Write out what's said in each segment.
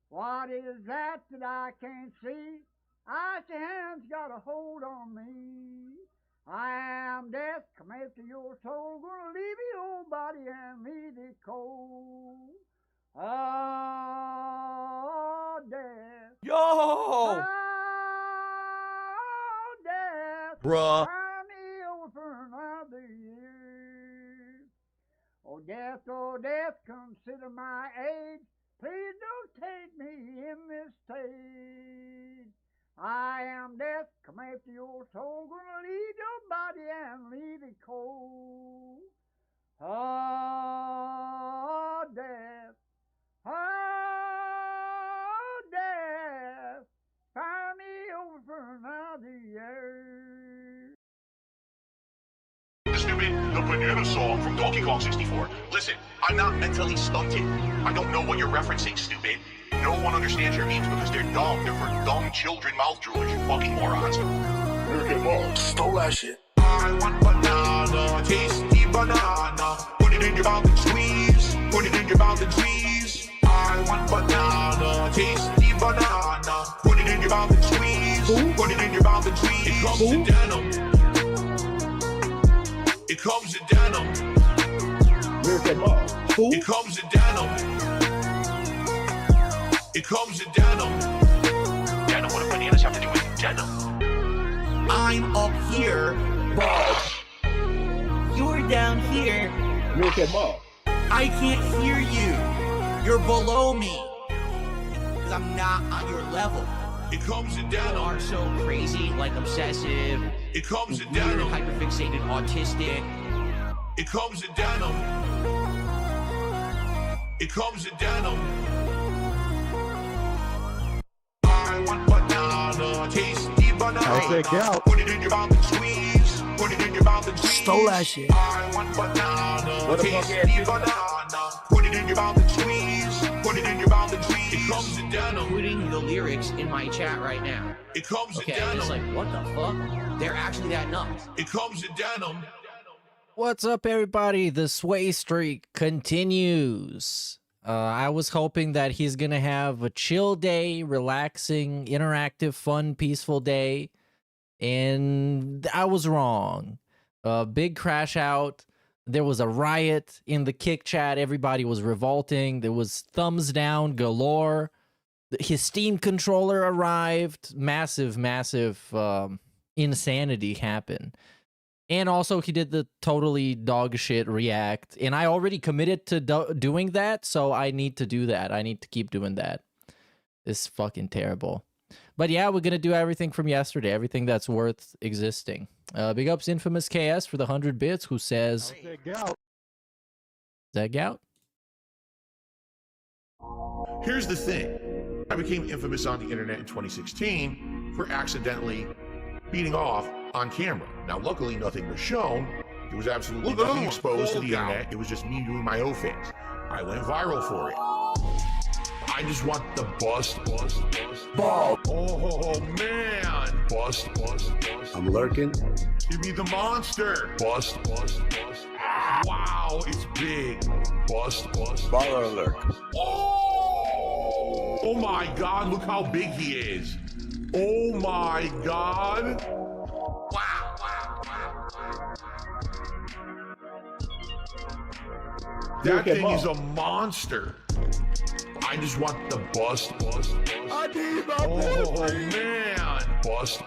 What is that I can't see? Icy hands got a hold on me. I am death, come after your soul, gonna leave your body and leave it cold. Oh, death. Yo! Oh, death. Bruh. Turn me over for another year. Oh, death, consider my age. Please don't take me in this state. I am death, come after your soul, gonna leave your body and leave it cold. Oh, death. Oh, death. Fire me over for another year. Stupid, the banana song from Donkey Kong 64. Listen, I'm not mentally stunted. I don't know what you're referencing, stupid. No one understands your memes because they're dumb. They're for dumb children mouth droolers, you fucking morons. Meerkat Mom stole that shit. I want banana, tasty banana. Put it in your mouth and squeeze. Put it in your mouth and squeeze. I want banana, tasty banana. Put it in your mouth and squeeze. Put it in your mouth and squeeze. It comes in denim. It comes in denim. Meerkat Mom. It comes in denim. It comes in denim. Denim, what do bananas have to do with denim? I'm up here. You're down here. Meerkat Mom. I can't hear you. You're below me. Because I'm not on your level. It comes in You denim. are so crazy, like obsessive, It comes in weird, denim. hyperfixated, autistic. It comes in denim. It comes in denim. I want banana, tasty banana. How's that gout? Put it in your mouth and squeeze. Put it in your mouth and squeeze. Stole that shit. I want banana, What the fuck tasty banana. Put it in your mouth and squeeze. Put it in your mouth and squeeze. It comes in denim. Putting the lyrics in my chat right now. It comes Okay, in denim. it's like, what the fuck? They're actually that nuts. It comes in denim. What's up, everybody? The Sway streak continues. I was hoping that he's gonna have a chill day, relaxing, interactive, fun, peaceful day, and I was wrong. Big crash out. There was a riot in the kick chat. Everybody was revolting. There was thumbs down galore. His Steam controller arrived. Massive insanity happened. And also, he did the totally dog shit react. And I already committed to doing that, so I need to do that. I need to keep doing that. It's fucking terrible. But yeah, we're going to do everything from yesterday. Everything that's worth existing. Big ups Infamous KS for the 100 bits, who says... How's that gout? Is that gout? Here's the thing. I became infamous on the internet in 2016 for accidentally beating off on camera. Now, luckily, nothing was shown. There was absolutely nothing exposed to the internet. It was just me doing my own things. I went viral for it. I just want the bust. Ball. Oh, man. Bust. I'm lurking. Give me the monster. Bust. Wow, it's big. Bust. Baller alert. Oh my God, look how big he is. Oh my God. Wow. That Meerkat thing is a Mom. monster. I just want the bust. I need my Oh man. Bust.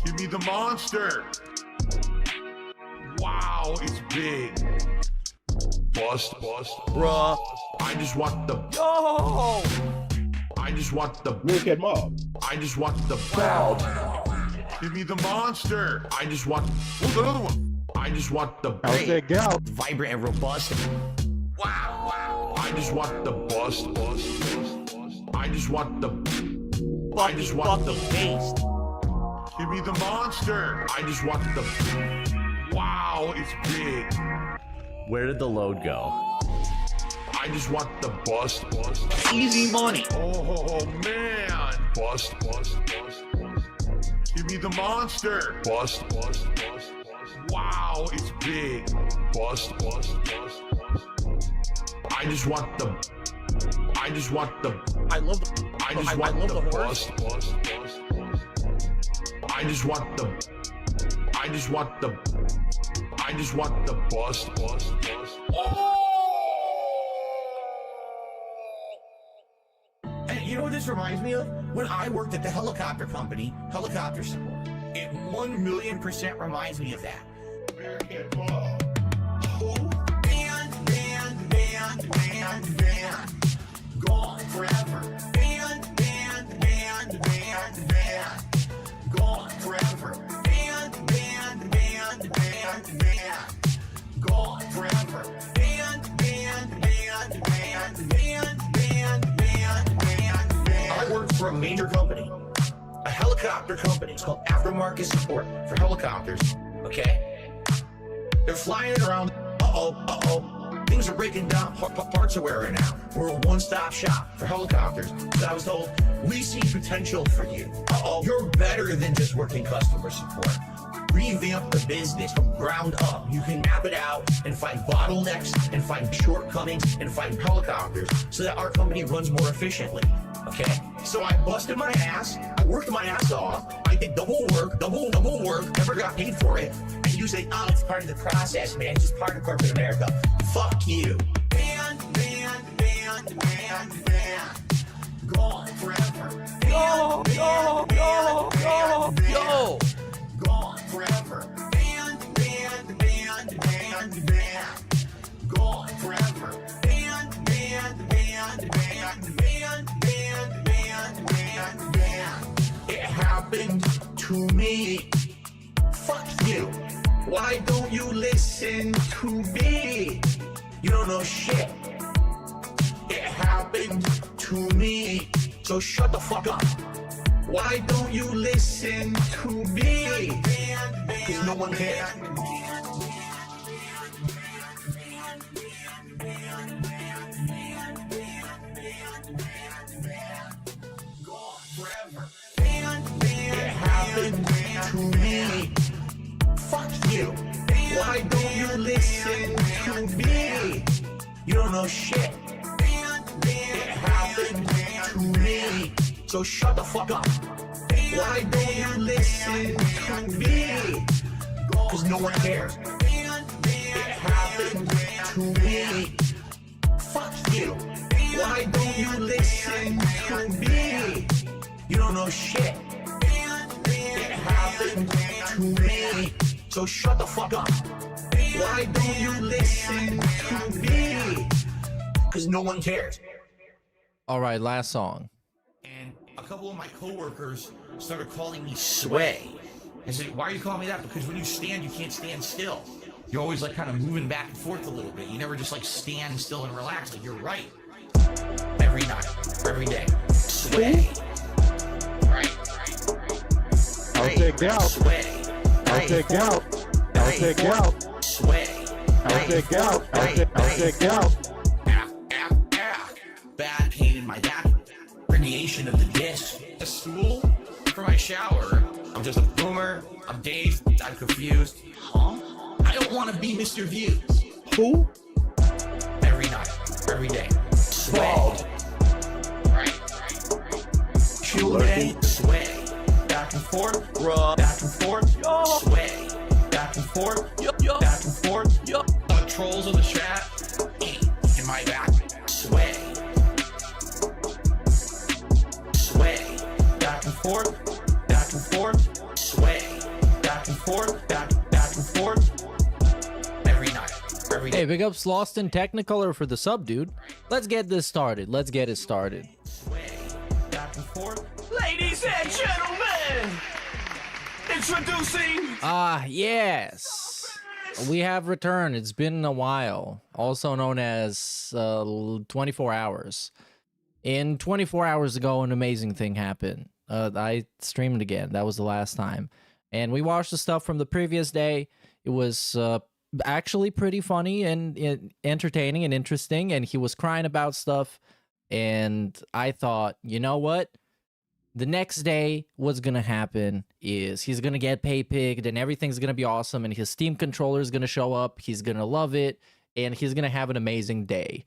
Give me the monster. Wow, it's big. Bust. Bruh. I just want the. Yo! I just want the. Meerkat Mom. I just want the belt. Give me the monster. I just want. What's another one? I just want the. How's that gout? Vibrant and robust. Wow. I just want the bust. I just want the. I just want the Based. Give me the monster. I just want the. Wow, it's big. Where did the load go? I just want the bust. Easy money. Oh man. Bust. Give me the monster. Bust. Wow, it's big. Bust. I just want the. I just want the. I love the. I just I want love the the horse. bust. I just want the. I just want the. I just want the bust. And you know what this reminds me of? When I worked at the helicopter company, helicopter support. It 1,000,000% reminds me of that. Meerkat Club. Band. Gone forever. Band. Gone forever. Band. Gone forever. Band. I worked for a major company, a helicopter company. It's called Aftermarket Support for Helicopters. Okay? They're flying around. Uh-oh. Things are breaking down, parts are wearing out. We're a one-stop shop for helicopters. So I was told, we see potential for you. Uh-oh, you're better than just working customer support. Revamp the business from ground up. You can map it out and find bottlenecks and find shortcomings and find helicopters so that our company runs more efficiently. Okay? So I busted my ass, I worked my ass off, I did double work, never got paid for it. And you say, oh, it's part of the process, man. It's just part of corporate America. Fuck you. Band. Gone forever. Yo. Gone forever. Band. Gone forever. Band. It happened to me. Fuck you. Why don't you listen to me? You don't know shit. It happened to me. So shut the fuck up. Why don't you listen to me? Cause no one cares. It happened to me. Fuck you. Why don't you listen to me? You don't know shit. It happened to me. So shut the fuck up. Why don't you listen to me? Cause no one cares. It happened to me. Fuck you. Why don't you listen to me? You don't know shit. It happened to me. So shut the fuck up. Why don't you listen to me? Cause no one cares. All right, last song. And a couple of my coworkers started calling me Sway. I said, why are you calling me that? Because when you stand, you can't stand still. You're always like kind of moving back and forth a little bit. You never just like stand still and relax. Like you're right. Every night, every day. Sway. Right. I'll take out. Sway. I'll take out. I'll take out. Sway. I'll take out. I'll take out. Bad pain in my back. Herniation of the disc. A stool for my shower. I'm just a boomer. I'm dazed. I'm confused. Huh? I don't want to be Mr. Views. Who? Every night. Every day. Sway. Right. Shooting. Sway. Back and forth. Back and forth. Sway. Back and forth. Back and forth. The trolls of the chat. In my back. Sway. Sway. Back and forth. Back and forth. Sway. Back and forth. Back and forth. Every night. Every day. Hey, big ups Lost in Technicolor for the sub, dude. Let's get this started. Let's get it started. Sway. Back and forth. Ladies and gentlemen, introducing Yes. We have returned. It's been a while. Also known as 24 hours. In 24 hours ago, an amazing thing happened. I streamed again. That was the last time. And we watched the stuff from the previous day. It was actually pretty funny and entertaining and interesting. And he was crying about stuff. And I thought, you know what? The next day, what's going to happen is he's going to get pay-pigged and everything's going to be awesome. And his Steam controller is going to show up. He's going to love it. And he's going to have an amazing day.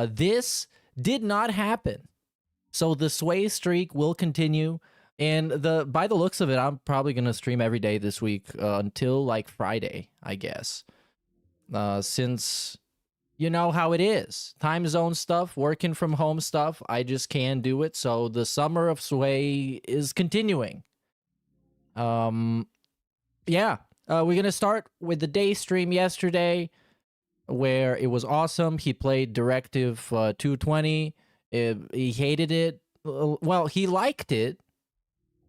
This did not happen. So the Sway streak will continue. And by the looks of it, I'm probably going to stream every day this week until like Friday, I guess. Since you know how it is. Time zone stuff, working from home stuff, I just can't do it. So the summer of Sway is continuing. Yeah. We're going to start with the day stream yesterday, where it was awesome. He played Directive 220. He hated it. Well, he liked it,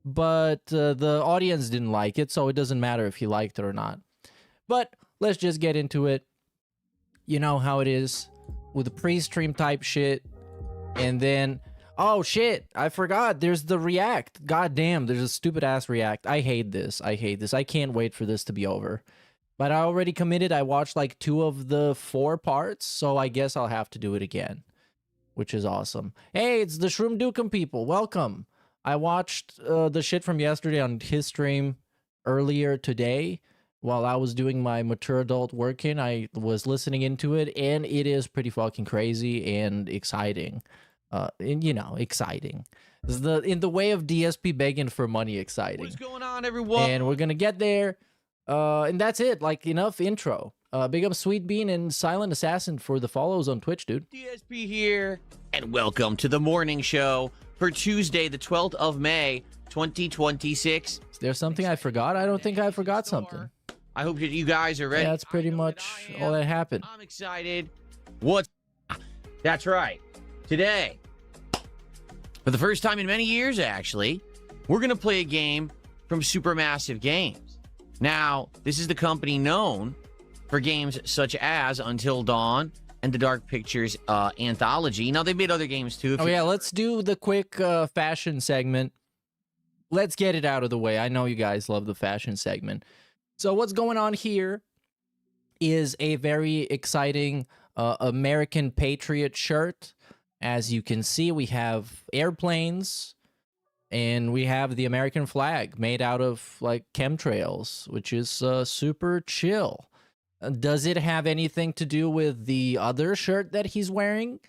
but the audience didn't like it, so it doesn't matter if he liked it or not. But let's just get into it. You know how it is with the pre-stream type shit. And then, oh shit, I forgot. There's the react. God damn, there's a stupid ass react. I hate this. I can't wait for this to be over. But I already committed. I watched like 2 of the 4 parts, so I guess I'll have to do it again, which is awesome. Hey, it's the Shroom Dukem people. Welcome. I watched the shit from yesterday on his stream earlier today while I was doing my mature adult working. I was listening into it, and it is pretty fucking crazy and exciting. And, you know, exciting. It's in the way of DSP begging for money exciting. What's going on, everyone? And we're going to get there. And that's it. Like, enough intro. Big up Sweet Bean and Silent Assassin for the follows on Twitch, dude. DSP here, and welcome to the morning show for Tuesday, the 12th of May, 2026. Is there something I forgot? I don't think I forgot something. I hope that you guys are ready. Yeah, that's pretty much all that happened. I'm excited. That's right. Today, for the first time in many years, actually, we're going to play a game from Supermassive Games. Now, this is the company known for games such as Until Dawn and the Dark Pictures anthology. Now, they made other games too. Oh, yeah, let's do the quick fashion segment. Let's get it out of the way. I know you guys love the fashion segment. So what's going on here is a very exciting American Patriot shirt. As you can see, we have airplanes, and we have the American flag made out of, like, chemtrails, which is super chill. Does it have anything to do with the other shirt that he's wearing?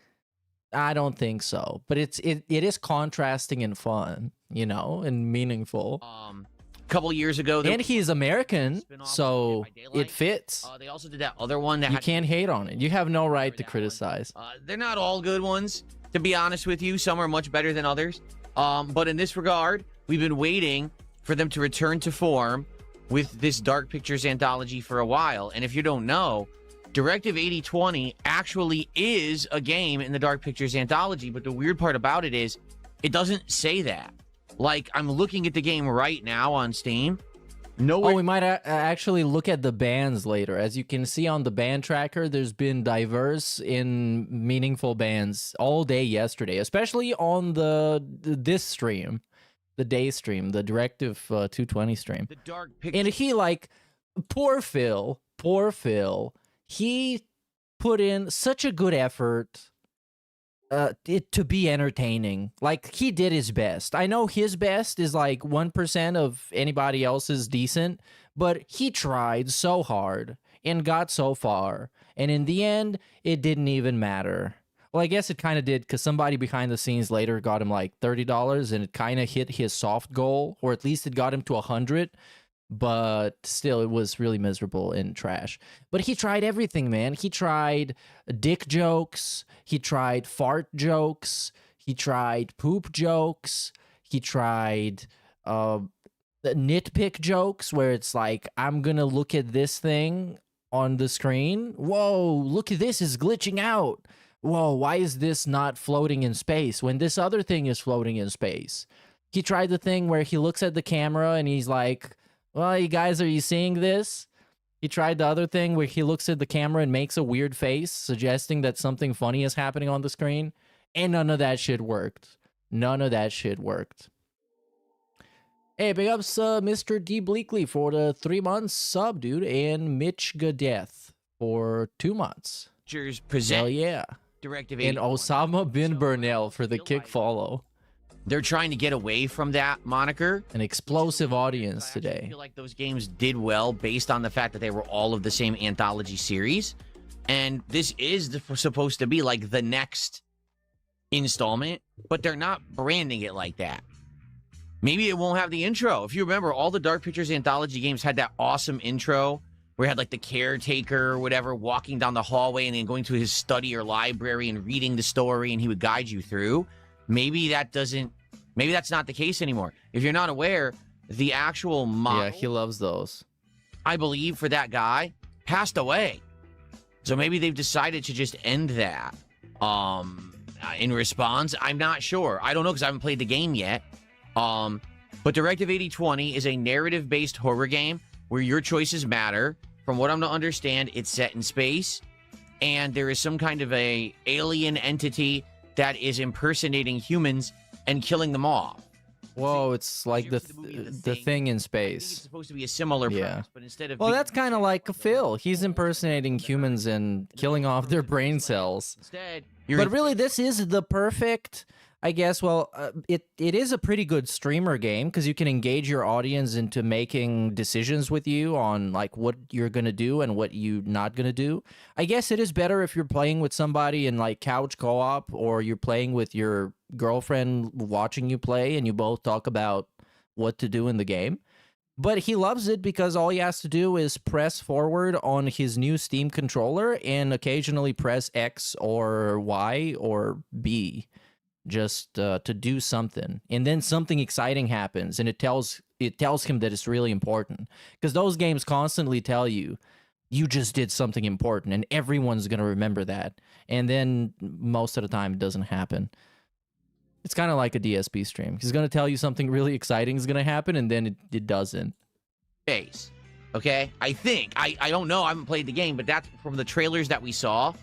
I don't think so. But it is contrasting and fun, you know, and meaningful. A couple years ago, and he's American, so it fits. They also did that other one that you can't hate on it. You have no right to criticize. They're not all good ones, to be honest with you. Some are much better than others. But in this regard, we've been waiting for them to return to form with this Dark Pictures anthology for a while. And if you don't know, Directive 8020 actually is a game in the Dark Pictures anthology. But the weird part about it is it doesn't say that. Like, I'm looking at the game right now on Steam. Oh, we might actually look at the bans later. As you can see on the ban tracker, there's been diverse and meaningful bans all day yesterday, especially on this stream, the day stream, the Directive 220 stream. The Dark Pictures. And he, like, poor Phil, he put in such a good effort to be entertaining. Like, he did his best. I know his best is like 1% of anybody else's decent, but he tried so hard and got so far, and in the end it didn't even matter. Well, I guess it kind of did, because somebody behind the scenes later got him like $30, and it kind of hit his soft goal, or at least it got him to 100. But still, it was really miserable and trash. But he tried everything, man. He tried dick jokes. He tried fart jokes. He tried poop jokes. He tried nitpick jokes, where it's like, I'm going to look at this thing on the screen. Whoa, look at this, is glitching out. Whoa, why is this not floating in space when this other thing is floating in space? He tried the thing where he looks at the camera and he's like, well, you guys, are you seeing this? He tried the other thing where he looks at the camera and makes a weird face, suggesting that something funny is happening on the screen. And none of that shit worked. None of that shit worked. Hey, big ups Mr. D. Bleakley for the 3 months sub, dude. And Mitch Gadeth for 2 months. Hell yeah. Directive and Osama bin Burnell for the kick follow. They're trying to get away from that moniker. An explosive audience today. I feel like those games did well based on the fact that they were all of the same anthology series. And this is supposed to be like the next installment, but they're not branding it like that. Maybe it won't have the intro. If you remember, all the Dark Pictures anthology games had that awesome intro where you had like the caretaker or whatever walking down the hallway and then going to his study or library and reading the story, and he would guide you through. Maybe that's not the case anymore. If you're not aware, the actual model, Yeah, he loves those. I believe, for that guy passed away. So maybe they've decided to just end that. In response, I'm not sure. I don't know because I haven't played the game yet. But Directive 8020 is a narrative-based horror game where your choices matter. From what I'm to understand, it's set in space, and there is some kind of a alien entity that is impersonating humans and killing them off. Whoa, it's like the thing in I think it's space. supposed to be a similar premise, but instead of Well, that's kind of like Phil. He's impersonating humans and killing off their brain cells. instead, But really, this is the perfect, I guess, well, it is a pretty good streamer game because you can engage your audience into making decisions with you on like what you're going to do and what you're not going to do. I guess it is better if you're playing with somebody in like couch co-op, or you're playing with your girlfriend watching you play and you both talk about what to do in the game. But he loves it because all he has to do is press forward on his new Steam controller and occasionally press X or Y or B just to do something. And then something exciting happens and it tells him that it's really important. Because those games constantly tell you, you just did something important and everyone's going to remember that. And then most of the time it doesn't happen. It's kind of like a DSP stream. He's going to tell you something really exciting is going to happen, and then it doesn't. Space. Okay? I think. I don't know. I haven't played the game, but that's from the trailers that we saw.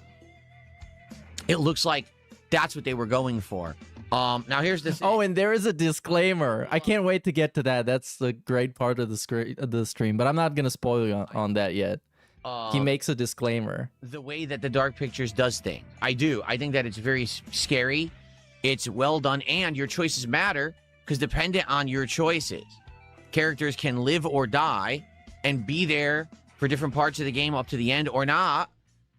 It looks like that's what they were going for. Now here's the thing. Oh, and there is a disclaimer. I can't wait to get to that. That's the great part of the stream, but I'm not going to spoil you on that yet. He makes a disclaimer. The way that the Dark Pictures does things. I do. I think that it's very scary. It's well done, and your choices matter because dependent on your choices, characters can live or die and be there for different parts of the game up to the end or not,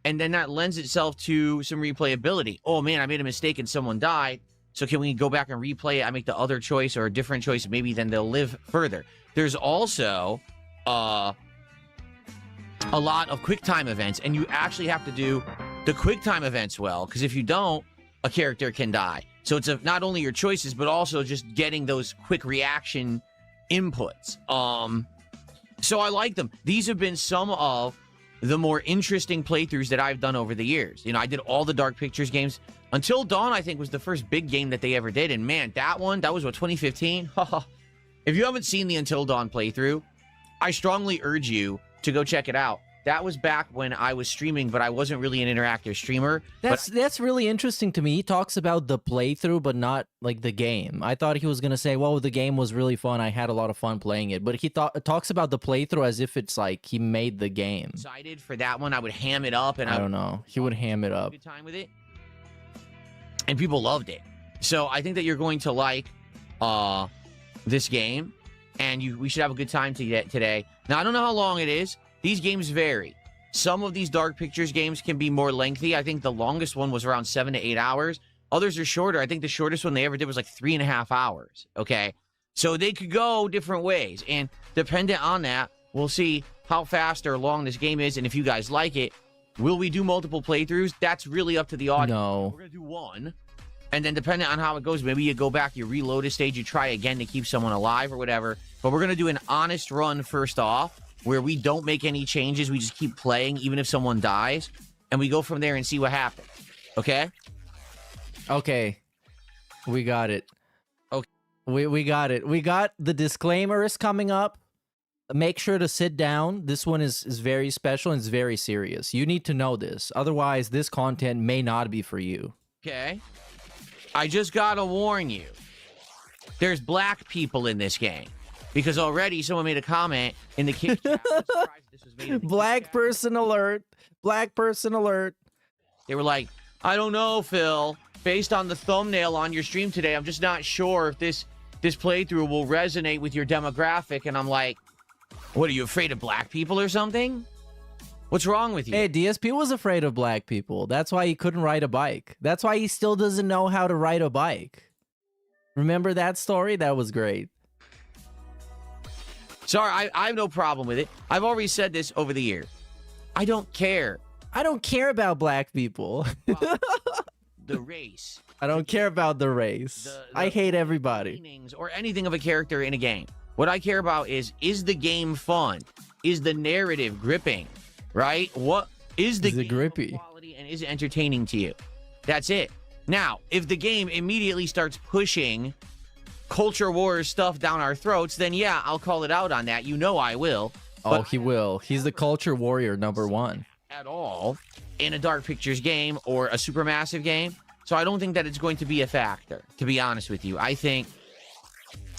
and then that lends itself to some replayability. Oh, man, I made a mistake and someone died, so can we go back and replay it? I make the other choice or a different choice, maybe then they'll live further. There's also a lot of QuickTime events, and you actually have to do the QuickTime events well, because if you don't, a character can die. So it's not only your choices, but also just getting those quick reaction inputs. So I like them. These have been some of the more interesting playthroughs that I've done over the years. You know, I did all the Dark Pictures games. Until Dawn, I think, was the first big game that they ever did. And man, that was what, 2015? If you haven't seen the Until Dawn playthrough, I strongly urge you to go check it out. That was back when I was streaming, but I wasn't really an interactive streamer. That's really interesting to me. He talks about the playthrough, but not like the game. I thought he was gonna say, "Well, the game was really fun. I had a lot of fun playing it." But he talks about the playthrough as if it's like he made the game. Excited for that one. I would ham it up, and I don't know. He would ham it up. Good time with it, and people loved it. So I think that you're going to like this game, and we should have a good time today. Now I don't know how long it is. These games vary. Some of these Dark Pictures games can be more lengthy. I think the longest one was around 7 to 8 hours. Others are shorter. I think the shortest one they ever did was like 3.5 hours. Okay. So they could go different ways. And dependent on that, we'll see how fast or long this game is. And if you guys like it, will we do multiple playthroughs? That's really up to the audience. No. We're going to do one. And then depending on how it goes, maybe you go back, you reload a stage, you try again to keep someone alive or whatever. But we're going to do an honest run first off, where we don't make any changes. We just keep playing, even if someone dies. And we go from there and see what happens. Okay? Okay. We got it. Okay. We got it. We got the disclaimers coming up. Make sure to sit down. This one is very special and it's very serious. You need to know this. Otherwise, this content may not be for you. Okay. I just gotta warn you. There's black people in this game. Because already someone made a comment in the kick chat. Black person alert. Black person alert. They were like, I don't know, Phil. Based on the thumbnail on your stream today, I'm just not sure if this playthrough will resonate with your demographic. And I'm like, what, are you afraid of black people or something? What's wrong with you? Hey, DSP was afraid of black people. That's why he couldn't ride a bike. That's why he still doesn't know how to ride a bike. Remember that story? That was great. Sorry, I have no problem with it. I've already said this over the years. I don't care. I don't care about black people. The race. I don't care about the race. I hate everybody. Meanings or anything of a character in a game. What I care about is the game fun? Is the narrative gripping? Right? What is the game grippy? Quality and is it entertaining to you? That's it. Now, if the game immediately starts pushing culture wars stuff down our throats, then yeah, I'll call it out on that. You know I will. Oh, he will. He's the culture warrior #1. At all in a Dark Pictures game or a Supermassive game. So I don't think that it's going to be a factor, to be honest with you. I think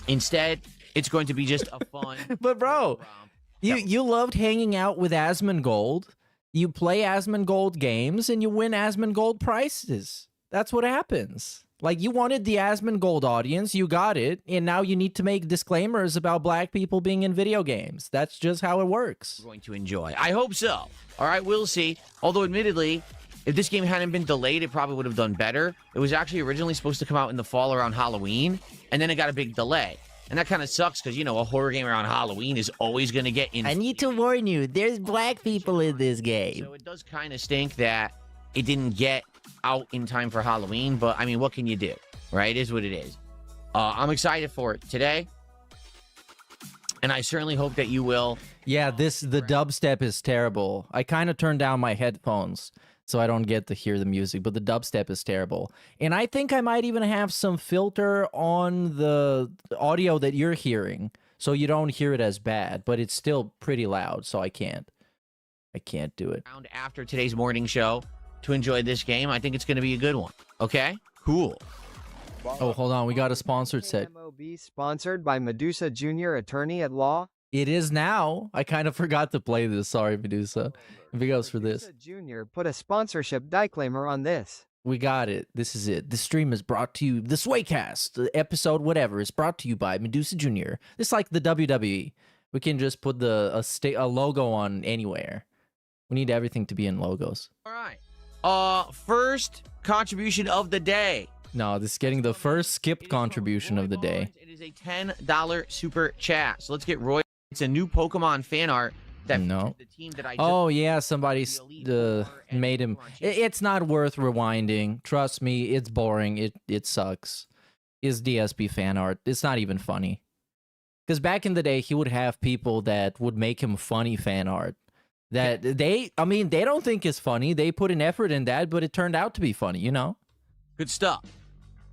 instead it's going to be just a fun. But bro, you loved hanging out with Asmongold. You play Asmongold games and you win Asmongold prizes. That's what happens. Like, you wanted the Asmongold audience, you got it, and now you need to make disclaimers about black people being in video games. That's just how it works. Going to enjoy. I hope so. All right, we'll see. Although, admittedly, if this game hadn't been delayed, it probably would have done better. It was actually originally supposed to come out in the fall around Halloween, and then it got a big delay. And that kind of sucks because, you know, a horror game around Halloween is always going to get in. I need to warn you, there's black people in this game. So it does kind of stink that it didn't get out in time for Halloween, but I mean, what can you do, right? It is what it is. I'm excited for it today, and I certainly hope that you will. Yeah, the dubstep is terrible. I kind of turned down my headphones so I don't get to hear the music, but the dubstep is terrible. And I think I might even have some filter on the audio that you're hearing, so you don't hear it as bad, but it's still pretty loud, so I can't do it. After today's morning show to enjoy this game, I think it's going to be a good one. Okay? Cool. Oh, hold on. We got a sponsored set. MOB sponsored by Medusa Jr., attorney at law. It is now. I kind of forgot to play this. Sorry, Medusa. If it goes for this. Medusa Jr. put a sponsorship disclaimer on this. We got it. This is it. The stream is brought to you. The Swaycast, the episode, whatever, is brought to you by Medusa Jr. It's like the WWE. We can just put a logo on anywhere. We need everything to be in logos. All right. First contribution of the day. No, this is getting the first skipped contribution of the day. It is a $10 super chat. So let's get Roy. It's a new Pokemon fan art that no. The team that I just oh yeah, somebody made him. It's not worth rewinding. Trust me, it's boring. It sucks. Is DSP fan art? It's not even funny. Because back in the day, he would have people that would make him funny fan art. That they don't think it's funny. They put an effort in that, but it turned out to be funny, you know? Good stuff.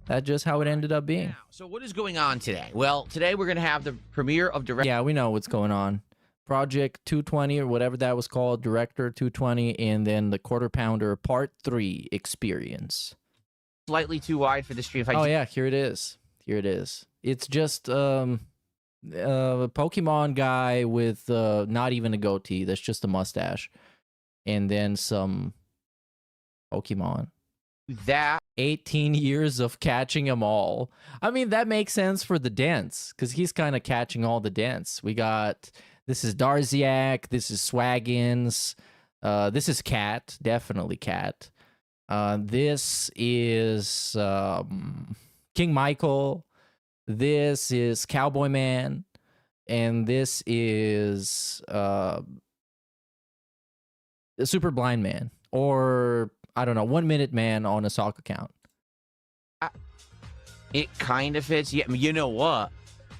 That's just how it ended up being. Now, so what is going on today? Well, today we're going to have the premiere of Director. Yeah, we know what's going on. Project 220 or whatever that was called, Director 220, and then the Quarter Pounder Part 3 experience. Slightly too wide for the stream. Oh yeah, here it is. Here it is. It's just a Pokemon guy with not even a goatee. That's just a mustache. And then some Pokemon. That 18 years of catching them all. I mean, that makes sense for the dents, because he's kind of catching all the dents. We got, this is Darziak, this is Swaggins, this is Cat, definitely Cat. This is King Michael, this is Cowboy Man, and this is Super Blind Man, or I don't know, 1 Minute Man on a sock account. it kind of fits. Yeah, you know what?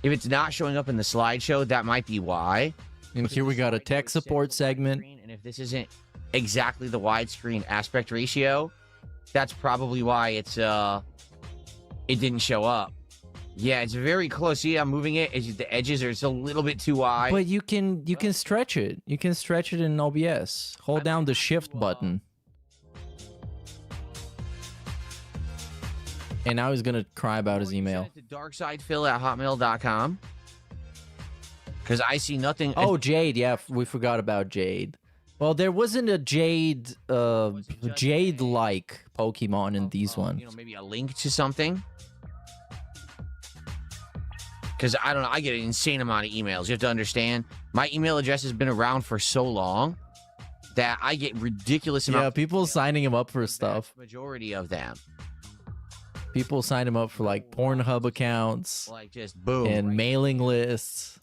If it's not showing up in the slideshow, that might be why. And here we got a tech support segment. And if this isn't exactly the widescreen aspect ratio, that's probably why it's it didn't show up. Yeah, it's very close. See, I'm moving it. It's just the edges are just a little bit too wide. But you can stretch it. You can stretch it in OBS. Hold down the shift button. And now he's gonna cry about his email. darksidephil@hotmail.com. Because I see nothing. Oh, Jade. Yeah, we forgot about Jade. Well, there wasn't a Jade, Jade-like Pokemon in these ones. You know, maybe a link to something. Because I don't know, I get an insane amount of emails. You have to understand, my email address has been around for so long that I get ridiculous amount. Yeah, people signing him up for stuff. Majority of them. People sign him up for like Pornhub accounts, Like just boom. and mailing lists.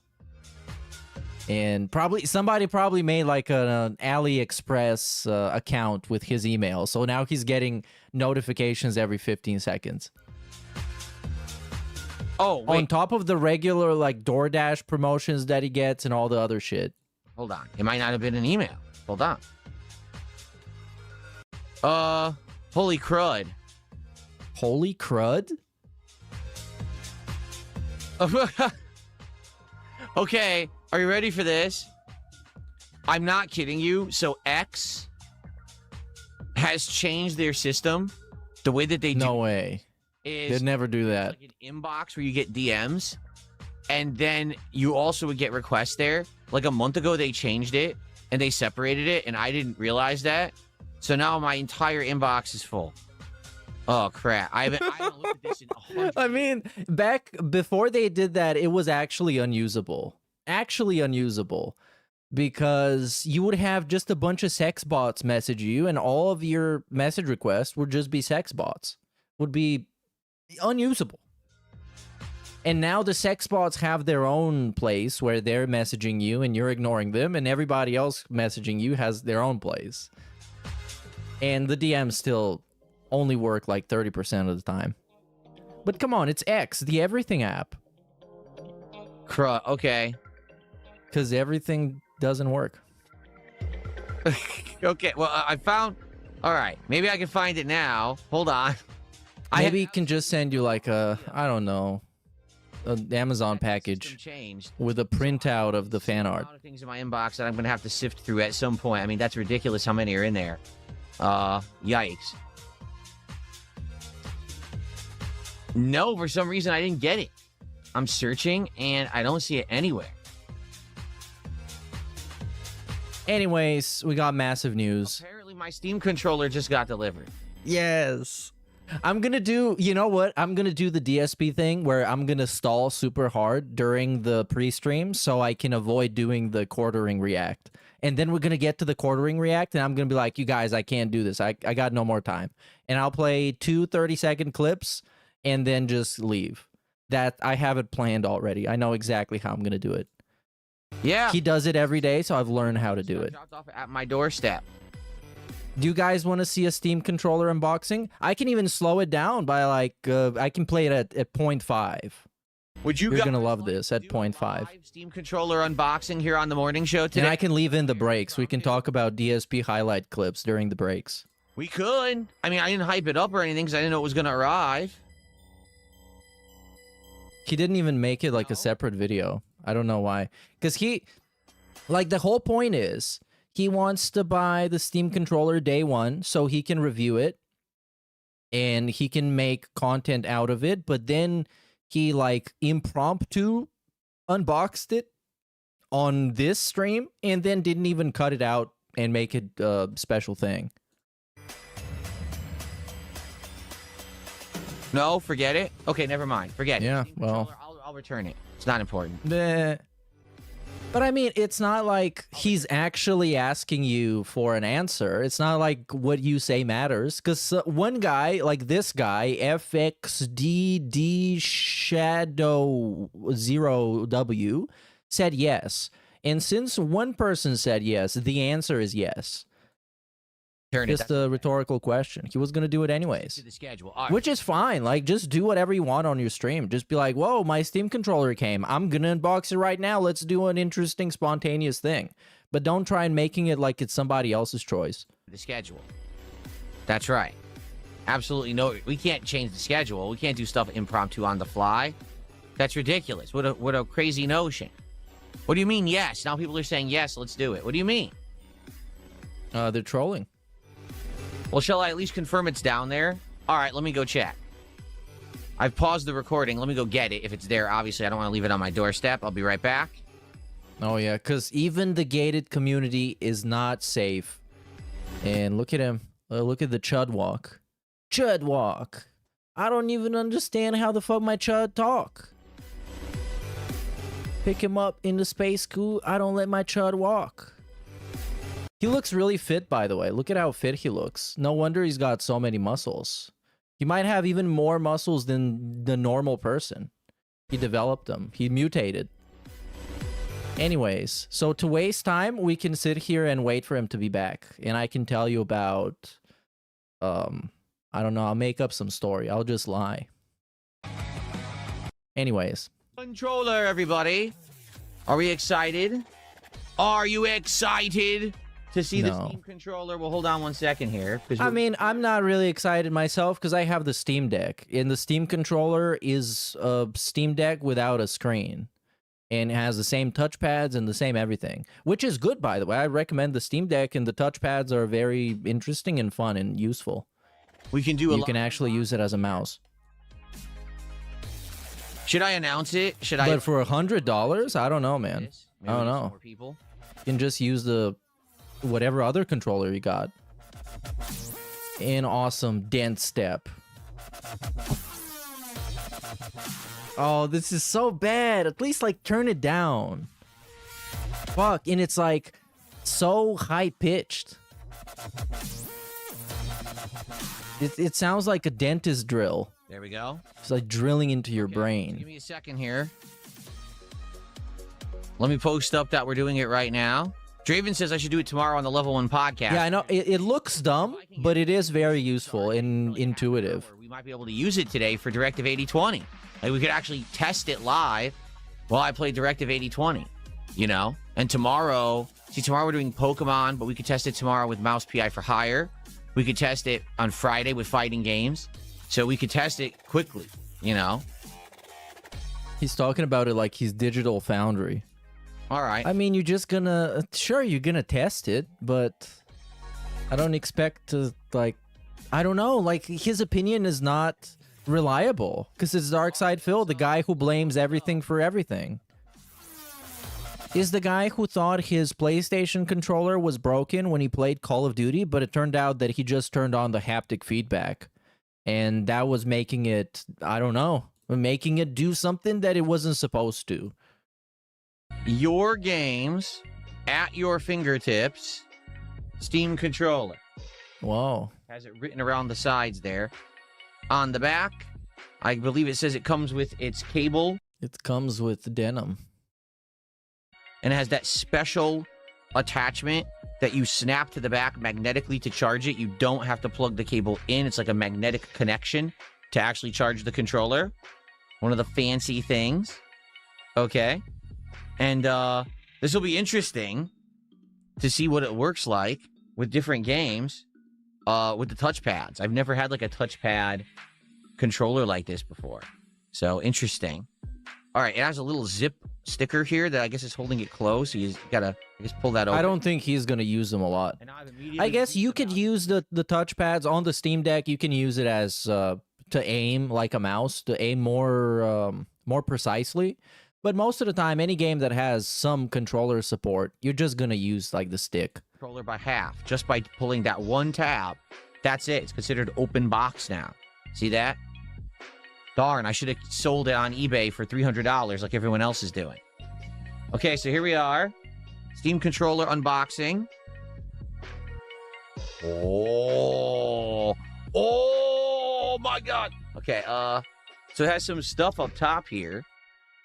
And somebody probably made like an AliExpress account with his email. So now he's getting notifications every 15 seconds. Oh, wait. On top of the regular like DoorDash promotions that he gets and all the other shit. Hold on. It might not have been an email. Hold on. Holy crud. Holy crud? Okay, are you ready for this? I'm not kidding you. So X has changed their system. The way that they do No way. is They'd never do that. like an inbox where you get DMs, and then you also would get requests there. Like a month ago, they changed it and they separated it, and I didn't realize that. So now my entire inbox is full. Oh crap! I haven't looked at this in 100 I mean, back before they did that, it was actually unusable. Actually unusable. Because you would have just a bunch of sex bots message you, and all of your message requests would just be sex bots. Would be unusable. And now the sex bots have their own place where they're messaging you and you're ignoring them, and everybody else messaging you has their own place. And the DMs still only work like 30% of the time. But come on, it's X, the everything app. Okay. Because everything doesn't work. Okay. Well, I found. All right. Maybe I can find it now. Hold on. Maybe it can just send you like a, I don't know, an Amazon package changed with a printout of the fan a art. lot of things in my inbox that I'm gonna have to sift through at some point. I mean, that's ridiculous how many are in there. Yikes. No, for some reason I didn't get it. I'm searching and I don't see it anywhere. Anyways, we got massive news. Apparently my Steam controller just got delivered. Yes. I'm gonna do, you know what? I'm gonna do the DSP thing where I'm gonna stall super hard during the pre-stream so I can avoid doing the quartering react. And then we're gonna get to the quartering react and I'm gonna be like, you guys, I can't do this. I got no more time. And I'll play 2 30-second clips and then just leave. That I have it planned already. I know exactly how I'm gonna do it. Yeah. He does it every day, so I've learned how to do it. Dropped off at my doorstep. Do you guys want to see a Steam controller unboxing? I can even slow it down by like, I can play it at 0.5. Would you You're guys gonna love like this to at do a 0.5. live Steam controller unboxing here on the morning show today? And I can leave in the breaks. We can talk about DSP highlight clips during the breaks. We could. I mean, I didn't hype it up or anything because I didn't know it was gonna arrive. He didn't even make it like a separate video. I don't know why. Because like the whole point is, he wants to buy the Steam controller day one so he can review it and he can make content out of it. But then he like impromptu unboxed it on this stream and then didn't even cut it out and make it a special thing. No, forget it. Okay, never mind. Forget it. Yeah, Steam well. controller, I'll return it. It's not important. Nah. But I mean, it's not like he's actually asking you for an answer. It's not like what you say matters. Because one guy, like this guy, FXDD Shadow 0W, said yes. And since one person said yes, the answer is yes. Turn it. Just a rhetorical question. He was going to do it To anyways. the schedule. All right. Which is fine. Like, just do whatever you want on your stream. Just be like, whoa, my Steam controller came. I'm going to unbox it right now. Let's do an interesting, spontaneous thing. But don't try and making it like it's somebody else's choice. The schedule. That's right. Absolutely no. We can't change the schedule. We can't do stuff impromptu on the fly. That's ridiculous. What a crazy notion. What do you mean, yes? Now people are saying, yes, let's do it. What do you mean? They're trolling. Well, shall I at least confirm it's down there? All right, let me go check. I've paused the recording. Let me go get it if it's there. Obviously, I don't want to leave it on my doorstep. I'll be right back. Oh, yeah, because even the gated community is not safe. And look at him. Look at the Chud walk. Chud walk. I don't even understand how the fuck my Chud talk. Pick him up in the space school. I don't let my Chud walk. He looks really fit, by the way. Look at how fit he looks. No wonder he's got so many muscles. He might have even more muscles than the normal person. He developed them. He mutated. Anyways, so to waste time, we can sit here and wait for him to be back. And I can tell you about... I don't know. I'll make up some story. I'll just lie. Anyways. Controller, everybody. Are we excited? Are you excited to see the Steam controller? Well, hold on one second here. I mean, I'm not really excited myself because I have the Steam Deck. And the Steam controller is a Steam Deck without a screen. And it has the same touchpads and the same everything. Which is good, by the way. I recommend the Steam Deck, and the touchpads are very interesting and fun and useful. We can do a You can actually use it as a mouse. Should I announce it? Should I? But for $100? I don't know, man. I don't know. You can just use the whatever other controller you got. An awesome dent step. Oh, this is so bad. At least, like, turn it down. Fuck. And it's, like, so high-pitched. It sounds like a dentist drill. There we go. It's like drilling into your brain. Give me a second here. Let me post up that we're doing it right now. Draven says I should do it tomorrow on the Level 1 podcast. Yeah, I know. It looks dumb, but it is very useful and intuitive. We might be able to use it today for Directive 8020. Like, we could actually test it live while I play Directive 8020, you know? And tomorrow, tomorrow we're doing Pokemon, but we could test it tomorrow with Mouse PI for Hire. We could test it on Friday with Fighting Games. So we could test it quickly, you know? He's talking about it like he's Digital Foundry. All right. I mean, you're just gonna... Sure, you're gonna test it, but... I don't expect to, like... I don't know, like, his opinion is not reliable. Because it's Darkside Phil, the guy who blames everything for everything. Is the guy who thought his PlayStation controller was broken when he played Call of Duty, but it turned out that he just turned on the haptic feedback. And that was making it, I don't know, making it do something that it wasn't supposed to. Your games at your fingertips, Steam controller. Whoa. Has it written around the sides there. On the back, I believe it says it comes with its cable. It comes with denim. And it has that special attachment that you snap to the back magnetically to charge it. You don't have to plug the cable in. It's like a magnetic connection to actually charge the controller. One of the fancy things. Okay. And this will be interesting to see what it works like with different games with the touchpads. I've never had like a touchpad controller like this before. So interesting. All right, it has a little zip sticker here that I guess is holding it closed. So you gotta, I guess, pull that open. I don't think he's gonna use them a lot. I guess you could use the touchpads on the Steam Deck. You can use it as to aim like a mouse, to aim more precisely. But most of the time, any game that has some controller support, you're just gonna use like the stick. Controller by half, just by pulling that one tab. That's it. It's considered open box now. See that? Darn, I should have sold it on eBay for $300 like everyone else is doing. Okay, so here we are. Steam controller unboxing. Oh. Oh my god. Okay, so it has some stuff up top here.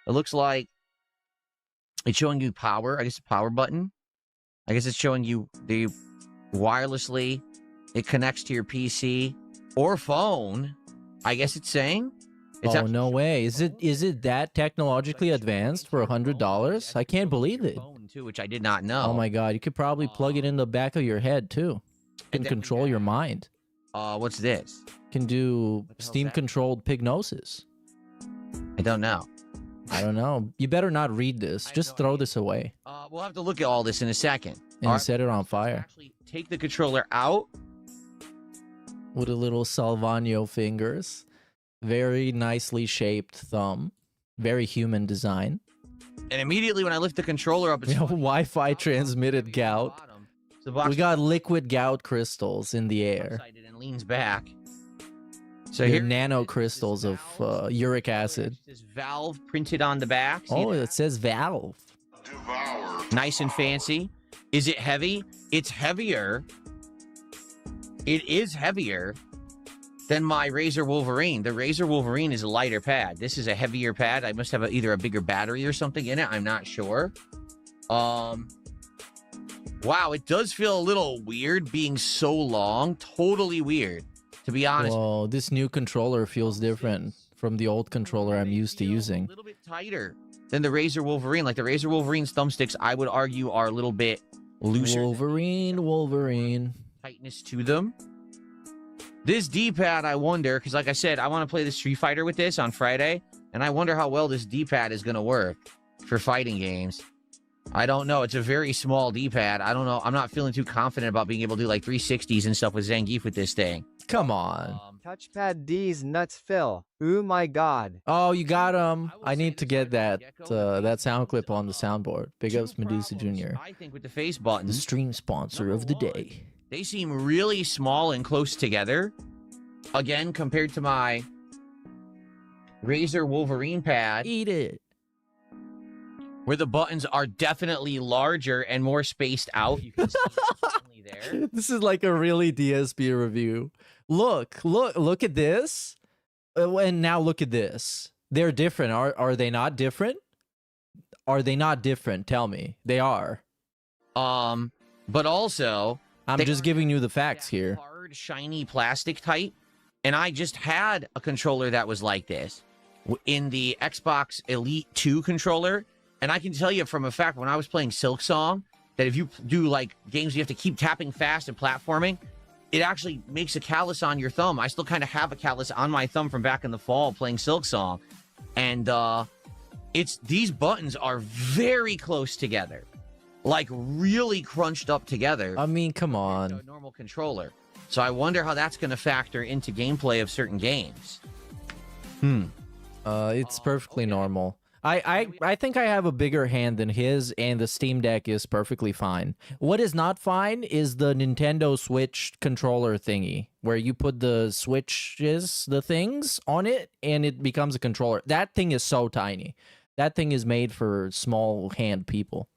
It looks like it's showing you power. I guess a power button. I guess it's showing you the wirelessly. It connects to your PC or phone. I guess it's saying. It's no way. Is it that technologically advanced for $100? I can't believe it. Phone too, which I did not know. Oh my god, you could probably plug it in the back of your head too. You can control your mind. What's this? Can do Steam controlled Pignosis. I don't know. I don't know. You better not read this. Just throw this away. We'll have to look at all this in a second. And set it on fire. Actually, take the controller out. With a little Salvano fingers. Very nicely shaped thumb. Very human design. And immediately when I lift the controller up, it's Wi-Fi transmitted gout. We got liquid gout crystals in the air. And leans back. So here, here nano crystals of uric acid. There's Valve printed on the back. Oh, it says Valve. Nice and fancy. Is it heavy? it's heavier. It is heavier than my Razer Wolverine. The Razer Wolverine is a lighter pad. This is a heavier pad. I must have either a bigger battery or something in it. I'm not sure. Wow, it does feel a little weird being so long. Totally weird, to be honest. Well, this new controller feels different from the old controller I'm used to using. A little bit tighter than the Razer Wolverine. Like the Razer Wolverine's thumbsticks, I would argue, are a little bit looser. Wolverine. Tightness to them. This D-pad, I wonder, because like I said, I want to play the Street Fighter with this on Friday, and I wonder how well this D-pad is going to work for fighting games. I don't know. It's a very small D-pad. I don't know. I'm not feeling too confident about being able to do like 360s and stuff with Zangief with this thing. Come on. Touchpad D's nuts fill. Ooh my god. Oh, you got him. I need to get that sound clip on the soundboard. Big ups Medusa Jr. I think with the face The buttons, stream sponsor of the day. they seem really small and close together. Again, compared to my Razer Wolverine pad, Eat it. where the buttons are definitely larger and more spaced out. You can see it's only there. This is like a really DSP review. Look at this. And now look at this. They're different. Are they not different? Are they not different? Tell me. They are. But also, I'm just giving you the facts here. Hard, shiny plastic type. And I just had a controller that was like this in the Xbox Elite 2 controller. And I can tell you from a fact, when I was playing Silk Song, that if you do like games you have to keep tapping fast and platforming, it actually makes a callus on your thumb. I still kind of have a callus on my thumb from back in the fall playing Silk Song. And these buttons are very close together. Like really crunched up together. I mean, come on. A normal controller. So I wonder how that's going to factor into gameplay of certain games. It's perfectly normal. I think I have a bigger hand than his, and the Steam Deck is perfectly fine. What is not fine is the Nintendo Switch controller thingy, where you put the switches, the things on it, and it becomes a controller. That thing is so tiny. That thing is made for small hand people.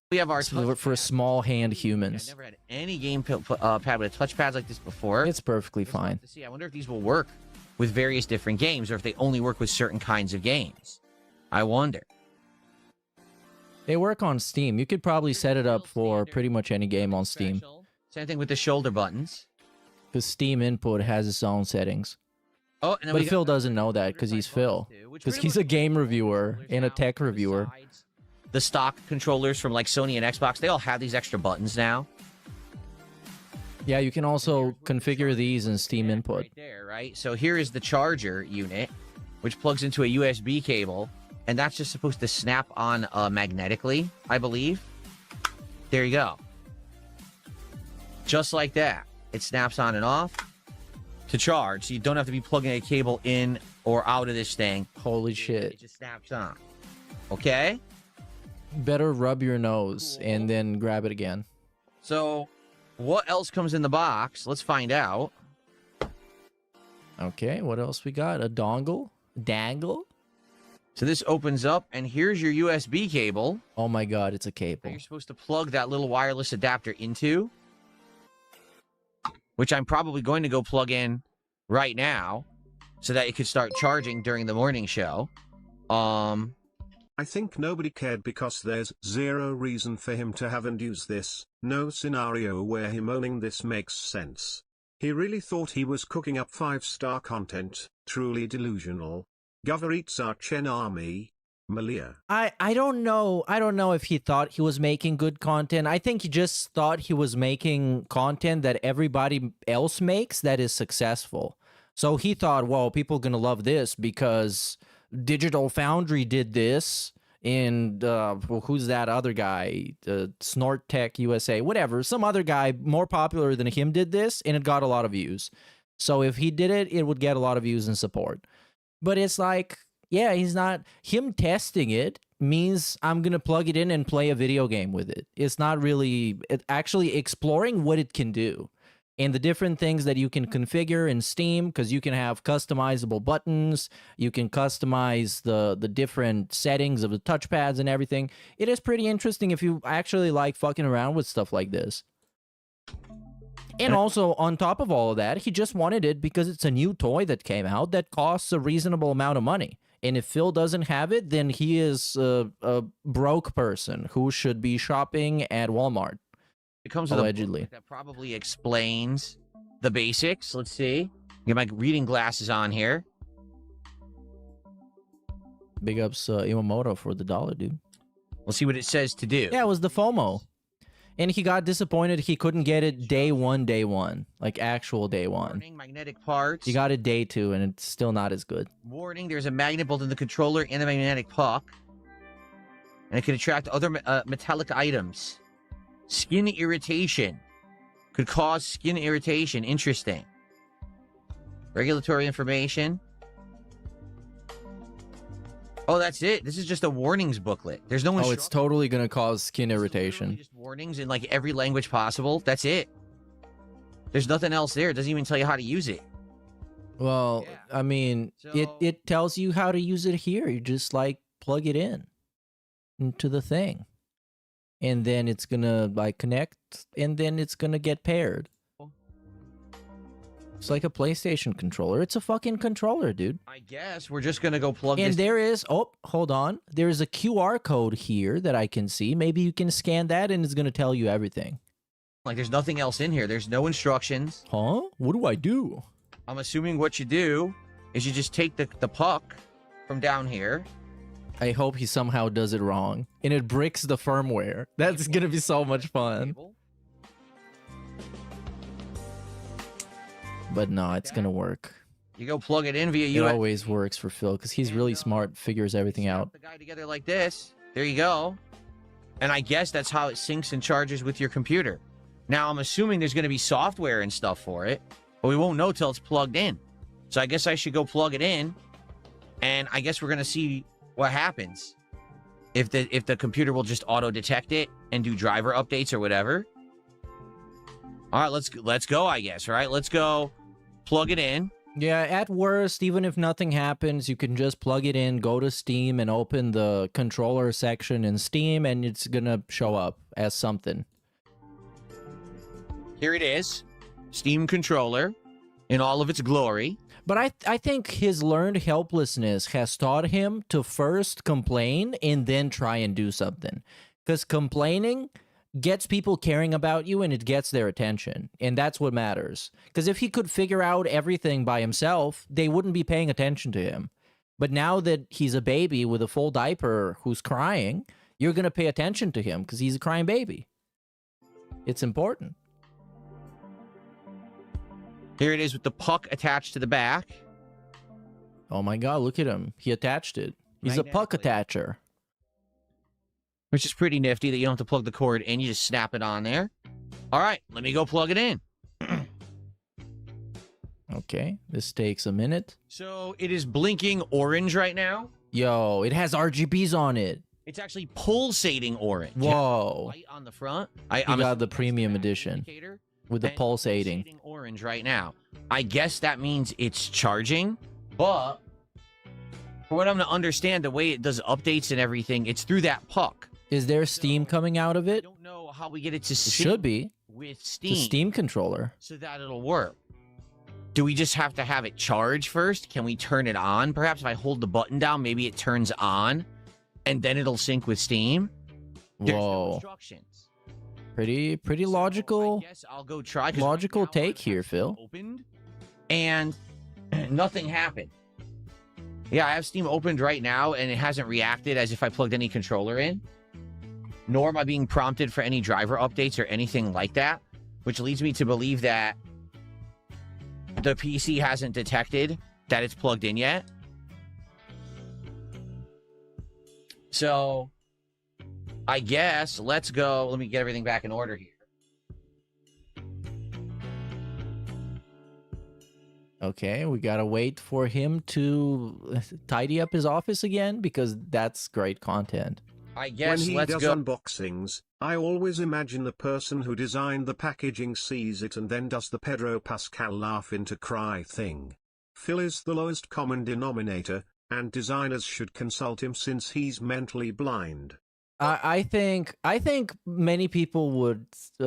We have our for small hand humans. I've never had any game pad with touchpads like this before. It's perfectly fine. To see. I wonder if these will work with various different games, or if they only work with certain kinds of games. I wonder. They work on Steam. You could probably set it up for pretty much any game on Steam. Same thing with the shoulder buttons. Because Steam Input has its own settings. Oh, and then but Phil doesn't know that because he's Phil. Because he's a game reviewer and a tech reviewer. The stock controllers from like Sony and Xbox, they all have these extra buttons now. Yeah, you can also configure these in Steam Input. Right there, right? So here is the charger unit, which plugs into a USB cable. And that's just supposed to snap on magnetically, I believe. There you go. Just like that. It snaps on and off to charge. So you don't have to be plugging a cable in or out of this thing. Holy shit. It just snaps on. Okay? Better rub your nose and then grab it again. So, what else comes in the box? Let's find out. Okay, what else we got? A dongle? Dangle? So this opens up, and here's your USB cable. Oh my god, it's a cable. That you're supposed to plug that little wireless adapter into, which I'm probably going to go plug in right now so that it could start charging during the morning show. I think nobody cared because there's zero reason for him to have and use this. No scenario where him owning this makes sense. He really thought he was cooking up 5-star content, truly delusional. Goveritsa Chen Army, Malia. I don't know. I don't know if he thought he was making good content. I think he just thought he was making content that everybody else makes that is successful. So he thought, well, people are going to love this because Digital Foundry did this, and who's that other guy? Snort Tech USA, whatever. Some other guy more popular than him did this, and it got a lot of views. So if he did it, it would get a lot of views and support. But it's like, yeah, he's not... Him testing it means I'm going to plug it in and play a video game with it. It's not really... actually exploring what it can do. And the different things that you can configure in Steam, because you can have customizable buttons, you can customize the different settings of the touchpads and everything. It is pretty interesting if you actually like fucking around with stuff like this. And also, on top of all of that, he just wanted it because it's a new toy that came out that costs a reasonable amount of money. And if Phil doesn't have it, then he is a broke person who should be shopping at Walmart. It comes with allegedly. a book that probably explains the basics. Let's see. Get my reading glasses on here. Big ups Iwamoto for the $1, dude. We'll see what it says to do. Yeah, it was the FOMO. And he got disappointed he couldn't get it day one. Like actual day one. Warning, magnetic parts. He got it day 2, and it's still not as good. Warning, there's a magnet both in the controller and the magnetic puck. And it can attract other metallic items. Skin irritation. Could cause skin irritation. Interesting. Regulatory information. Oh, that's it. This is just a warnings booklet. There's no Oh, it's totally going to cause skin irritation. Just warnings in like every language possible. That's it. There's nothing else there. It doesn't even tell you how to use it. Well, Yeah. I mean, it tells you how to use it here. You just like plug it in into the thing. And then it's going to like connect, and then it's going to get paired. It's like a PlayStation controller. It's a fucking controller, dude. I guess we're just going to go plug And this. there is, oh, hold on. There is a QR code here that I can see. Maybe you can scan that and it's going to tell you everything. Like there's nothing else in here. There's no instructions. Huh? What do I do? I'm assuming what you do is you just take the puck from down here. I hope he somehow does it wrong. And it bricks the firmware. That's going to be so much fun. But no, it's going to work. You go plug it in via It USB. always works for Phil because he's really smart, figures everything out. The guy together like this. There you go. And I guess that's how it syncs and charges with your computer. Now, I'm assuming there's going to be software and stuff for it, but we won't know till it's plugged in. So I guess I should go plug it in, and I guess we're going to see what happens. If the computer will just auto-detect it and do driver updates or whatever. All right, let's go, I guess, right? Let's go plug it in. Yeah, at worst, even if nothing happens, you can just plug it in, go to Steam, and open the controller section in Steam, and it's gonna show up as something. Here it is. Steam controller in all of its glory. But I think his learned helplessness has taught him to first complain and then try and do something. Because complaining gets people caring about you and it gets their attention. And that's what matters. Because if he could figure out everything by himself, they wouldn't be paying attention to him. But now that he's a baby with a full diaper who's crying, you're going to pay attention to him because he's a crying baby. It's important. Here it is with the puck attached to the back. Oh my god, look at him. He attached it. He's a puck Magnetically. attacher. Which is pretty nifty that you don't have to plug the cord in. You just snap it on there. All right, let me go plug it in. Okay, this takes a minute. So it is blinking orange right now. Yo, it has RGBs on it. It's actually pulsating orange. Whoa. Light on the front. You got the premium edition with the pulsating. Orange right now. I guess that means it's charging, but for what I'm to understand, the way it does updates and everything, it's through that puck. Is there steam coming out of I it? don't know how we get it to It sync should be. with The Steam, Steam controller. so that it'll work. Do we just have to have it charge first? Can we turn it on? Perhaps if I hold the button down, maybe it turns on, and then it'll sync with Steam. There's no Whoa. instructions. Pretty So logical. I guess I'll go try. 'cause Logical right now take I've here, actually Phil. Opened, and nothing happened. Yeah, I have Steam opened right now, and it hasn't reacted as if I plugged any controller in. Nor am I being prompted for any driver updates or anything like that, which leads me to believe that the PC hasn't detected that it's plugged in yet. So I guess let's go. Let me get everything back in order here. Okay, we gotta wait for him to tidy up his office again because that's great content. I guess when he let's does go. unboxings, I always imagine the person who designed the packaging sees it and then does the Pedro Pascal laugh into cry thing. Phil is the lowest common denominator, and designers should consult him since he's mentally blind. I think many people would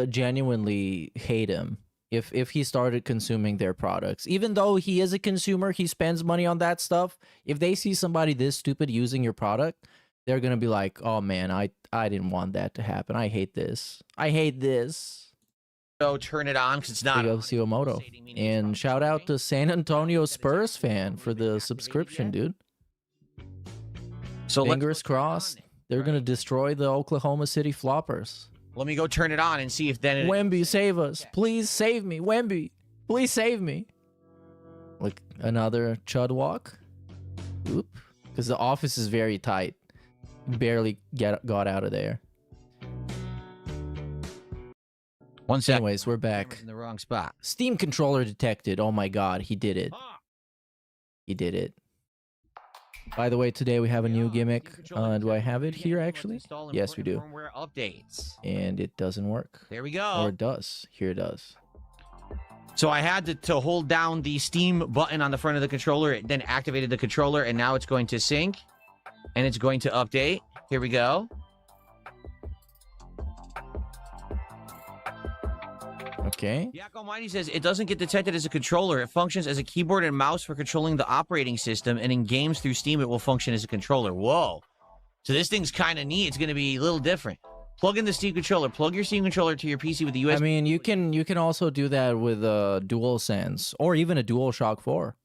genuinely hate him if he started consuming their products. Even though he is a consumer, he spends money on that stuff. If they see somebody this stupid using your product, they're gonna be like, "Oh man, I didn't want that to happen. I hate this. I hate this." So turn it on because it's not. Big up Moto. And shout out to San Antonio Spurs fan for the subscription, dude. So fingers crossed, they're gonna destroy the Oklahoma City Floppers. Let me go turn it on and see if then Wemby, save us. Please save me. Wemby, please save me. Like another chud walk. Oop. Because the office is very tight. Barely got out of there. 1 second. Anyways, we're back. In the wrong spot. Steam controller detected. Oh my god, he did it. He did it. By the way, today we have a new gimmick. Do I have it here, actually? Yes, we do. Firmware updates. And it doesn't work. There we go. Or it does. Here it does. So I had to hold down the Steam button on the front of the controller. It then activated the controller, and now it's going to sync. And it's going to update. Here we go. Okay. Yak Almighty says, it doesn't get detected as a controller. It functions as a keyboard and mouse for controlling the operating system, and in games through Steam, it will function as a controller. Whoa. So this thing's kind of neat. It's going to be a little different. Plug in the Steam controller. Plug your Steam controller to your PC with the USB. I mean, you can also do that with a DualSense or even a DualShock 4.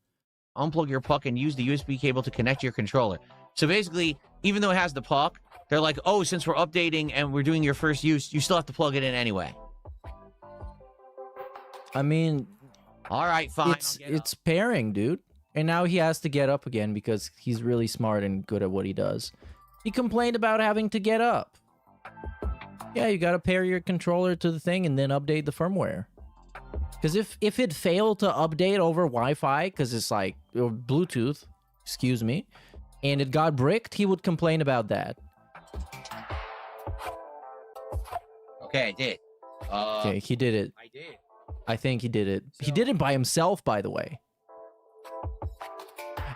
Unplug your puck and use the USB cable to connect your controller. So basically, even though it has the puck, they're like, oh, since we're updating and we're doing your first use, you still have to plug it in anyway. I mean, all right, fine. It's pairing, dude. And now he has to get up again because he's really smart and good at what he does. He complained about having to get up. Yeah, you got to pair your controller to the thing and then update the firmware. Because if it failed to update over Wi-Fi, because it's like or Bluetooth, excuse me, and it got bricked, he would complain about that. Okay, I did. Okay, he did it. I did. I think he did it. He did it by himself, by the way.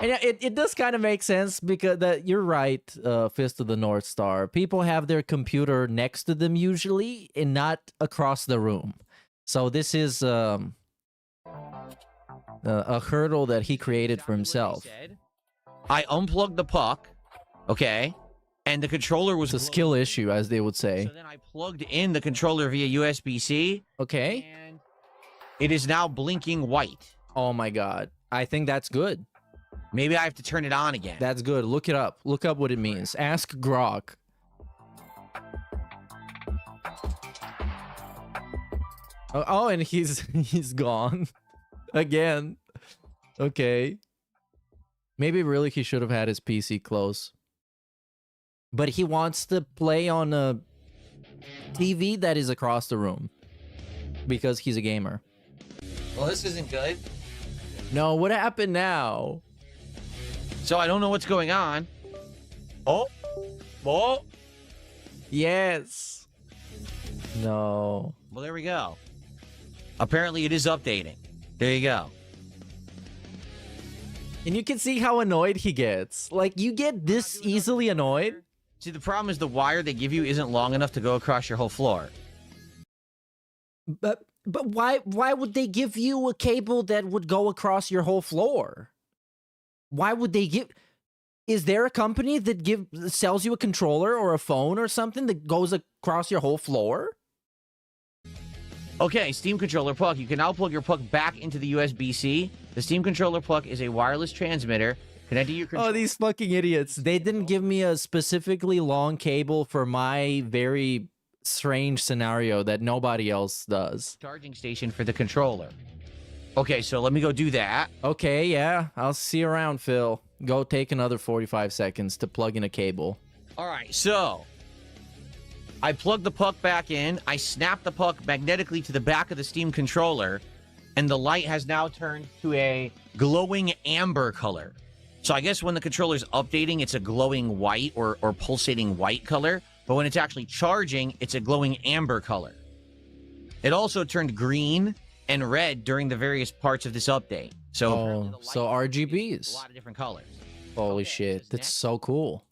And it does kind of make sense because you're right, Fist of the North Star. People have their computer next to them usually and not across the room. So this is a hurdle that he created for himself. I unplugged the puck, okay, and the controller was... It's a skill issue, as they would say. So then I plugged in the controller via USB-C. Okay. And it is now blinking white. Oh my god. I think that's good. Maybe I have to turn it on again. That's good. Look it up. Look up what it means. Ask Grok. Oh, and he's gone. Again. Okay. Maybe really he should have had his PC close. But he wants to play on a TV that is across the room. Because he's a gamer. Well, this isn't good. No, what happened now? So I don't know what's going on. Oh. Oh. Yes. No. Well, there we go. Apparently it is updating. There you go. And you can see how annoyed he gets. Like, you get this easily annoyed? See, the problem is the wire they give you isn't long enough to go across your whole floor. But why would they give you a cable that would go across your whole floor? Why would they give... Is there a company that sells you a controller or a phone or something that goes across your whole floor? Okay, Steam controller puck. You can now plug your puck back into the USB-C. The Steam controller puck is a wireless transmitter connected to your controller. Oh, these fucking idiots. They didn't give me a specifically long cable for my very strange scenario that nobody else does. Charging station for the controller. Okay, so let me go do that. Okay, yeah. I'll see you around, Phil. Go take another 45 seconds to plug in a cable. All right, so I plug the puck back in. I snap the puck magnetically to the back of the Steam controller, and the light has now turned to a glowing amber color. So I guess when the controller's updating, it's a glowing white or pulsating white color. But when it's actually charging, it's a glowing amber color. It also turned green and red during the various parts of this update. So, so RGBs. A lot of different colors. Holy shit, that's so cool.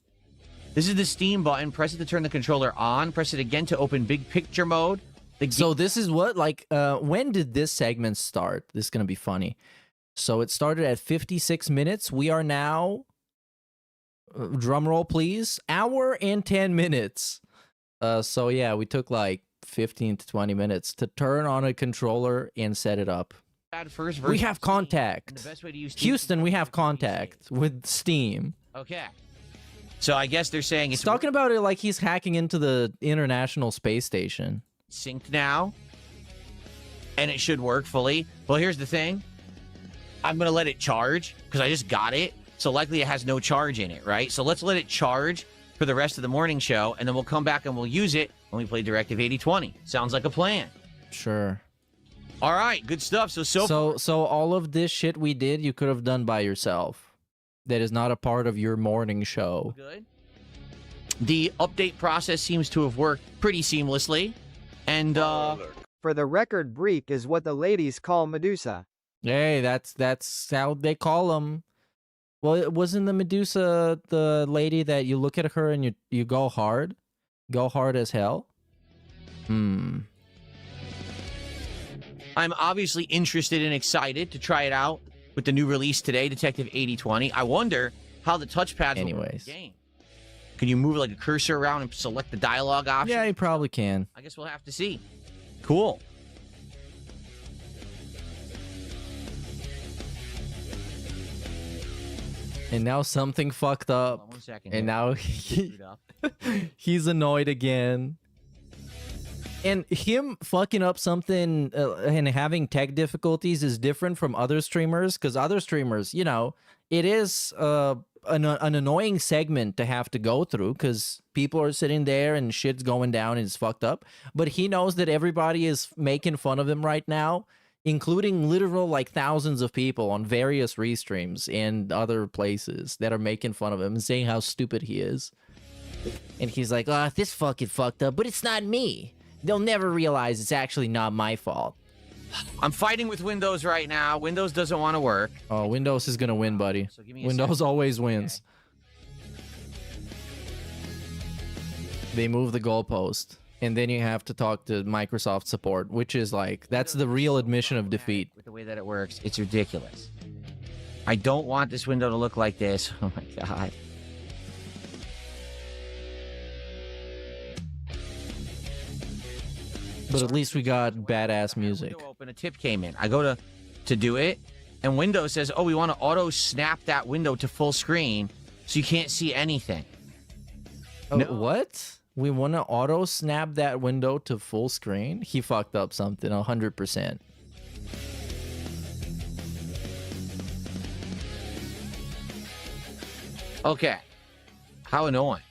This is the Steam button. Press it to turn the controller on. Press it again to open big picture mode. So this is what, like, when did this segment start? This is going to be funny. So it started at 56 minutes. We are now, drum roll please, hour and 10 minutes. So yeah, we took like 15 to 20 minutes to turn on a controller and set it up. We have contact. The best way to use Houston, we have contact with Steam. Okay. So I guess they're saying He's talking about it like he's hacking into the International Space Station. synced now, and it should work fully. Well, here's the thing. I'm going to let it charge because I just got it. So likely it has no charge in it, right? So let's let it charge for the rest of the morning show, and then we'll come back and we'll use it when we play Directive 8020. Sounds like a plan. Sure. All right, good stuff. So all of this shit we did, you could have done by yourself. That is not a part of your morning show. Good. The update process seems to have worked pretty seamlessly. And For the record, Breek is what the ladies call Medusa. Hey, that's how they call them. Well, wasn't the Medusa the lady that you look at her and you go hard as hell? I'm obviously interested and excited to try it out with the new release today, Detective 8020. I wonder how the touchpads will work in the game. Can you move like a cursor around and select the dialogue option? Yeah, you probably can. I guess we'll have to see. Cool. And now something fucked up. Hold on 1 second. And now he's annoyed again. And him fucking up something and having tech difficulties is different from other streamers, because other streamers, you know, it is an annoying segment to have to go through because people are sitting there and shit's going down and it's fucked up. But he knows that everybody is making fun of him right now, including literal like thousands of people on various restreams and other places that are making fun of him and saying how stupid he is. And he's like, oh, this fucking fucked up, but it's not me. They'll never realize it's actually not my fault. I'm fighting with Windows right now. Windows doesn't want to work. Oh, Windows is going to win, buddy. So give me a Windows second. always wins. They move the goalpost. And then you have to talk to Microsoft support, which is like, that's the real admission of defeat. With the way that it works, it's ridiculous. I don't want this window to look like this. Oh my god. But at least we got badass music. Window open, a tip came in. I go to do it, and Windows says, oh, we want to auto snap that window to full screen so you can't see anything. Oh, no. What? We want to auto snap that window to full screen? He fucked up something 100%. Okay. How annoying.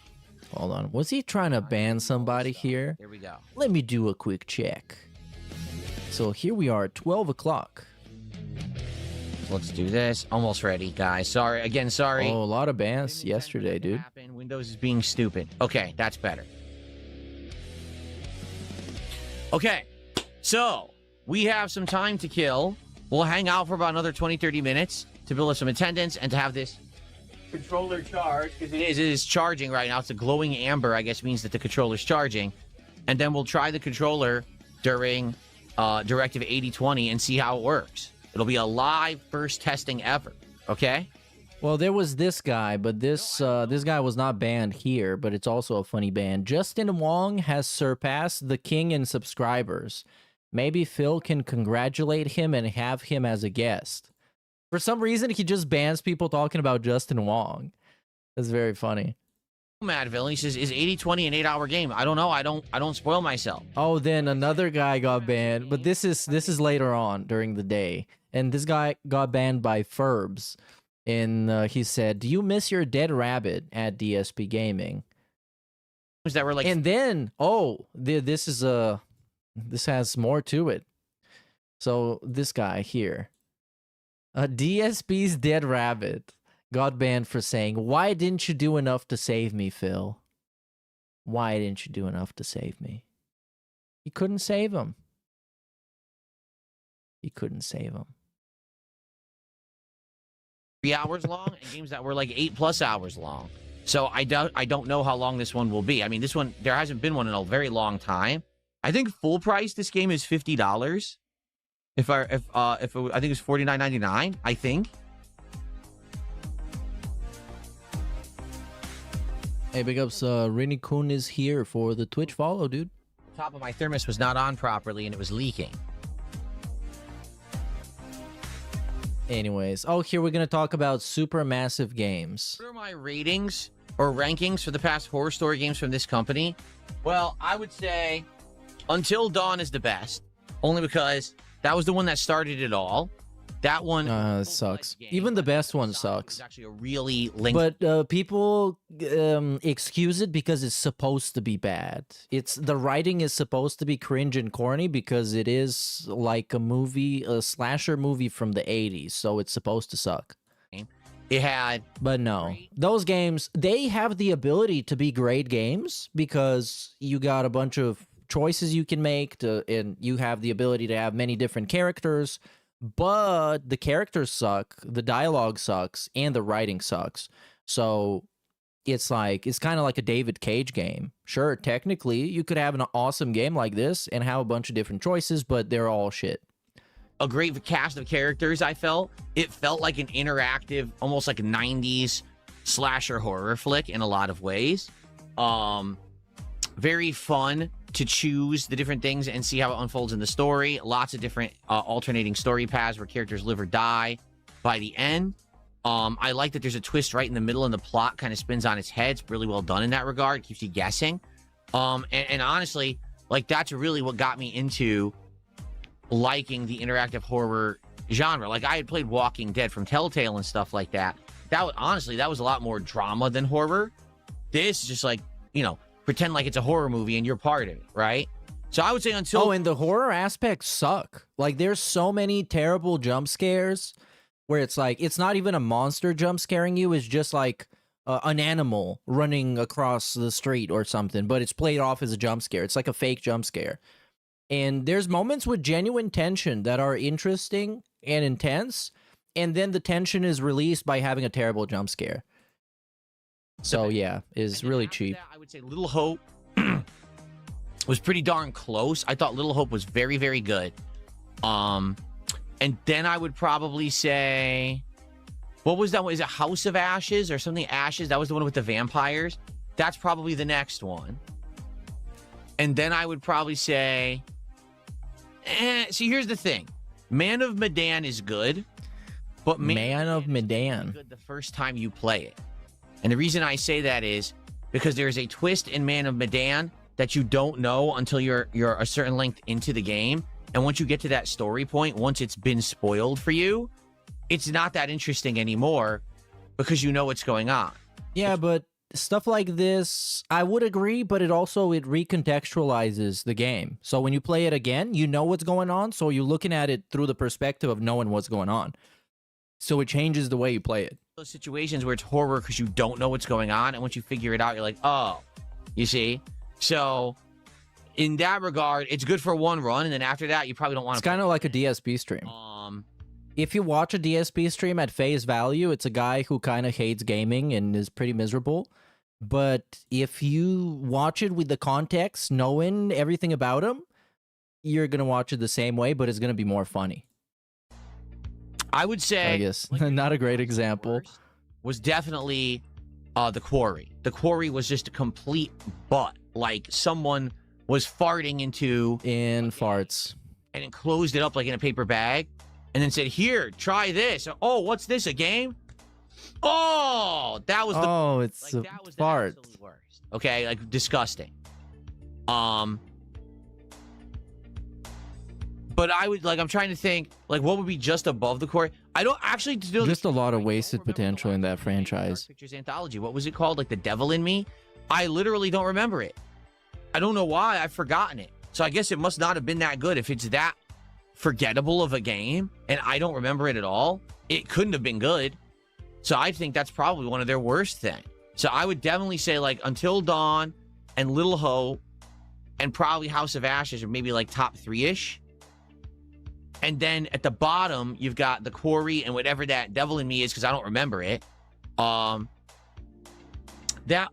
Hold on. Was he trying to ban somebody here? Here we go. Let me do a quick check. So here we are at 12 o'clock. Let's do this. Almost ready, guys. Sorry. Again, sorry. Oh, a lot of bans yesterday, dude. Windows is being stupid. Okay, that's better. Okay, so we have some time to kill. We'll hang out for about another 20-30 minutes to build up some attendance and to have this controller charge, because it is charging right now. It's a glowing amber, I guess, means that the controller's charging. And then we'll try the controller during Directive 8020 and see how it works. It'll be a live first testing ever, okay? Well, there was this guy, but this guy was not banned here, but it's also a funny ban. Justin Wong has surpassed the king in subscribers. Maybe Phil can congratulate him and have him as a guest. For some reason, he just bans people talking about Justin Wong. That's very funny. Madville, he says, is 8020 an 8-hour game? I don't know. I don't spoil myself. Oh, then another guy got banned, but this is later on during the day. And this guy got banned by Ferbs. And he said, do you miss your dead rabbit at DSP Gaming? That were like, and then, this has more to it. So this guy here, DSP's dead rabbit got banned for saying, why didn't you do enough to save me, Phil? Why didn't you do enough to save me? He couldn't save him. He couldn't save him. 3 hours long, and games that were like 8+ hours long. So I don't know how long this one will be. I mean, this one, there hasn't been one in a very long time. I think full price this game is $50. I think it's $49.99. I think. Hey, big ups. Rini Kun is here for the Twitch follow, dude. The top of my thermos was not on properly and it was leaking. Anyways, here we're gonna talk about super massive games. What are my ratings or rankings for the past horror story games from this company? Well, I would say Until Dawn is the best, only because that was the one that started it all. That one sucks. Even the best one sucks. It's actually a really lengthy. But people excuse it because it's supposed to be bad. The writing is supposed to be cringe and corny because it is like a slasher movie from the 80s, so it's supposed to suck. It had... But no. Those games, they have the ability to be great games because you got a bunch of choices you can make, and you have the ability to have many different characters, but the characters suck, the dialogue sucks, and the writing sucks. So it's kind of like a David Cage game. Sure, technically, you could have an awesome game like this and have a bunch of different choices, but they're all shit. A great cast of characters, I felt. It felt like an interactive, almost like a 90s slasher horror flick in a lot of ways. Very fun to choose the different things and see how it unfolds in the story. Lots of different alternating story paths where characters live or die by the end. I like that there's a twist right in the middle and the plot kind of spins on its head. It's really well done in that regard. It keeps you guessing. And honestly, like, that's really what got me into liking the interactive horror genre. Like, I had played Walking Dead from Telltale and stuff like that. Honestly, that was a lot more drama than horror. This is just like, pretend like it's a horror movie and you're part of it, right? So I would say until... Oh, and the horror aspects suck. Like, there's so many terrible jump scares where it's like, it's not even a monster jump scaring you. It's just like an animal running across the street or something, but it's played off as a jump scare. It's like a fake jump scare. And there's moments with genuine tension that are interesting and intense, and then the tension is released by having a terrible jump scare. So yeah, is really cheap. That, I would say Little Hope was pretty darn close. I thought Little Hope was very, very good. And then I would probably say, what was that one? Is it House of Ashes or something? Ashes? That was the one with the vampires. That's probably the next one. And then I would probably say, see, here's the thing. Man of Medan is good, but Man of Medan is good the first time you play it. And the reason I say that is because there's a twist in Man of Medan that you don't know until you're a certain length into the game. And once you get to that story point, once it's been spoiled for you, it's not that interesting anymore because you know what's going on. Yeah, but stuff like this, I would agree, but it recontextualizes the game. So when you play it again, you know what's going on, so you're looking at it through the perspective of knowing what's going on. So it changes the way you play it. Those situations where it's horror because you don't know what's going on, and once you figure it out, you're like, oh, you see? So in that regard, it's good for one run, and then after that, you probably don't want to... It's kind of like a DSP stream. If you watch a DSP stream at face value, it's a guy who kind of hates gaming and is pretty miserable. But if you watch it with the context, knowing everything about him, you're going to watch it the same way, but it's going to be more funny. I would say... I guess. Not a great example. Was definitely The Quarry. The Quarry was just a complete butt. Like, someone was farting into... In farts. And then closed it up like in a paper bag. And then said, here, try this. Oh, what's this, a game? Oh, that was the... Oh, it's like, a fart. The absolute worst. Okay, like, disgusting. But I would, like, I'm trying to think, like, what would be just above The Quarry? I don't actually... Just a lot of wasted potential in that franchise. Pictures Anthology. What was it called? Like, The Devil in Me? I literally don't remember it. I don't know why. I've forgotten it. So I guess it must not have been that good. If it's that forgettable of a game and I don't remember it at all, it couldn't have been good. So I think that's probably one of their worst things. So I would definitely say, like, Until Dawn and Little Hope and probably House of Ashes are maybe like top 3-ish. And then at the bottom, you've got The Quarry and whatever that Devil in Me is, because I don't remember it. What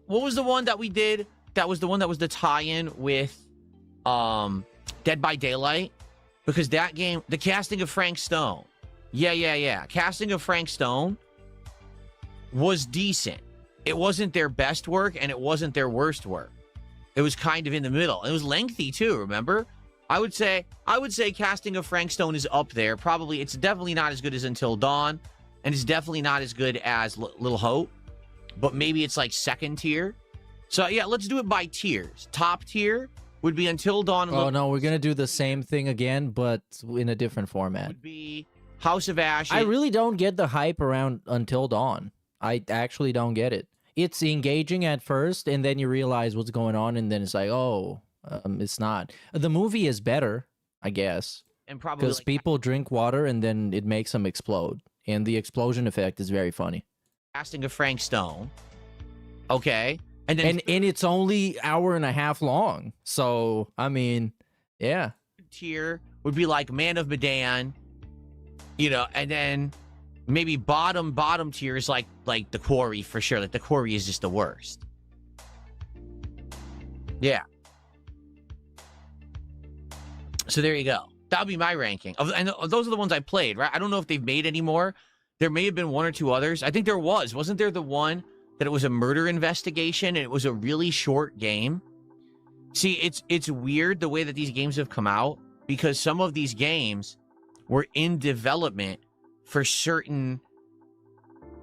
was the one that we did? That was the one that was the tie-in with Dead by Daylight, because that game, the casting of Frank Stone, casting of Frank Stone was decent. It wasn't their best work, and it wasn't their worst work. It was kind of in the middle. It was lengthy too, remember? I would say casting of Frank Stone is up there. Probably, it's definitely not as good as Until Dawn, and it's definitely not as good as Little Hope, but maybe it's like second tier. So yeah, let's do it by tiers. Top tier would be Until Dawn. Oh no, we're gonna do the same thing again, but in a different format. Would be House of Ashes. I really don't get the hype around Until Dawn. I actually don't get it. It's engaging at first, and then you realize what's going on, and then it's like, oh, it's not. The movie is better, I guess, and probably because people drink water, and then it makes them explode, and the explosion effect is very funny. Casting of Frank Stone, okay, and then and it's only hour and a half long, so I mean, yeah. Tier would be like Man of Medan, you know, and then maybe bottom tier is like The Quarry for sure. Like The Quarry is just the worst. Yeah. So there you go. That'll be my ranking. And those are the ones I played, right? I don't know if they've made any more. There may have been one or two others. I think there was. Wasn't there the one that it was a murder investigation and it was a really short game? See, it's weird the way that these games have come out, because some of these games were in development for certain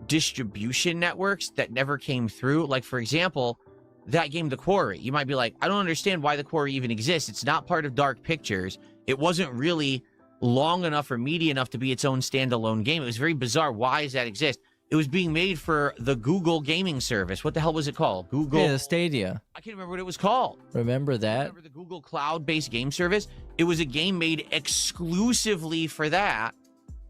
distribution networks that never came through. Like, for example, that game, The Quarry. You might be like, I don't understand why The Quarry even exists. It's not part of Dark Pictures. It wasn't really long enough or meaty enough to be its own standalone game. It was very bizarre. Why does that exist? It was being made for the Google gaming service. What the hell was it called? Google... Yeah, Stadia. I can't remember what it was called. Remember that? Remember the Google cloud-based game service? It was a game made exclusively for that.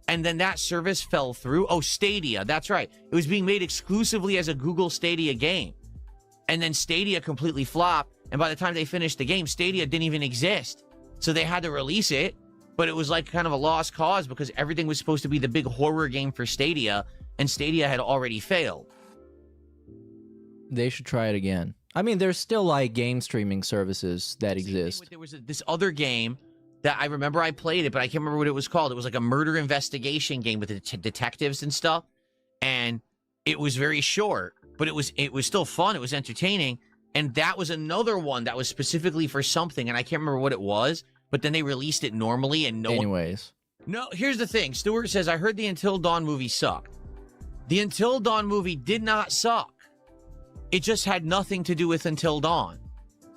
And then that service fell through. Oh, Stadia. That's right. It was being made exclusively as a Google Stadia game. And then Stadia completely flopped. And by the time they finished the game, Stadia didn't even exist. So they had to release it. But it was like kind of a lost cause because everything was supposed to be the big horror game for Stadia. And Stadia had already failed. They should try it again. I mean, there's still like game streaming services that exist. There was this other game that I remember I played it, but I can't remember what it was called. It was like a murder investigation game with the detectives and stuff. And it was very short, but it was still fun. It was entertaining. And that was another one that was specifically for something, and I can't remember what it was, but then they released it normally and Anyways. No, here's the thing. Stuart says, I heard the Until Dawn movie sucked. The Until Dawn movie did not suck. It just had nothing to do with Until Dawn.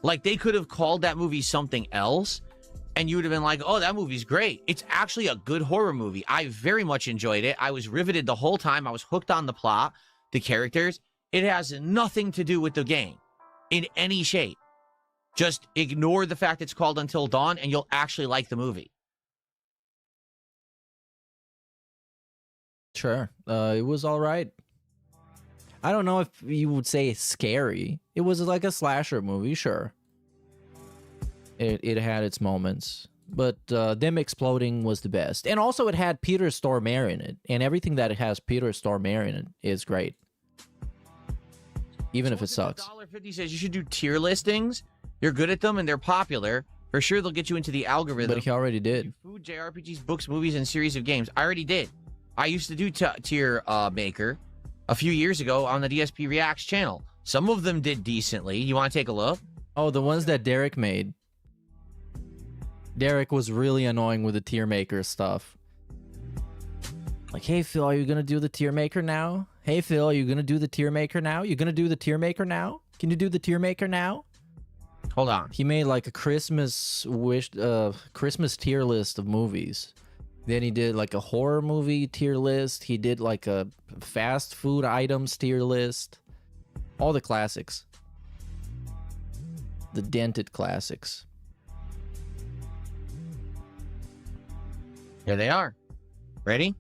Like, they could have called that movie something else, and you would have been like, oh, that movie's great. It's actually a good horror movie. I very much enjoyed it. I was riveted the whole time. I was hooked on the plot, the characters. It has nothing to do with the game in any shape. Just ignore the fact it's called Until Dawn, and you'll actually like the movie. Sure. It was all right. I don't know if you would say it's scary. It was like a slasher movie, sure. It had its moments, but them exploding was the best. And also it had Peter Stormare in it, and everything that it has Peter Stormare in it is great. Even if it sucks. $1.50 says you should do tier listings. You're good at them and they're popular. For sure they'll get you into the algorithm. But he already did. Food, JRPGs, books, movies, and series of games. I already did. I used to do tier maker a few years ago on the DSP Reacts channel. Some of them did decently. You want to take a look? Oh, the ones that Derek made. Derek was really annoying with the tier maker stuff. Like, hey, Phil, are you going to do the tier maker now? Hey, Phil, are you going to do the tier maker now? You going to do the tier maker now? Can you do the tier maker now? Hold on. He made like a Christmas tier list of movies. Then he did like a horror movie tier list. He did like a fast food items tier list. All the classics. The dented classics. Here they are. Ready?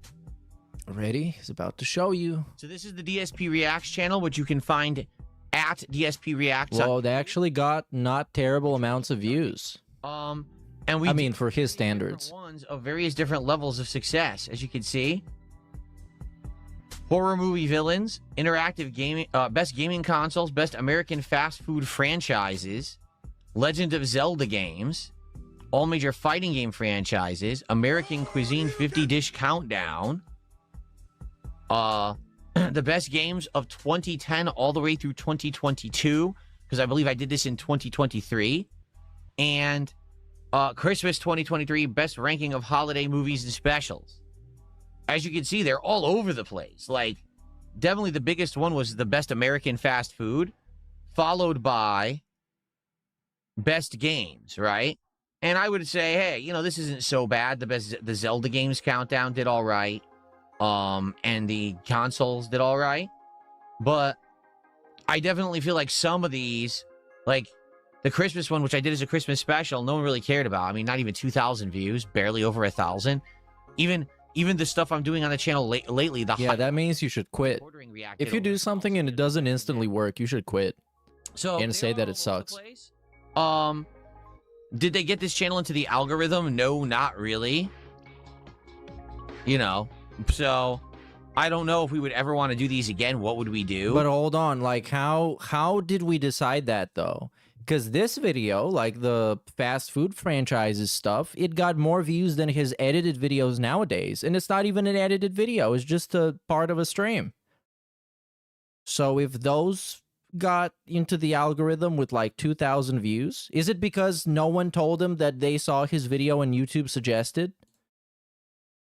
Ready? He's about to show you. So this is the DSP Reacts channel, which you can find at DSP Reacts. Well, they actually got not terrible amounts of views. And I mean, for his standards. Ones of various different levels of success, as you can see. Horror movie villains, interactive gaming, best gaming consoles, best American fast food franchises, Legend of Zelda games, all major fighting game franchises, American Cuisine 50-dish countdown, the best games of 2010 all the way through 2022, because I believe I did this in 2023, and Christmas 2023 best ranking of holiday movies and specials. As you can see, they're all over the place. Like, definitely the biggest one was the best American fast food, followed by best games, right? And I would say, hey, you know, this isn't so bad. The Zelda games countdown did all right. And the consoles did all right. But I definitely feel like some of these, like the Christmas one, which I did as a Christmas special, no one really cared about. I mean, not even 2,000 views, barely over 1,000. Even the stuff I'm doing on the channel lately, that means you should quit. If you do something and it doesn't instantly work, you should quit. So and say that it sucks. Did they get this channel into the algorithm? No, not really. You know, so I don't know if we would ever want to do these again. What would we do? But hold on, like how did we decide that though? Because this video, like the fast food franchises stuff, it got more views than his edited videos nowadays. And it's not even an edited video. It's just a part of a stream. So if those got into the algorithm with like 2,000 views, is it because no one told him that they saw his video and YouTube suggested?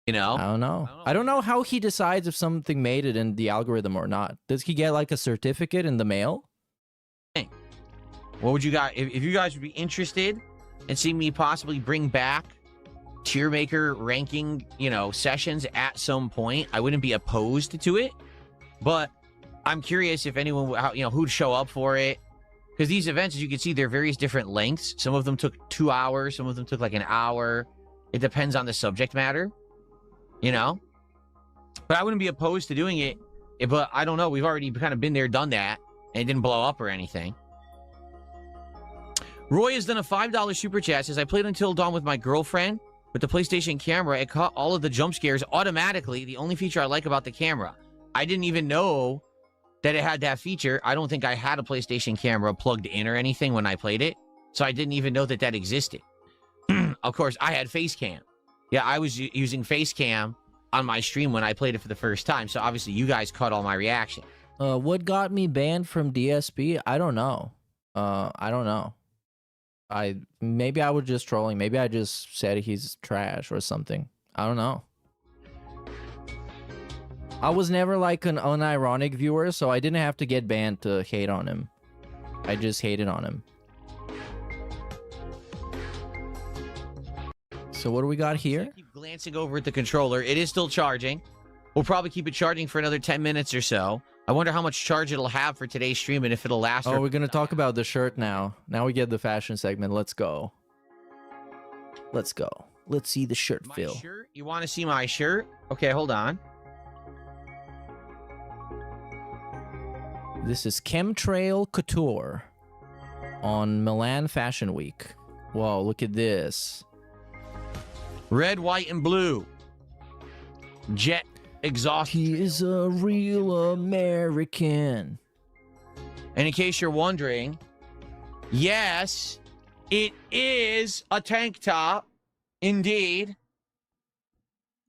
You know? I don't know. I don't know how he decides if something made it in the algorithm or not. Does he get like a certificate in the mail? What would you guys, if you guys would be interested in seeing me possibly bring back tier maker ranking, you know, sessions at some point, I wouldn't be opposed to it. But I'm curious if anyone, you know, who'd show up for it. Because these events, as you can see, they're various different lengths. Some of them took 2 hours. Some of them took like an hour. It depends on the subject matter, you know. But I wouldn't be opposed to doing it. But I don't know. We've already kind of been there, done that. And it didn't blow up or anything. Roy has done a $5 super chat. Says, I played Until Dawn with my girlfriend. With the PlayStation camera, it caught all of the jump scares automatically. The only feature I like about the camera. I didn't even know that it had that feature. I don't think I had a PlayStation camera plugged in or anything when I played it. So I didn't even know that that existed. Of course, I had face cam. Yeah, I was using face cam on my stream when I played it for the first time. So obviously you guys caught all my reaction. What got me banned from DSP? I don't know. I don't know. Maybe I was just trolling. Maybe I just said he's trash or something. I don't know. I was never like an unironic viewer, so I didn't have to get banned to hate on him. I just hated on him. So what do we got here? I keep glancing over at the controller. It is still charging. We'll probably keep it charging for another 10 minutes or so. I wonder how much charge it'll have for today's stream and if it'll last. Oh, we're going to talk about the shirt now. Now we get the fashion segment. Let's go. Let's go. Let's see the shirt, My Phil. shirt? You want to see my shirt? Okay, hold on. This is Chemtrail Couture on Milan Fashion Week. Whoa, look at this. Red, white, and blue. Jet exhaust. He is a real American. And in case you're wondering, yes, it is a tank top, indeed,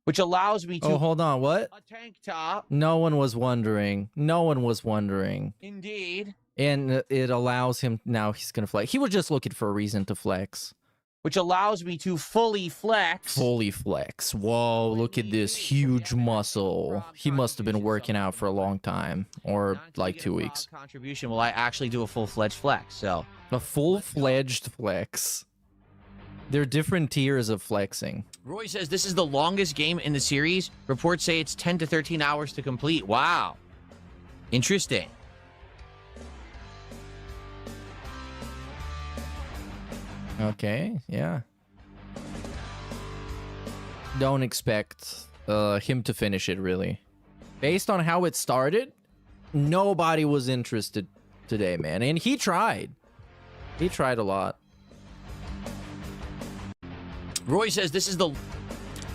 which allows me to... Oh, hold on, what? A tank top. No one was wondering. No one was wondering. Indeed. And it allows him... Now he's going to flex. He was just looking for a reason to flex. Which allows me to fully flex. Fully flex. Whoa, look at this huge muscle. He must have been working out for a long time. Or like 2 weeks. Contribution will I actually do a full-fledged flex, so... A full-fledged flex. There are different tiers of flexing. Roy says this is the longest game in the series. Reports say it's 10 to 13 hours to complete. Wow. Interesting. Okay, yeah. Don't expect him to finish it, really. Based on how it started, nobody was interested today, man. And he tried. He tried a lot. Roy says this is the...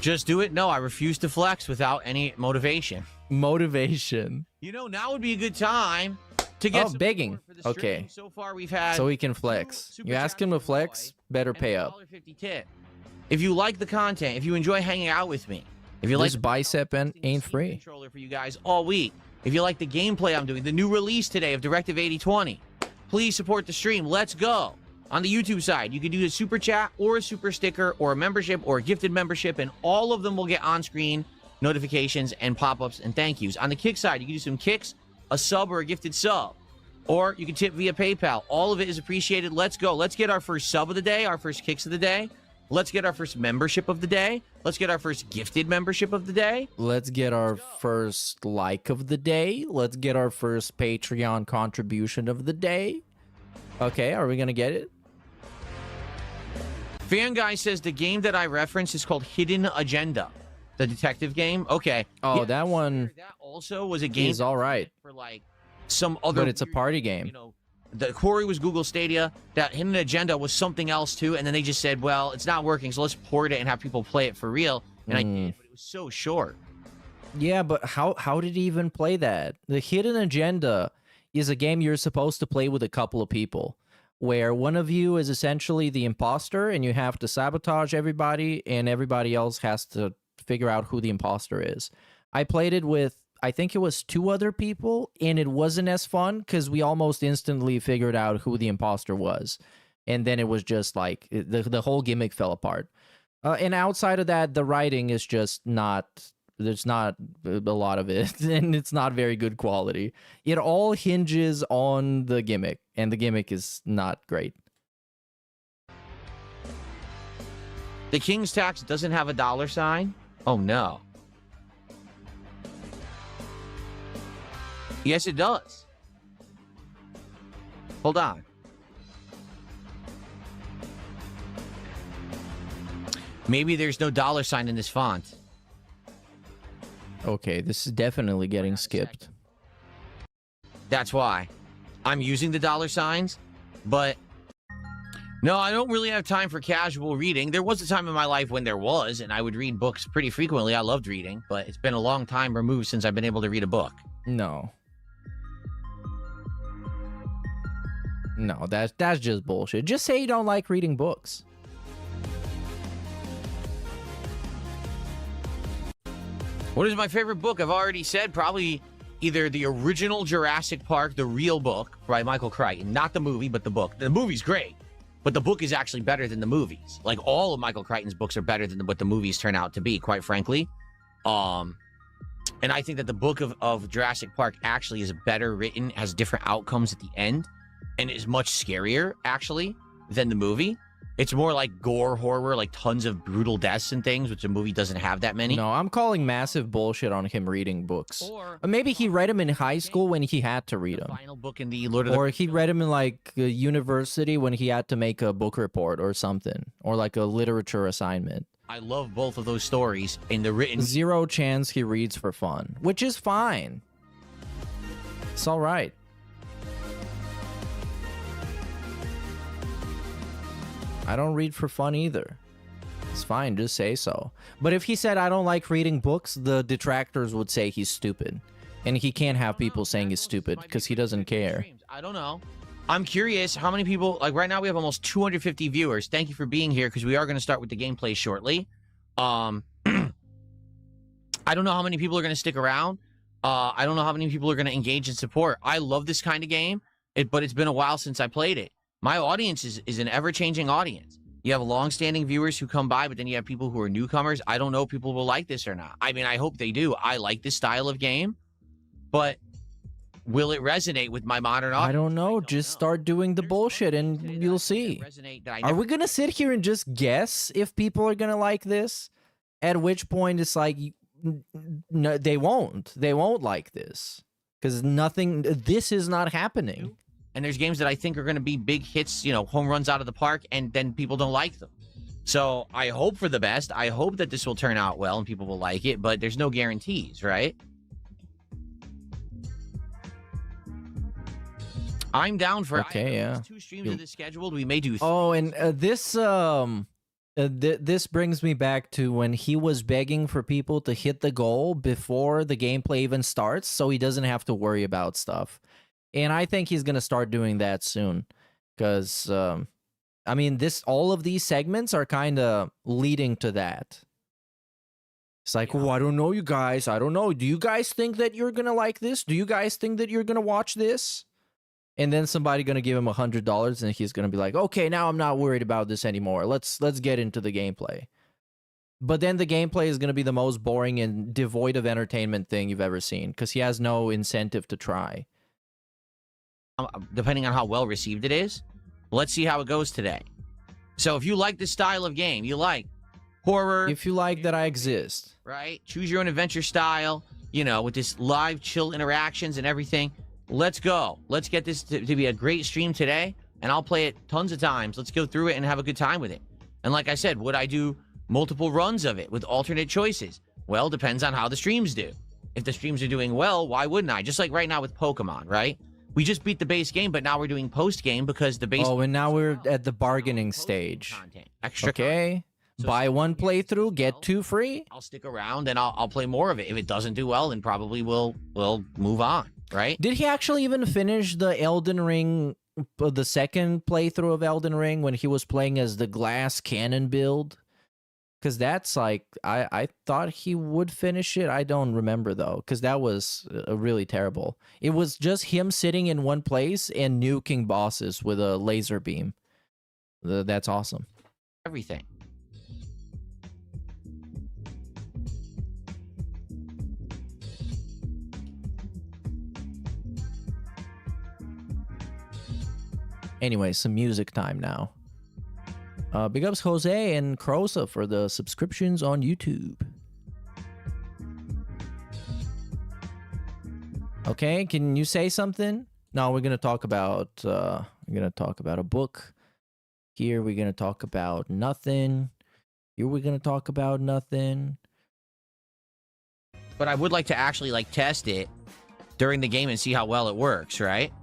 Just do it? No, I refuse to flex without any motivation. Motivation. You know, now would be a good time to get Oh, some begging. support for the stream. Okay. So far, we've had So he can flex. super You ask chats him to from flex, Roy better and pay a up. $1.50 tip. If you like the content, if you enjoy hanging out with me, if you like This bicep ain't Steam free. controller for you guys all week, if you like the gameplay I'm doing, the new release today of Directive 8020, please support the stream. Let's go. On the YouTube side, you can do a super chat or a super sticker or a membership or a gifted membership, and all of them will get on-screen notifications and pop-ups and thank yous. On the kick side, you can do some kicks, a sub or a gifted sub, or you can tip via PayPal. All of it is appreciated. Let's go. Let's get our first sub of the day, our first kicks of the day. Let's get our first membership of the day. Let's get our first gifted membership of the day. Let's get our first like of the day. Let's get our first Patreon contribution of the day. Okay, are we going to get it? Fan Guy says the game that I referenced is called Hidden Agenda, the detective game. Okay. Oh, Yeah, that one that also was a game is all right. for like some other. But it's a weird, party game. You know, the quarry was Google Stadia. That Hidden Agenda was something else too, and then they just said, "Well, it's not working, so let's port it and have people play it for real." And I did, but it was so short. Yeah, but how did he even play that? The Hidden Agenda is a game you're supposed to play with a couple of people, where one of you is essentially the imposter and you have to sabotage everybody and everybody else has to figure out who the imposter is. I played it with, I think it was 2 other people, and it wasn't as fun because we almost instantly figured out who the imposter was. And then it was just like, the whole gimmick fell apart. And outside of that, the writing is just not, there's not a lot of it, and it's not very good quality. It all hinges on the gimmick, and the gimmick is not great. The King's Tax doesn't have a $sign. Oh no. Yes, it does. Hold on. Maybe there's no $sign in this font. Okay, this is definitely getting skipped. That's why. I'm using the $signs, but no, I don't really have time for casual reading. There was a time in my life when there was, and I would read books pretty frequently. I loved reading, but it's been a long time removed since I've been able to read a book. No. No, that's just bullshit. Just say you don't like reading books. What is my favorite book? I've already said probably either the original Jurassic Park, the real book by Michael Crichton, not the movie, but the book. The movie's great, but the book is actually better than the movies. Like all of Michael Crichton's books are better than what the movies turn out to be, quite frankly. And I think that the book of Jurassic Park actually is better written, has different outcomes at the end, and is much scarier actually than the movie. It's more like gore horror, like tons of brutal deaths and things, which the movie doesn't have that many. No, I'm calling massive bullshit on him reading books. Or Maybe he read them in high school when he had to read them. Final book in the Lord of the Or he read them in like university when he had to make a book report or something. Or like a literature assignment. I love both of those stories in the written. Zero chance he reads for fun, which is fine. It's all right. I don't read for fun either. It's fine, just say so. But if he said, I don't like reading books, the detractors would say he's stupid. And he can't have people saying he's stupid because he doesn't care. I don't know. I'm curious how many people, like right now we have almost 250 viewers. Thank you for being here because we are going to start with the gameplay shortly. I don't know how many people are going to stick around. I don't know how many people are going to engage and support. I love this kind of game, but it's been a while since I played it. My audience is an ever-changing audience. You have long-standing viewers who come by, but then you have people who are newcomers. I don't know if people will like this or not. I mean, I hope they do. I like this style of game, but will it resonate with my modern audience? I don't know. Just start doing the bullshit and you'll see. Are we going to sit here and just guess if people are going to like this? At which point it's like, no, they won't. They won't like this because this is not happening. And there's games that I think are going to be big hits, you know, home runs out of the park, and then people don't like them. So I hope for the best. I hope that this will turn out well and people will like it, but there's no guarantees, right? I'm down for yeah. 2 streams of this scheduled. We may do 3. Oh, and this brings me back to when he was begging for people to hit the goal before the gameplay even starts, so he doesn't have to worry about stuff. And I think he's going to start doing that soon. Because, I mean, all of these segments are kind of leading to that. It's like, oh, I don't know, you guys. I don't know. Do you guys think that you're going to like this? Do you guys think that you're going to watch this? And then somebody going to give him $100 and he's going to be like, okay, now I'm not worried about this anymore. Let's get into the gameplay. But then the gameplay is going to be the most boring and devoid of entertainment thing you've ever seen because he has no incentive to try. Depending on how well received it is, let's see how it goes today. So if you like this style of game, you like horror. If you like that I exist. Right? Choose your own adventure style, you know, with this live chill interactions and everything. Let's go. Let's get this to be a great stream today, and I'll play it tons of times. Let's go through it and have a good time with it. And like I said, would I do multiple runs of it with alternate choices? Well, depends on how the streams do. If the streams are doing well, why wouldn't I? Just like right now with Pokemon, right? We just beat the base game, but now we're doing post-game because the base... Oh, and now we're at the bargaining stage. Content, extra okay. So buy one playthrough, get two free. I'll stick around and I'll play more of it. If it doesn't do well, then probably we'll move on, right? Did he actually even finish the Elden Ring, the second playthrough of Elden Ring when he was playing as the glass cannon build? Because that's like, I thought he would finish it. I don't remember though, because that was really terrible. It was just him sitting in one place and nuking bosses with a laser beam. That's awesome. Everything. Anyway, some music time now. Big ups Jose and Crosa for the subscriptions on YouTube. Okay, can you say something? No, we're gonna talk about a book. Here we're gonna talk about nothing. Here we're gonna talk about nothing. But I would like to actually like test it during the game and see how well it works, right?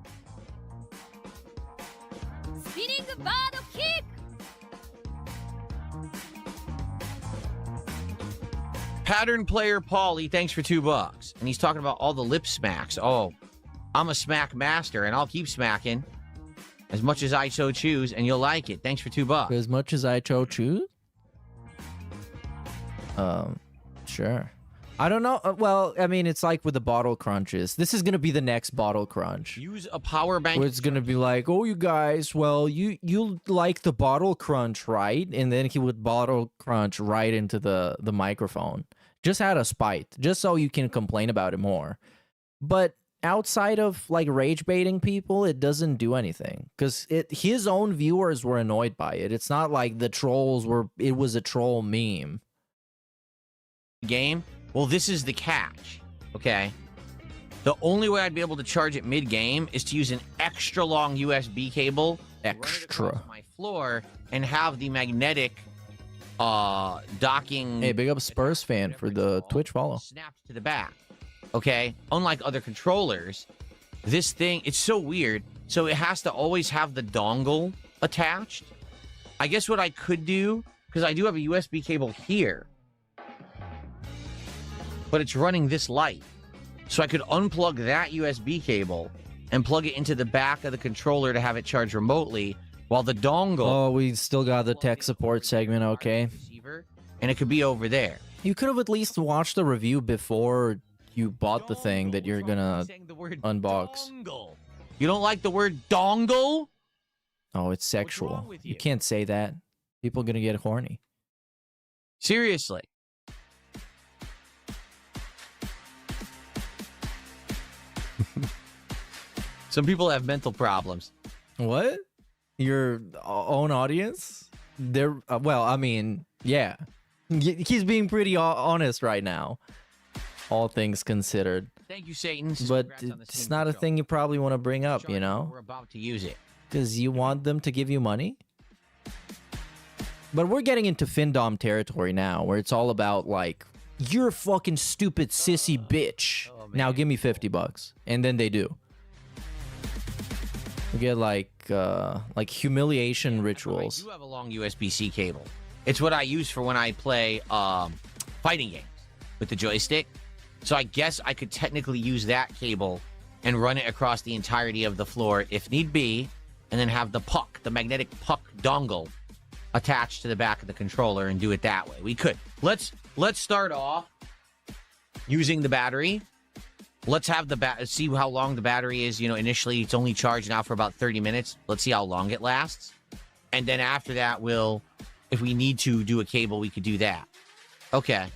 Pattern player Paulie, thanks for $2. And he's talking about all the lip smacks. Oh, I'm a smack master, and I'll keep smacking as much as I so choose, and you'll like it. Thanks for $2. As much as I so choose? Sure. I don't know. Well, I mean, it's like with the bottle crunches. This is going to be the next bottle crunch. Use a power bank. Where it's going to be like, oh, you guys, well, you like the bottle crunch, right? And then he would bottle crunch right into the microphone. Just out of spite. Just so you can complain about it more. But outside of, like, rage baiting people, it doesn't do anything. Because his own viewers were annoyed by it. It's not like the trolls were... It was a troll meme. Game? Well, this is the catch, okay? The only way I'd be able to charge it mid-game is to use an extra long USB cable, run it across my floor, and have the magnetic docking. Hey, big up Spurs fan for the Twitch follow. Snapped to the back, okay? Unlike other controllers, this thing, it's so weird. So it has to always have the dongle attached. I guess what I could do, because I do have a USB cable here, but it's running this light. So I could unplug that USB cable and plug it into the back of the controller to have it charge remotely while the dongle... Oh, we still got the tech support segment, okay. And it could be over there. You could have at least watched the review before you bought the thing that you're gonna unbox. Dongle. You don't like the word dongle? Oh, it's sexual. You can't say that. People are gonna get horny. Seriously. Some people have mental problems. What? Your own audience? They're well, I mean, yeah. He's being pretty honest right now. All things considered. Thank you, Satan. But it's not a thing you probably want to bring up, you know? We're about to use it. Because you want them to give you money? But we're getting into Findom territory now, where it's all about, like, you're a fucking stupid sissy bitch. Now give me $50. And then they do. We get like humiliation rituals. I do have a long USB-C cable. It's what I use for when I play fighting games with the joystick. So I guess I could technically use that cable and run it across the entirety of the floor if need be, and then have the puck, the magnetic puck dongle, attached to the back of the controller and do it that way. We could. Let's start off using the battery. Let's have see how long the battery is. You know, initially it's only charged now for about 30 minutes. Let's see how long it lasts. And then after that, if we need to do a cable, we could do that. Okay.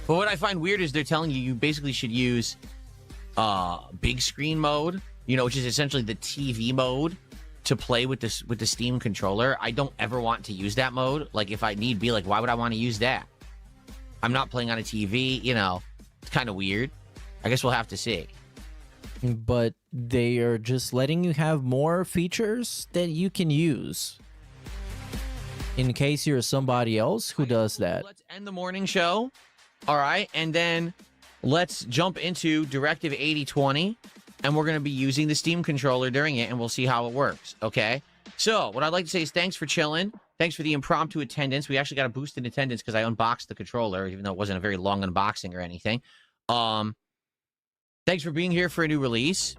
But what I find weird is they're telling you basically should use big screen mode, you know, which is essentially the TV mode to play with the Steam controller. I don't ever want to use that mode. Like, if I need be, like, why would I want to use that? I'm not playing on a TV, you know. It's kind of weird. I guess we'll have to see. But they are just letting you have more features that you can use. In case you're somebody else who does that. Let's end the morning show. All right, and then let's jump into Directive 8020, and we're going to be using the Steam controller during it, and we'll see how it works, okay? So, what I'd like to say is thanks for chilling. Thanks for the impromptu attendance. We actually got a boost in attendance because I unboxed the controller, even though it wasn't a very long unboxing or anything. Thanks for being here for a new release.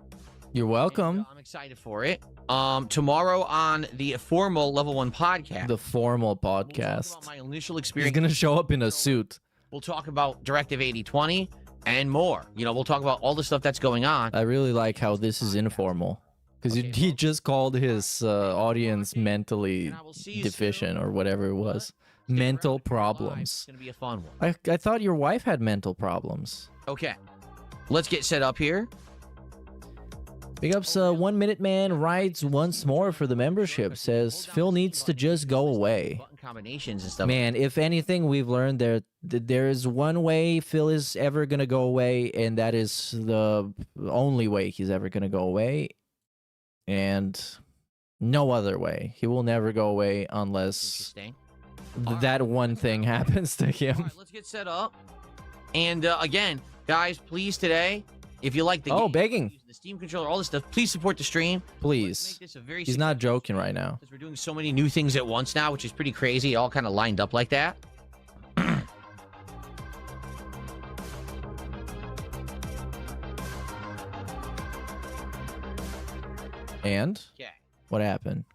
You're welcome. And, I'm excited for it. Tomorrow on the formal Level 1 podcast. The formal podcast. We'll talk about my initial experience. He's going to show up in a suit. We'll talk about Directive 8020 and more. You know, we'll talk about all the stuff that's going on. I really like how this is informal. Because he just called his audience mentally deficient or whatever it was. Mental problems. It's going to be a fun one. I thought your wife had mental problems. Okay. Let's get set up here. Big ups, 1 Minute Man writes once more for the membership. Says, Phil needs to just go away. Button combinations and stuff. Man, if anything, we've learned there is one way Phil is ever going to go away, and that is the only way he's ever going to go away. And no other way. He will never go away unless that one thing happens to him. All right, let's get set up. And again, guys, please today, if you like the game, begging. the Steam controller, all this stuff, please support the stream. Please. He's not joking right now. Because we're doing so many new things at once now, which is pretty crazy. It all kind of lined up like that. And? Okay. What happened?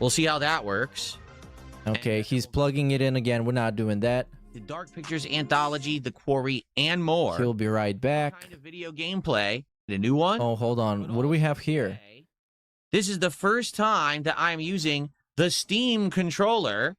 We'll see how that works. Okay, he's plugging it in again. We're not doing that. The Dark Pictures Anthology, The Quarry, and more. He'll be right back. Kind of video gameplay. The new one. Oh, hold on. What do we have here? This is the first time that I'm using the Steam controller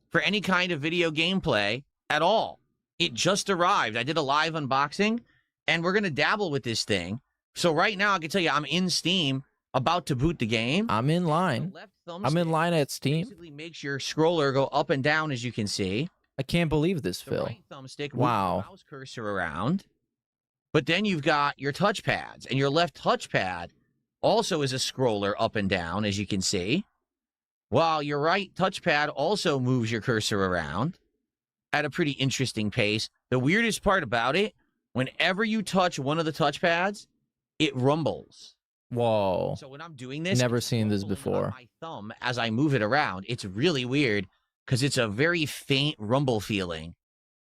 for any kind of video gameplay at all. It just arrived. I did a live unboxing, and we're going to dabble with this thing. So right now, I can tell you, I'm in Steam, about to boot the game. I'm in line. I'm in line at Steam. Basically makes your scroller go up and down, as you can see. I can't believe this, The Phil. right thumbstick, Wow. move the mouse cursor around. But then you've got your touchpads, and your left touchpad also is a scroller up and down, as you can see. While your right touchpad also moves your cursor around at a pretty interesting pace. The weirdest part about it, whenever you touch one of the touchpads, it rumbles. Whoa. So when I'm doing this, Never it's seen this rumbling before. on my thumb as I move it around. It's really weird because it's a very faint rumble feeling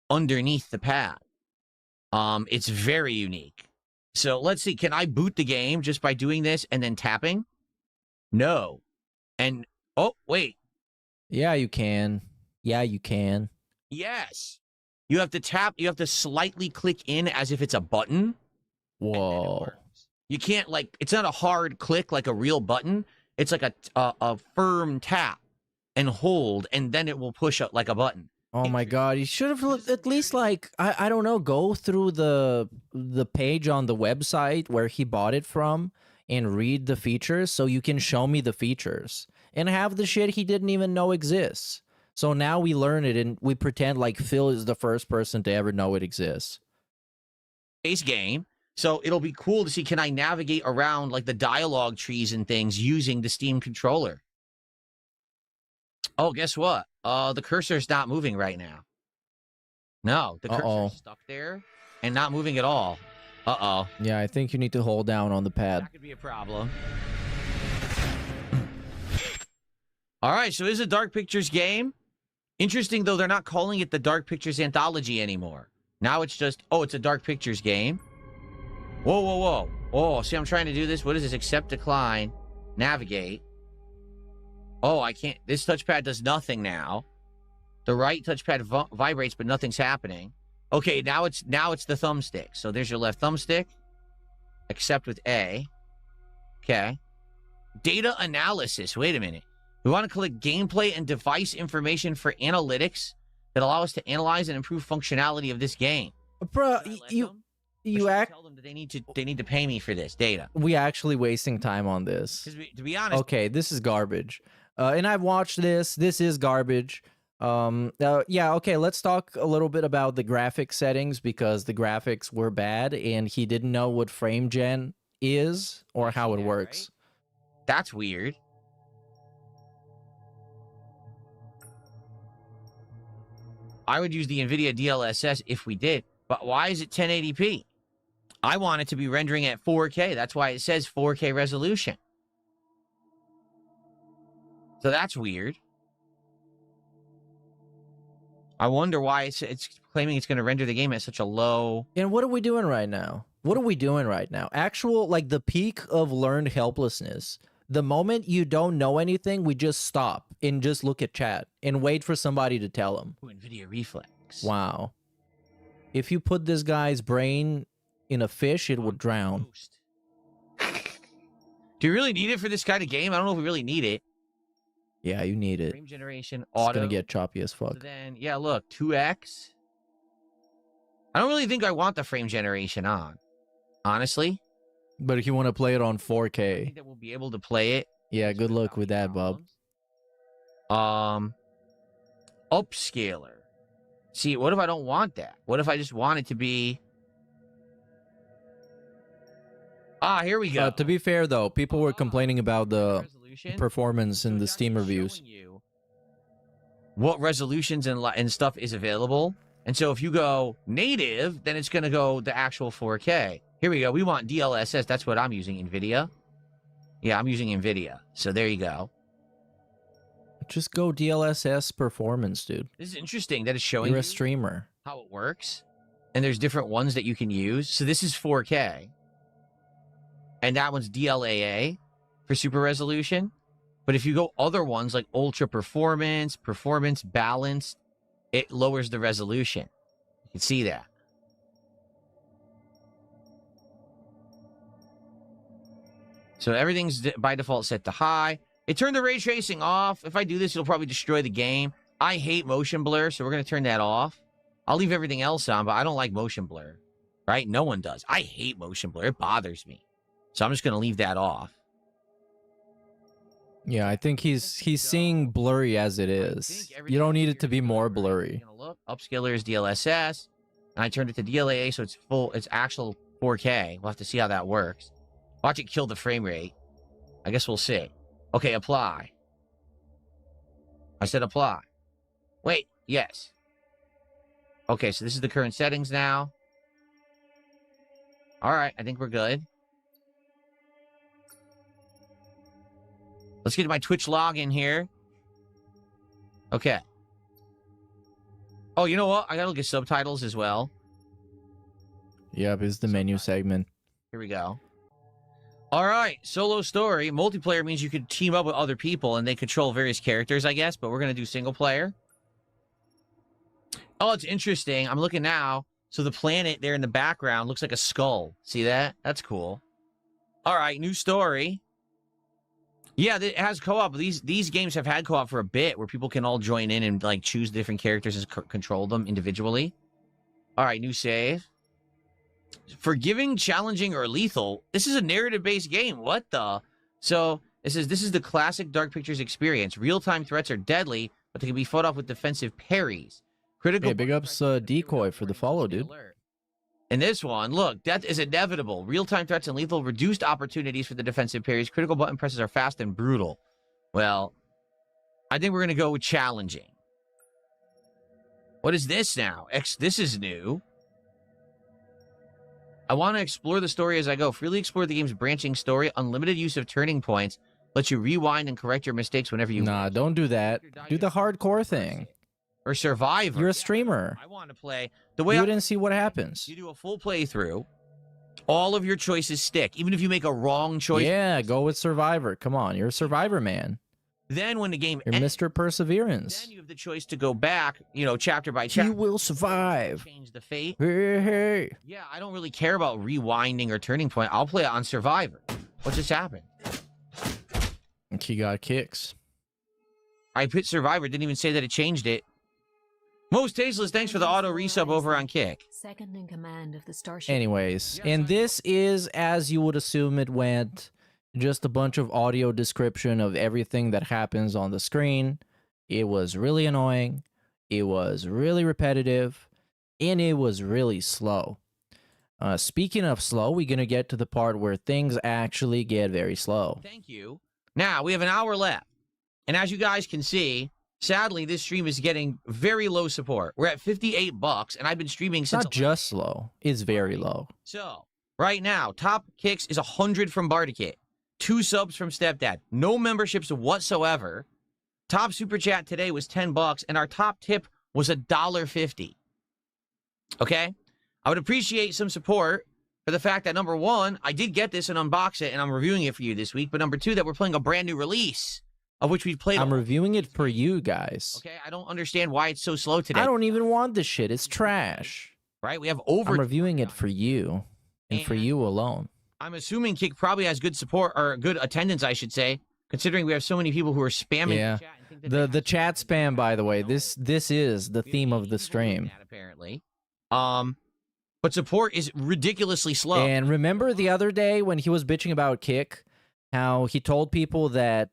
underneath the pad. It's very unique. So let's see. Can I boot the game just by doing this and then tapping? No. And oh wait. Yeah, you can. Yeah, you can. Yes. You have to tap. You have to slightly click in as if it's a button. Whoa. You can't, like, it's not a hard click like a real button. It's like a firm tap and hold, and then it will push up like a button. Oh my God! You should have at least, like, I don't know, go through the page on the website where he bought it from and read the features so you can show me the features and have the shit he didn't even know exists. So now we learn it and we pretend like Phil is the first person to ever know it exists. Base game. So it'll be cool to see, can I navigate around like the dialogue trees and things using the Steam controller? Oh, guess what? The cursor's not moving right now. No, the cursor's stuck there and not moving at all. Uh-oh. Yeah, I think you need to hold down on the pad. That could be a problem. All right, so this is a Dark Pictures game. Interesting, though, they're not calling it the Dark Pictures Anthology anymore. Now it's just, oh, it's a Dark Pictures game. Whoa, whoa, whoa. Oh, see, I'm trying to do this. What is this? Accept, decline, navigate. Oh, I can't. This touchpad does nothing now. The right touchpad vibrates, but nothing's happening. Okay, now it's the thumbstick. So there's your left thumbstick. Accept with A. Okay. Data analysis. Wait a minute. We want to collect gameplay and device information for analytics that allow us to analyze and improve functionality of this game. Bro, You tell them that they need to pay me for this data. We actually wasting time on this. To be honest, Okay, this is garbage. And I've watched this. This is garbage. Yeah, okay, let's talk a little bit about the graphic settings because the graphics were bad and he didn't know what frame gen is or how it works. Right? That's weird. I would use the NVIDIA DLSS if we did, but why is it 1080p? I want it to be rendering at 4K. That's why it says 4K resolution. So that's weird. I wonder why it's claiming it's going to render the game at such a low... And what are we doing right now? What are we doing right now? Actual, like, the peak of learned helplessness. The moment you don't know anything, we just stop and just look at chat and wait for somebody to tell him. NVIDIA reflex. Wow. If you put this guy's brain in a fish, it would drown. Do you really need it for this kind of game? I don't know if we really need it. Yeah, you need it. Frame generation, It's auto. gonna get choppy as fuck. So then, yeah, look, 2x. I don't really think I want the frame generation on, honestly. But if you want to play it on I 4K, think that we'll be able to play it. yeah, good luck with that, bub. Upscaler. See, what if I don't want that? What if I just want it to be... Ah, here we go. To be fair, though, people were complaining about the Resolution. performance in So the it's Steam actually reviews. showing you what resolutions and stuff is available. And so if you go native, then it's going to go the actual 4K. Here we go. We want DLSS. That's what I'm using, NVIDIA. Yeah, I'm using NVIDIA. So there you go. Just go DLSS performance, dude. This is interesting that it's showing You're a you streamer. how it works. And there's different ones that you can use. So this is 4K. And that one's DLAA for super resolution. But if you go other ones like ultra performance, performance balanced, it lowers the resolution. You can see that. So everything's by default set to high. It turned the ray tracing off. If I do this, it'll probably destroy the game. I hate motion blur, so we're going to turn that off. I'll leave everything else on, but I don't like motion blur. Right? No one does. I hate motion blur. It bothers me. So I'm just going to leave that off. Yeah, I think he's seeing blurry as it is. You don't need it to be more blurry. Look, upscaler is DLSS, and I turned it to DLAA, so it's full. It's actual 4K. We'll have to see how that works. Watch it kill the frame rate. I guess we'll see. Okay, apply. I said apply. Wait, yes. Okay, so this is the current settings now. All right, I think we're good. Let's get my Twitch login here. Okay. Oh, you know what? I gotta look at subtitles as well. Yep, it's the menu segment. Here we go. All right, solo story. Multiplayer means you could team up with other people and they control various characters, I guess, but we're going to do single player. Oh, it's interesting. I'm looking now. So the planet there in the background looks like a skull. See that? That's cool. All right, new story. Yeah, it has co-op. These games have had co-op for a bit where people can all join in and like choose different characters and control them individually. All right, new save. Forgiving, challenging, or lethal. This is a narrative-based game. What the? So it says this is the classic Dark Pictures experience. Real-time threats are deadly, but they can be fought off with defensive parries. Critical. Hey, big ups Decoy for the follow, dude. And this one, look, death is inevitable. Real-time threats and lethal reduced opportunities for the defensive parries. Critical button presses are fast and brutal. Well, I think we're going to go with challenging. What is this now? This is new. I want to explore the story as I go. Freely explore the game's branching story. Unlimited use of turning points. Lets you rewind and correct your mistakes whenever you Nah, don't do that. Do the hardcore thing. Or Survivor. You're a streamer. I want to play the way you didn't see what happens. You do a full playthrough, All of your choices stick, even if you make a wrong choice. Yeah, go with Survivor. Come on, you're a Survivor man. Then when the game You're ends, Mr. Perseverance. then you have the choice to go back, you know, chapter by chapter. You will survive. Change the fate. Hey, hey. Yeah, I don't really care about rewinding or turning point. I'll play it on Survivor. What just happened? He got kicks. I put Survivor, didn't even say that it changed it. Most Tasteless, thanks for the auto resub over on Kick. Second in command of the starship. Anyways, and this is, as you would assume it went, just a bunch of audio description of everything that happens on the screen. It was really annoying. It was really repetitive. And it was really slow. Speaking of slow, we're going to get to the part where things actually get very slow. Thank you. Now, we have an hour left. And as you guys can see, sadly, this stream is getting very low support. We're at $58, and I've been streaming since... Not just slow. It's very low. So, right now, top kicks is 100 from Bartikit. 2 subs from Stepdad. No memberships whatsoever. Top super chat today was $10, and our top tip was $1.50. Okay? I would appreciate some support for the fact that, number one, I did get this and unbox it, and I'm reviewing it for you this week. But number two, that we're playing a brand new release, of which we've played... I'm reviewing it for you guys. Okay? I don't understand why it's so slow today. I don't even want this shit. It's trash. Right? We have over... I'm reviewing it for you, and for you alone. I'm assuming Kick probably has good support, or good attendance, I should say, considering we have so many people who are spamming the chat. Yeah. The chat spam, by the way, this is the theme of the stream. Apparently. But support is ridiculously slow. And remember the other day when he was bitching about Kick, how he told people that,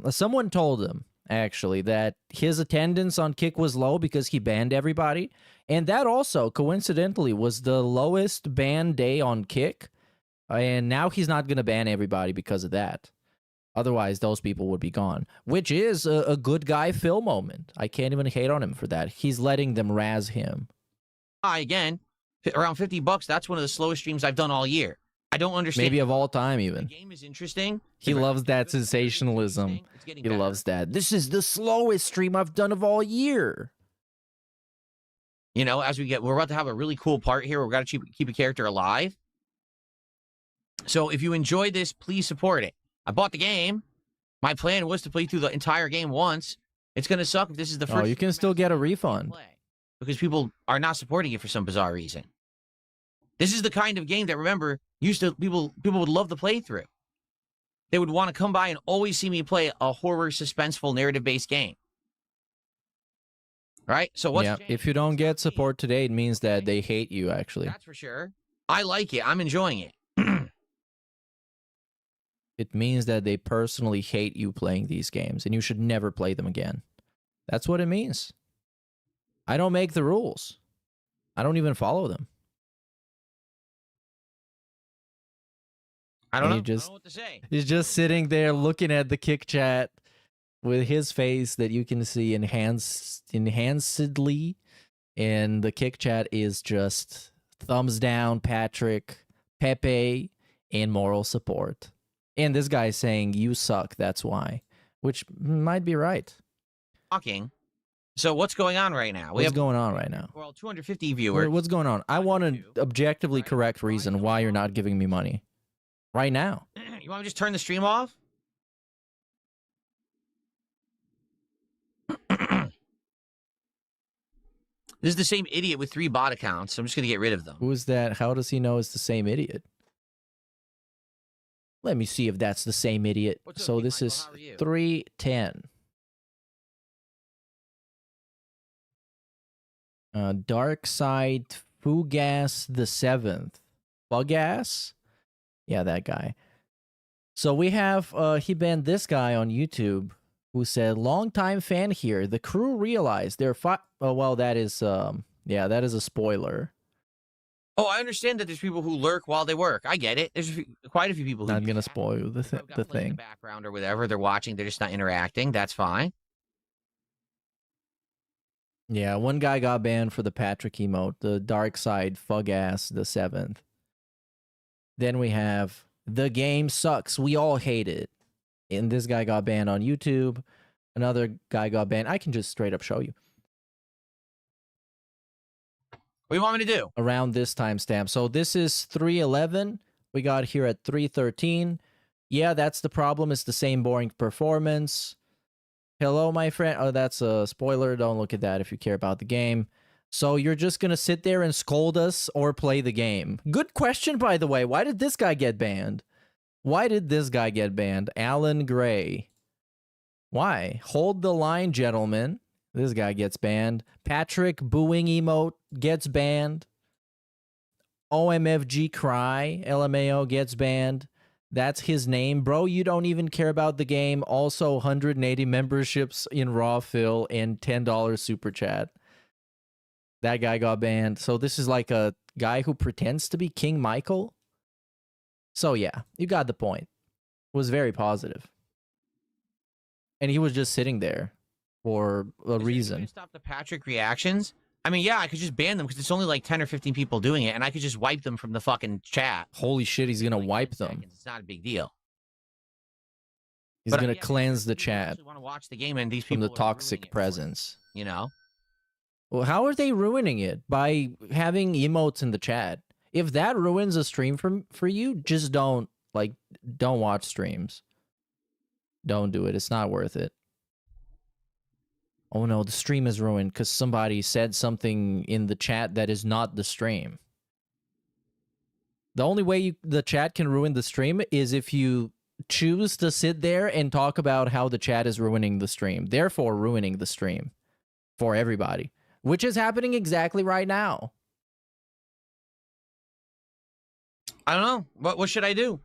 someone told him, actually, that his attendance on Kick was low because he banned everybody. And that also, coincidentally, was the lowest ban day on Kick. And now he's not going to ban everybody because of that. Otherwise, those people would be gone. Which is a good guy Phil moment. I can't even hate on him for that. He's letting them razz him. Again, around $50, that's one of the slowest streams I've done all year. I don't understand. Maybe of all time, even. The game is interesting. He loves that sensationalism. He loves that. This is the slowest stream I've done of all year. You know, we're about to have a really cool part here. We've got to keep a character alive. So if you enjoyed this, please support it. I bought the game. My plan was to play through the entire game once. It's going to suck if this is the first... Oh, you can still get a refund. Because people are not supporting it for some bizarre reason. This is the kind of game that, remember, people would love to play through. They would want to come by and always see me play a horror, suspenseful, narrative-based game. Right? So what's yeah, if you don't get support today, it means that they hate you, actually. That's for sure. I like it. I'm enjoying it. It means that they personally hate you playing these games, and you should never play them again. That's what it means. I don't make the rules. I don't even follow them. I don't know what to say. He's just sitting there looking at the Kick chat with his face that you can see enhancedly, and the Kick chat is just thumbs down, Patrick, Pepe, and moral support. And this guy's saying, you suck, that's why. Which might be right. Talking. So what's going on right now? What's going on right now? Well, 250 viewers. What's going on? I want an objectively correct reason why you're not giving me money. Right now. You want me to just turn the stream off? This is the same idiot with 3 bot accounts, so I'm just going to get rid of them. Who is that? How does he know it's the same idiot? Let me see if that's the same idiot. So this is 310. Dark Side Fugas the 7th. Fugas? Yeah, that guy. So we have, he banned this guy on YouTube who said, long-time fan here. The crew realized they're oh, well, that is, yeah, that is a spoiler. Oh, I understand that there's people who lurk while they work. I get it. There's quite a few people who... I'm going to spoil the thing. In the background or whatever. They're watching. They're just not interacting. That's fine. Yeah, one guy got banned for the Patrick emote, the Dark Side Fugass the 7th. Then we have the game sucks. We all hate it. And this guy got banned on YouTube. Another guy got banned. I can just straight up show you. What do you want me to do? Around this timestamp. So this is 3:11. We got here at 3:13. Yeah, that's the problem. It's the same boring performance. Hello, my friend. Oh, that's a spoiler. Don't look at that if you care about the game. So you're just going to sit there and scold us or play the game? Good question, by the way. Why did this guy get banned? Why did this guy get banned? Alan Gray. Why? Hold the line, gentlemen. This guy gets banned. Patrick booing emote gets banned. OMFG cry, LMAO gets banned. That's his name. Bro, you don't even care about the game. Also, 180 memberships in Raw Phil and $10 super chat. That guy got banned. So this is like a guy who pretends to be King Michael. So yeah, you got the point. It was very positive. And he was just sitting there for a reason. Stop the Patrick reactions? I mean, yeah, I could just ban them because it's only like 10 or 15 people doing it, and I could just wipe them from the fucking chat. Holy shit, he's gonna wipe them. It's not a big deal. He's gonna cleanse the chat want to watch the game, and these from people the toxic presence. You know? Well, how are they ruining it? By having emotes in the chat. If that ruins a stream for you, just don't watch streams. Don't do it. It's not worth it. Oh no, the stream is ruined because somebody said something in the chat that is not the stream. The only way the chat can ruin the stream is if you choose to sit there and talk about how the chat is ruining the stream, therefore ruining the stream for everybody, which is happening exactly right now. I don't know. What should I do?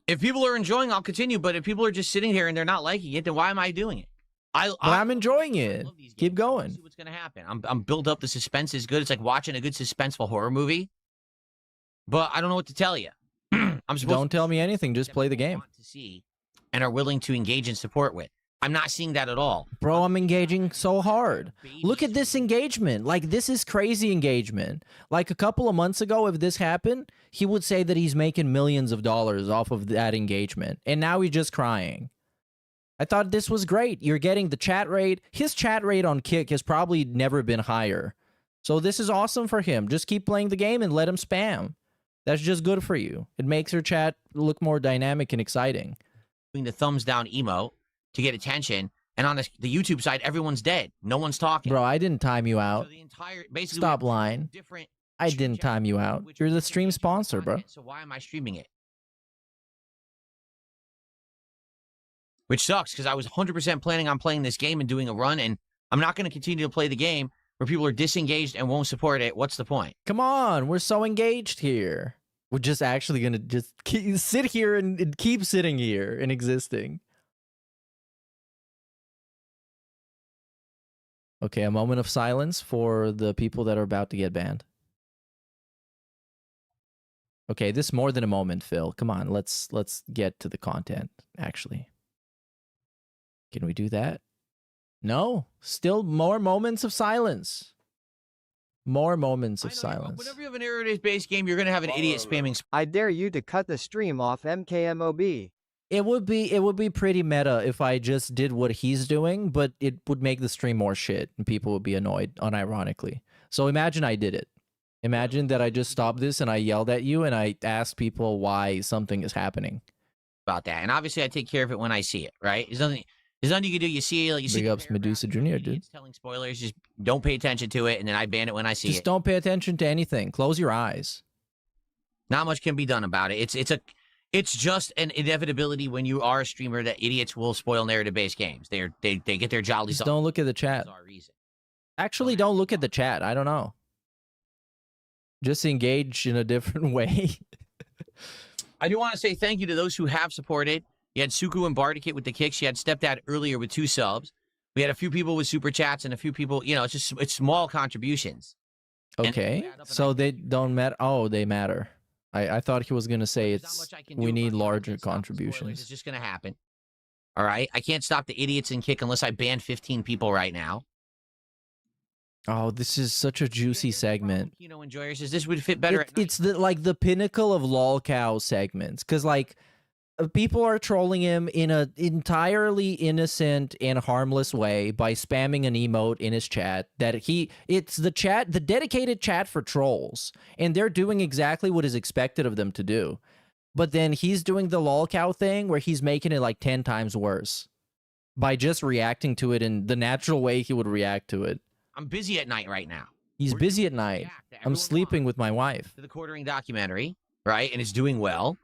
If people are enjoying, I'll continue. But if people are just sitting here and they're not liking it, then why am I doing it? I'm enjoying it. Keep going. See what's gonna happen. I'm build up. The suspense is good. It's like watching a good suspenseful horror movie. But I don't know what to tell you. Don't tell me anything. Just play the game. To see and are willing to engage and support with. I'm not seeing that at all. Bro, I'm engaging so hard. Look at this engagement. Like, this is crazy engagement. Like, a couple of months ago, if this happened, he would say that he's making millions of dollars off of that engagement. And now he's just crying. I thought this was great. You're getting the chat rate. His chat rate on Kick has probably never been higher. So this is awesome for him. Just keep playing the game and let him spam. That's just good for you. It makes your chat look more dynamic and exciting. Doing the thumbs down emote to get attention, and on the YouTube side, everyone's dead. No one's talking. Bro, I didn't time you out. So the entire, basically, stop lying. I didn't time you out. You're the stream sponsor, bro. So why am I streaming it? Which sucks, because I was 100% planning on playing this game and doing a run, and I'm not going to continue to play the game where people are disengaged and won't support it. What's the point? Come on, we're so engaged here. We're just actually going to just sit here and keep sitting here and existing. Okay, a moment of silence for the people that are about to get banned. Okay, this is more than a moment, Phil. Come on, let's get to the content, actually. Can we do that? No, still more moments of silence. More moments of silence. Whenever you have an error-based game, you're going to have an idiot spamming. I dare you to cut the stream off, MKMOB. It would be pretty meta if I just did what he's doing, but it would make the stream more shit and people would be annoyed, unironically. So imagine I did it. Imagine that I just stopped this and I yelled at you and I asked people why something is happening. About that. And obviously I take care of it when I see it, right? There's nothing you can do. You see, like, you see. Big ups Medusa Jr., dude. It's telling spoilers, just don't pay attention to it, and then I ban it when I see it. Just don't pay attention to anything. Close your eyes. Not much can be done about it. It's just an inevitability when you are a streamer that idiots will spoil narrative-based games. They get their jollies. Just don't look at the chat. Actually, don't look at the chat. I don't know. Just engage in a different way. I do want to say thank you to those who have supported. You had Suku and Bardikit with the kicks. You had Stepdad earlier with 2 subs. We had a few people with super chats and a few people, it's small contributions. Okay, so they don't matter. Oh, they matter. I thought he was going to say we need larger contributions. It's just going to happen. All right? I can't stop the idiots in Kick unless I ban 15 people right now. Oh, this is such a juicy segment. Enjoyers, this would fit better. It's the pinnacle of lolcow segments, because people are trolling him in an entirely innocent and harmless way by spamming an emote in his chat it's the dedicated chat for trolls, and they're doing exactly what is expected of them to do. But then he's doing the lolcow thing where he's making it like 10 times worse by just reacting to it in the natural way he would react to it. I'm busy at night right now. He's busy at night. I'm sleeping with my wife. To the Quartering documentary, right? And it's doing well.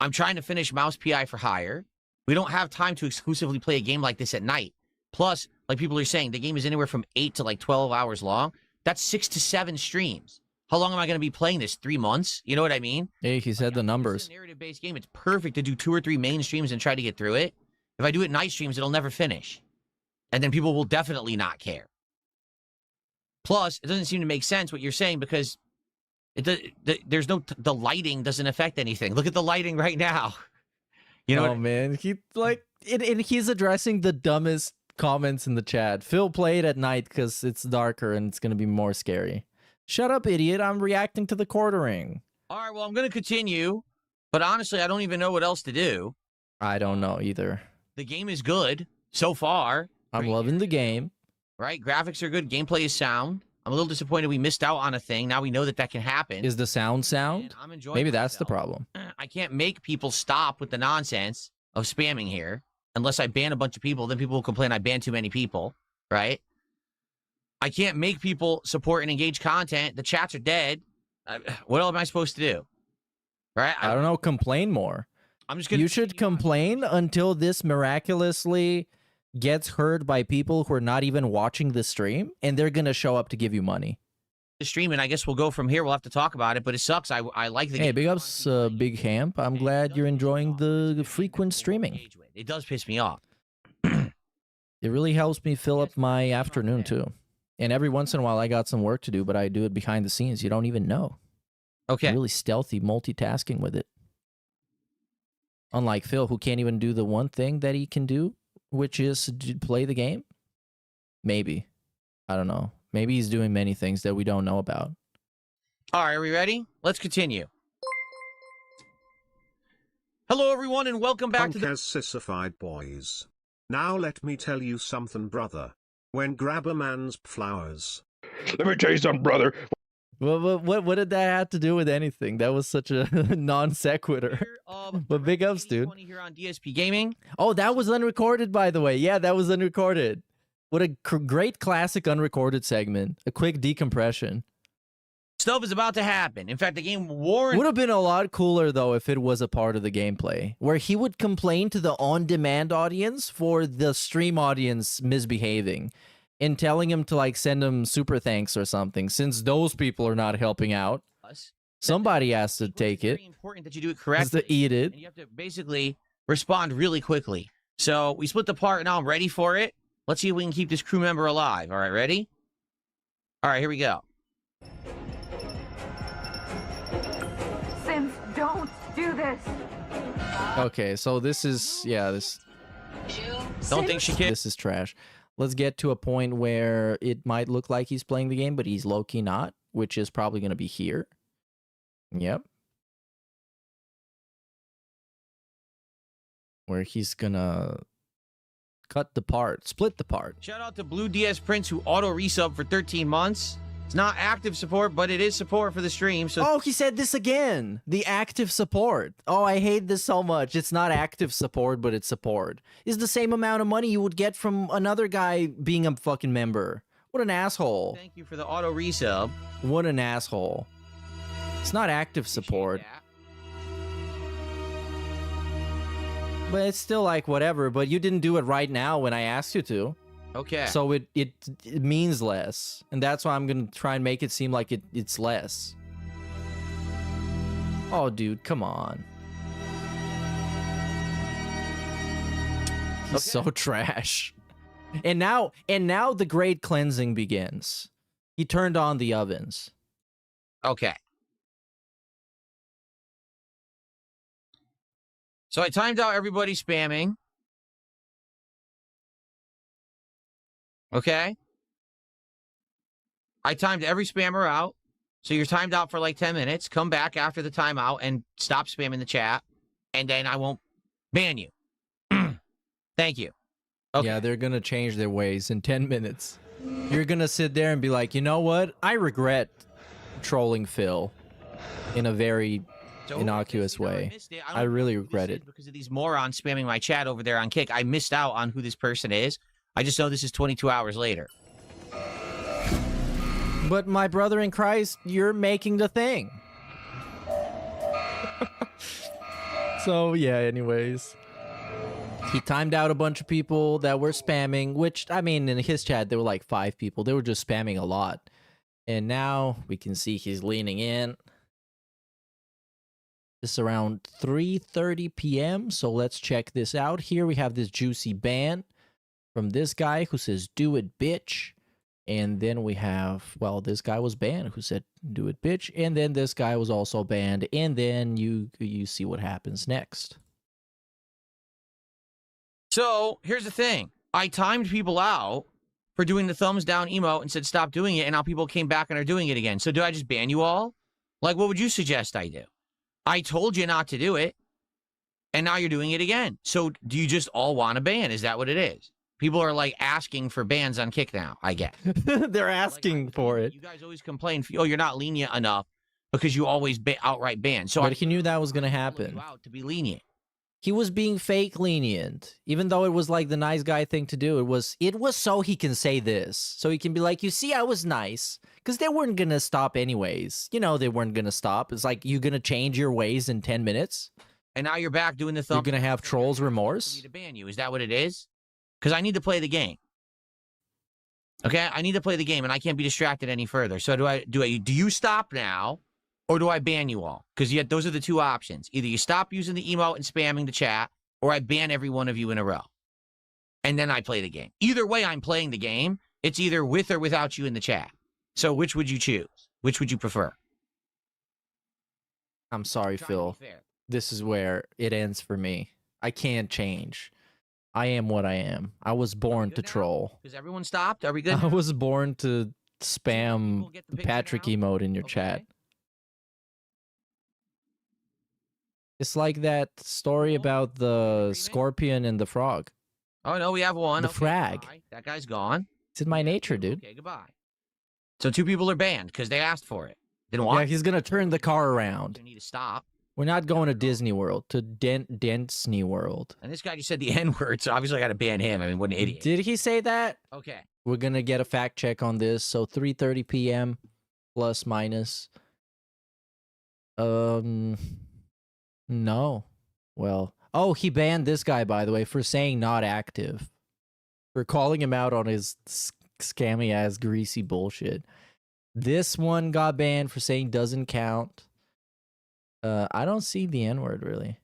I'm trying to finish Mouse PI for Hire. We don't have time to exclusively play a game like this at night. Plus, like people are saying, the game is anywhere from 8 to like 12 hours long. That's 6 to 7 streams. How long am I going to be playing this? 3 months? You know what I mean? Hey, he said the numbers. It's a narrative-based game. It's perfect to do 2 or 3 main streams and try to get through it. If I do it night streams, it'll never finish. And then people will definitely not care. Plus, it doesn't seem to make sense what you're saying because there's no the lighting doesn't affect anything. Look at the lighting right now. You know, man, and he's addressing the dumbest comments in the chat. Phil, play it at night because it's darker and it's gonna be more scary. Shut up, idiot! I'm reacting to the Quartering. All right, well, I'm gonna continue, but honestly, I don't even know what else to do. I don't know either. The game is good so far. I'm loving the game. Right, graphics are good. Gameplay is sound. I'm a little disappointed we missed out on a thing. Now we know that can happen. Is the sound? I'm enjoying Maybe that's myself. the problem. I can't make people stop with the nonsense of spamming here. Unless I ban a bunch of people, then people will complain I banned too many people, right? I can't make people support and engage content. The chats are dead. What else am I supposed to do? Right? I don't know. Complain more. I'm just gonna. You should complain until this miraculously gets heard by people who are not even watching the stream, and they're gonna show up to give you money. The stream, and I guess we'll go from here. We'll have to talk about it, but it sucks. I like the game. Hey, big ups, Big Hamp. I'm glad you're enjoying the frequent streaming. It does piss me off. It really helps me fill up my afternoon too. And every once in a while, I got some work to do, but I do it behind the scenes. You don't even know. Okay. I'm really stealthy multitasking with it. Unlike Phil, who can't even do the one thing that he can do, which is to play the game. Maybe. I don't know. Maybe he's doing many things that we don't know about. All right, are we ready? Let's continue. Hello, everyone, and welcome back to the... Has sissified boys. Now let me tell you something, brother. When grab a man's flowers. Let me tell you something, brother. What did that have to do with anything? That was such a non sequitur. But big ups, dude. Here on DSP Gaming. Oh, that was unrecorded, by the way. Yeah, that was unrecorded. What a great classic unrecorded segment. A quick decompression. Stuff is about to happen. In fact, the game warned... Would have been a lot cooler, though, if it was a part of the gameplay, where he would complain to the on-demand audience for the stream audience misbehaving and telling him to, like, send him super thanks or something, since those people are not helping out. Somebody has to take it. It's very important that you do it correctly. Has to eat it. And you have to basically respond really quickly. So we split the part, and now I'm ready for it. Let's see if we can keep this crew member alive. All right, ready? All right, here we go. Sims, don't do this. Okay, so this is, yeah, this... Don't think she can. This is trash. Let's get to a point where it might look like he's playing the game, but he's low-key not, which is probably going to be here. Yep. Where he's going to cut the part, split the part. Shout out to Blue DS Prince, who auto-resub for 13 months. It's not active support, but it is support for the stream. So oh, he said this again. The active support. Oh, I hate this so much. It's not active support, but it's support. It's the same amount of money you would get from another guy being a fucking member. What an asshole. Thank you for the auto-resub. What an asshole. It's not active support. But it's still like whatever, but you didn't do it right now when I asked you to. Okay. So it means less. And that's why I'm going to try and make it seem like it's less. Oh, dude, come on. He's so trash. And now the great cleansing begins. He turned on the ovens. Okay. So I timed out everybody spamming. Okay. I timed every spammer out. So you're timed out for like 10 minutes. Come back after the timeout and stop spamming the chat. And then I won't ban you. Thank you. Okay. Yeah, they're gonna change their ways in 10 minutes. You're gonna sit there and be like, you know what? I regret trolling Phil in a very innocuous way. I really regret it. Because of these morons spamming my chat over there on Kick. I missed out on who this person is. I just know this is 22 hours later. But my brother in Christ, you're making the thing. So, yeah, anyways. He timed out a bunch of people that were spamming, which, I mean, in his chat, there were like 5 people. They were just spamming a lot. And now we can see he's leaning in. It's around 3:30 p.m. So let's check this out. Here we have this juicy ban from this guy who says, "Do it, bitch." And then we have, well, this guy was banned who said, "Do it, bitch." And then this guy was also banned. And then you see what happens next. So here's the thing. I timed people out for doing the thumbs down emote and said stop doing it. And now people came back and are doing it again. So do I just ban you all? Like, what would you suggest I do? I told you not to do it, and now you're doing it again. So do you just all want a ban? Is that what it is? People are, like, asking for bans on Kick now, I guess. They're asking for it. You guys always complain, oh, you're not lenient enough because you always outright ban. So but he knew that was going to happen. Out to be lenient. He was being fake lenient, even though it was, like, the nice guy thing to do. It was so he can say this. So he can be like, you see, I was nice. Because they weren't going to stop anyways. You know they weren't going to stop. It's like, you going to change your ways in 10 minutes? And now you're back doing the thumb. You're going to have trolls remorse? I need to ban you. Is that what it is? Because I need to play the game. Okay? I need to play the game, and I can't be distracted any further. So do you stop now, or do I ban you all? Because yet those are the two options. Either you stop using the emote and spamming the chat, or I ban every one of you in a row. And then I play the game. Either way, I'm playing the game. It's either with or without you in the chat. So which would you choose? Which would you prefer? I'm sorry, Phil. This is where it ends for me. I can't change. I am what I am. I was born to troll. Because everyone stopped? Are we good? I was born to spam Patrick emote in your chat. It's like that story about the scorpion and the frog. Oh, no, we have one. The frag. Right. That guy's gone. It's in my nature, dude. Okay, goodbye. So 2 people are banned because they asked for it. Didn't want. Yeah, he's gonna turn the car around. They need to stop. We're not going to Disney World, to Disney World. And this guy just said the N-word, so obviously I got to ban him. I mean, what an idiot. Did he say that? Okay. We're gonna get a fact check on this. So 3:30 p.m. plus minus. No. Well, oh, he banned this guy, by the way, for saying not active. For calling him out on his scammy ass greasy bullshit. This one got banned for saying doesn't count. I don't see the N-word really.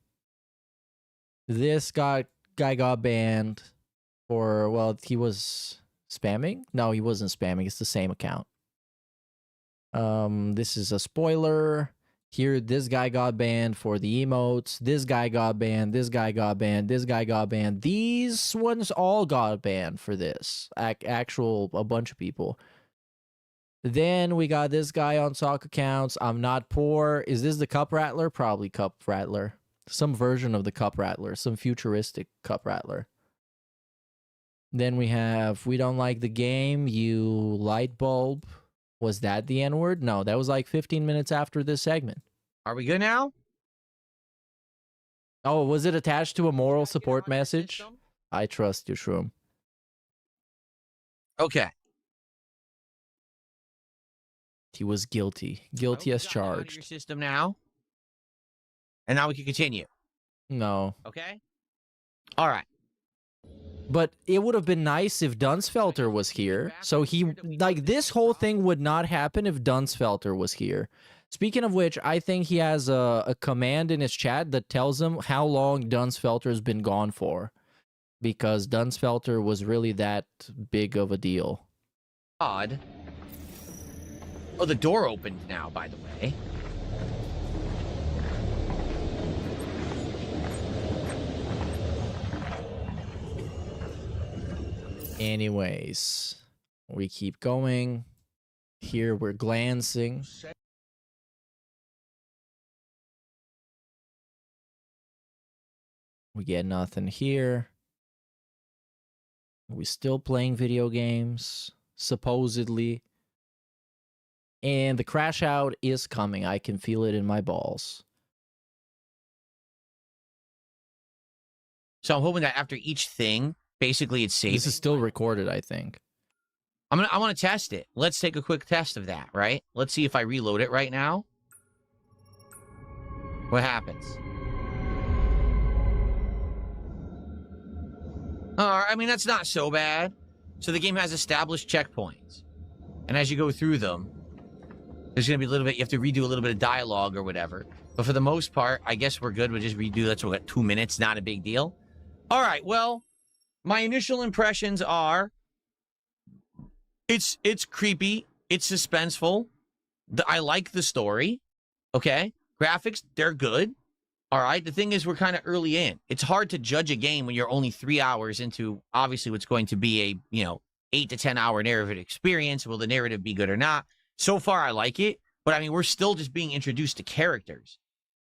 This guy got banned for, well, he was spamming? No, he wasn't spamming. It's the same account. This is a spoiler. Here, this guy got banned for the emotes. This guy got banned. This guy got banned. This guy got banned. These ones all got banned for this. A bunch of people. Then we got this guy on sock accounts. I'm not poor. Is this the Cup Rattler? Probably Cup Rattler. Some version of the Cup Rattler. Some futuristic Cup Rattler. Then we have, we don't like the game, you light bulb. Was that the N-word? No, that was like 15 minutes after this segment. Are we good now? Oh, was it attached to a moral support message? I trust you, Shroom. Okay. He was guilty. Guilty as charged. Your system now. And now we can continue. No. Okay? All right. But it would have been nice if Dunsfelter was here. So he, like, this whole thing would not happen if Dunsfelter was here. Speaking of which, I think he has a command in his chat that tells him how long Dunsfelter's been gone for. Because Dunsfelter was really that big of a deal. Odd. Oh, the door opened now, by the way. Anyways, we keep going. Here we're glancing. We get nothing here. We still playing video games, supposedly. And the crash out is coming. I can feel it in my balls. So I'm hoping that after each thing, basically it's saved. This is still recorded, I think. I want to test it. Let's take a quick test of that, right? Let's see if I reload it right now. What happens? I mean, that's not so bad. So the game has established checkpoints. And as you go through them, there's going to be a little bit, you have to redo a little bit of dialogue or whatever. But for the most part, I guess we're good. We'll just redo, that's what, 2 minutes, not a big deal. All right, well, my initial impressions are, it's creepy, it's suspenseful. I like the story, okay? Graphics, they're good. All right, the thing is, we're kind of early in. It's hard to judge a game when you're only 3 hours into, obviously, what's going to be a, 8 to 10 hour narrative experience. Will the narrative be good or not? So far, I like it, but I mean, we're still just being introduced to characters.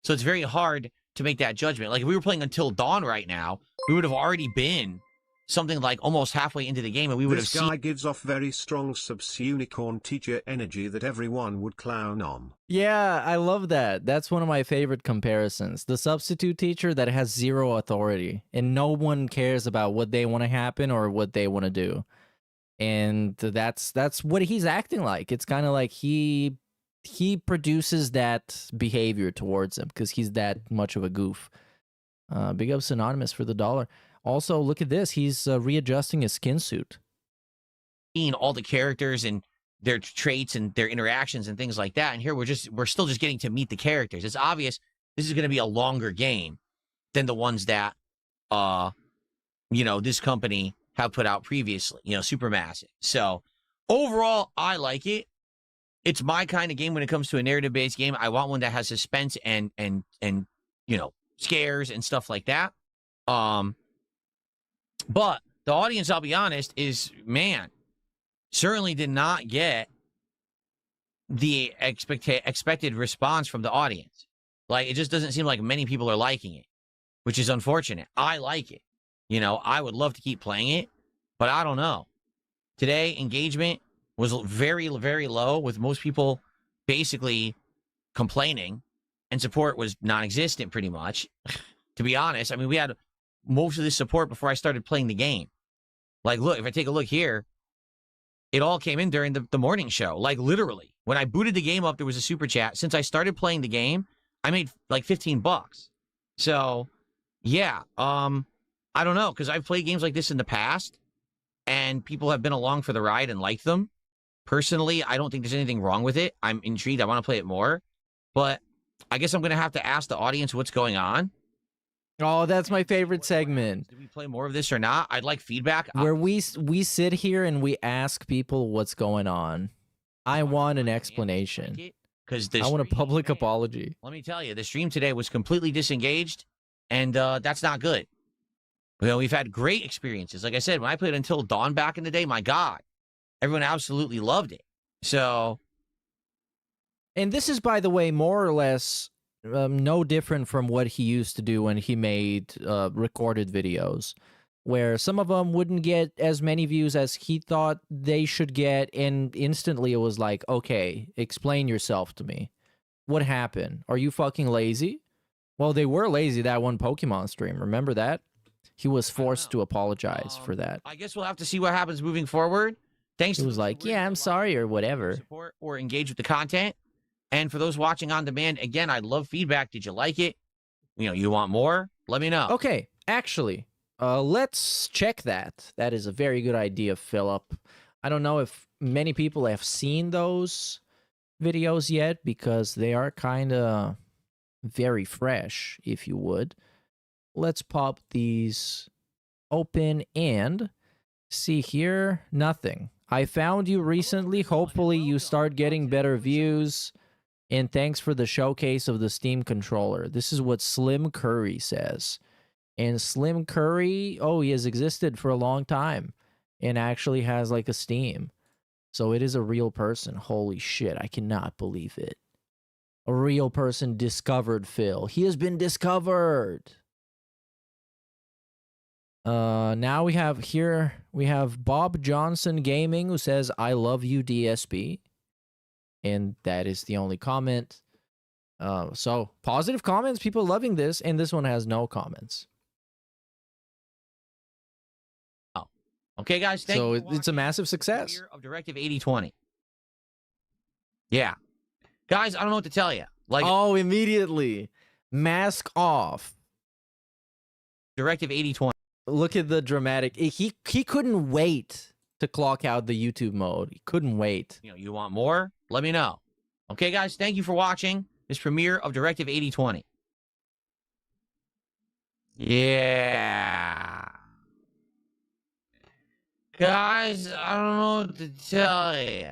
So it's very hard to make that judgment. Like, if we were playing Until Dawn right now, we would have already been something like almost halfway into the game, and we would have seen... This guy gives off very strong subs-unicorn teacher energy that everyone would clown on. Yeah, I love that. That's one of my favorite comparisons. The substitute teacher that has zero authority, and no one cares about what they want to happen or what they want to do. And that's what he's acting like. It's kind of like he produces that behavior towards him because he's that much of a goof. Big up Synonymous for the $1. Also, look at this. He's readjusting his skin suit. Seeing all the characters and their traits and their interactions and things like that. And here we're still just getting to meet the characters. It's obvious this is going to be a longer game than the ones that, this company have put out previously, Supermassive. So overall, I like it. It's my kind of game when it comes to a narrative-based game. I want one that has suspense and scares and stuff like that. But the audience, I'll be honest, certainly did not get the expected response from the audience. Like, it just doesn't seem like many people are liking it, which is unfortunate. I like it. I would love to keep playing it, but I don't know. Today, engagement was very, very low, with most people basically complaining, and support was non-existent pretty much. To be honest, I mean, we had most of this support before I started playing the game. Like, look, if I take a look here, it all came in during the morning show. Like, literally, when I booted the game up, there was a super chat. Since I started playing the game, I made like $15. So, yeah, I don't know, because I've played games like this in the past, and people have been along for the ride and liked them. Personally, I don't think there's anything wrong with it. I'm intrigued. I want to play it more. But I guess I'm going to have to ask the audience what's going on. Oh, that's my favorite segment. Do we play more of this or not? I'd like feedback. Where we sit here and we ask people what's going on. I want an explanation. Because I want a public apology. Let me tell you, the stream today was completely disengaged, and that's not good. We've had great experiences. Like I said, when I played Until Dawn back in the day, my God, everyone absolutely loved it. So, and this is, by the way, more or less no different from what he used to do when he made recorded videos, where some of them wouldn't get as many views as he thought they should get, and instantly it was like, okay, explain yourself to me. What happened? Are you fucking lazy? Well, they were lazy that one Pokemon stream. Remember that? He was forced to apologize for that. I guess we'll have to see what happens moving forward. Thanks. He was like, yeah, I'm sorry, or whatever. Support or engage with the content. And for those watching on demand, again, I'd love feedback. Did you like it? You want more? Let me know. Okay, actually, let's check that. That is a very good idea, Philip. I don't know if many people have seen those videos yet, because they are kind of very fresh, if you would. Let's pop these open and see here. Nothing. I found you recently. Hopefully you start getting better views. And thanks for the showcase of the Steam controller. This is what Slim Curry says. And Slim Curry, he has existed for a long time and actually has like a Steam. So it is a real person. Holy shit, I cannot believe it. A real person discovered Phil. He has been discovered. Now we have Bob Johnson Gaming who says, I love you, DSP. And that is the only comment. So positive comments, people loving this, and this one has no comments. Oh, okay, guys. Thank so you for it's a massive success. premiere of Directive 8020. Yeah, guys, I don't know what to tell you. Like, oh, immediately mask off. Directive 8020. Look at the dramatic. He couldn't wait to clock out the YouTube mode. He couldn't wait. You know, you want more? Let me know. Okay, guys, thank you for watching this premiere of Directive 8020. Yeah. Guys, I don't know what to tell you.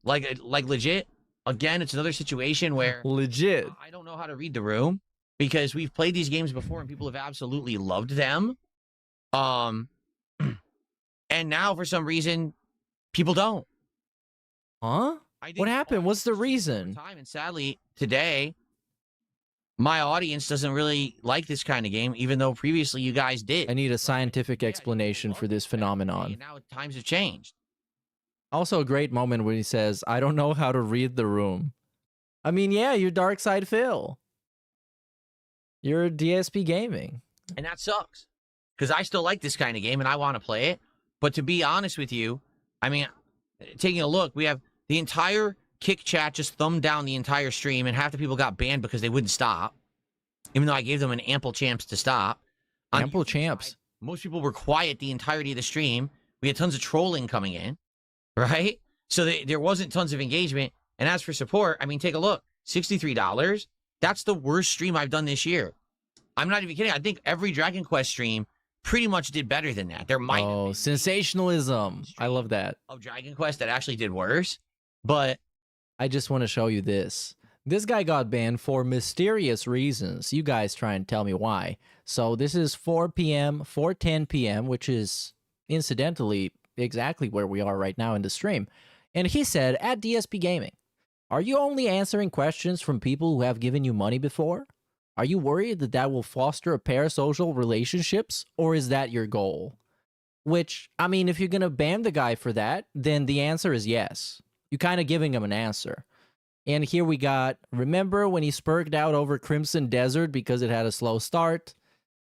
Like legit, again, it's another situation where legit, I don't know how to read the room because we've played these games before and people have absolutely loved them. And now for some reason, people don't. Huh? What happened? What's the reason? Time, and sadly, today, my audience doesn't really like this kind of game, even though previously you guys did. I need a scientific explanation for this phenomenon. And now times have changed. Also, a great moment when he says, I don't know how to read the room. I mean, yeah, you're Dark Side Phil. You're DSP Gaming. And that sucks. Because I still like this kind of game and I want to play it. But to be honest with you, I mean, taking a look, we have the entire Kick chat just thumbed down the entire stream, and half the people got banned because they wouldn't stop, even though I gave them an ample chance to stop. Ample champs. Most people were quiet the entirety of the stream. We had tons of trolling coming in, right? So there wasn't tons of engagement. And as for support, I mean, take a look. $63. That's the worst stream I've done this year. I'm not even kidding. I think every Dragon Quest stream pretty much did better than that. There might have been sensationalism. I love that. Of Dragon Quest that actually did worse. But I just want to show you this. This guy got banned for mysterious reasons. You guys try and tell me why. So this is 4 p.m., 4:10 p.m., which is incidentally exactly where we are right now in the stream. And he said, at DSP Gaming, are you only answering questions from people who have given you money before? Are you worried that that will foster a parasocial relationships, or is that your goal? Which, I mean, if you're going to ban the guy for that, then the answer is yes. You're kind of giving him an answer. And here we got, remember when he spurred out over Crimson Desert because it had a slow start?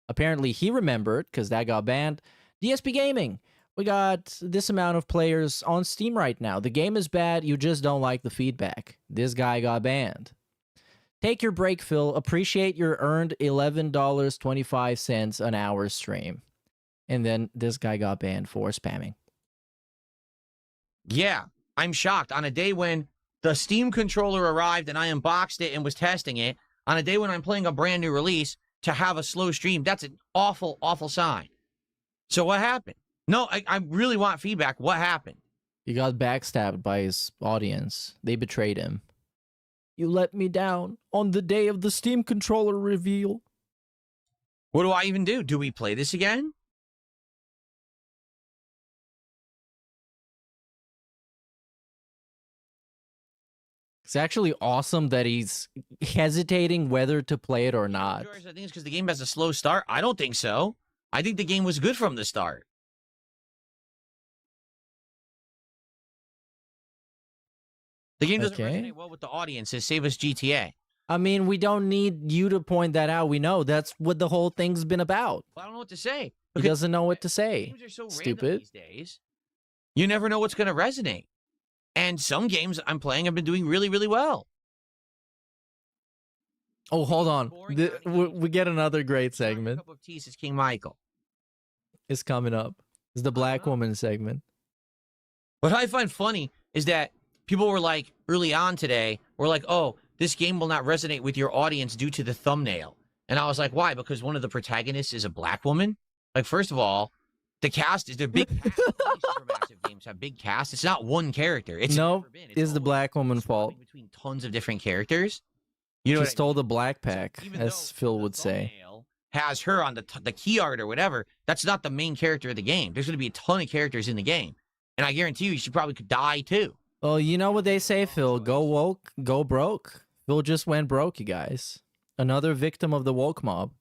Apparently he remembered because that got banned. DSP Gaming, we got this amount of players on Steam right now. The game is bad, you just don't like the feedback. This guy got banned. Take your break, Phil. Appreciate your earned $11.25 an hour stream. And then this guy got banned for spamming. yeah, I'm shocked. On a day when the Steam controller arrived and I unboxed it and was testing it, on a day when I'm playing a brand new release, to have a slow stream, that's an awful, awful sign. So what happened? No, I really want feedback. What happened? He got backstabbed by his audience. They betrayed him. You let me down on the day of the Steam controller reveal. What do I even do? Do we play this again? It's actually awesome that he's hesitating whether to play it or not. I think it's because the game has a slow start. I don't think so. I think the game was good from the start. The game doesn't resonate well with the audience. It save us GTA. I mean, we don't need you to point that out. We know that's what the whole thing's been about. Well, I don't know what to say. He doesn't know what to say. Games are so Stupid. These days. You never know what's going to resonate. And some games I'm playing have been doing really, really well. Oh, hold on. We get another great segment. Cup of tea is King Michael. It's coming up. It's the Black Woman segment. What I find funny is that people were like, early on today, were like, oh, this game will not resonate with your audience due to the thumbnail. And I was like, why? Because one of the protagonists is a black woman? Like, first of all, the cast is, they're big cast. Supermassive games have big cast. It's not one character. It's it's the black woman's fault. Between tons of different characters. You know, she stole the black pack, as Phil would say. Has her on the key art or whatever. That's not the main character of the game. There's going to be a ton of characters in the game. And I guarantee you, she probably could die too. Well, you know what they say, Phil. Go woke, go broke. Phil just went broke, you guys. Another victim of the woke mob.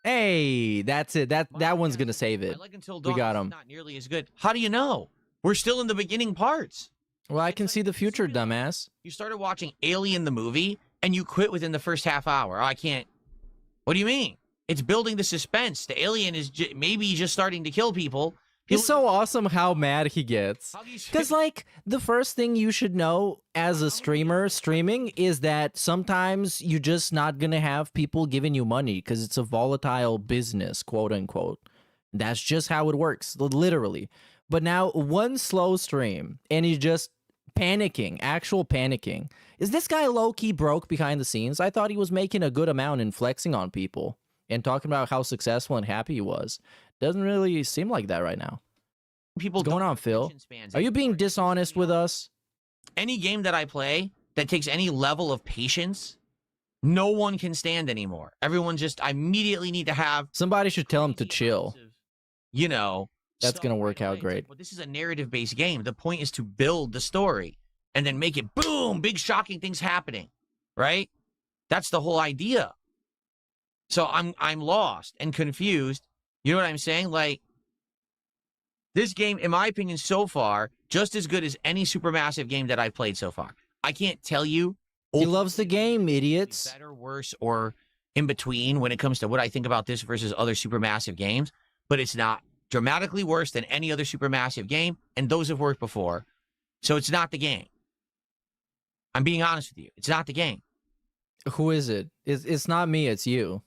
Hey, that's it. That one's gonna save it. I like Until Dawn. We got It's him. not nearly as good. How do you know? We're still in the beginning parts. Well, I It's can like see the future, seriously. dumbass. You started watching Alien the movie and you quit within the first half hour. Oh, I can't. What do you mean? It's building the suspense. The alien is maybe just starting to kill people. It's so awesome how mad he gets. How do you Because, like, the first thing you should know as a streamer streaming is that sometimes you're just not going to have people giving you money because it's a volatile business, quote unquote. That's just how it works, literally. But now, one slow stream, and he's just panicking, actual panicking. Is this guy low-key broke behind the scenes? I thought he was making a good amount and flexing on people and talking about how successful and happy he was. Doesn't really seem like that right now. people What's going on, Phil? Are you being dishonest with us? Any game that I play that takes any level of patience, no one can stand anymore. Everyone just I immediately need to have Somebody should tell him to chill. You know, That's stuff going to right work away. out It's great. like, well, this is a narrative-based game. The point is to build the story and then make it boom, big shocking things happening, right? That's the whole idea. So I'm lost and confused. You know what I'm saying? Like, this game, in my opinion, so far, just as good as any Supermassive game that I've played so far. I can't tell you. He loves the game, idiots. Better, worse, or in between when it comes to what I think about this versus other Supermassive games, but it's not dramatically worse than any other Supermassive game, and those have worked before. So it's not the game. I'm being honest with you. It's not the game. Who is it? It's not me, it's you.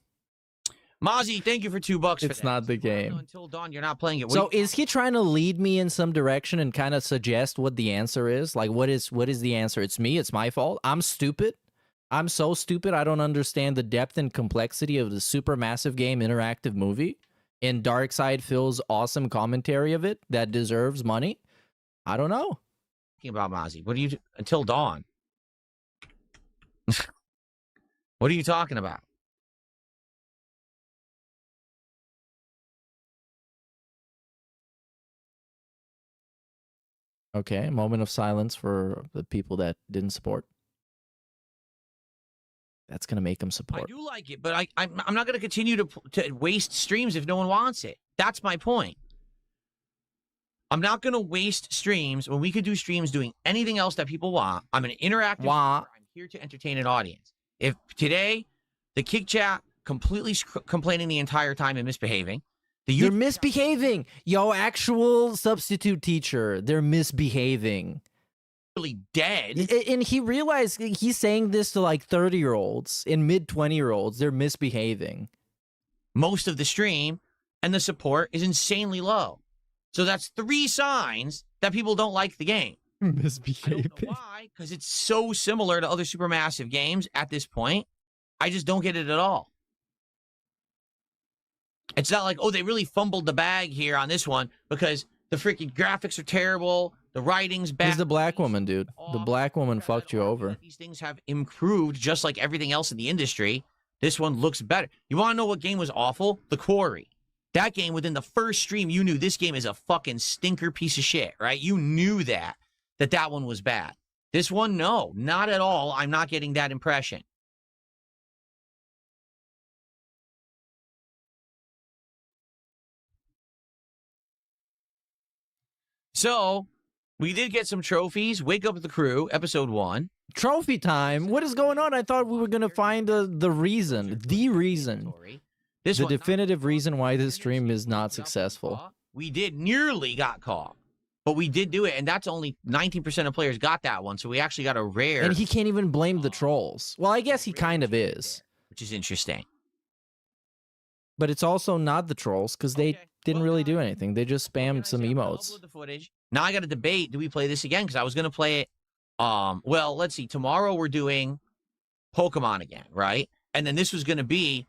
Mozzie, thank you for $2 for that. It's not the game. Until Dawn, you're not playing it. So is he trying to lead me in some direction and kind of suggest what the answer is? Like, what is the answer? It's me. It's my fault. I'm stupid. I'm so stupid. I don't understand the depth and complexity of the Supermassive game interactive movie and Darkside Phil's awesome commentary of it that deserves money. I don't know. Talking about Mozzie. What are you Until Dawn? What are you talking about? Okay, moment of silence for the people that didn't support. That's going to make them support. I do like it, but I'm not going to continue to waste streams if no one wants it. That's my point. I'm not going to waste streams when we could do streams doing anything else that people want. I'm an interactive streamer. I'm here to entertain an audience. If today, the Kick Chat completely complaining the entire time and misbehaving, they're misbehaving. Yo, actual substitute teacher. They're misbehaving. Really dead. And he realized he's saying this to like 30-year-olds and mid-20-year-olds. They're misbehaving. Most of the stream and the support is insanely low. So that's 3 signs that people don't like the game. Misbehaving. I don't know why, because it's so similar to other Supermassive games at this point. I just don't get it at all. It's not like, oh, they really fumbled the bag here on this one because the freaking graphics are terrible, the writing's bad. He's the black woman, dude. The black woman fucked you over. These things have improved just like everything else in the industry. This one looks better. You want to know what game was awful? The Quarry. That game, within the first stream, you knew this game is a fucking stinker piece of shit, right? You knew that one was bad. This one, no, not at all. I'm not getting that impression. So, we did get some trophies. Wake Up the Crew, episode 1. Trophy time? What is going on? I thought we were going to find the reason. The definitive reason why this stream is not successful. We did nearly got caught. But we did do it, and that's only 19% of players got that one, so we actually got a rare. And he can't even blame the trolls. Well, I guess he kind of is. Which is interesting. But it's also not the trolls, because they didn't really do anything. They just spammed some emotes. The footage. Now I got to debate, do we play this again? Because I was going to play it, well, let's see. Tomorrow we're doing Pokemon again, right? And then this was going to be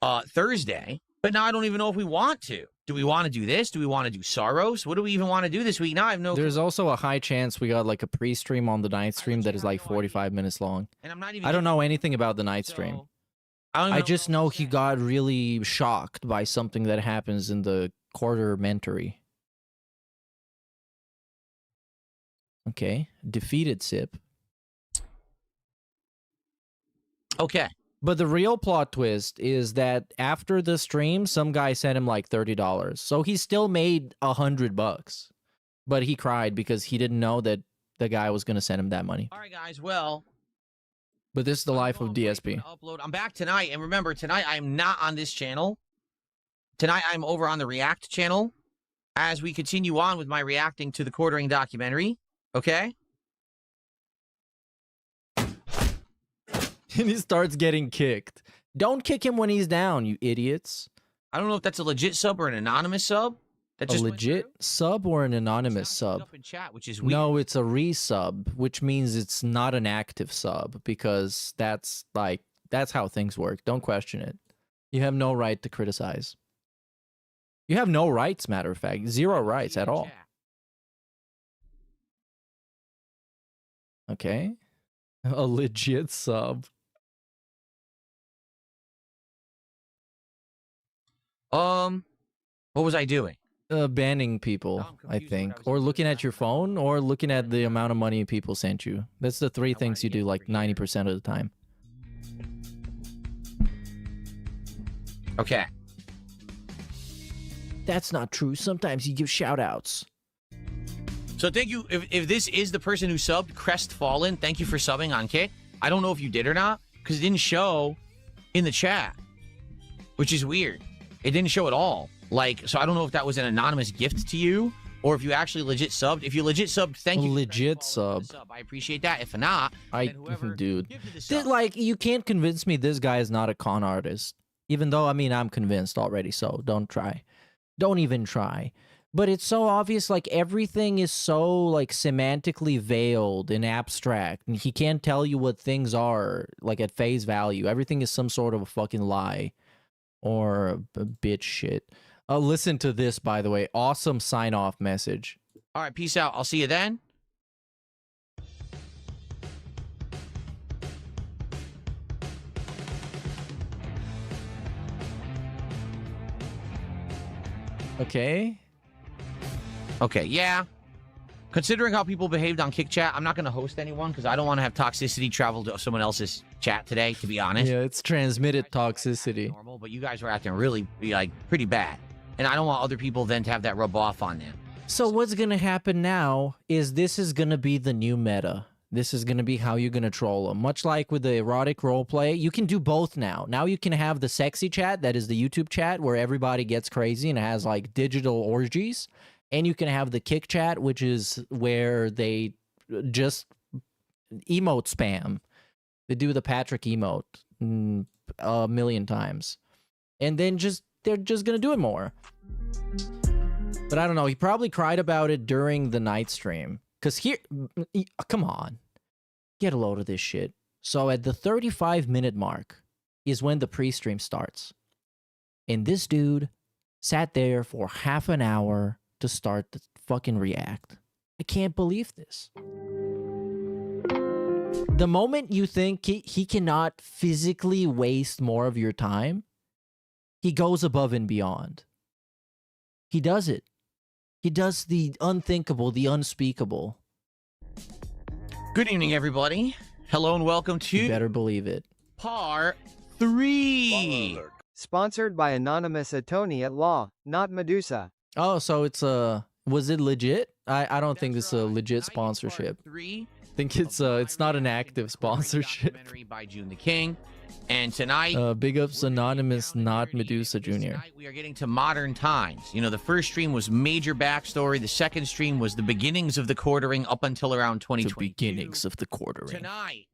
Thursday, but now I don't even know if we want to. Do we want to do this? Do we want to do Saros? What do we even want to do this week? Now I have no. There's also a high chance we got like a pre-stream on the night stream that is like 45 minutes long. And I'm not even. I don't know anything about the night stream. I just know he got really shocked by something that happens in the quartermentary. Okay, defeated Sip. Okay, But the real plot twist is that after the stream, some guy sent him like $30. So he still made $100. But he cried because he didn't know that the guy was going to send him that money. All right, guys. Well, but this is the life of DSP. Upload. I'm back tonight. And remember, tonight I'm not on this channel. Tonight I'm over on the React channel as we continue on with my reacting to the Quartering documentary. Okay? And he starts getting kicked. Don't kick him when he's down, you idiots. I don't know if that's a legit sub or an anonymous sub. That just a legit sub or an anonymous sub? Up in chat, which is weird. No, it's a resub, which means it's not an active sub because that's how things work. Don't question it. You have no right to criticize. You have no rights, matter of fact. Zero rights at all. Okay. A legit sub. What was I doing? Banning people, I think. Or looking at your phone, or looking at the amount of money people sent you. That's the three things you do like 90% of the time. Okay. That's not true. Sometimes you give shoutouts. So thank you. If this is the person who subbed, Crestfallen, thank you for subbing on Kick. I don't know if you did or not, because it didn't show in the chat, which is weird. It didn't show at all. Like, so I don't know if that was an anonymous gift to you, or if you actually legit subbed. If you legit subbed, thank you. Legit sub. I appreciate that. If not, dude, like, you can't convince me this guy is not a con artist. Even though, I mean, I'm convinced already, so don't try. Don't even try. But it's so obvious, like, everything is so, like, semantically veiled and abstract. And he can't tell you what things are, like, at face value. Everything is some sort of a fucking lie. Or a bitch shit. Listen to this, by the way. Awesome sign-off message. All right, peace out. I'll see you then. Okay. Okay, yeah. Considering how people behaved on Kick Chat, I'm not going to host anyone because I don't want to have toxicity travel to someone else's chat today, to be honest. Yeah, it's transmitted toxicity. Normal, but you guys were acting really, like, pretty bad. And I don't want other people then to have that rub off on them. So what's going to happen now is this is going to be the new meta. This is going to be how you're going to troll them. Much like with the erotic roleplay, you can do both now. Now you can have the sexy chat, that is the YouTube chat, where everybody gets crazy and has, like, digital orgies. And you can have the Kick Chat, which is where they just emote spam. They do the Patrick emote a million times. And then they're just going to do it more. But I don't know. He probably cried about it during the night stream. Because here, come on. Get a load of this shit. So at the 35-minute mark is when the pre-stream starts. And this dude sat there for half an hour to start the fucking react. I can't believe this. The moment you think he cannot physically waste more of your time, he goes above and beyond. He does it. He does the unthinkable, the unspeakable. Good evening, everybody. Hello and welcome to... You better believe it. Part 3. Sponsored by Anonymous Attorney at Law, not Medusa. Oh, so it's was it legit? I don't think this is a legit sponsorship. I think it's not an active sponsorship. By June the King. And tonight, big ups Anonymous, not Medusa Jr. Tonight we are getting to modern times. You know, the first stream was major backstory. The second stream was the beginnings of the quartering up until around 2022. The beginnings of the quartering. Tonight,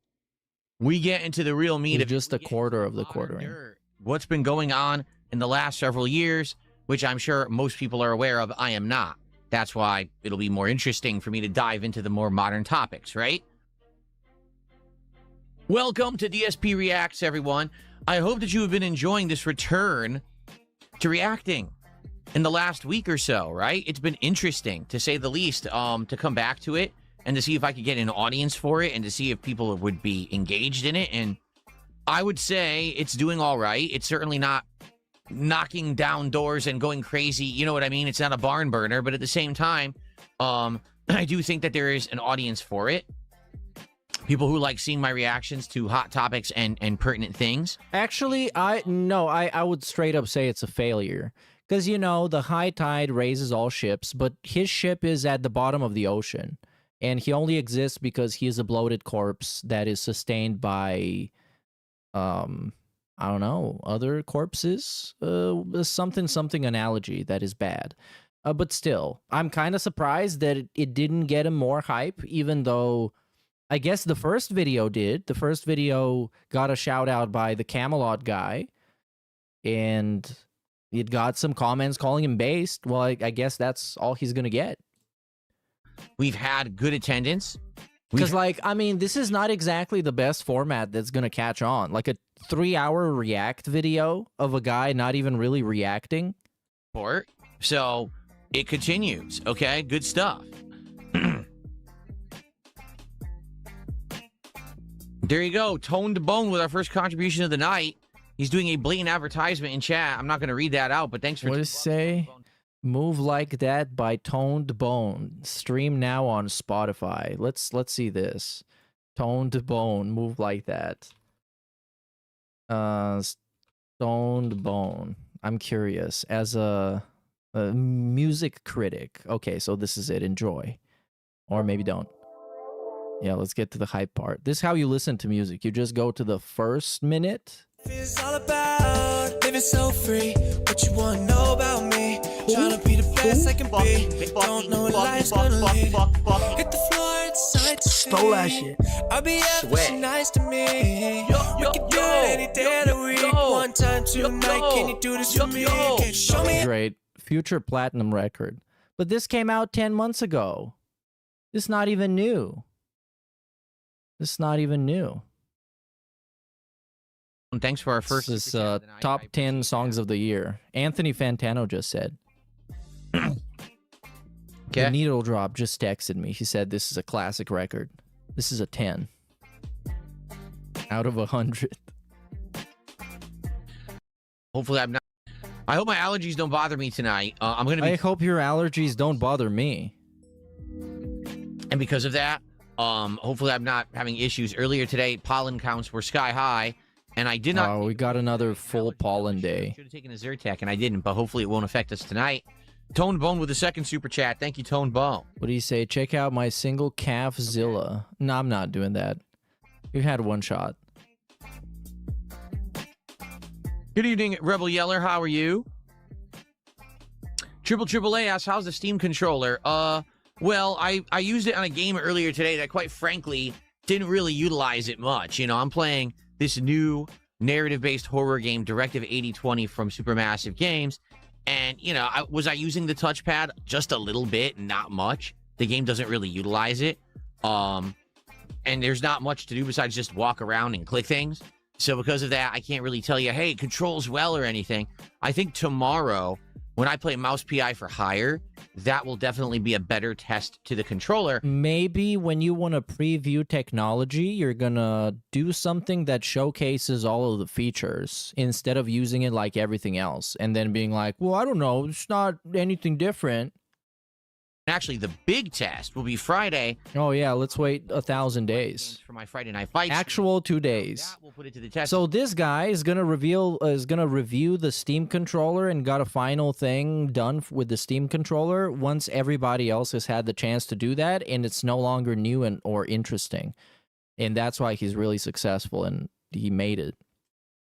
we get into the real meat of just a quarter of the quartering. What's been going on in the last several years, which I'm sure most people are aware of. I am not. That's why it'll be more interesting for me to dive into the more modern topics, right? Welcome to DSP Reacts, everyone. I hope that you have been enjoying this return to reacting in the last week or so, right? It's been interesting, to say the least, to come back to it and to see if I could get an audience for it and to see if people would be engaged in it. And I would say it's doing all right. It's certainly not knocking down doors and going crazy. You know what I mean? It's not a barn burner, but at the same time, I do think that there is an audience for it. People who like seeing my reactions to hot topics and pertinent things. Actually, I would straight up say it's a failure. Because, you know, the high tide raises all ships, but his ship is at the bottom of the ocean. And he only exists because he is a bloated corpse that is sustained by, I don't know, other corpses? Something analogy that is bad. But still, I'm kind of surprised that it didn't get him more hype, even though I guess the first video did. The first video got a shout out by the Camelot guy, and it got some comments calling him based. Well, I guess that's all he's going to get. We've had good attendance. Because, like, I mean, this is not exactly the best format that's going to catch on. Like a 3-hour react video of a guy not even really reacting. So it continues. Okay, good stuff. There you go. Tone to Bone with our first contribution of the night. He's doing a blatant advertisement in chat. I'm not going to read that out, but thanks for... What does it say? Move Like That by Toned Bone. Stream now on Spotify. Let's see this. Toned Bone. Move Like That. Stoned Bone. I'm curious. As a music critic. Okay, so this is it. Enjoy. Or maybe don't. Yeah, let's get to the hype part. This is how you listen to music. You just go to the first minute. It's all about living so free. What you want to know about me? Trying to be the best I can be. Don't know what life's gonna lead. Hit the floor, it's side to see. Stole that shit. I'll be ever nice to me. We can do it any day of the week. One time tonight, can you do this for me? Can you show me? Great. Future platinum record. But this came out 10 months ago. This is not even new. This is not even new. And thanks for our first... This is top 10 songs of the year. Anthony Fantano just said. The Needle Drop just texted me. He said this is a classic record. This is a 10. Out of 100. Hopefully I'm not... I hope my allergies don't bother me tonight. I'm going to be... I hope your allergies don't bother me. And because of that, hopefully I'm not having issues. Earlier today, pollen counts were sky high, and I did not... Oh, we got another full pollen day. Should have taken a Zyrtec, and I didn't, but hopefully it won't affect us tonight. Tone Bone with the second super chat. Thank you, Tone Bone. What do you say? Check out my single Calfzilla. No, I'm not doing that. You had one shot. Good evening, Rebel Yeller. How are you? Triple A asks, how's the Steam controller? Well, I used it on a game earlier today that, quite frankly, didn't really utilize it much. You know, I'm playing this new narrative-based horror game, Directive 8020 from Supermassive Games, and, you know, was I using the touchpad? Just a little bit, not much. The game doesn't really utilize it. And there's not much to do besides just walk around and click things. So because of that, I can't really tell you, hey, it controls well or anything. I think tomorrow, when I play Mouse PI for Hire, that will definitely be a better test to the controller. Maybe when you want to preview technology, you're going to do something that showcases all of the features instead of using it like everything else and then being like, well, I don't know, it's not anything different. Actually, the big test will be Friday. Oh, yeah, let's wait 1,000 days. For my Friday Night Fights. Actual 2 days. That will put it to the test. So this guy is going to review the Steam controller and got a final thing done with the Steam controller once everybody else has had the chance to do that, and it's no longer new or interesting. And that's why he's really successful, and he made it.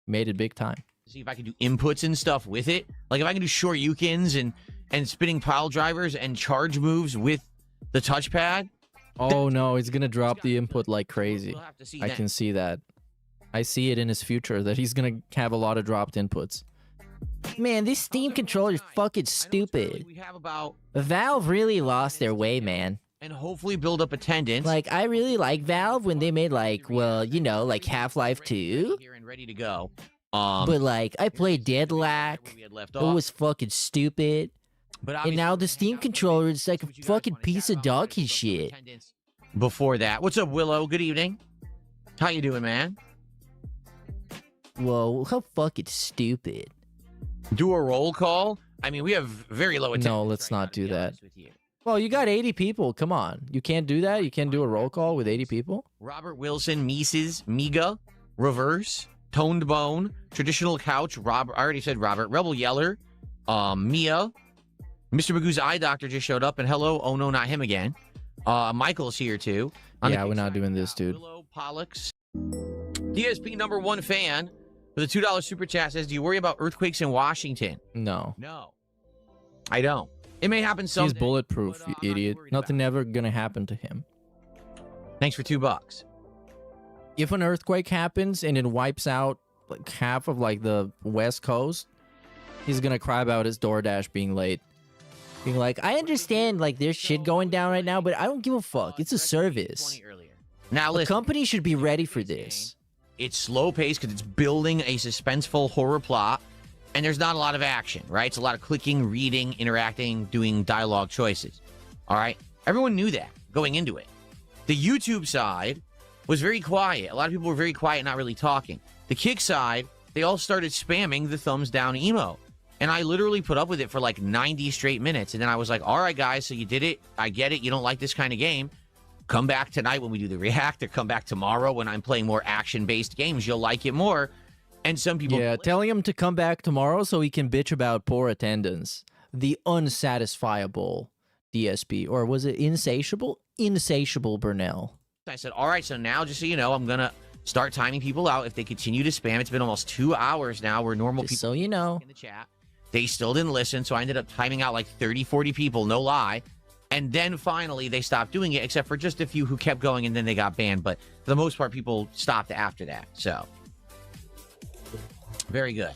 Made it big time. See if I can do inputs and stuff with it. Like if I can do Shoryukens and spinning pile drivers and charge moves with the touchpad. Oh no, he's gonna drop the input like crazy. We'll have to see I that. can see that. I see it in his future that he's gonna have a lot of dropped inputs. Man, this Steam controller is fucking stupid. We have about Valve really lost their way, man. and hopefully build up attendance. Like, I really like Valve when they made, like, well, you know, like Half-Life 2. Here and ready to go. But, like, I played Deadlock. It was fucking stupid. And now the Steam controller is like a fucking piece of donkey shit. Before that, what's up, Willow? Good evening. How you doing, man? Whoa, how fucking stupid. Do a roll call? I mean, we have very low attendance. No, let's not do that. Well, you got 80 people. Come on. You can't do that? You can't do a roll call with 80 people? Robert Wilson, Mises, Miga, Reverse, Toned Bone, Traditional Couch, Robert. I already said Robert. Rebel Yeller, Mia, Mr. Magoo's Eye Doctor just showed up, and hello, oh no, not him again. Michael's here too. Yeah, we're not doing this, dude. Willow Pollux. DSP #1 fan with a $2 super chat says, do you worry about earthquakes in Washington? No. No. I don't. It may happen someday. He's bulletproof, but, you idiot. Nothing ever gonna happen to him. Thanks for $2. If an earthquake happens and it wipes out like half of like the West Coast, he's gonna cry about his DoorDash being late. Being like, I understand like there's shit going down right now, but I don't give a fuck. It's a service. Now The listen, company should be ready for this. it's slow paced because it's building a suspenseful horror plot, and there's not a lot of action, right? It's a lot of clicking, reading, interacting, doing dialogue choices. All right? Everyone knew that going into it. The YouTube side was very quiet. A lot of people were very quiet, not really talking. The Kick side, they all started spamming the thumbs down emo. And I literally put up with it for like 90 straight minutes. And then I was like, all right, guys, so you did it. I get it. You don't like this kind of game. Come back tonight when we do the react, or come back tomorrow when I'm playing more action-based games. You'll like it more. And some people... Yeah, telling him to come back tomorrow so he can bitch about poor attendance. The unsatisfiable DSP. Or was it insatiable? Insatiable Burnell. I said, all right, so now, just so you know, I'm going to start timing people out. If they continue to spam, it's been almost 2 hours now where normal Just people... so you know. In the chat. They still didn't listen, so I ended up timing out like 30, 40 people, no lie. And then finally, they stopped doing it, except for just a few who kept going, and then they got banned. But for the most part, people stopped after that. So, very good.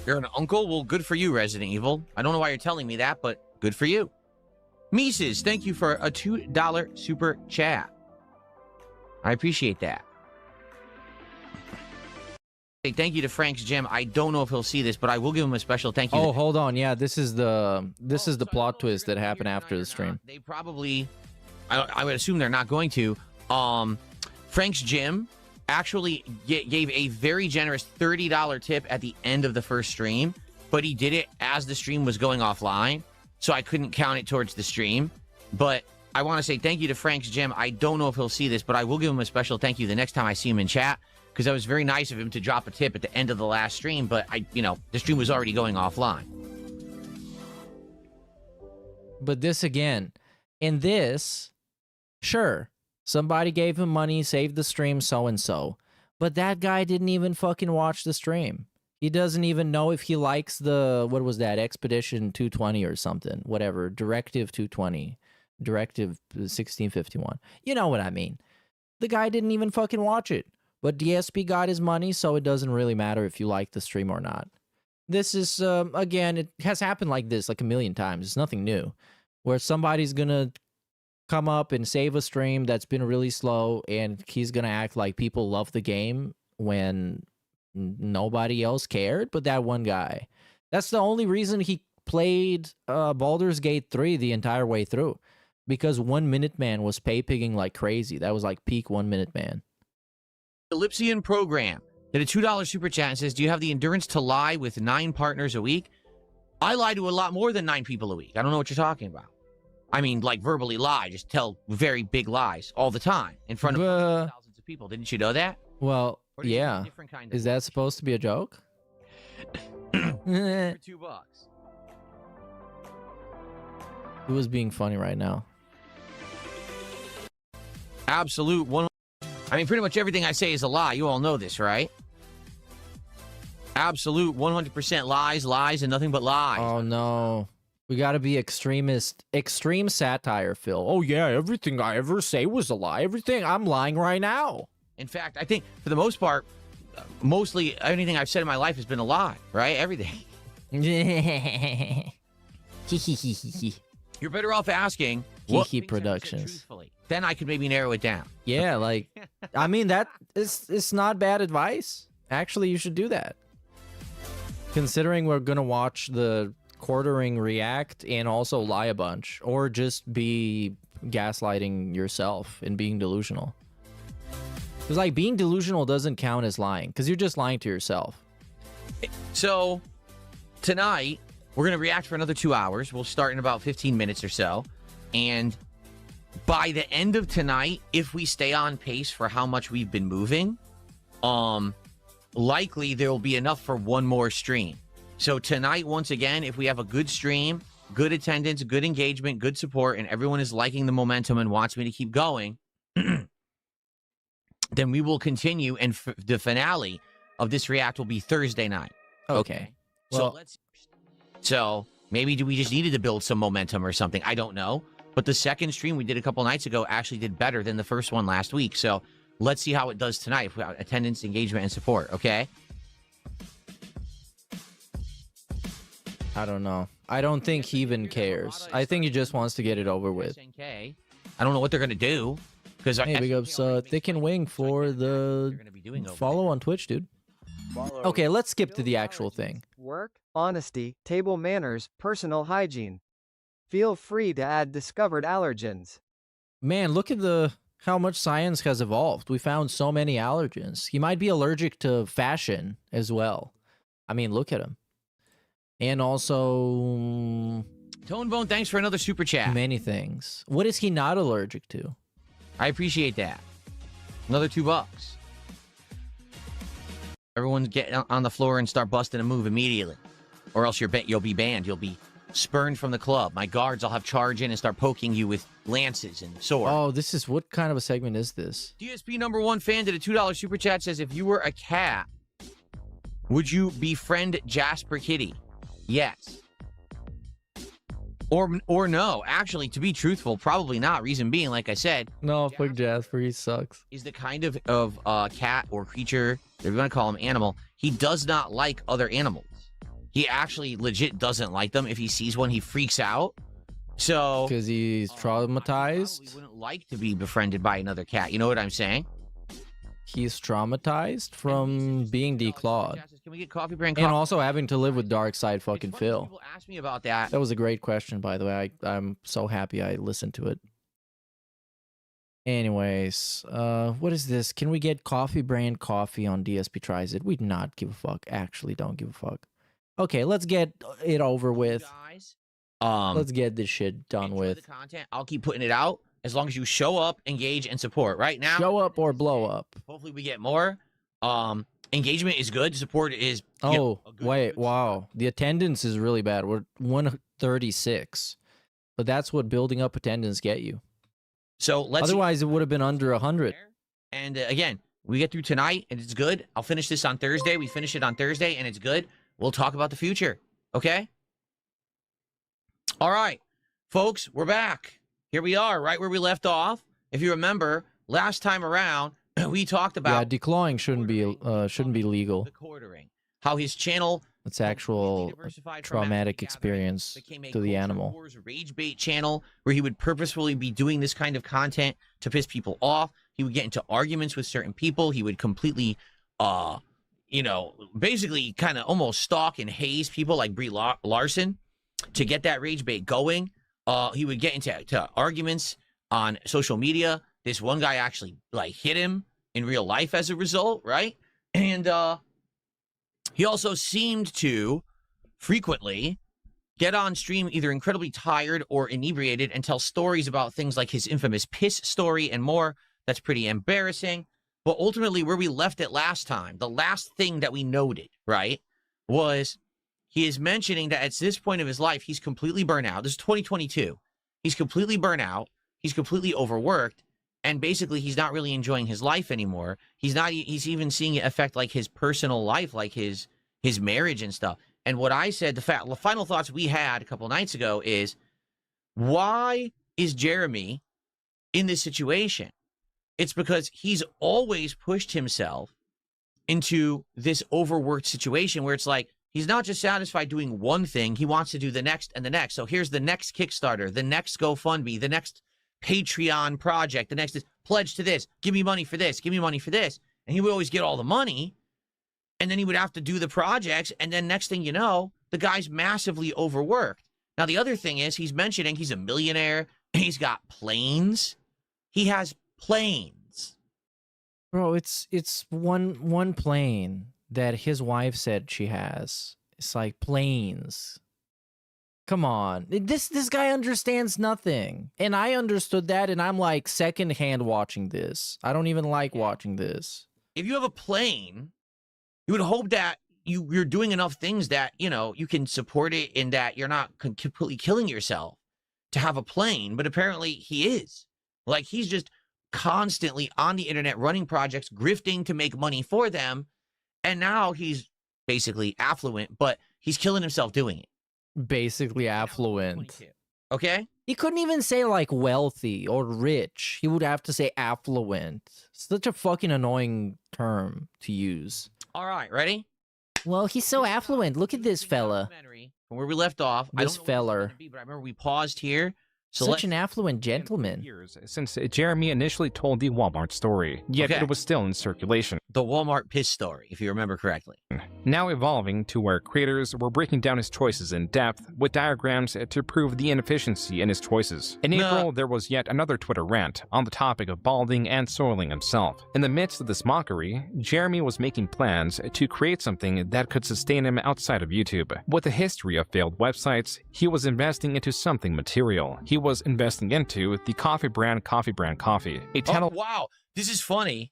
You're an uncle? Well, good for you, Resident Evil. I don't know why you're telling me that, but good for you. Mises, thank you for a $2 super chat. I appreciate that. Hey, thank you to Frank's Gym. I don't know if he'll see this, but I will give him a special thank you. Oh, hold on. Yeah, this is the plot twist that happened after the stream. They probably, I would assume they're not going to. Frank's Gym actually gave a very generous $30 tip at the end of the first stream, but he did it as the stream was going offline, so I couldn't count it towards the stream. But I want to say thank you to Frank's Gym. I don't know if he'll see this, but I will give him a special thank you the next time I see him in chat, because that was very nice of him to drop a tip at the end of the last stream, but the stream was already going offline. But this again, in this, sure, somebody gave him money, saved the stream, so-and-so. But that guy didn't even fucking watch the stream. He doesn't even know if he likes the, what was that, Expedition 220 or something. Whatever, Directive 220, Directive 1651. You know what I mean. The guy didn't even fucking watch it. But DSP got his money, so it doesn't really matter if you like the stream or not. This is, again, it has happened like this like a million times. It's nothing new. Where somebody's gonna come up and save a stream that's been really slow, and he's gonna act like people love the game when nobody else cared but that one guy. That's the only reason he played Baldur's Gate 3 the entire way through. Because 1 Minute Man was pay-pigging like crazy. That was like peak 1 Minute Man. Ellipsian Program did a $2 super chat and says, do you have the endurance to lie with 9 partners a week? I lie to a lot more than 9 people a week. I don't know what you're talking about. I mean, like verbally lie, just tell very big lies all the time in front of thousands of people. Didn't you know that? Well, Or do you have a yeah. different kind of Is that supposed to be a joke? for $2? Who was being funny right now? Absolute one. I mean, pretty much everything I say is a lie. You all know this, right? Absolute 100% lies, and nothing but lies. Oh, no. We gotta be extremist. Extreme satire, Phil. Oh, yeah, everything I ever say was a lie. Everything. I'm lying right now. In fact, I think, for the most part, mostly anything I've said in my life has been a lie, right? Everything. You're better off asking what Kiki things have been said Productions. truthfully. Then I could maybe narrow it down. Yeah, like, I mean, that is, it's not bad advice. Actually, you should do that. Considering we're gonna watch the quartering react and also lie a bunch, or just be gaslighting yourself and being delusional. Because like being delusional doesn't count as lying, because you're just lying to yourself. So tonight we're gonna react for another 2 hours. We'll start in about 15 minutes or so, and by the end of tonight, if we stay on pace for how much we've been moving, likely there will be enough for one more stream. So tonight, once again, if we have a good stream, good attendance, good engagement, good support, and everyone is liking the momentum and wants me to keep going, then we will continue, and the finale of this react will be Thursday night. Okay. Well, so maybe we just needed to build some momentum or something. I don't know. But the second stream we did a couple nights ago actually did better than the first one last week. So let's see how it does tonight if we have attendance, engagement, and support, okay? I don't know. I don't think he even cares. I think he just wants to get it over with. I don't know what they're going to do. Hey, big ups, Thick and Wing for the follow on Twitch, dude. Okay, let's skip to the actual thing. Work, honesty, table manners, personal hygiene. Feel free to add discovered allergens. Man, look at how much science has evolved. We found so many allergens. He might be allergic to fashion as well. I mean, look at him. And also... Tonebone, thanks for another super chat. Many things. What is he not allergic to? I appreciate that. Another $2. Everyone get on the floor and start busting a move immediately. Or else you'll be banned. You'll be spurned from the club. My guards will have charge in and start poking you with lances and swords. Oh, this is... What kind of a segment is this? DSP #1 fan did a $2 super chat, says, if you were a cat, would you befriend Jasper Kitty? Yes. Or no. Actually, to be truthful, probably not. Reason being, like I said... No, fuck Jasper. He sucks. Is the kind of cat or creature, if you want to call him animal, he does not like other animals. He actually legit doesn't like them. If he sees one, he freaks out. So... Because he's traumatized? He wouldn't like to be befriended by another cat. You know what I'm saying? He's traumatized from being declawed. Can we get coffee brand and also having to live with Dark Side fucking Phil. People ask me about that. That was a great question, by the way. I'm so happy I listened to it. Anyways, what is this? Can we get coffee brand coffee on DSP Tries It? We'd not give a fuck. Actually, don't give a fuck. Okay, let's get it over with. Let's get this shit done with. The content. I'll keep putting it out as long as you show up, engage, and support. Right now, show up or blow up. Hopefully, we get more. Engagement is good. Support is. Wait, wow. The attendance is really bad. We're 136, but that's what building up attendance get you. So let's. Otherwise, it would have been under 100. And again, we get through tonight, and it's good. I'll finish this on Thursday. We finish it on Thursday, and it's good. We'll talk about the future. Okay? All right. Folks, we're back. Here we are, right where we left off. If you remember, last time around, we talked about... Yeah, declawing shouldn't be legal. The quartering. How his channel... It's actual traumatic experience to the animal. Wars rage bait channel, where he would purposefully be doing this kind of content to piss people off. He would get into arguments with certain people. He would completely... basically kind of almost stalk and haze people like Brie Larson to get that rage bait going. He would get into arguments on social media. This one guy actually hit him in real life as a result, right? And he also seemed to frequently get on stream either incredibly tired or inebriated and tell stories about things like his infamous piss story and more. That's pretty embarrassing. But ultimately, where we left it last time, the last thing that we noted, right, was he is mentioning that at this point of his life, he's completely burnt out. This is 2022. He's completely burnt out. He's completely overworked. And basically, he's not really enjoying his life anymore. He's even seeing it affect his personal life, like his marriage and stuff. And what I said, the final thoughts we had a couple nights ago is, why is Jeremy in this situation? It's because he's always pushed himself into this overworked situation where it's like, he's not just satisfied doing one thing, he wants to do the next and the next. So here's the next Kickstarter, the next GoFundMe, the next Patreon project, the next is pledge to this, give me money for this, give me money for this. And he would always get all the money, and then he would have to do the projects, and then next thing you know, the guy's massively overworked. Now, the other thing is he's mentioning he's a millionaire. He's got planes. He has planes. Bro, it's one plane that his wife said she has. It's like planes. Come on. This guy understands nothing. And I understood that, and I'm like secondhand watching this. I don't even like watching this. If you have a plane, you would hope that you're doing enough things that, you know, you can support it and that you're not completely killing yourself to have a plane. But apparently he is. Like, he's just constantly on the internet running projects, grifting to make money for them. And now he's basically affluent, but he's killing himself doing it. Basically affluent. Okay? He couldn't even say like wealthy or rich. He would have to say affluent. Such a fucking annoying term to use. All right, ready? Well, he's so affluent. Look at this fella. From where we left off, This feller. but I remember we paused here. So Such an affluent gentleman. Years since Jeremy initially told the Walmart story, yet Okay. it was still in circulation. The Walmart piss story, if you remember correctly. Now evolving to where creators were breaking down his choices in depth with diagrams to prove the inefficiency in his choices. In April, there was yet another Twitter rant on the topic of balding and soiling himself. In the midst of this mockery, Jeremy was making plans to create something that could sustain him outside of YouTube. With a history of failed websites, he was investing into something material. He was investing into the coffee brand Coffee. A Oh, wow. This is funny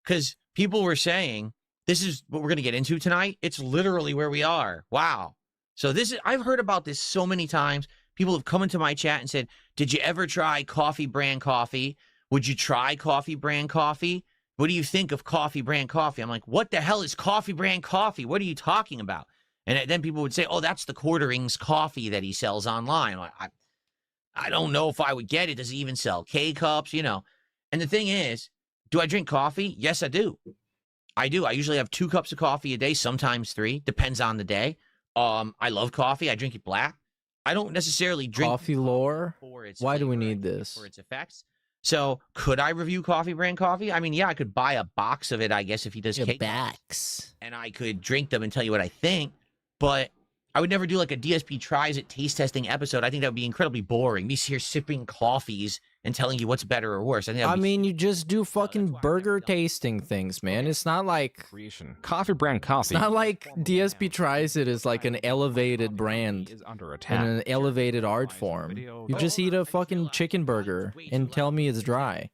because people were saying this is what we're going to get into tonight. It's literally where we are. Wow. So this is, I've heard about this so many times. People have come into my chat and said, did you ever try Coffee brand coffee? Would you try Coffee brand coffee? What do you think of Coffee brand coffee? I'm like, what the hell is Coffee brand coffee? What are you talking about? And then people would say, oh, that's the Quarterings coffee that he sells online. I'm like, I don't know if I would get it. Does he even sell K-cups? You know. And the thing is, do I drink coffee? Yes, I do. I do. I usually have 2 cups of coffee a day, sometimes 3. Depends on the day. I love coffee. I drink it black. I don't necessarily drink Coffee lore? for its Why do we flavor, need this? for its effects. So could I review Coffee brand coffee? I mean, yeah, I could buy a box of it, I guess, if he does K-cups. Backs. And I could drink them and tell you what I think. But I would never do like a DSP tries it taste testing episode. I think that would be incredibly boring. Me here sipping coffees and telling you what's better or worse. I mean, you just do fucking burger tasting things, man. It's not like creation. Coffee brand coffee. It's not like DSP tries it as like an elevated brand Is under attack. and an elevated art form. You just eat a fucking chicken burger and tell me it's dry.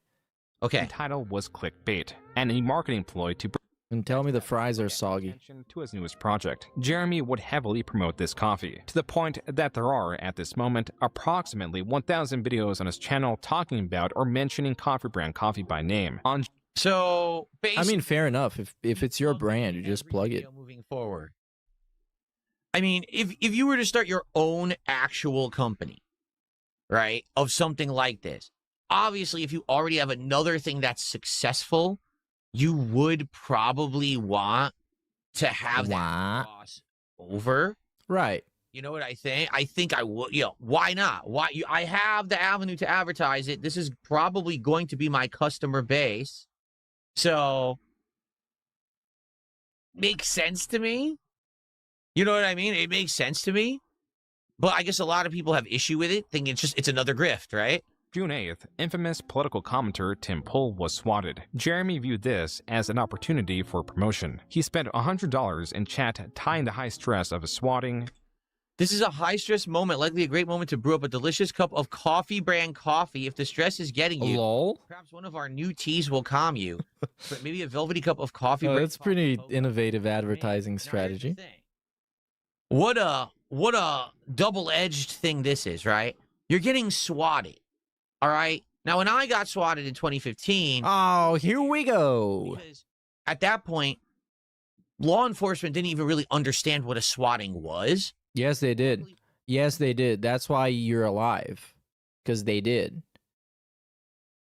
Okay. The title was clickbait, and a marketing ploy to And tell me the fries are soggy. attention to his newest project. Jeremy would heavily promote this coffee, to the point that there are, at this moment, approximately 1,000 videos on his channel talking about or mentioning Coffee brand coffee by name. So, I mean, fair enough. If it's your brand, you just plug it. Moving forward. I mean, if you were to start your own actual company, right, of something like this, obviously, if you already have another thing that's successful, you would probably want to have that cross over. Right. You know what I think? I think I would. You know, why not? I have the avenue to advertise it. This is probably going to be my customer base. So, makes sense to me. You know what I mean? It makes sense to me. But I guess a lot of people have issue with it, thinking it's another grift, right? June 8th, infamous political commentator Tim Pool was swatted. Jeremy viewed this as an opportunity for promotion. He spent $100 in chat tying the high stress of a swatting. This is a high-stress moment, likely a great moment to brew up a delicious cup of Coffee brand coffee. If the stress is getting you, Lol. perhaps one of our new teas will calm you. But maybe a velvety cup of coffee brand That's pretty coffee. innovative advertising strategy. What a double-edged thing this is, right? You're getting swatted. All right. Now, when I got swatted in 2015, Oh, here we go. because at that point, law enforcement didn't even really understand what a swatting was. Yes, they did. Yes, they did. That's why you're alive. Because they did.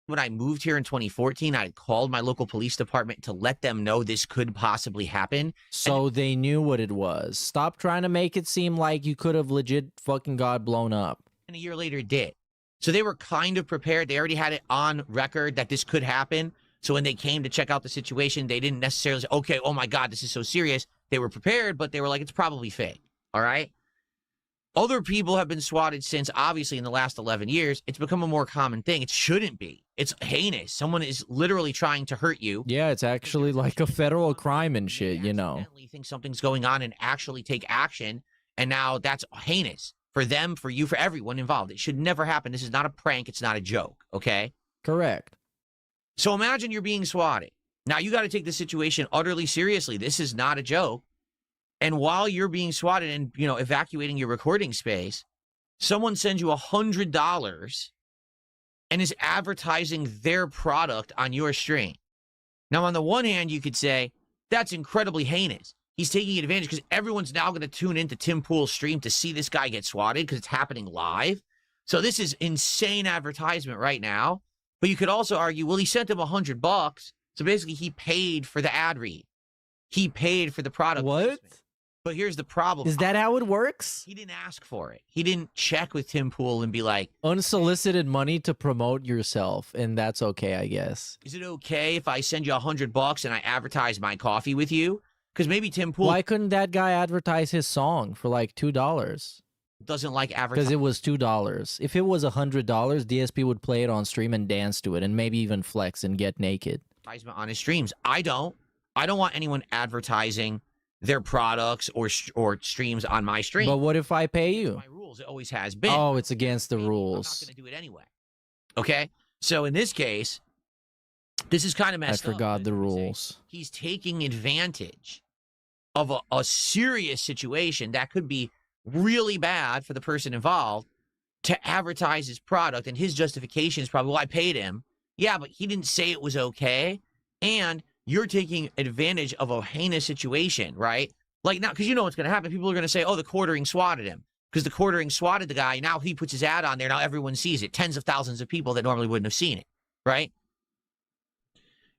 When I moved here in 2014, I called my local police department to let them know this could possibly happen. So they knew what it was. Stop trying to make it seem like you could have legit fucking got blown up. And a year later did. So they were kind of prepared. They already had it on record that this could happen. So when they came to check out the situation, they didn't necessarily say, okay, oh my God, this is so serious. They were prepared, but they were like, it's probably fake. all right? Other people have been swatted since, obviously, in the last 11 years. It's become a more common thing. It shouldn't be. It's heinous. Someone is literally trying to hurt you. Yeah, it's actually like a federal crime and shit, you know. Accidentally think something's going on and actually take action, and now that's heinous for them, for you, for everyone involved. It should never happen. This is not a prank. It's not a joke, okay? Correct. So imagine you're being swatted. Now, you got to take the situation utterly seriously. This is not a joke. And while you're being swatted and, you know, evacuating your recording space, someone sends you $100 and is advertising their product on your stream. Now, on the one hand, you could say, that's incredibly heinous. He's taking advantage because everyone's now going to tune into Tim Pool's stream to see this guy get swatted because it's happening live. So this is insane advertisement right now. But you could also argue, well, he sent him $100. So basically, he paid for the ad read. He paid for the product. What? placement. But here's the problem. Is that how it works? He didn't ask for it. He didn't check with Tim Pool and be like, unsolicited money to promote yourself, and that's okay, I guess. is it okay if I send you $100 and I advertise my coffee with you? Because maybe Tim Pool Why couldn't that guy advertise his song for like $2? doesn't like Because advertising it was $2. If it was $100, DSP would play it on stream and dance to it, and maybe even flex and get naked. on his streams. I don't want anyone advertising their products or streams on my stream. But what if I pay you? My rules, it always has been. Oh, it's against the I'm not rules. going to do it anyway. Okay? So in this case, this is kind of I messed up. forgot the rules. He's taking advantage of a serious situation that could be really bad for the person involved to advertise his product, and his justification is probably, well, I paid him. Yeah, but he didn't say it was okay, and you're taking advantage of a heinous situation, right? Like, now, because you know what's going to happen. People are going to say, oh, the quartering swatted him. Because the quartering swatted the guy. Now he puts his ad on there. Now everyone sees it. Tens of thousands of people that normally wouldn't have seen it, right?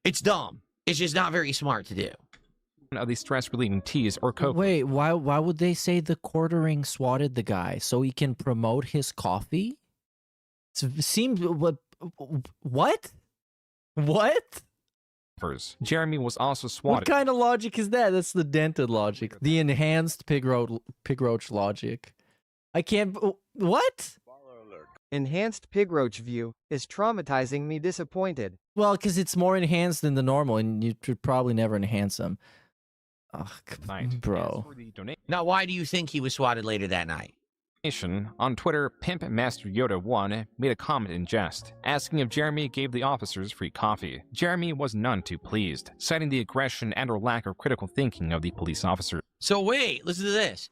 It's dumb. It's just not very smart to do. Of these stress-relieving teas or cocoa. Wait, why would they say the quartering swatted the guy? So he can promote his coffee? It seems... What? What? Jeremy was also What swatted. kind of logic is that? That's the dented logic. The enhanced pig roach logic. I can't... What? Enhanced pigroach view is traumatizing me disappointed. Well, because it's more enhanced than the normal, and you should probably never enhance them. Oh, bro. Now, why do you think he was swatted later that night? On Twitter, Pimp Master Yoda 1 made a comment in jest, asking if Jeremy gave the officers free coffee. Jeremy was none too pleased, citing the aggression and or lack of critical thinking of the police officer. So wait, listen to this.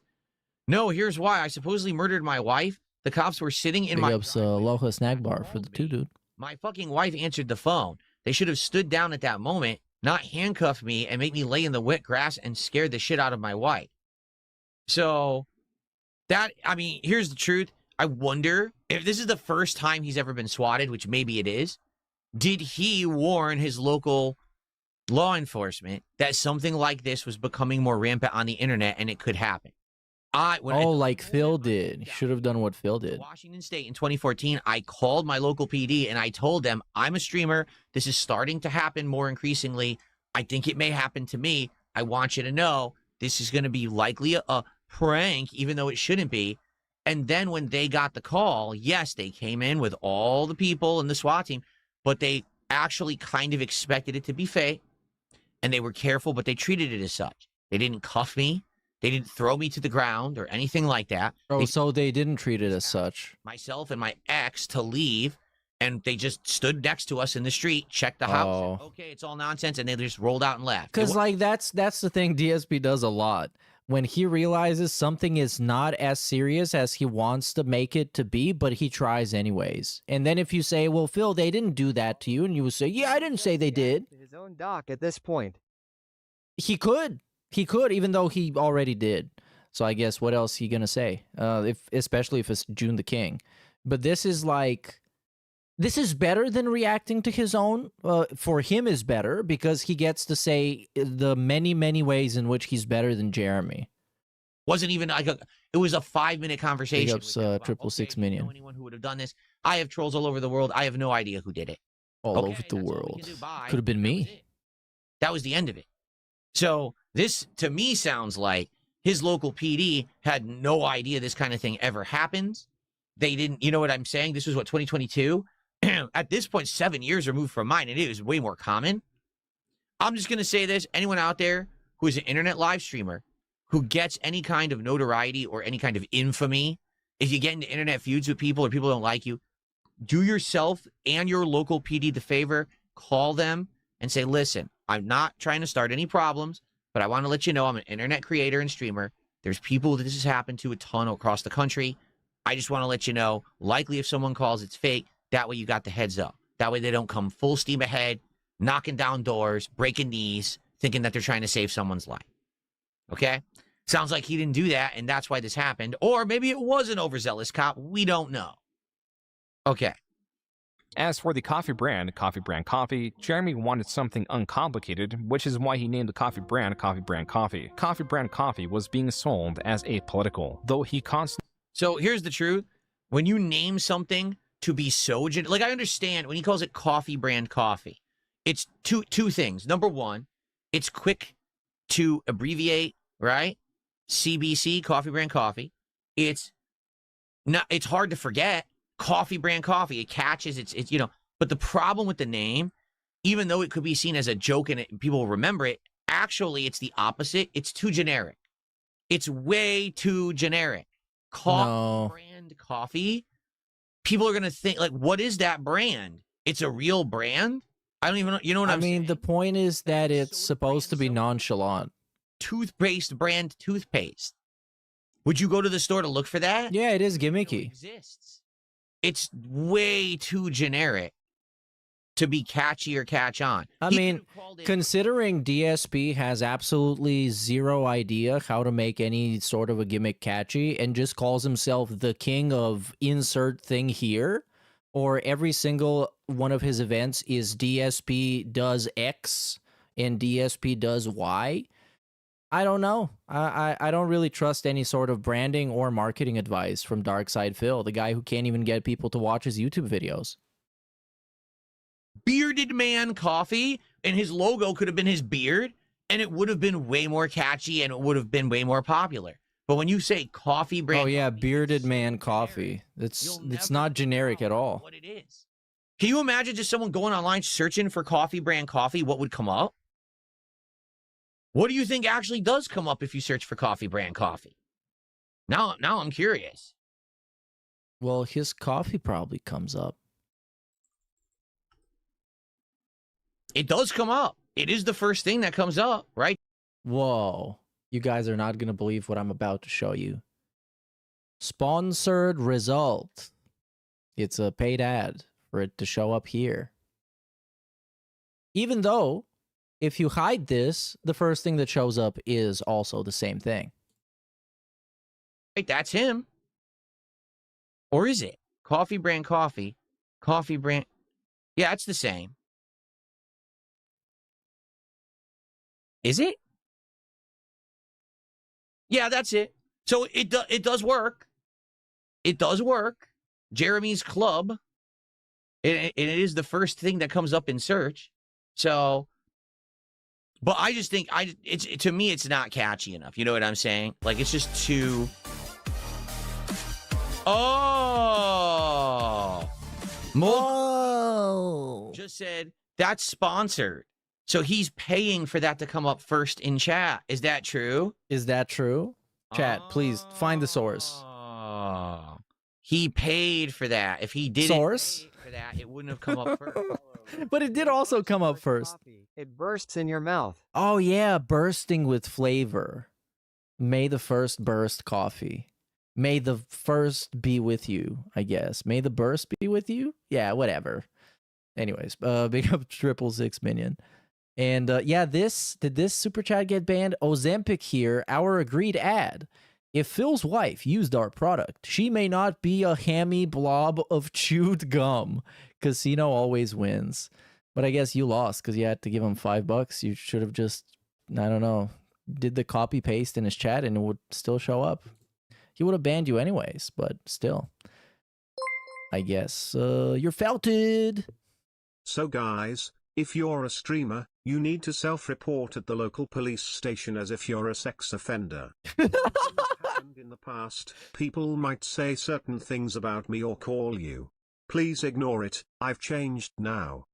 No, here's why. I supposedly murdered my wife. The cops were sitting in my... Aloha snack bar for the two, dude. My fucking wife answered the phone. They should have stood down at that moment, not handcuffed me and make me lay in the wet grass and scared the shit out of my wife. So... that, I mean, here's the truth. I wonder if this is the first time he's ever been swatted, which maybe it is. Did he warn his local law enforcement that something like this was becoming more rampant on the internet and it could happen? Like Phil did. He should have done what Phil did. Washington State in 2014, I called my local PD and I told them, I'm a streamer. This is starting to happen more increasingly. I think it may happen to me. I want you to know this is going to be likely a prank, even though it shouldn't be. And then when they got the call, yes, they came in with all the people in the SWAT team, but they actually kind of expected it to be fake, and they were careful, but they treated it as such. They didn't cuff me. They didn't throw me to the ground or anything like that. Oh, so they didn't treat it as such. Myself and my ex to leave, and they just stood next to us in the street, checked the house. Said, okay, it's all nonsense, and they just rolled out and left. Because, like, that's the thing DSP does a lot. When he realizes something is not as serious as he wants to make it to be, but he tries anyways. And then if you say, well, Phil, they didn't do that to you, and you would say, yeah, I didn't say they did. His own doc at this point. He could, even though he already did. So I guess what else he gonna say? Especially if it's June the King. But this is like, this is better than reacting to his own. For him is better because he gets to say the many, many ways in which he's better than Jeremy. Wasn't even like it was a 5-minute conversation. Big ups, 666 Minion. Know anyone who would have done this? I have trolls all over the world. I have no idea who did it. All over the world. Could have been me. That was the end of it. So this, to me, sounds like his local PD had no idea this kind of thing ever happens. They didn't, you know what I'm saying? This was what, 2022? At this point, 7 years removed from mine, and it is way more common. I'm just going to say this. Anyone out there who is an internet live streamer who gets any kind of notoriety or any kind of infamy, if you get into internet feuds with people or people don't like you, do yourself and your local PD the favor, call them and say, listen, I'm not trying to start any problems, but I want to let you know I'm an internet creator and streamer. There's people that this has happened to a ton across the country. I just want to let you know, likely if someone calls, it's fake. That way you got the heads up. That way they don't come full steam ahead, knocking down doors, breaking knees, thinking that they're trying to save someone's life. Okay? Sounds like he didn't do that, and that's why this happened. Or maybe it was an overzealous cop. We don't know. Okay. As for the coffee brand Coffee, Jeremy wanted something uncomplicated, which is why he named the coffee brand Coffee. Coffee brand coffee was being sold as apolitical, though he constantly... So here's the truth. When you name something to be so... Like, I understand when he calls it coffee brand coffee. It's two things. Number one, it's quick to abbreviate, right? CBC, coffee brand coffee. It's hard to forget. Coffee brand coffee. It catches. It's you know. But the problem with the name, even though it could be seen as a joke and people will remember it, actually it's the opposite. It's too generic. It's way too generic. Coffee brand coffee. People are gonna think like, what is that brand? It's a real brand. I don't even know. You know what I mean? The point is that it's supposed to be nonchalant. Toothpaste brand toothpaste. Would you go to the store to look for that? Yeah, it is gimmicky. It exists. It's way too generic to be catchy or catch on. I mean, considering DSP has absolutely zero idea how to make any sort of a gimmick catchy and just calls himself the king of insert thing here, or every single one of his events is DSP does X and DSP does Y, I don't know. I don't really trust any sort of branding or marketing advice from Darkside Phil, the guy who can't even get people to watch his YouTube videos. Bearded Man Coffee, and his logo could have been his beard, and it would have been way more catchy, and it would have been way more popular. But when you say coffee brand... Oh, yeah, Bearded Man Coffee. It's not generic at all. What it is. Can you imagine just someone going online searching for coffee brand coffee? What would come up? What do you think actually does come up if you search for coffee brand coffee? Now I'm curious. Well, his coffee probably comes up. It does come up. It is the first thing that comes up, right? Whoa. You guys are not going to believe what I'm about to show you. Sponsored result. It's a paid ad for it to show up here. Even though, if you hide this, the first thing that shows up is also the same thing. Right, that's him. Or is it? Coffee brand coffee. Coffee brand... Yeah, it's the same. Is it? Yeah, that's it. So it does work. It does work. Jeremy's Club. It is the first thing that comes up in search. So, but I just think to me it's not catchy enough. You know what I'm saying? Like it's just too. Oh, just said that's sponsored. So he's paying for that to come up first in chat. Is that true? Is that true? Chat, please find the source. He paid for that. If he didn't pay for that, it wouldn't have come up first. But it did also come up first. It bursts in your mouth. Oh yeah, bursting with flavor. May the first burst coffee. May the first be with you, I guess. May the burst be with you? Yeah, whatever. Anyways, big up 666 minion. And yeah, did this super chat get banned? Ozempic here, our agreed ad. If Phil's wife used our product, she may not be a hammy blob of chewed gum. Casino always wins. But I guess you lost because you had to give him $5. You should have just, I don't know, did the copy paste in his chat and it would still show up. He would have banned you anyways, but still. I guess you're felted. So guys, if you're a streamer, You need to self-report at the local police station as if you're a sex offender. Happened in the past, people might say certain things about me or call you. Please ignore it. I've changed now.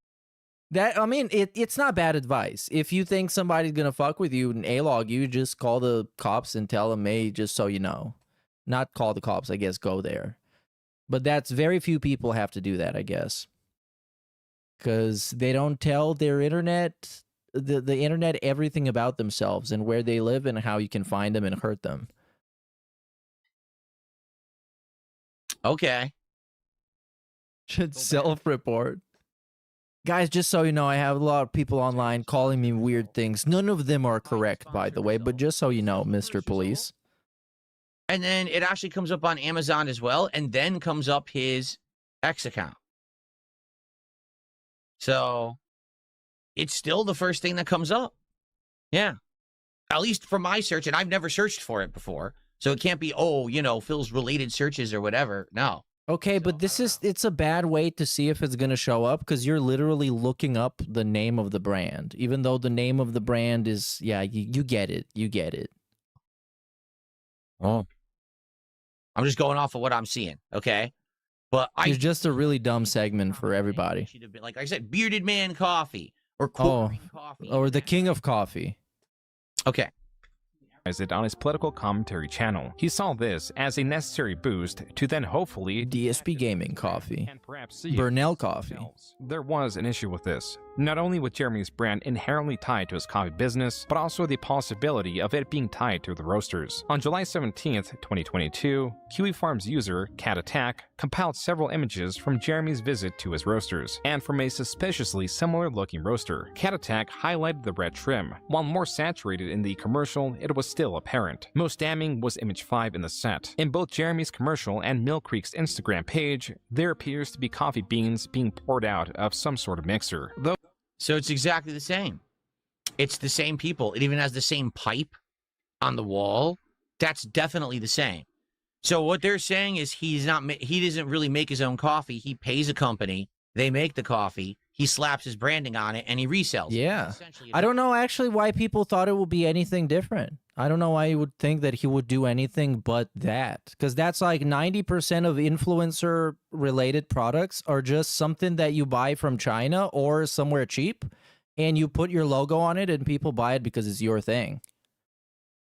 I mean, it's not bad advice. If you think somebody's gonna fuck with you and A-log you, just call the cops and tell them, hey, just so you know. Not call the cops, I guess, go there. But that's very few people have to do that, I guess. Because they don't tell their internet, the internet, everything about themselves and where they live and how you can find them and hurt them. Okay. Should self-report. Guys, just so you know, I have a lot of people online calling me weird things. None of them are correct, by the way, but just so you know, Mr. Police. And then it actually comes up on Amazon as well, and then comes up his X account. So it's still the first thing that comes up. Yeah. At least for my search, and I've never searched for it before. So it can't be, oh, you know, Phil's related searches or whatever. No. Okay, but it's a bad way to see if it's going to show up because you're literally looking up the name of the brand, even though the name of the brand is, yeah, you get it. You get it. Oh. I'm just going off of what I'm seeing, okay? But it's just a really dumb segment for everybody. Like I said, Bearded Man Coffee or Coffee. Or the King of Coffee. Okay. It on his political commentary channel. He saw this as a necessary boost to then hopefully DSP Gaming Coffee, and perhaps see Burnell Coffee. There was an issue with this, not only with Jeremy's brand inherently tied to his coffee business, but also the possibility of it being tied to the roasters. On July 17th, 2022, Kiwi Farms user Cat Attack compiled several images from Jeremy's visit to his roasters, and from a suspiciously similar looking roaster. Cat Attack highlighted the red trim. While more saturated in the commercial, it was still apparent. Most damning was image 5 in the set. In both Jeremy's commercial and Mill Creek's Instagram page, there appears to be coffee beans being poured out of some sort of mixer. So it's exactly the same. It's the same people. It even has the same pipe on the wall. That's definitely the same. So what they're saying is he doesn't really make his own coffee. He pays a company. They make the coffee. He slaps his branding on it and he resells it. Yeah. I don't know actually why people thought it would be anything different. I don't know why you would think that he would do anything but that. Because that's like 90% of influencer-related products are just something that you buy from China or somewhere cheap, and you put your logo on it and people buy it because it's your thing.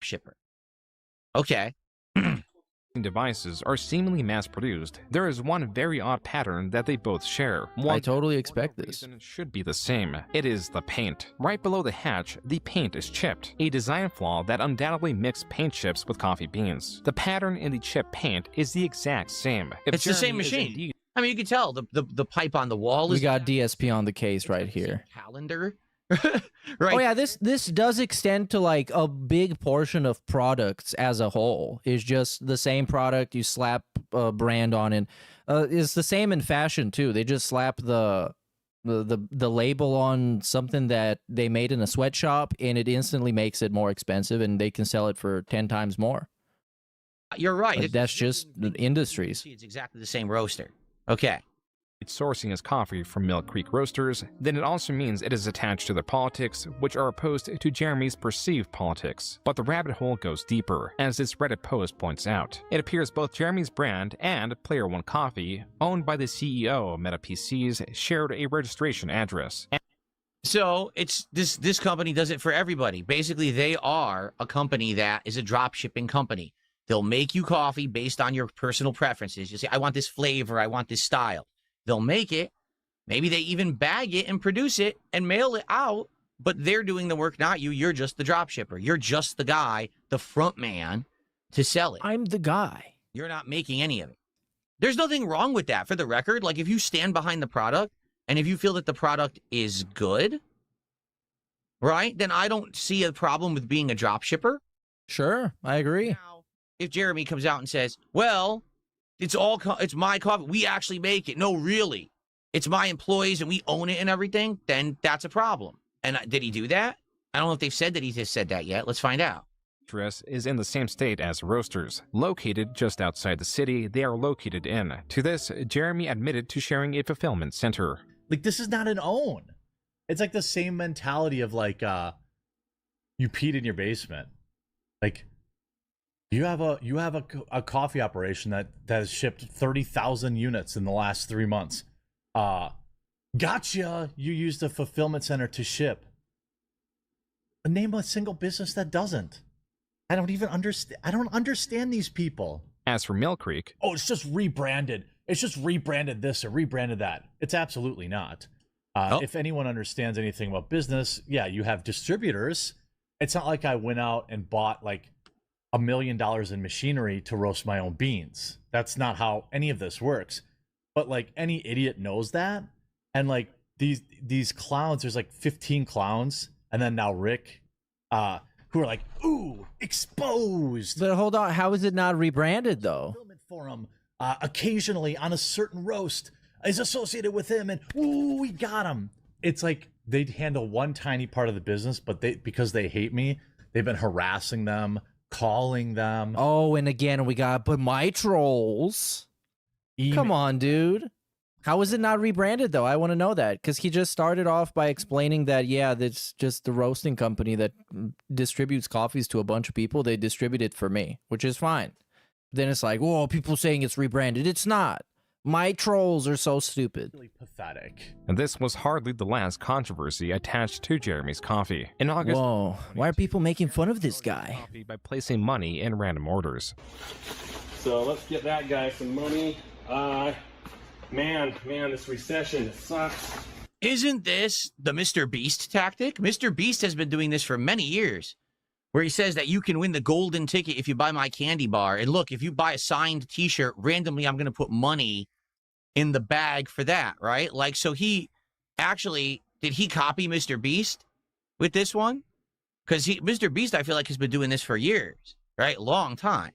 Shipper. Okay. Devices are seemingly mass-produced, there is one very odd pattern that they both share. I totally expect this. It should be the same. It is the paint. Right below the hatch, the paint is chipped, a design flaw that undoubtedly mixed paint chips with coffee beans. The pattern in the chipped paint is the exact same. It's the same machine. I mean, you can tell the pipe on the wall is... We got DSP on the case right here. Calendar. Right. Oh yeah, this does extend to like a big portion of products as a whole. It's just the same product, you slap a brand on it. It's the same in fashion too. They just slap the label on something that they made in a sweatshop and it instantly makes it more expensive and they can sell it for 10 times more. You're right. Like, that's just industries. It's exactly the same roaster. Okay. Sourcing his coffee from Mill Creek Roasters, then it also means it is attached to their politics, which are opposed to Jeremy's perceived politics. But the rabbit hole goes deeper, as this Reddit post points out. It appears both Jeremy's brand and Player One Coffee, owned by the CEO of Meta PCs, shared a registration address. So it's this company does it for everybody. Basically, they are a company that is a drop shipping company. They'll make you coffee based on your personal preferences. You say, I want this flavor, I want this style. They'll make it. Maybe they even bag it and produce it and mail it out, but they're doing the work, not you. You're just the drop shipper. You're just the guy, the front man to sell it. I'm the guy. You're not making any of it. There's nothing wrong with that, for the record. Like, if you stand behind the product and if you feel that the product is good, right, then I don't see a problem with being a drop shipper. Sure, I agree. Now, if Jeremy comes out and says, well, it's my coffee. We actually make it. No, really. It's my employees and we own it and everything. Then that's a problem. And did he do that? I don't know if they've said that he just said that yet. Let's find out. Address is in the same state as Roasters. Located just outside the city they are located in. To this, Jeremy admitted to sharing a fulfillment center. Like, this is not an own. It's like the same mentality of like you peed in your basement. Like you have a coffee operation that has shipped 30,000 units in the last 3 months. Gotcha. You used a fulfillment center to ship. Name a single business that doesn't. I don't even understand. I don't understand these people. As for Mill Creek, oh, it's just rebranded. It's just rebranded this or rebranded that. It's absolutely not. If anyone understands anything about business, yeah, you have distributors. It's not like I went out and bought like $1 million in machinery to roast my own beans. That's not how any of this works. But like any idiot knows that. And like these clowns, there's like 15 clowns, and then now Rick, who are like, ooh, exposed. But hold on, how is it not rebranded though? Forum, occasionally on a certain roast is associated with him, and ooh, we got him. It's like they handle one tiny part of the business, but because they hate me, they've been harassing them, calling them. Oh, and again, but my trolls. Come on, dude. How is it not rebranded, though? I want to know that, because he just started off by explaining that, yeah, that's just the roasting company that distributes coffees to a bunch of people. They distribute it for me, which is fine. Then it's like, whoa, people saying it's rebranded. It's not. My trolls are so stupid. Really pathetic. And this was hardly the last controversy attached to Jeremy's coffee. In August, whoa, why are people making fun of this guy? By placing money in random orders. So let's get that guy some money. Man, this recession sucks. Isn't this the Mr. Beast tactic? Mr. Beast has been doing this for many years, where he says that you can win the golden ticket if you buy my candy bar. And look, if you buy a signed t-shirt, randomly, I'm going to put money in the bag for that, right? Like, so he actually, did he copy Mr. Beast with this one? Because Mr. Beast, I feel like, has been doing this for years, right? Long time.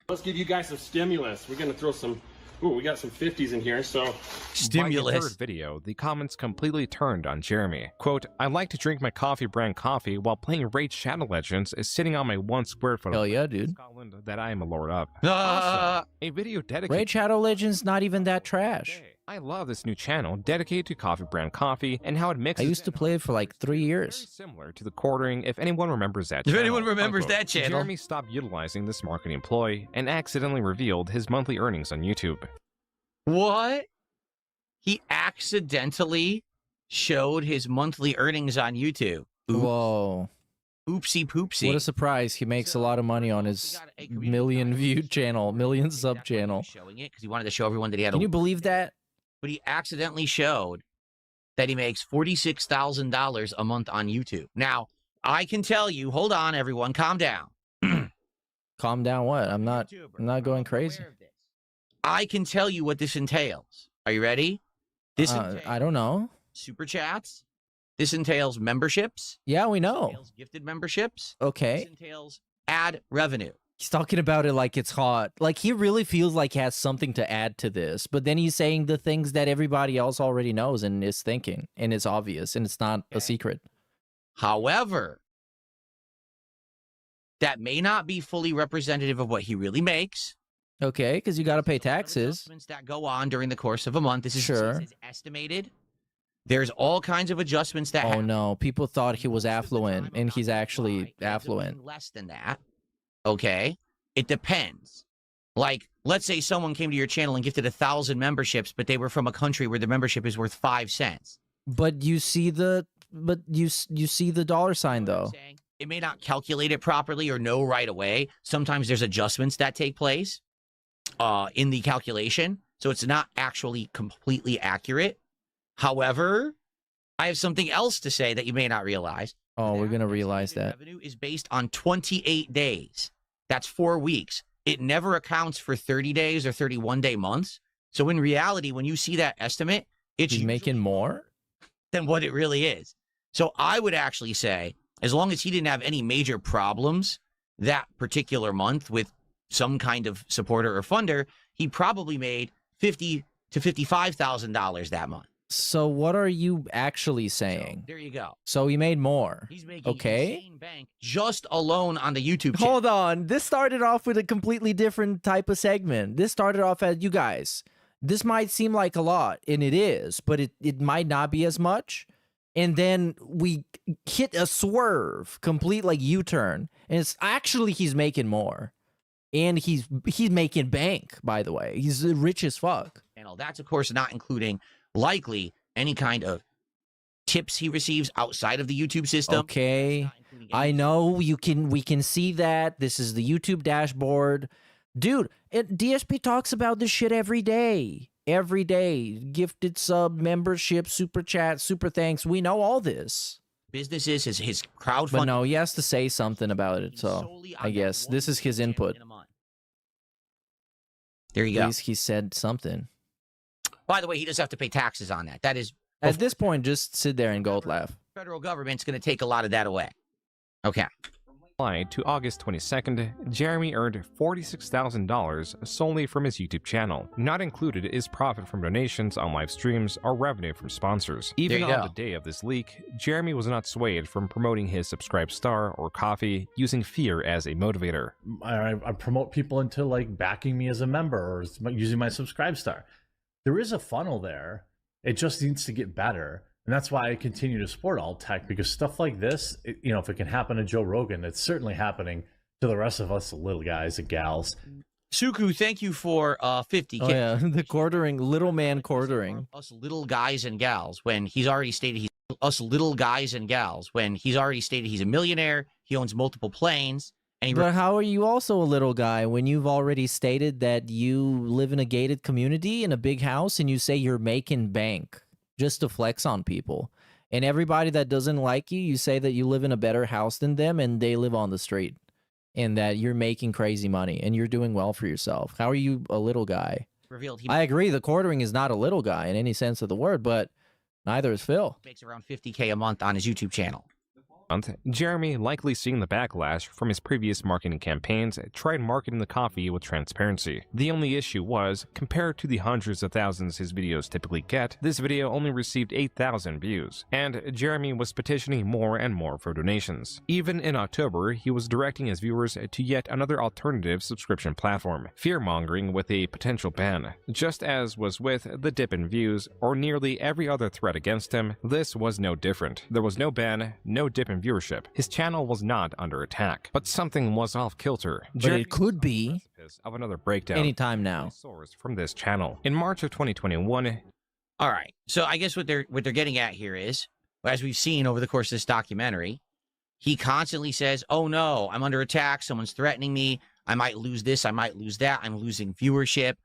Let's give you guys some stimulus. We're going to throw some... Ooh, we got some 50s in here, so... Stimulus. By the third video, the comments completely turned on Jeremy. Quote, I like to drink my coffee brand coffee while playing Raid Shadow Legends is sitting on my 1 square foot Hell yeah, dude. Scotland that I am a lord of. Also, a video dedicated... Raid Shadow Legends not even that trash. I love this new channel dedicated to coffee brand coffee and how it mixes... I used to play it for like 3 years. Very similar to the quartering, if anyone remembers that channel. If anyone remembers that channel. Jeremy stopped utilizing this marketing ploy and accidentally revealed his monthly earnings on YouTube. What? He accidentally showed his monthly earnings on YouTube. Whoa. Oopsie poopsie. What a surprise. He makes a lot of money on his million viewed channel, million sub channel. Showing it because he wanted to show everyone that he had. Can you believe that? But he accidentally showed that he makes $46,000 a month on YouTube. Now, I can tell you, hold on, everyone, calm down. Calm down what? I'm not going crazy. I can tell you what this entails. Are you ready? This I don't know. Super chats. This entails memberships. Yeah, we know. This entails gifted memberships. Okay. This entails ad revenue. He's talking about it like it's hot. Like he really feels like he has something to add to this, but then he's saying the things that everybody else already knows and is thinking, and it's obvious, and it's not a secret. However, that may not be fully representative of what he really makes. Okay, because you got to pay taxes. Adjustments that go on during the course of a month. This is sure. Estimated. There's all kinds of adjustments that happen. No, people thought he was affluent, and he's actually affluent. Less than that. Okay, it depends. Like, let's say someone came to your channel and gifted 1,000 memberships, but they were from a country where the membership is worth 5 cents. But you see the, you see the dollar sign though. It may not calculate it properly or know right away. Sometimes there's adjustments that take place in the calculation, so it's not actually completely accurate. However, I have something else to say that you may not realize. Oh, we're going to realize that. Revenue is based on 28 days. That's 4 weeks. It never accounts for 30 days or 31-day months. So in reality, when you see that estimate, it's making more than what it really is. So I would actually say, as long as he didn't have any major problems that particular month with some kind of supporter or funder, he probably made $50,000 to $55,000 that month. So what are you actually saying? So, there you go. So he made more. He's making insane bank just alone on the YouTube channel. Hold on. This started off with a completely different type of segment. This started off as, you guys, this might seem like a lot, and it is, but it might not be as much. and then we hit a swerve, complete like U-turn, and it's actually he's making more, and he's making bank. By the way, he's rich as fuck. And that's of course not including likely any kind of tips he receives outside of the YouTube system. Okay, I know we can see that. This is the YouTube dashboard, dude. DSP talks about this shit every day. Every day, gifted sub, membership, super chat, super thanks. We know all this. Businesses, his crowdfunding. But no, he has to say something about it. So I guess this is his input. There you go. At least he said something. By the way, he does have to pay taxes on that. That is at this point, just sit there and gold laugh. Federal government's going to take a lot of that away. Okay. To August 22nd, Jeremy earned $46,000 solely from his YouTube channel. Not included is profit from donations on live streams or revenue from sponsors. Even on the day of this leak, Jeremy was not swayed from promoting his subscribe star or coffee, using fear as a motivator. I promote people into like backing me as a member or using my subscribe star. There is a funnel there. It just needs to get better. And that's why I continue to support alt tech, because stuff like this, if it can happen to Joe Rogan, it's certainly happening to the rest of us little guys and gals. Suku, thank you for 50. Oh yeah, the quartering, little man quartering. Us little guys and gals when he's already stated us little guys and gals when he's already stated he's a millionaire, he owns multiple planes. And but how are you also a little guy when you've already stated that you live in a gated community in a big house and you say you're making bank? Just to flex on people, and everybody that doesn't like you say that you live in a better house than them and they live on the street, and that you're making crazy money and you're doing well for yourself. How are you a little guy? I agree, the quartering is not a little guy in any sense of the word, but neither is Phil. Makes around $50K a month on his YouTube channel. Jeremy, likely seeing the backlash from his previous marketing campaigns, tried marketing the coffee with transparency. The only issue was, compared to the hundreds of thousands his videos typically get, this video only received 8,000 views, and Jeremy was petitioning more and more for donations. Even in October, he was directing his viewers to yet another alternative subscription platform, fear-mongering with a potential ban. Just as was with the dip in views, or nearly every other threat against him, this was no different. There was no ban, no dip in viewership. His channel was not under attack, but something was off kilter. But it could be of another breakdown anytime now. Source from this channel in March of 2021. All right, so I guess what they're getting at here is, as we've seen over the course of this documentary, he constantly says, "Oh no, I'm under attack. Someone's threatening me. I might lose this. I might lose that. I'm losing viewership."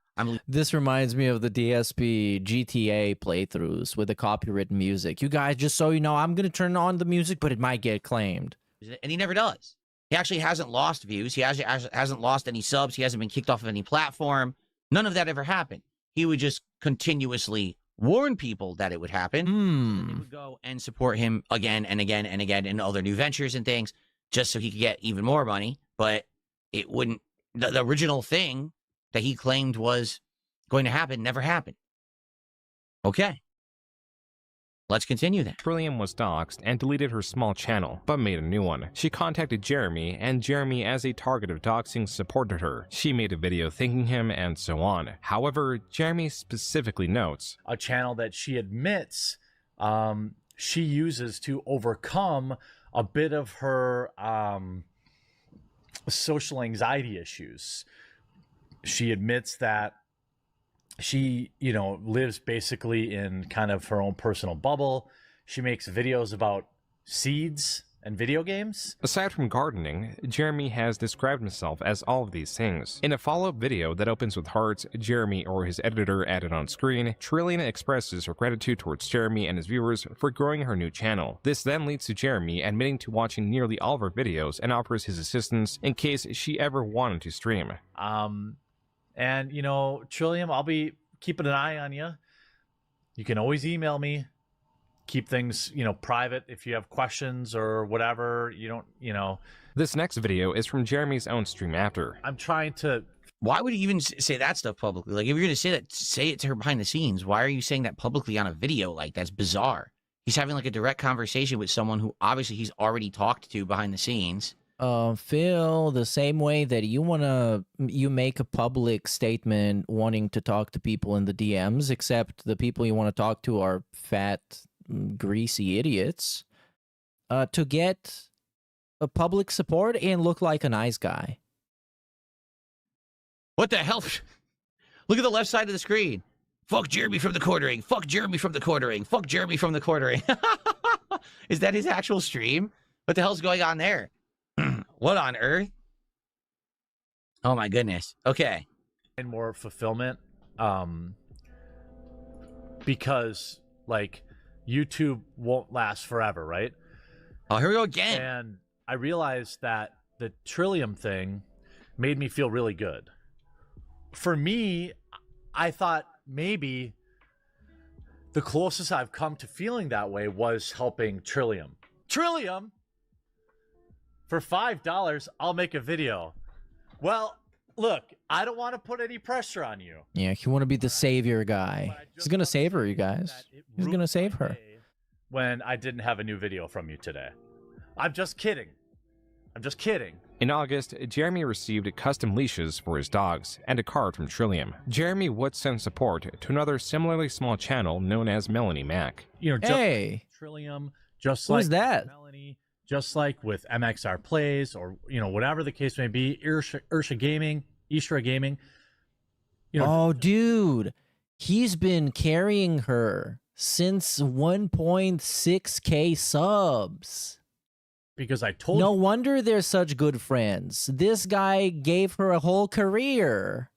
This reminds me of the DSP GTA playthroughs with the copyrighted music. You guys, just so you know, I'm going to turn on the music, but it might get claimed. And he never does. He actually hasn't lost views. He hasn't lost any subs. He hasn't been kicked off of any platform. None of that ever happened. He would just continuously warn people that it would happen. And they would go and support him again and again and again in other new ventures and things just so he could get even more money. But it wouldn't. The original thing that he claimed was going to happen never happened. Okay. Let's continue then. Trillium was doxxed and deleted her small channel, but made a new one. She contacted Jeremy, and Jeremy, as a target of doxing, supported her. She made a video thanking him, and so on. However, Jeremy specifically notes a channel that she admits she uses to overcome a bit of her social anxiety issues. She admits that she, lives basically in kind of her own personal bubble. She makes videos about seeds and video games. Aside from gardening, Jeremy has described himself as all of these things. In a follow-up video that opens with hearts, Jeremy or his editor added on screen, Trillian expresses her gratitude towards Jeremy and his viewers for growing her new channel. This then leads to Jeremy admitting to watching nearly all of her videos and offers his assistance in case she ever wanted to stream. And, Trillium, I'll be keeping an eye on you. You can always email me. Keep things, private if you have questions or whatever. This next video is from Jeremy's own stream after. I'm trying to... Why would you even say that stuff publicly? Like, if you're going to say that, say it to her behind the scenes. Why are you saying that publicly on a video? Like, that's bizarre. He's having, like, a direct conversation with someone who obviously he's already talked to behind the scenes. Phil, the same way that you make a public statement wanting to talk to people in the DMs, except the people you want to talk to are fat greasy idiots to get a public support and look like a nice guy. What the hell? Look at the left side of the screen. Fuck Jeremy from the quartering. Fuck Jeremy from the quartering. Fuck Jeremy from the quartering. Is that his actual stream? What the hell's going on there? What on earth? Oh my goodness. Okay. And more fulfillment. Because like YouTube won't last forever, right? Oh, here we go again. And I realized that the Trillium thing made me feel really good. For me, I thought maybe the closest I've come to feeling that way was helping Trillium. Trillium? For $5, I'll make a video. Well, look, I don't want to put any pressure on you. Yeah, you want to be the savior guy. He's going to save her, you guys. He's going to save her. When I didn't have a new video from you today. I'm just kidding. I'm just kidding. In August, Jeremy received custom leashes for his dogs and a card from Trillium. Jeremy would send support to another similarly small channel known as Melanie Mac. You know, just hey, Trillium, just who's like that? Melanie, just like with MXR Plays, or you know, whatever the case may be, Ursha Gaming, Ishra Gaming. You know, oh, dude, he's been carrying her since 1.6K subs. Because I told No you. wonder they're such good friends. This guy gave her a whole career.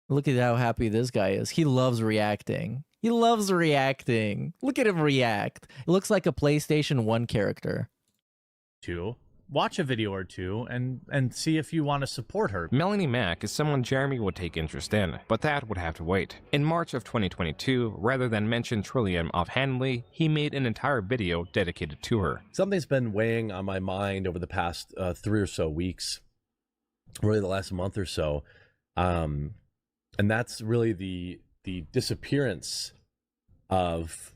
Look at how happy this guy is. He loves reacting. He loves reacting. Look at him react. It looks like a PlayStation 1 character. To watch a video or two and see if you want to support her. Melanie Mac is someone Jeremy would take interest in, but that would have to wait. In March of 2022, rather than mention Trillium offhandedly, he made an entire video dedicated to her. Something's been weighing on my mind over the past 3 or so weeks, really the last month or so, and that's really the disappearance of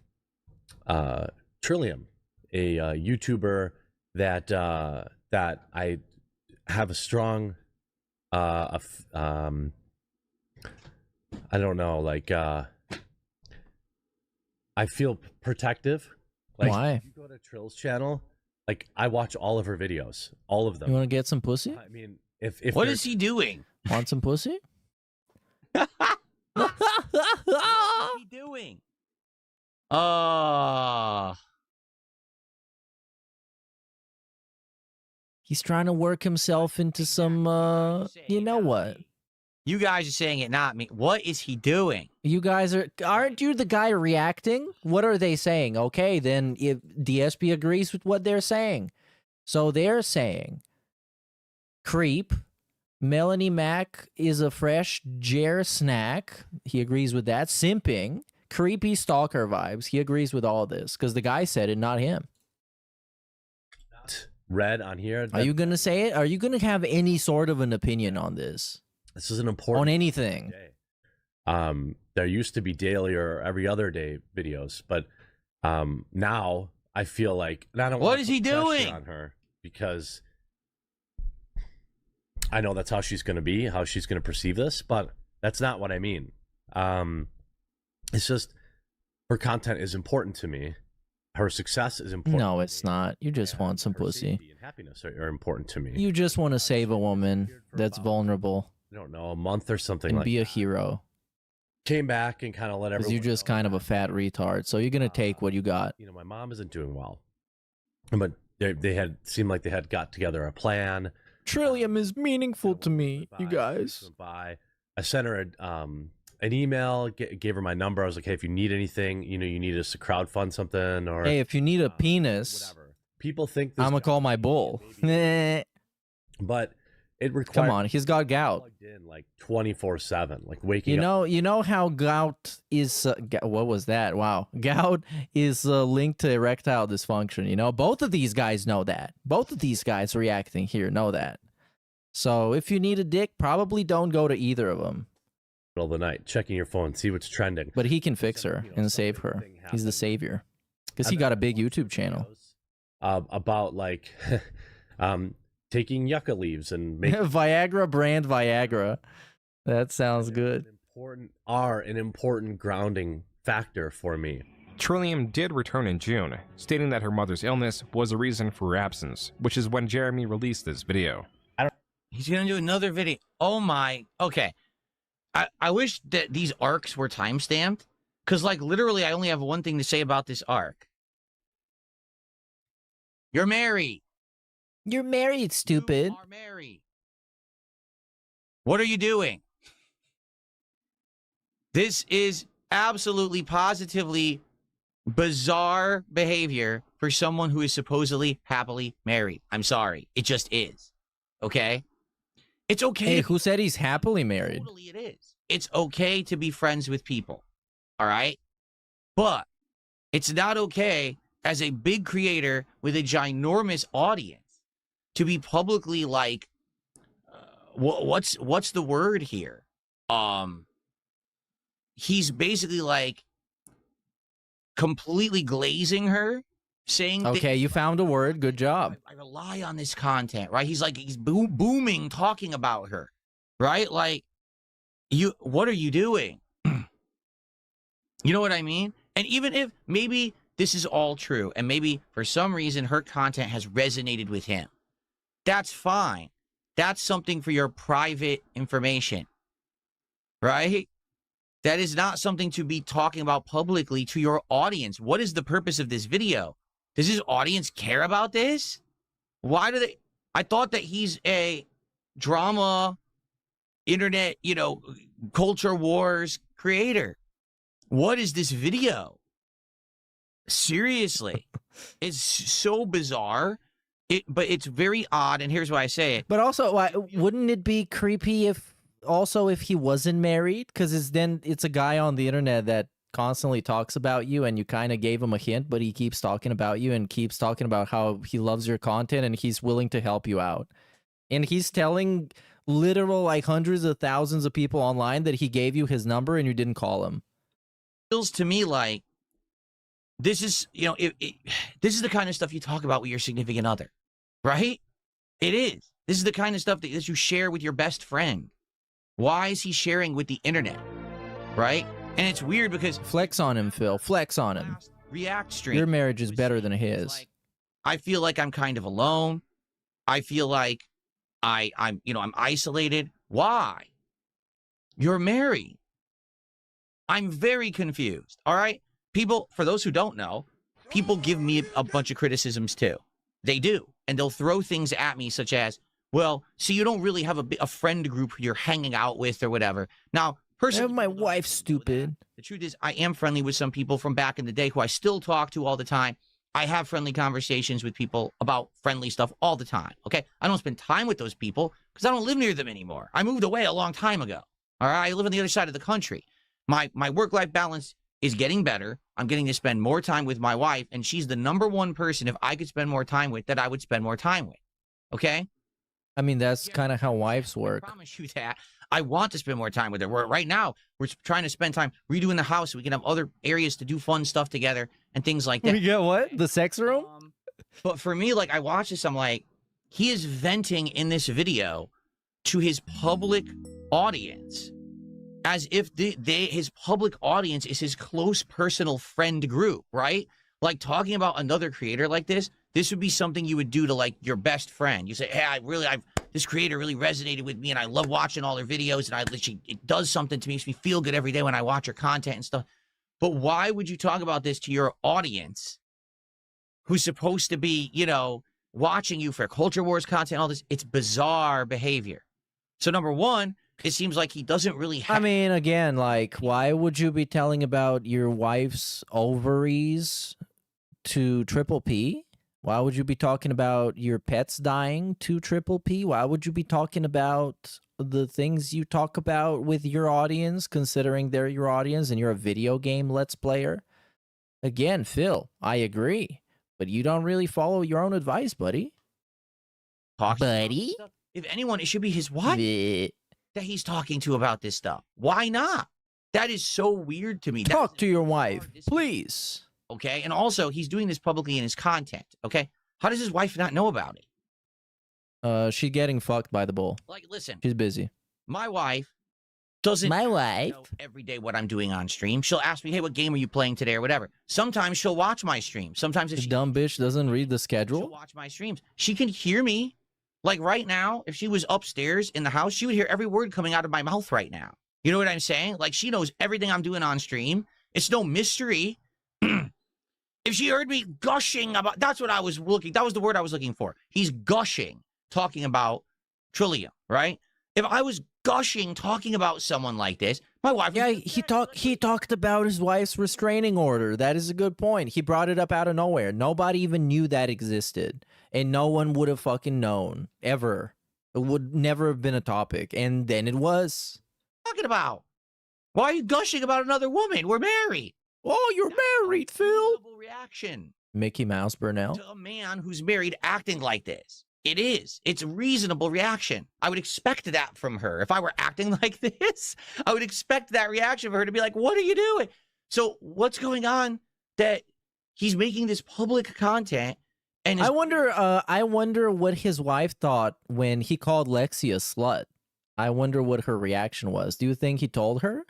Trillium, a YouTuber that I have a strong I don't know, like I feel protective. Like, why? If you go to Trill's channel, like I watch all of her videos, all of them. You want to get some pussy? I mean, if what is he doing? Want some pussy? What is he doing? He's trying to work himself into some, you know what? You guys are saying it, not me. What is he doing? You guys aren't you the guy reacting? What are they saying? Okay, then if DSP agrees with what they're saying. So they're saying, creep, Melanie Mac is a fresh Jer snack. He agrees with that. Simping, creepy stalker vibes. He agrees with all this because the guy said it, not him. Read on here. Are you going to say it? Are you going to have any sort of an opinion on this? This is an important on anything. Day. There used to be daily or every other day videos, but now I feel like I don't. What is he doing on her? Because I know that's how she's going to be, how she's going to perceive this, but that's not what I mean. It's just her content is important to me. Her success is important. No, it's not. You just want some pussy. And happiness are important to me. You just want to save a woman that's vulnerable. I don't know, a month or something and like be that. a hero. Came back and kind of let everyone. You're just kind of a fat retard, so you're gonna take what you got. You know, my mom isn't doing well, but they had seemed like they had got together a plan. Trillium is meaningful to me, you guys. I sent her an email, gave her my number. I was like, hey, if you need anything, you know, you need us to crowdfund something, or hey, if you need a penis, whatever. People think this I'm gonna call my bull. But it requires. Come on, he's got gout. Plugged in like 24/7, like waking you know, up. You know how gout is. What was that? Wow, gout is linked to erectile dysfunction. You know, both of these guys know that. Both of these guys reacting here know that. So if you need a dick, probably don't go to either of them. Middle of the night, checking your phone, see what's trending. But he can fix her and save her. He's the savior because he got a big YouTube channel. About like taking yucca leaves and making Viagra brand Viagra. That sounds good. An important grounding factor for me. Trillium did return in June, stating that her mother's illness was a reason for her absence, which is when Jeremy released this video. He's gonna do another video. Oh my. Okay. I wish that these arcs were timestamped, because, like, literally, I only have one thing to say about this arc. You're married. You're married, stupid. You are married. What are you doing? This is absolutely, positively bizarre behavior for someone who is supposedly happily married. I'm sorry. It just is. Okay? It's okay. Hey, who said he's happily married? Totally it is. It's okay to be friends with people. All right? But it's not okay as a big creator with a ginormous audience to be publicly like, what's the word here? He's basically like completely glazing her, saying, okay, you found a word. Good job. I rely on this content, right? He's like, he's booming, talking about her, right? Like, what are you doing? You know what I mean? And even if maybe this is all true, and maybe for some reason her content has resonated with him, that's fine. That's something for your private information, right? That is not something to be talking about publicly to your audience. What is the purpose of this video? Does his audience care about this? Why do they? I thought that he's a drama, internet, culture wars creator. What is this video? Seriously. It's so bizarre. But it's very odd, and here's why I say it. But also, wouldn't it be creepy if he wasn't married? Because then it's a guy on the internet that constantly talks about you, and you kind of gave him a hint, but he keeps talking about you and keeps talking about how he loves your content and he's willing to help you out. And he's telling literal, like, hundreds of thousands of people online that he gave you his number and you didn't call him. Feels to me like this is, this is the kind of stuff you talk about with your significant other, right? It is. This is the kind of stuff that you share with your best friend. Why is he sharing with the internet, right? And it's weird because... Flex on him, Phil. Flex on him. React stream. Your marriage is better than his. Like, I feel like I'm kind of alone. I feel like I'm isolated. Why? You're married. I'm very confused, all right? People, for those who don't know, people give me a bunch of criticisms too. They do. And they'll throw things at me such as, well, so you don't really have a friend group you're hanging out with or whatever. Now, personally, my wife's stupid. The truth is, I am friendly with some people from back in the day who I still talk to all the time. I have friendly conversations with people about friendly stuff all the time, okay? I don't spend time with those people because I don't live near them anymore. I moved away a long time ago, all right? I live on the other side of the country. My work-life balance is getting better. I'm getting to spend more time with my wife, and she's the #1 person, if I could spend more time with, that I would spend more time with, okay? I mean, that's kind of how wives work. I promise you that. I want to spend more time with her. Right now, we're trying to spend time redoing the house so we can have other areas to do fun stuff together and things like that. We get what? The sex room? But for me, like, I watch this, I'm like, he is venting in this video to his public audience as if his public audience is his close personal friend group, right? Like, talking about another creator like this would be something you would do to, like, your best friend. You say, hey, this creator really resonated with me, and I love watching all their videos, and it does something to me. It makes me feel good every day when I watch her content and stuff. But why would you talk about this to your audience who's supposed to be, watching you for culture wars content, all this? It's bizarre behavior. So, #1, it seems like he doesn't really have... I mean, again, like, why would you be telling about your wife's ovaries to Triple P? Why would you be talking about your pets dying to Triple P? Why would you be talking about the things you talk about with your audience, considering they're your audience and you're a video game Let's Player? Again, Phil, I agree. But you don't really follow your own advice, buddy. Buddy? If anyone, it should be his wife that he's talking to about this stuff. Why not? That is so weird to me. Talk to your wife, please. Okay, and also, he's doing this publicly in his content, okay? How does his wife not know about it? She's getting fucked by the bull. Like, listen. She's busy. My wife doesn't my wife know every day what I'm doing on stream. She'll ask me, hey, what game are you playing today or whatever. Sometimes she'll watch my stream. Sometimes if the dumb bitch doesn't read the schedule. she'll watch my streams. She can hear me. Like right now, if she was upstairs in the house, she would hear every word coming out of my mouth right now. You know what I'm saying? Like she knows everything I'm doing on stream. It's no mystery. If she heard me gushing about, that's what I was looking, that was the word I was looking for. He's gushing, talking about Trillium, right? If I was gushing, talking about someone like this, my wife... Yeah, he talked about his wife's restraining order. That is a good point. He brought it up out of nowhere. Nobody even knew that existed. And no one would have fucking known, ever. It would never have been a topic. And then it was. Talking about? Why are you gushing about another woman? We're married. Oh, you're married, Phil. Reaction Mickey Mouse Burnell. to a man who's married acting like this. It is. It's a reasonable reaction. I would expect that from her. If I were acting like this, I would expect that reaction for her to be like, what are you doing? So what's going on that he's making this public content? And I wonder what his wife thought when he called Lexi a slut. I wonder what her reaction was. Do you think he told her?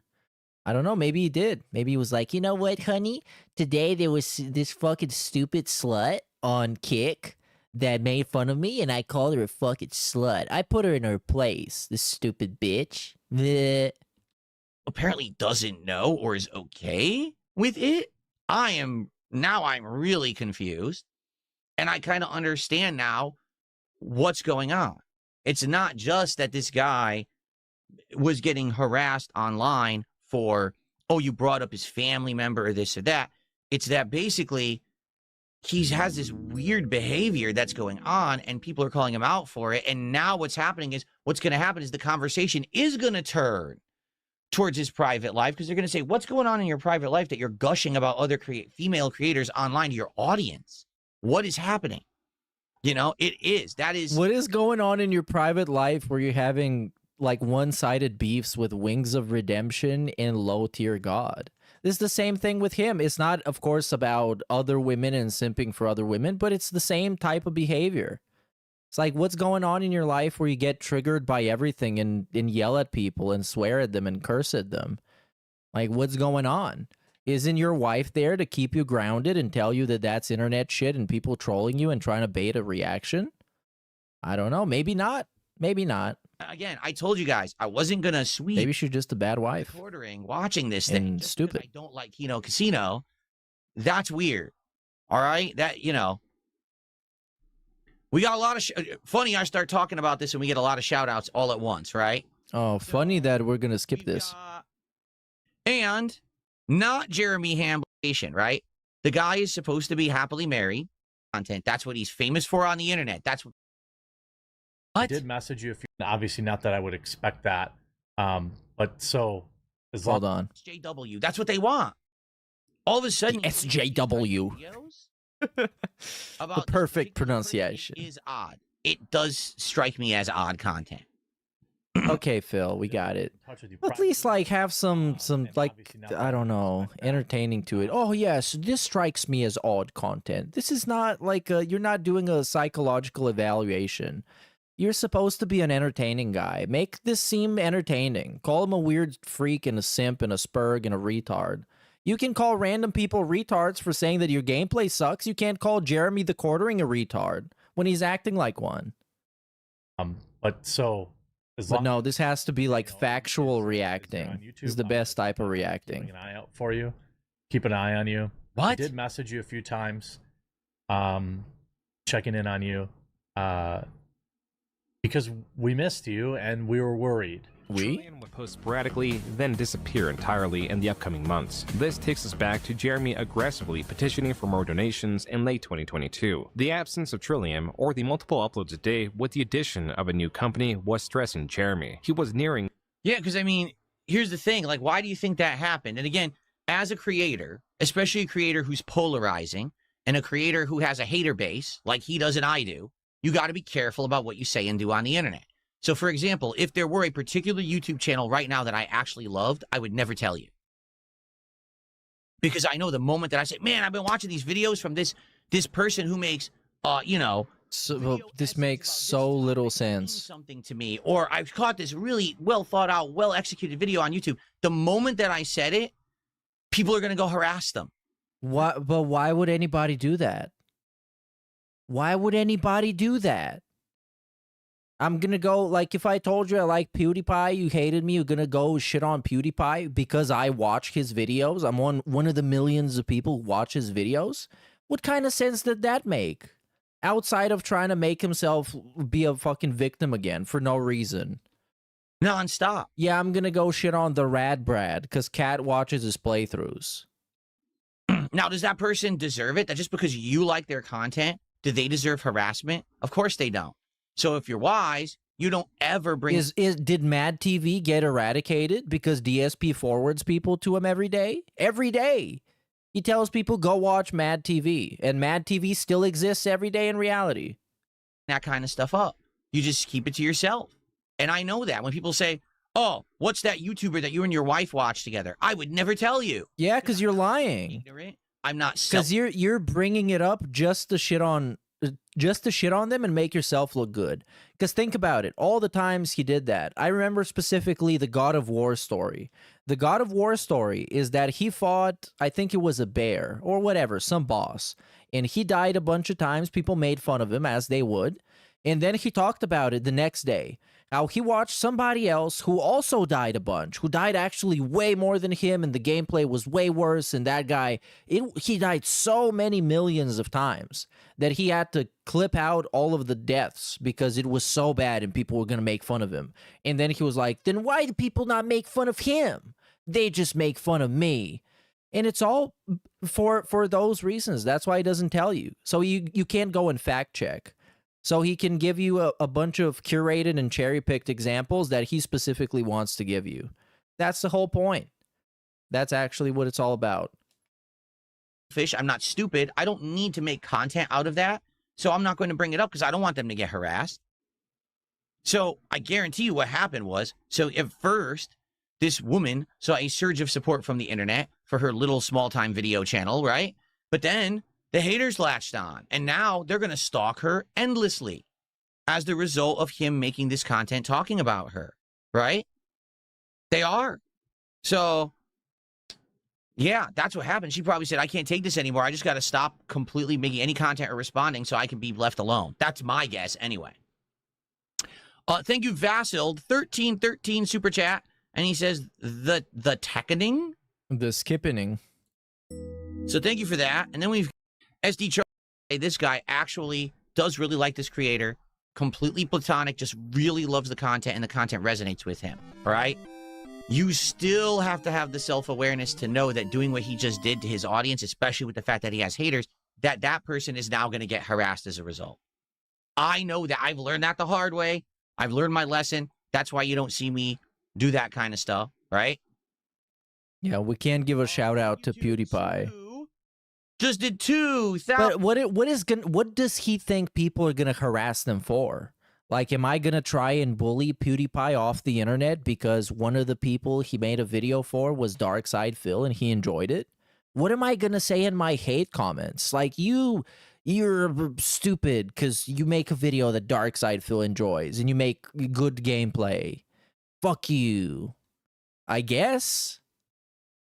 I don't know. Maybe he did. Maybe he was like, you know what, honey? Today there was this fucking stupid slut on Kick that made fun of me, and I called her a fucking slut. I put her in her place, this stupid bitch. Bleh. apparently doesn't know or is okay with it. I'm really confused. And I kind of understand now what's going on. It's not just that this guy was getting harassed online for, oh, you brought up his family member or this or that. It's that basically he has this weird behavior that's going on and people are calling him out for it. And now what's going to happen is the conversation is going to turn towards his private life, because they're going to say, what's going on in your private life that you're gushing about other female creators online to your audience? What is happening? You know, that is. What is going on in your private life where you're having like one-sided beefs with Wings of Redemption and Low Tier God? This is the same thing with him. It's not, of course, about other women and simping for other women, but it's the same type of behavior. It's like, what's going on in your life where you get triggered by everything and yell at people and swear at them and curse at them? Like, what's going on? Isn't your wife there to keep you grounded and tell you that that's internet shit and people trolling you and trying to bait a reaction? I don't know. Maybe not. Maybe not. Again, I told you guys I wasn't going to sweep. Maybe she's just a bad wife. Watching this thing. And stupid. I don't like Kino Casino. That's weird. All right? We got a lot of... funny, I start talking about this and we get a lot of shout-outs all at once, right? Oh, funny that we're going to skip this. And not Jeremy Hamblation, right? The guy is supposed to be happily married. Content. That's what he's famous for on the internet. That's what... I did message you. Obviously, not that I would expect that. But so... Hold on. SJW. That's what they want. All of a sudden... SJW. The perfect pronunciation. Is odd. It does strike me as odd content. Okay, Phil, we got it. At least like have some like, I don't know, entertaining to it. Oh yes, this strikes me as odd content. This is not like you're not doing a psychological evaluation. You're supposed to be an entertaining guy. Make this seem entertaining. Call him a weird freak and a simp and a spurg and a retard. You can call random people retards for saying that your gameplay sucks. You can't call Jeremy the Quartering a retard when he's acting like one. But no, this has to be like factual reacting. This is the best type of reacting. Keeping an eye out for you. Keep an eye on you. What? I did message you a few times. Checking in on you. Because we missed you and we were worried. Trillium would post sporadically, then disappear entirely in the upcoming months. This takes us back to Jeremy aggressively petitioning for more donations in late 2022. The absence of Trillium, or the multiple uploads a day with the addition of a new company, was stressing Jeremy. He was nearing... Yeah, because I mean, here's the thing, like, why do you think that happened? And again, as a creator, especially a creator who's polarizing, and a creator who has a hater base, like he does and I do, you got to be careful about what you say and do on the internet. So, for example, if there were a particular YouTube channel right now that I actually loved, I would never tell you. Because I know the moment that I say, man, I've been watching these videos from this person who makes, So this makes so little sense. Something to me, or I've caught this really well thought out, well executed video on YouTube. The moment that I said it, people are going to go harass them. What? But why would anybody do that? Why would anybody do that? I'm gonna go, like, if I told you I like PewDiePie, you hated me, you're gonna go shit on PewDiePie because I watch his videos? I'm one of the millions of people who watch his videos? What kind of sense did that make? Outside of trying to make himself be a fucking victim again for no reason. Non-stop. Yeah, I'm gonna go shit on the Rad Brad because Cat watches his playthroughs. Now, does that person deserve it? That just because you like their content, do they deserve harassment? Of course they don't. So if you're wise, you don't ever bring... Did Mad TV get eradicated because DSP forwards people to him every day? Every day! He tells people, go watch Mad TV. And Mad TV still exists every day in reality. That kind of stuff up. You just keep it to yourself. And I know that. When people say, oh, what's that YouTuber that you and your wife watch together? I would never tell you. Yeah, because you're lying. Ignorant. I'm not... Because you're bringing it up just to shit on them and make yourself look good. Because think about it, all the times he did that. I remember specifically the God of War story. The God of War story is that he fought, I think it was a bear or whatever, some boss. And he died a bunch of times. People made fun of him, as they would. And then he talked about it the next day. How he watched somebody else who also died a bunch, who died actually way more than him, and the gameplay was way worse, and that guy, he died so many millions of times that he had to clip out all of the deaths because it was so bad and people were going to make fun of him. And then he was like, then why do people not make fun of him? They just make fun of me. And it's all for those reasons. That's why he doesn't tell you. So you can't go and fact check. So he can give you a bunch of curated and cherry-picked examples that he specifically wants to give you. That's the whole point. That's actually what it's all about. Fish, I'm not stupid. I don't need to make content out of that. So I'm not going to bring it up because I don't want them to get harassed. So I guarantee you what happened was, so at first, this woman saw a surge of support from the internet for her little small-time video channel, right? But then the haters latched on, and now they're going to stalk her endlessly as the result of him making this content talking about her, right? They are. So, yeah, that's what happened. She probably said, I can't take this anymore. I just got to stop completely making any content or responding so I can be left alone. That's my guess anyway. Thank you, Vasil1313 super chat. And he says, the Techening? The Skippening. So thank you for that. And then we've SD Charlie. This guy actually does really like this creator. Completely platonic, just really loves the content, and the content resonates with him. All right? You still have to have the self-awareness to know that doing what he just did to his audience, especially with the fact that he has haters, that person is now going to get harassed as a result. I know that. I've learned that the hard way. I've learned my lesson. That's why you don't see me do that kind of stuff, right? Yeah, we can't give a shout out to PewDiePie. Just did 2,000. But what does he think people are gonna harass them for? Like, am I gonna try and bully PewDiePie off the internet because one of the people he made a video for was Darkside Phil and he enjoyed it? What am I gonna say in my hate comments? Like, you're stupid because you make a video that Darkside Phil enjoys and you make good gameplay. Fuck you. I guess.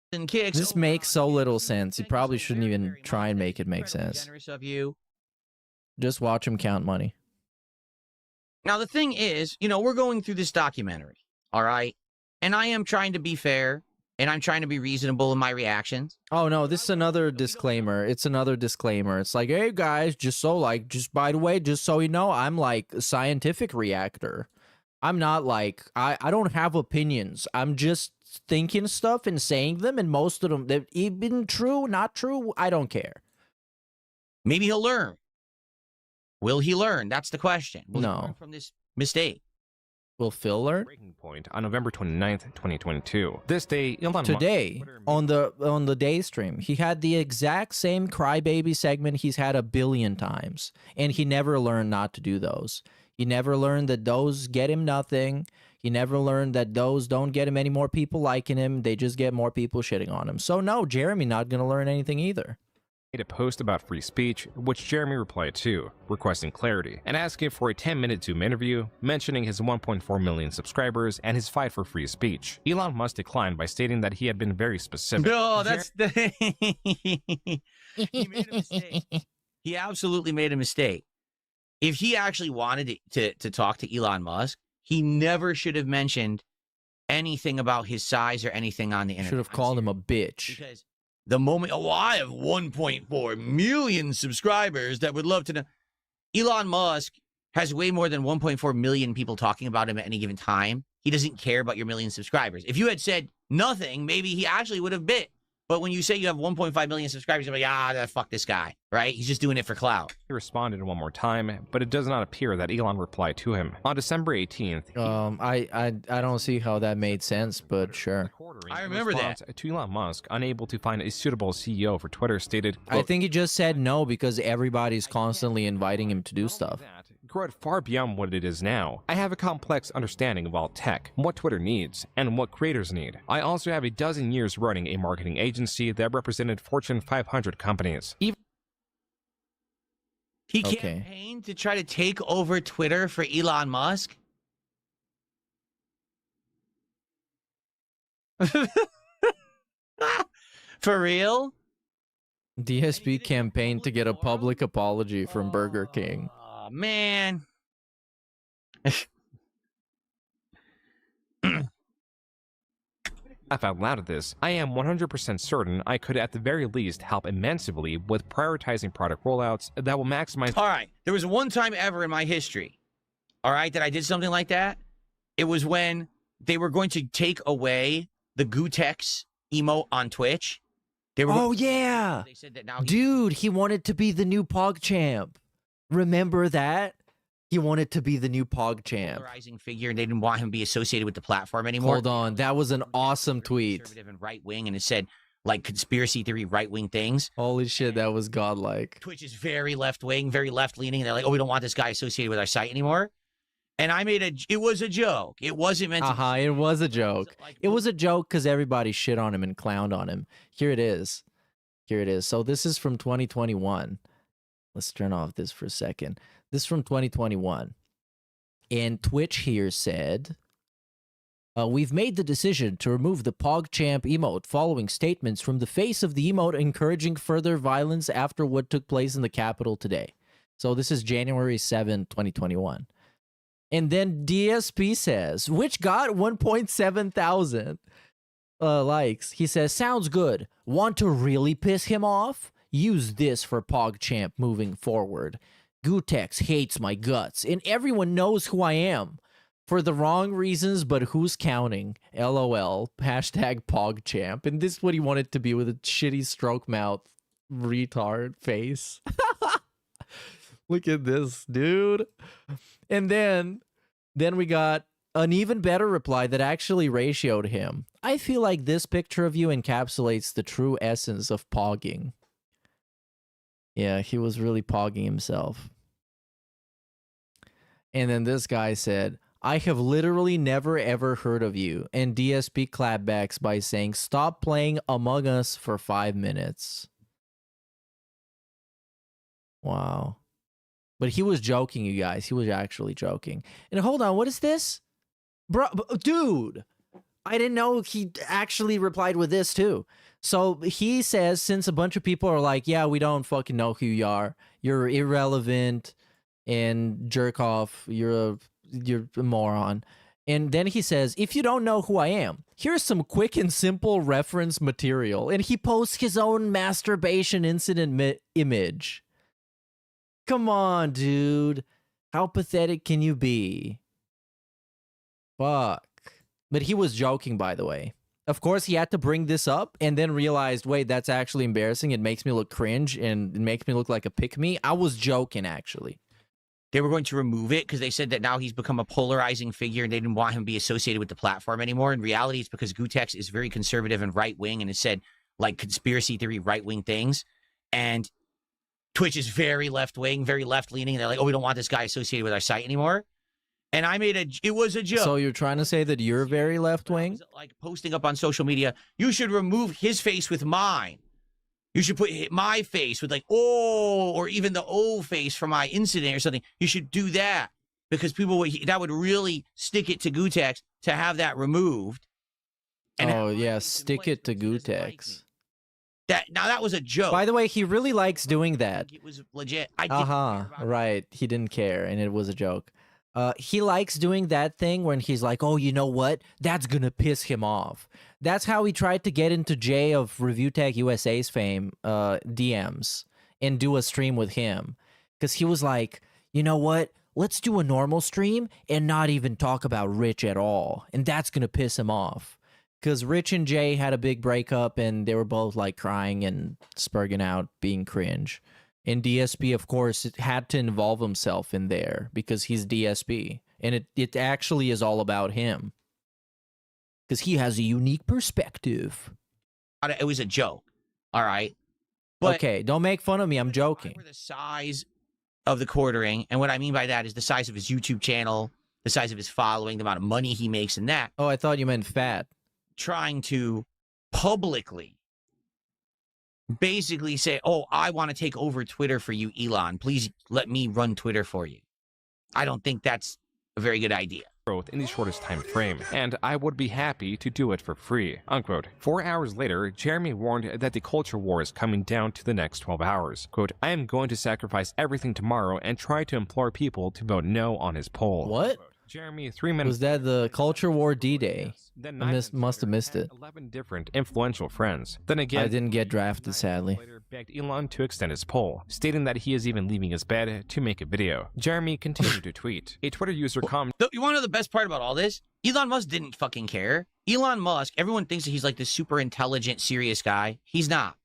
This makes so little sense. You probably shouldn't even try and make it make sense. Generous of you. Just watch him count money. Now, the thing is, you know, we're going through this documentary, all right? And I am trying to be fair, and I'm trying to be reasonable in my reactions. Oh, no, this is another disclaimer. It's another disclaimer. It's like, hey, guys, just by the way, just so you know, I'm like a scientific reactor. I'm not like, I don't have opinions. I'm just thinking stuff and saying them, and most of them, they've even true, not true, I don't care. Maybe he'll learn. Will he learn? That's the question. Will he learn from this mistake? Will Phil learn? Breaking point on November 29th, 2022. This day, Elon Today, on the day stream, he had the exact same crybaby segment he's had a billion times, and he never learned not to do those. He never learned that those get him nothing. He never learned that those don't get him any more people liking him. They just get more people shitting on him. So no, Jeremy not going to learn anything either. made a post about free speech, which Jeremy replied to, requesting clarity, and asking for a 10-minute Zoom interview, mentioning his 1.4 million subscribers and his fight for free speech. Elon Musk declined by stating that he had been very specific. No, that's the... He made a mistake. He absolutely made a mistake. If he actually wanted to talk to Elon Musk, he never should have mentioned anything about his size or anything on the internet. Should have called him a bitch. Because the moment, oh, I have 1.4 million subscribers that would love to know. Elon Musk has way more than 1.4 million people talking about him at any given time. He doesn't care about your million subscribers. If you had said nothing, maybe he actually would have bit. But when you say you have 1.5 million subscribers, you're like, fuck this guy, right? He's just doing it for clout. He responded one more time, but it does not appear that Elon replied to him. On December 18th, I don't see how that made sense, but sure. I remember that. To Elon Musk, unable to find a suitable CEO for Twitter, stated, I think he just said no because everybody's constantly inviting him to do stuff. Grow it far beyond what it is now. I have a complex understanding of all tech, what Twitter needs, and what creators need. I also have a dozen years running a marketing agency that represented Fortune 500 companies. He campaigned to try to take over Twitter for Elon Musk? For real? DSP campaigned to get a public apology from Burger King. Oh, man. Laugh out loud at this, I am 100% certain I could at the very least help immensely with prioritizing product rollouts that will maximize... All right, there was one time ever in my history, all right, that I did something like that. It was when they were going to take away the Goutening emote on Twitch. They were yeah! They said that now dude, he wanted to be the new PogChamp. Remember that? He wanted to be the new PogChamp. Polarizing figure, and they didn't want him to be associated with the platform anymore. Hold on, that was an awesome tweet. Conservative and right wing, and it said like conspiracy theory, right wing things. Holy shit, that was godlike. Twitch is very left wing, very left leaning. And they're like, oh, we don't want this guy associated with our site anymore. And I made it was a joke. It wasn't meant to. It was a joke. It was a joke because everybody shit on him and clowned on him. Here it is. Here it is. So this is from 2021. Let's turn off this for a second. This is from 2021. And Twitch here said, we've made the decision to remove the PogChamp emote following statements from the face of the emote encouraging further violence after what took place in the Capitol today. So this is January 7, 2021. And then DSP says, which got 1.7 thousand likes. He says, sounds good. Want to really piss him off? Use this for PogChamp moving forward. Goutening hates my guts, and everyone knows who I am. For the wrong reasons, but who's counting? LOL. Hashtag PogChamp. And this is what he wanted to be with a shitty stroke mouth retard face. Look at this, dude. And then we got an even better reply that actually ratioed him. I feel like this picture of you encapsulates the true essence of pogging. Yeah, he was really pogging himself. And then this guy said, I have literally never ever heard of you. And DSP clapbacks by saying, stop playing Among Us for 5 minutes. Wow. But he was joking, you guys. He was actually joking. And hold on, what is this? Bro, dude, I didn't know he actually replied with this too. So he says, since a bunch of people are like, yeah, we don't fucking know who you are. You're irrelevant and jerk off. You're a moron. And then he says, if you don't know who I am, here's some quick and simple reference material. And he posts his own masturbation incident image. Come on, dude. How pathetic can you be? Fuck. But he was joking, by the way. Of course, he had to bring this up and then realized, wait, that's actually embarrassing. It makes me look cringe and it makes me look like a pick-me. I was joking, actually. They were going to remove it because they said that now he's become a polarizing figure and they didn't want him to be associated with the platform anymore. In reality, it's because Goutening is very conservative and right-wing and it said, like, conspiracy theory, right-wing things. And Twitch is very left-wing, very left-leaning. And they're like, oh, we don't want this guy associated with our site anymore. And I made it was a joke. So you're trying to say that you're very left-wing? Like posting up on social media, you should remove his face with mine. You should put my face with like, oh, or even the O face for my incident or something. You should do that because people would, that would really stick it to Goutening to have that removed. And oh, yeah, stick it to Goutening. Now, that was a joke. By the way, he really likes doing that. It was legit. I didn't care about right. He didn't care, and it was a joke. He likes doing that thing when he's like, oh, you know what? That's going to piss him off. That's how he tried to get into Jay of Review Tech USA's fame DMs and do a stream with him. Because he was like, you know what? Let's do a normal stream and not even talk about Rich at all. And that's going to piss him off. Because Rich and Jay had a big breakup and they were both like crying and spurging out, being cringe. And DSP, of course, had to involve himself in there because he's DSP. And it actually is all about him. Because he has a unique perspective. it was a joke. All right. But okay, don't make fun of me. I'm joking. The size of the quartering, and what I mean by that is the size of his YouTube channel, the size of his following, the amount of money he makes in that. Oh, I thought you meant fat. Trying to publicly basically say, oh, I want to take over Twitter for you, Elon. Please let me run Twitter for you. I don't think that's a very good idea. Growth in the shortest time frame, and I would be happy to do it for free, unquote. 4 hours later, Jeremy warned that the culture war is coming down to the next 12 hours. Quote, I am going to sacrifice everything tomorrow and try to implore people to vote no on his poll. What? Jeremy, 3 minutes. Was that the culture war D-Day? I must have missed it. 11 different influential friends. Then again, I didn't get drafted, sadly. Later begged Elon to extend his poll, stating that he is even leaving his bed to make a video. Jeremy continued to tweet. A Twitter user commented. You want to know the best part about all this? Elon Musk didn't fucking care. Elon Musk, everyone thinks that he's like this super intelligent, serious guy. He's not.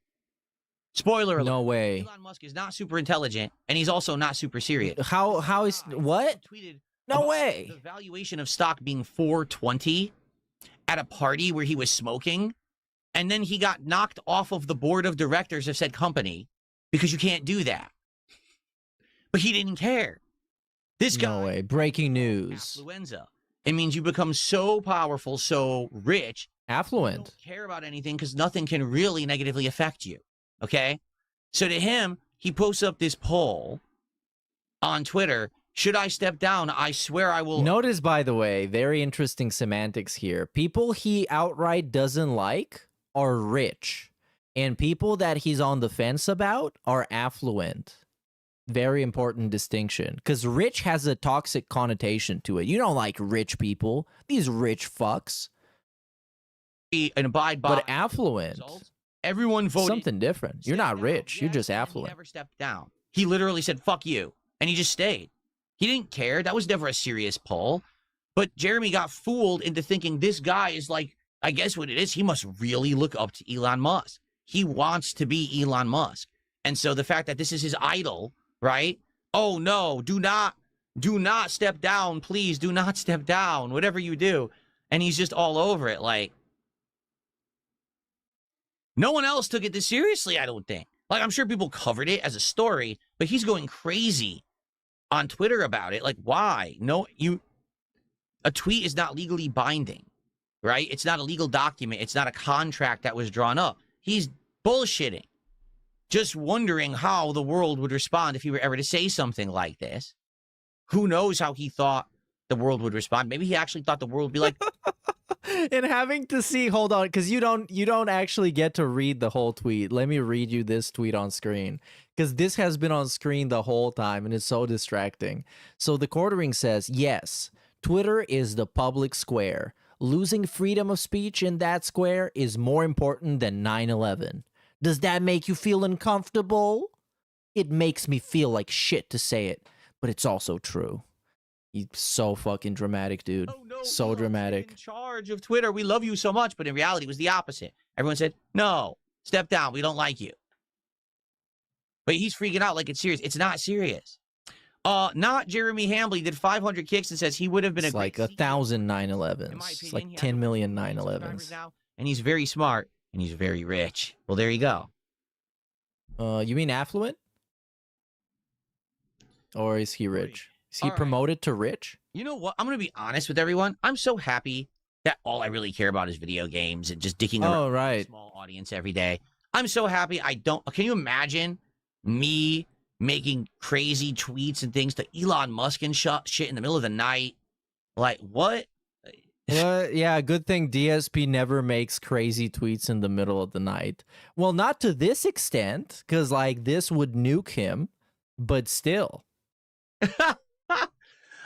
Spoiler alert. No way. Elon Musk is not super intelligent, and he's also not super serious. How is what? Tweeted no way. The valuation of stock being 420 at a party where he was smoking, and then he got knocked off of the board of directors of said company because you can't do that. But he didn't care. This guy. No way. Breaking news. Affluenza. It means you become so powerful, so rich. Affluent. You don't care about anything because nothing can really negatively affect you. Okay? So to him, he posts up this poll on Twitter. Should I step down? I swear I will. Notice, by the way, very interesting semantics here. People he outright doesn't like are rich. And people that he's on the fence about are affluent. Very important distinction. Because rich has a toxic connotation to it. You don't like rich people. These rich fucks. And abide by but affluent. Everyone voted. Something different. You're not rich. You're just affluent. He never stepped down. He literally said, fuck you. And he just stayed. He didn't care. That was never a serious poll. But Jeremy got fooled into thinking this guy is like, I guess what it is, he must really look up to Elon Musk. He wants to be Elon Musk. And so the fact that this is his idol, right? Oh, no, do not step down. Please do not step down, whatever you do. And he's just all over it. Like, no one else took it this seriously, I don't think. Like, I'm sure people covered it as a story, but he's going crazy on Twitter about it. Like, why? No, a tweet is not legally binding, right? It's not a legal document. It's not a contract that was drawn up. He's bullshitting. Just wondering how the world would respond if he were ever to say something like this. Who knows how he thought the world would respond? Maybe he actually thought the world would be like... And having to see, hold on, because you don't actually get to read the whole tweet. Let me read you this tweet on screen, because this has been on screen the whole time, and it's so distracting. So the quartering says, yes, Twitter is the public square. Losing freedom of speech in that square is more important than 9/11. Does that make you feel uncomfortable? It makes me feel like shit to say it, but it's also true. He's so fucking dramatic, dude. Oh, no, so dramatic. In charge of Twitter. We love you so much, but in reality, it was the opposite. Everyone said, no, step down. We don't like you. But he's freaking out like it's serious. It's not serious. Not Jeremy Hambley did 500 kicks and says he would have been it's like 1,000 9/11s. It's like 10 million 9/11s. And he's very smart and he's very rich. Well, there you go. You mean affluent? Or is he rich? Is he promoted to rich? You know what? I'm going to be honest with everyone. I'm so happy that all I really care about is video games and just dicking around with a small audience every day. I'm so happy I don't. Can you imagine me making crazy tweets and things to Elon Musk and shit in the middle of the night? Like, what? Yeah, good thing DSP never makes crazy tweets in the middle of the night. Well, not to this extent, because, like, this would nuke him, but still.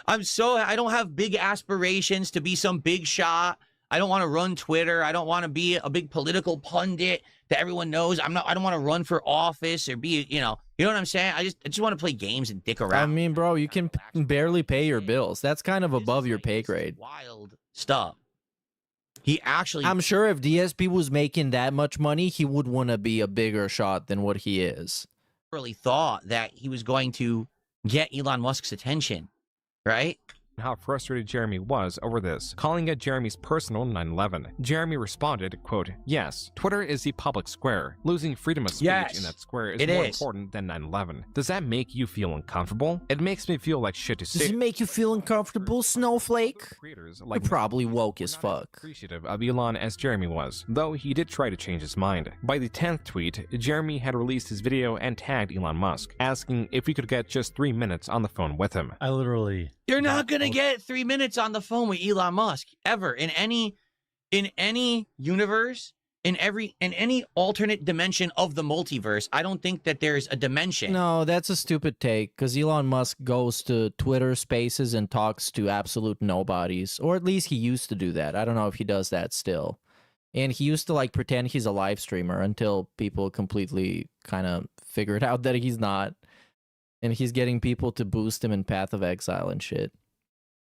I don't have big aspirations to be some big shot. I don't want to run Twitter. I don't want to be a big political pundit that everyone knows. I don't want to run for office or be, you know what I'm saying? I just want to play games and dick around. I mean, bro, you can barely pay your bills. That's kind of above your pay grade. Wild stuff. He actually, I'm sure if DSP was making that much money, he would want to be a bigger shot than what he is. Really thought that he was going to get Elon Musk's attention, right? How frustrated Jeremy was over this, calling it Jeremy's personal 9/11. Jeremy responded, quote, "Yes, Twitter is the public square. Losing freedom of speech in that square is more important than 9/11. Does that make you feel uncomfortable? It makes me feel like shit to say." Does it make you feel uncomfortable, Snowflake? Creators You're probably woke as fuck. Appreciative of Elon as Jeremy was, though he did try to change his mind. By the 10th tweet, Jeremy had released his video and tagged Elon Musk, asking if he could get just 3 minutes on the phone with him. I literally... You're not going to get 3 minutes on the phone with Elon Musk ever in any universe, in any alternate dimension of the multiverse. I don't think that there's a dimension. No, that's a stupid take, because Elon Musk goes to Twitter Spaces and talks to absolute nobodies, or at least he used to do that. I don't know if he does that still. And he used to like pretend he's a live streamer until people completely kind of figured out that he's not. And he's getting people to boost him in Path of Exile and shit.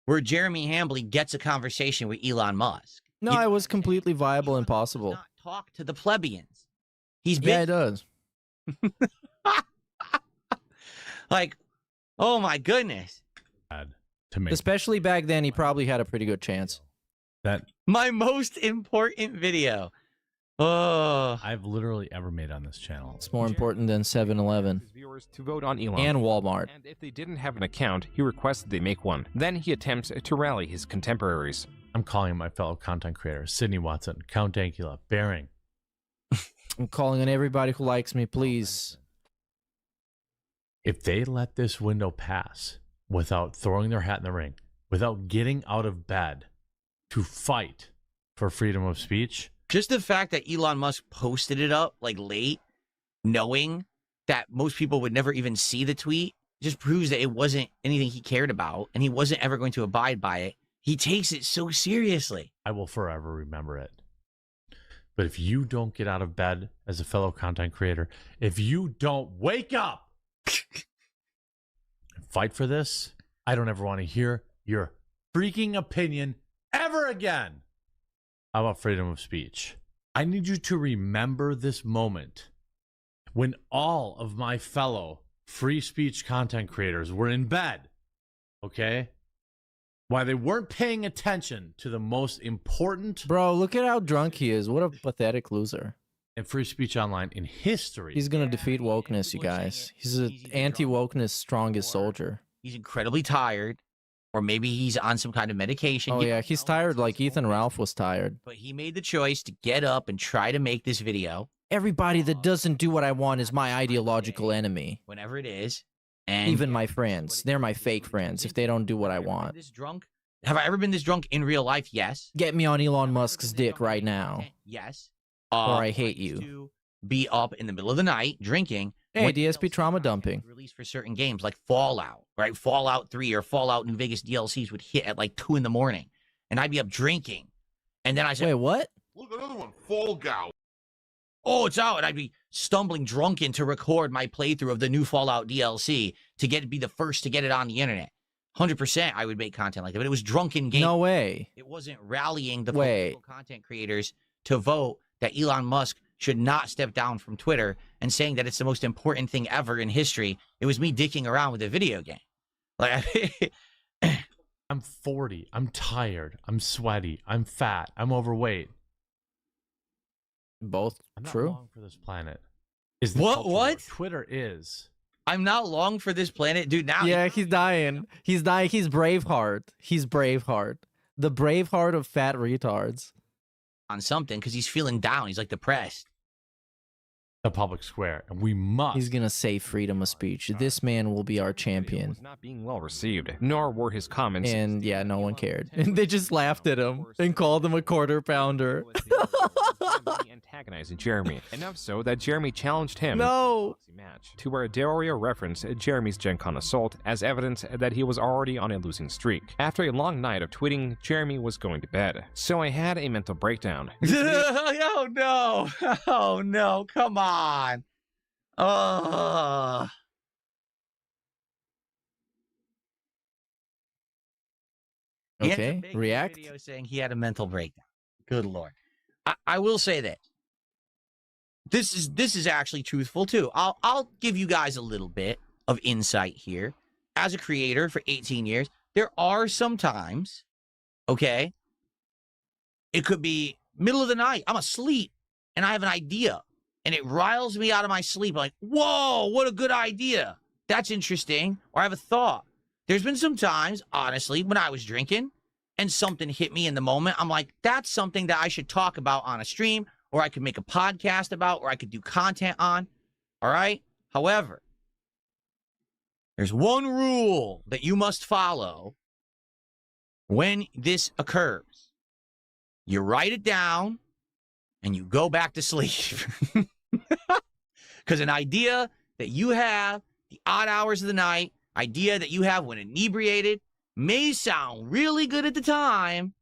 Where Jeremy Hambley gets a conversation with Elon Musk. No, it was completely viable and possible. Not talk to the plebeians. He's been... Yeah, it does. Like, oh my goodness. Especially back then, he probably had a pretty good chance. My most important video. Oh, I've literally ever made on this channel. It's more important than 7-Eleven. Viewers to vote on Elon and Walmart. And if they didn't have an account, he requested they make one. Then he attempts to rally his contemporaries. I'm calling my fellow content creators, Sydney Watson, Count Dankula, Bearing. I'm calling on everybody who likes me, please. If they let this window pass without throwing their hat in the ring, without getting out of bed to fight for freedom of speech... Just the fact that Elon Musk posted it up like late, knowing that most people would never even see the tweet, just proves that it wasn't anything he cared about and he wasn't ever going to abide by it. He takes it so seriously. I will forever remember it. But if you don't get out of bed as a fellow content creator, if you don't wake up and fight for this, I don't ever want to hear your freaking opinion ever again about freedom of speech. I need you to remember this moment when all of my fellow free speech content creators were in bed, okay? Why they weren't paying attention to the most important... Bro, look at how drunk he is. What a pathetic loser. And free speech online in history. He's gonna defeat wokeness, you guys. He's an anti-wokeness strongest soldier. He's incredibly tired. Or maybe he's on some kind of medication. Oh, yeah, he's tired like Ethan Ralph was tired. But he made the choice to get up and try to make this video. Everybody that doesn't do what I want is my ideological enemy. Whenever it is. And even my friends. They're my fake friends if they don't do what I want. This drunk? Have I ever been this drunk in real life? Yes. Get me on Elon Musk's dick right now. Yes. Or I hate you. To be up in the middle of the night drinking. Hey, DSP trauma dumping. Released for certain games like Fallout, right? Fallout 3 or Fallout New Vegas DLCs would hit at like 2 in the morning. And I'd be up drinking. And then I said, wait, what? Look, another one. Fall Guy. Oh, it's out. And I'd be stumbling drunken to record my playthrough of the new Fallout DLC to be the first to get it on the internet. 100% I would make content like that. But it was drunken game. No way. It wasn't rallying the political content creators to vote that Elon Musk should not step down from Twitter and saying that it's the most important thing ever in history. It was me dicking around with a video game. Like, I'm 40. I'm tired. I'm sweaty. I'm fat. I'm overweight. Both I'm true. not long for this planet. Is what? Twitter is. I'm not long for this planet, dude. Now, yeah, he's dying. He's dying. He's Braveheart. He's Braveheart. The Braveheart of fat retards. On something because he's feeling down. He's like depressed. the public square, and we must. He's gonna say freedom of speech. This man will be our champion. Was not being well received, nor were his comments. And yeah, no one cared. They just laughed at him and called him a quarter pounder. Antagonizing Jeremy, enough so that Jeremy challenged him No. to a match, to where Dario referenced Jeremy's Gen Con assault as evidence that he was already on a losing streak. After a long night of tweeting, Jeremy was going to bed. So I had a mental breakdown. Oh no! Oh no! Come on! Okay, react. Video saying he had a mental breakdown. Good lord! I will say that this is actually truthful too. I'll give you guys a little bit of insight here. As a creator for 18 years, there are some times, okay, it could be middle of the night. I'm asleep and I have an idea and it riles me out of my sleep. I'm like, whoa, what a good idea. That's interesting. Or I have a thought. There's been some times, honestly, when I was drinking and something hit me in the moment. I'm like, that's something that I should talk about on a stream, or I could make a podcast about, or I could do content on. All right? However, there's one rule that you must follow when this occurs. You write it down and you go back to sleep. Because an idea that you have, the odd hours of the night, idea that you have when inebriated, may sound really good at the time,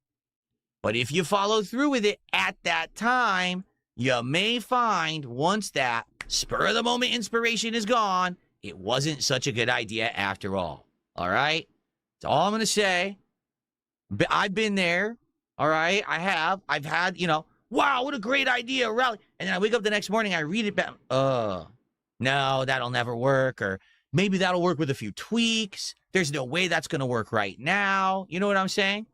but if you follow through with it at that time, you may find once that spur of the moment inspiration is gone, it wasn't such a good idea after all. All right? That's all I'm going to say. I've been there. All right? I've had, wow, what a great idea, rally. And then I wake up the next morning, I read it back. No, that'll never work. Or maybe that'll work with a few tweaks. There's no way that's going to work right now. You know what I'm saying?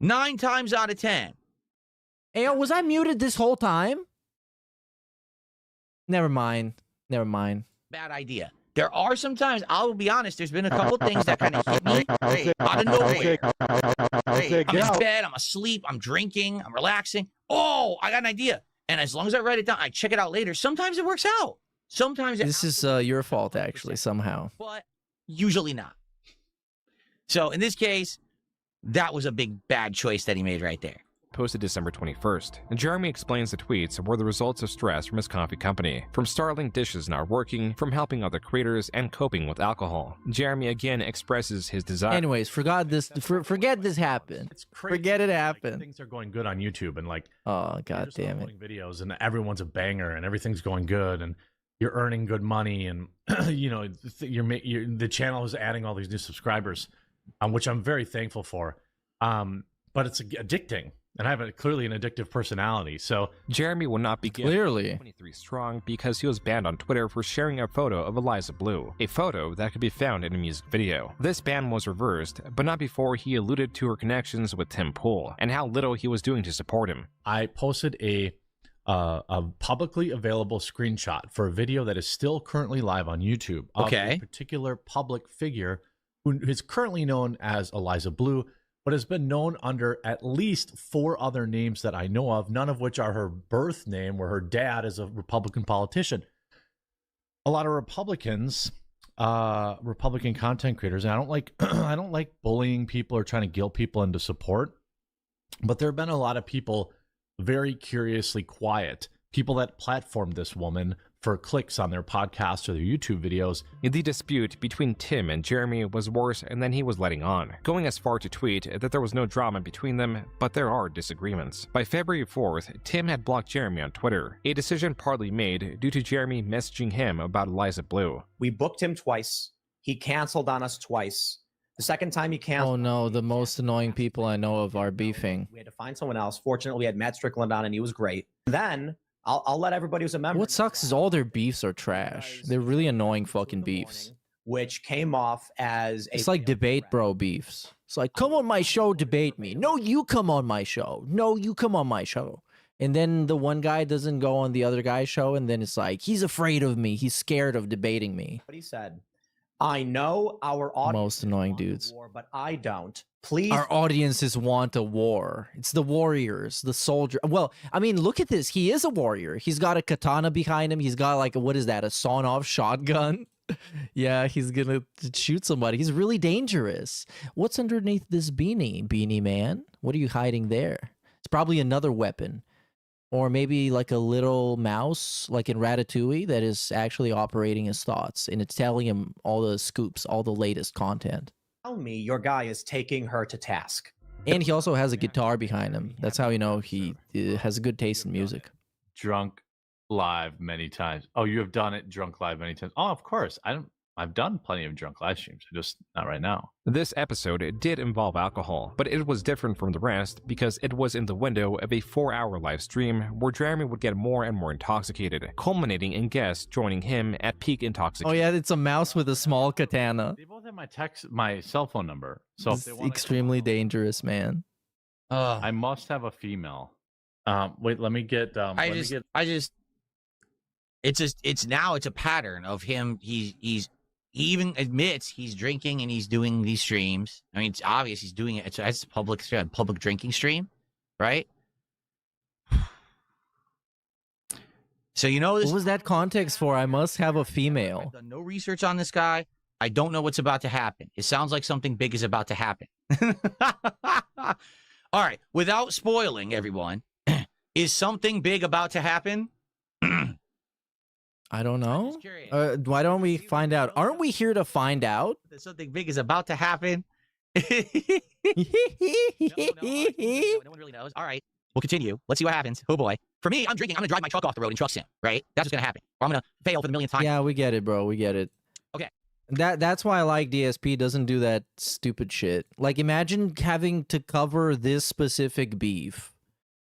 Nine times out of 10. Hey, was I muted this whole time? Never mind. Bad idea. There are some times, I'll be honest, there's been a couple things that kind of hit me out of nowhere. I'm in bed, I'm asleep, I'm drinking, I'm relaxing. Oh, I got an idea. And as long as I write it down, I check it out later. Sometimes it works out. Sometimes this is your fault, actually, somehow. But usually not. So in this case, that was a big bad choice that he made right there. Posted December 21st. Jeremy explains the tweets were the results of stress from his coffee company, from startling dishes not working, from helping other creators, and coping with alcohol. Jeremy again expresses his desire. Anyways, forget this happened. It's crazy. Forget it happened. Things are going good on YouTube, and oh god damn it, videos, and everyone's a banger, and everything's going good, and you're earning good money, and the channel is adding all these new subscribers, which I'm very thankful for. But it's addicting. And I have clearly an addictive personality, so... Jeremy will not be clearly 23 strong because he was banned on Twitter for sharing a photo of Eliza Blue, a photo that could be found in a music video. This ban was reversed, but not before he alluded to her connections with Tim Pool, and how little he was doing to support him. I posted a publicly available screenshot for a video that is still currently live on YouTube of a particular public figure who is currently known as Eliza Blue, but has been known under at least 4 other names that I know of, none of which are her birth name, where her dad is a Republican politician. A lot of Republican content creators, and I don't like bullying people or trying to guilt people into support, But there have been a lot of people very curiously quiet, people that platformed this woman for clicks on their podcasts or their YouTube videos. The dispute between Tim and Jeremy was worse than he was letting on, going as far to tweet that there was no drama between them, but there are disagreements. By February 4th, Tim had blocked Jeremy on Twitter, a decision partly made due to Jeremy messaging him about Eliza Blue. We booked him twice. He canceled on us twice. The second time he canceled... Oh no, the most annoying people I know of are beefing. We had to find someone else. Fortunately, we had Matt Strickland on and he was great. Then... I'll let everybody who's a member. What sucks is all their beefs are trash. They're really annoying fucking beefs. Which came off as it's like debate bro beefs. It's like, come on my show, debate me. No, you come on my show. No, you come on my show. And then the one guy doesn't go on the other guy's show, and then it's like, he's afraid of me. He's scared of debating me. What he said. I know our audience most annoying dudes. War, but I don't. Please. Our audiences want a war. It's the warriors, the soldier. Well, I mean, look at this. He is a warrior. He's got a katana behind him. He's got like, what is that? A sawn-off shotgun? Yeah, he's gonna shoot somebody. He's really dangerous. What's underneath this beanie man? What are you hiding there? It's probably another weapon. Or maybe like a little mouse, like in Ratatouille, that is actually operating his thoughts. And it's telling him all the scoops, all the latest content. Tell me your guy is taking her to task. And he also has a guitar behind him. That's how you know he has a good taste in music. Drunk live many times. Oh, you have done it drunk live many times. Oh, of course. I've done plenty of drunk live streams, just not right now. This episode did involve alcohol, but it was different from the rest because it was in the window of a 4-hour live stream where Jeremy would get more and more intoxicated, culminating in guests joining him at peak intoxication. Oh yeah, it's a mouse with a small katana. They both have my cell phone number, so it's extremely dangerous, man. I must have a female. Wait, let me get. It's a pattern of him. He even admits he's drinking and he's doing these streams. I mean, it's obvious he's doing it. It's a public drinking stream, right? So you know this. What was that context for? I must have a female. I've done no research on this guy. I don't know what's about to happen. It sounds like something big is about to happen. All right, without spoiling everyone, is something big about to happen? I don't know. Why don't we find out? Aren't we here to find out? Something big is about to happen. No one really knows. All right, we'll continue. Let's see what happens. Oh boy. For me, I'm drinking. I'm gonna drive my truck off the road and truck sim. Right? That's what's gonna happen. Or I'm gonna fail for the millionth time. Yeah, we get it, bro. We get it. Okay. That's why I like DSP doesn't do that stupid shit. Like, imagine having to cover this specific beef.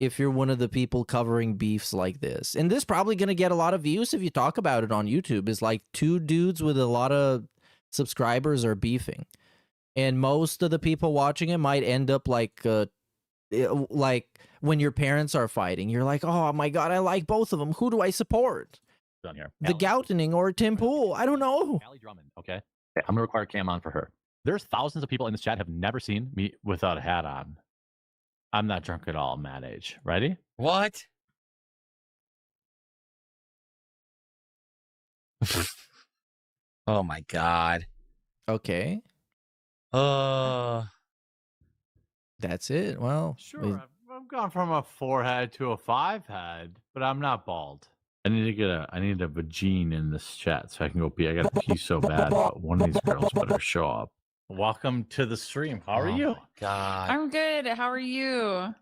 If you're one of the people covering beefs like this. And this probably going to get a lot of views if you talk about it on YouTube. Is like two dudes with a lot of subscribers are beefing. And most of the people watching it might end up like when your parents are fighting. You're like, oh my God, I like both of them. Who do I support? Done here. The Goutening or Tim Pool? I don't know. Allie Drummond, okay? I'm going to require cam on for her. There's thousands of people in this chat have never seen me without a hat on. I'm not drunk at all, Matt Age. Ready? What? Oh my God. Okay. That's it. Well, sure. I've gone from a 4-head to a 5-head, but I'm not bald. I need a vagine in this chat so I can go pee. I got to pee so bad, but one of these girls better show up. Welcome to the stream. How are you? God. I'm good. How are you?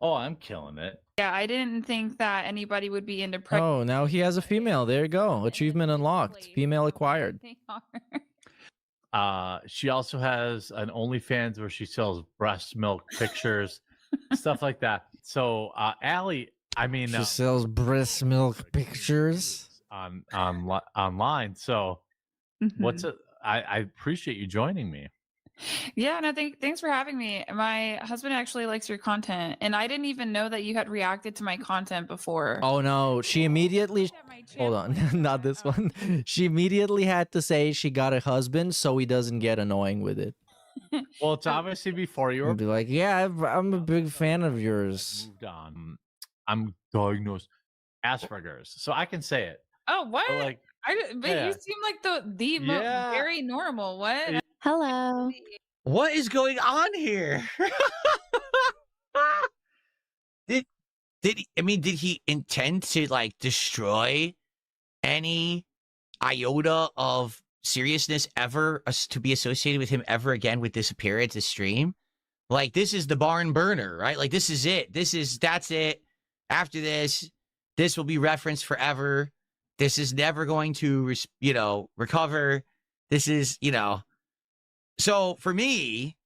Oh, I'm killing it. Yeah, I didn't think that anybody would be into Oh, now he has a female. There you go. Achievement unlocked. Female acquired. They are. She also has an OnlyFans where she sells breast milk pictures, stuff like that. So, Allie, I mean, she sells breast milk pictures online. So, what's it? I appreciate you joining me. Yeah, no, thanks for having me. My husband actually likes your content, and I didn't even know that you had reacted to my content before. Oh no, she immediately hold on, not this one. She immediately had to say she got a husband so he doesn't get annoying with it. Well, it's obviously before you were. Be like, yeah, I'm a big fan of yours. Moved on. I'm diagnosed Asperger's, so I can say it. Oh, what? But like, you seem like the very normal. What? Hello. What is going on here? did he intend to like destroy any iota of seriousness ever to be associated with him ever again with this appearance, this stream? Like, this is the barn burner, right? Like, this is it. That's it. After this will be referenced forever. This is never going to, recover. This is, So for me,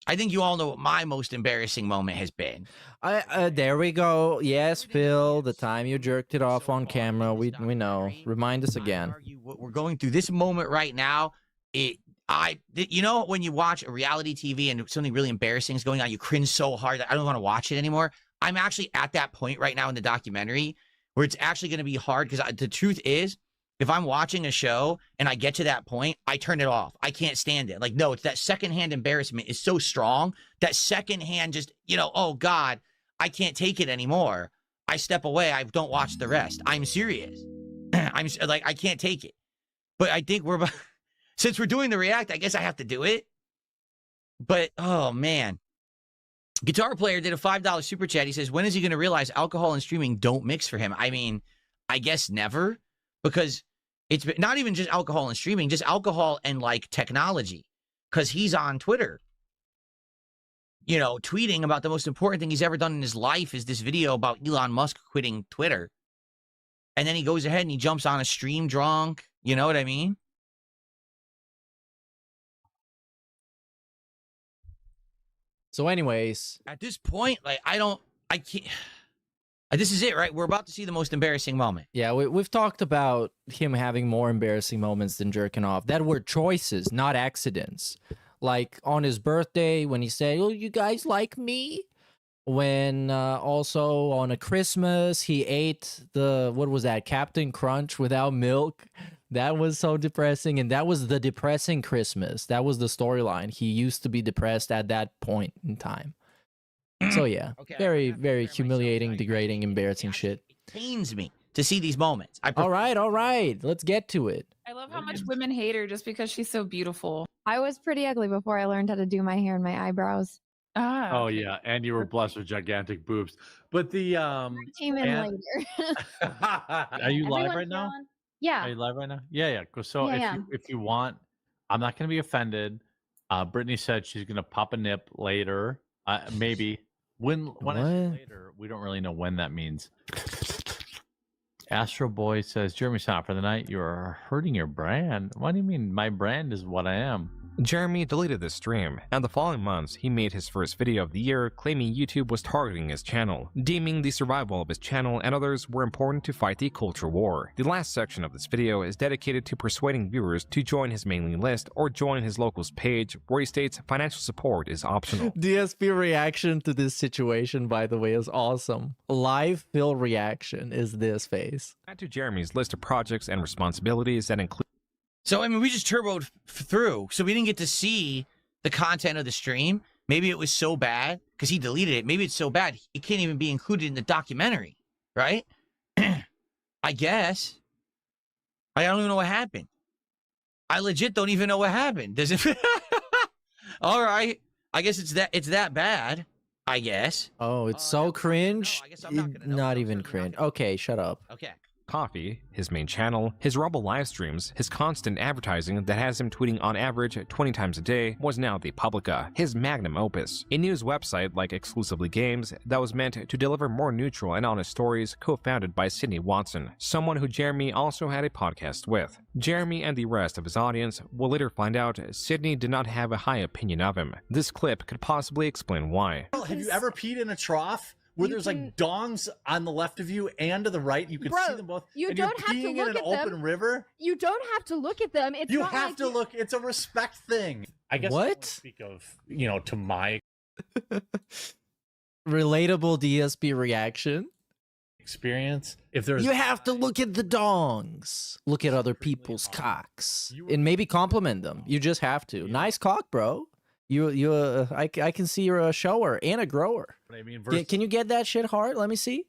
I think you all know what my most embarrassing moment has been. There we go. Yes, Phil, the time you jerked it off on camera. We know. Remind us again. We're going through this moment right now. When you watch a reality TV and something really embarrassing is going on, you cringe so hard that I don't want to watch it anymore. I'm actually at that point right now in the documentary where it's actually going to be hard, because the truth is, if I'm watching a show and I get to that point, I turn it off. I can't stand it. Like, no, it's that secondhand embarrassment is so strong. That secondhand just, oh God, I can't take it anymore. I step away. I don't watch the rest. I'm serious. I can't take it. But I think since we're doing the react, I guess I have to do it. But, oh man. Guitar Player did a $5 super chat. He says, when is he going to realize alcohol and streaming don't mix for him? I mean, I guess never, because it's not even just alcohol and streaming, just alcohol and like technology, because he's on Twitter, tweeting about the most important thing he's ever done in his life is this video about Elon Musk quitting Twitter. And then he goes ahead and he jumps on a stream drunk. You know what I mean? So anyways, at this point, like, I can't. This is it, right? We're about to see the most embarrassing moment. Yeah, we've talked about him having more embarrassing moments than jerking off. That were choices, not accidents. Like on his birthday when he said, "Oh, you guys like me?" When also on a Christmas, he ate what was that, Captain Crunch without milk. That was so depressing, and that was the depressing Christmas. That was the storyline. He used to be depressed at that point in time. So yeah, okay, very, very humiliating, degrading, embarrassing shit. It pains me to see these moments. All right, let's get to it. I love how much women hate her just because she's so beautiful. I was pretty ugly before I learned how to do my hair and my eyebrows. Oh yeah, and you were blessed with gigantic boobs. But the came in later. Are you live right now? Yeah. Are you live right now? Yeah. So Yeah, if you want, I'm not going to be offended. Brittany said she's going to pop a nip later. Maybe when I say later, we don't really know when that means. Astro Boy says, Jeremy, stop for the night. You're hurting your brand. What do you mean? My brand is what I am. Jeremy deleted the stream, and the following months he made his first video of the year, claiming YouTube was targeting his channel, deeming the survival of his channel and others were important to fight the culture war. The last section of this video is dedicated to persuading viewers to join his mailing list or join his locals page, where he states financial support is optional. DSP reaction to this situation, by the way, is awesome. Live Phil reaction is this face. Add to Jeremy's list of projects and responsibilities that include. So, I mean, we just turboed through, so we didn't get to see the content of the stream. Maybe it was so bad, because he deleted it. Maybe it's so bad, it can't even be included in the documentary, right? I guess. I don't even know what happened. I legit don't even know what happened. Does it? All right. I guess it's that bad, I guess. Oh, it's so cringe. Not even cringe. Okay, shut up. Okay. Coffee, his main channel, his Rumble live streams, his constant advertising that has him tweeting on average 20 times a day was now the Publica, his magnum opus, a news website like Exclusively Games that was meant to deliver more neutral and honest stories, co-founded by Sydney Watson, someone who Jeremy also had a podcast with. Jeremy and the rest of his audience will later find out Sydney did not have a high opinion of him. This clip could possibly explain why. Have you ever peed in a trough? Where there's like dongs on the left of you and to the right, you can see them both. You and don't you're have peeing to look in an at open them. river. You don't have to look at them. It's You not have like to look. It's a respect thing. I guess. What? I don't speak of, to my Relatable DSP reaction. experience. If there's, You have to look at the dongs. Look at other people's cocks. And maybe compliment them. You just have to. Nice cock, bro. I can see you're a shower and a grower. I mean, Can you get that shit hard? Let me see.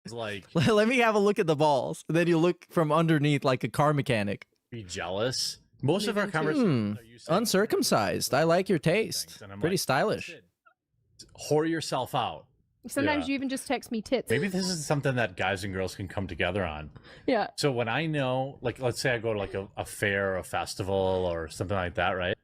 Like, Let me have a look at the balls. And then you look from underneath like a car mechanic. be jealous. Most of our conversations are you saying, Uncircumcised. I like your taste. Thanks, and I'm Pretty like, stylish. whore yourself out. Sometimes Yeah. you even just text me tits. Maybe this is something that guys and girls can come together on. Yeah. So when I know, like, let's say I go to like a fair, a festival, or something like that, right?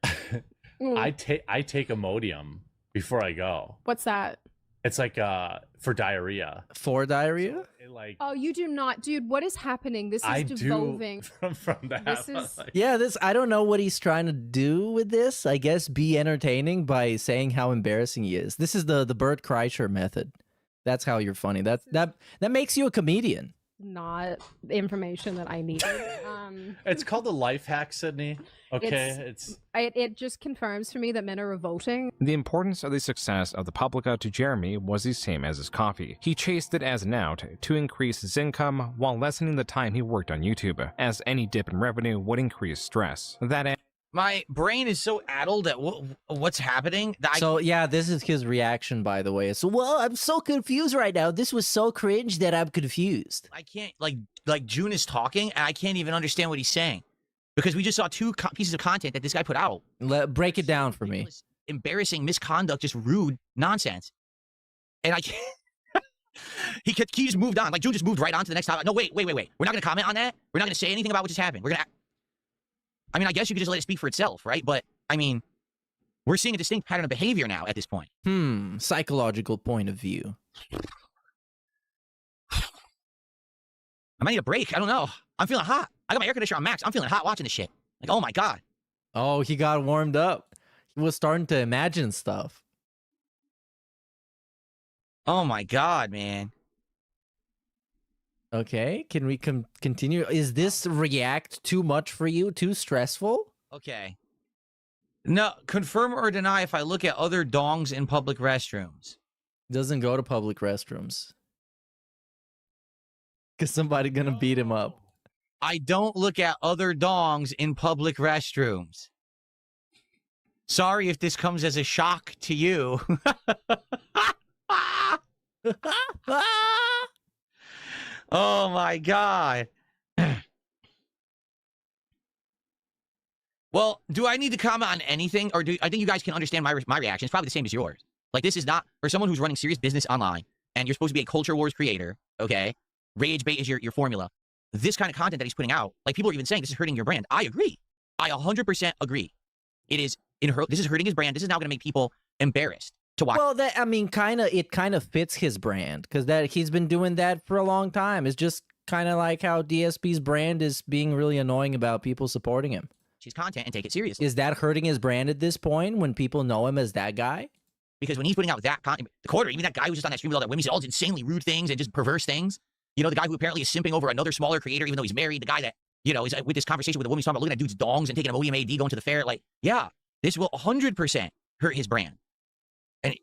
I take Imodium before I go. What's that? It's like for diarrhea. For diarrhea? Like, Oh, you do not, dude. What is happening? This is I devolving. do from that. This is like, Yeah, this I don't know what he's trying to do with this. I guess be entertaining by saying how embarrassing he is. This is the Bert Kreischer method. That's how you're funny. That makes you a comedian. not the information that I needed. It's called the life hack, Sydney. Okay, it just confirms for me that men are revolting. The importance of the success of the Publica to Jeremy was the same as his coffee. He chased it as an out to increase his income while lessening the time he worked on YouTube, as any dip in revenue would increase stress. My brain is so addled at what's happening. That So yeah, this is his reaction, by the way. So, well, I'm so confused right now. This was so cringe that I'm confused. I can't, like June is talking, and I can't even understand what he's saying. Because we just saw two pieces of content that this guy put out. Break it down for me. Embarrassing misconduct, just rude nonsense. And I can't... he just moved on. Like, June just moved right on to the next topic. No, wait. We're not going to comment on that. We're not going to say anything about what just happened. We're going to... I mean, I guess you could just let it speak for itself, right? But, I mean, we're seeing a distinct pattern of behavior now at this point. Psychological point of view. I might need a break. I don't know. I'm feeling hot. I got my air conditioner on max. I'm feeling hot watching this shit. Like, oh my God. Oh, he got warmed up. He was starting to imagine stuff. Oh my God, man. Okay, can we continue? Is this react too much for you? Too stressful? Okay. No, confirm or deny if I look at other dongs in public restrooms. Doesn't go to public restrooms. Because somebody gonna beat him up. I don't look at other dongs in public restrooms. Sorry if this comes as a shock to you. Oh my God. Well, do I need to comment on anything, or I think you guys can understand my reaction? It's probably the same as yours. Like, this is not for someone who's running serious business online, and you're supposed to be a culture wars creator. Okay, rage bait is your formula. This kind of content that he's putting out, like, people are even saying this is hurting your brand. I agree. I 100% agree. This is hurting his brand. This is now going to make people embarrassed to watch. Well, that, I mean, it kind of fits his brand, because he's been doing that for a long time. It's just kind of like how DSP's brand is being really annoying about people supporting him. His content and take it seriously. Is that hurting his brand at this point when people know him as that guy? Because when he's putting out that content, the quarter, even that guy who was just on that stream with all that women, he said all these insanely rude things and just perverse things. You know, the guy who apparently is simping over another smaller creator, even though he's married. The guy that, you know, is with this conversation with the woman he's talking about looking at dudes' dongs and taking Imodium AD, going to the fair. Like, yeah, this will 100% hurt his brand. And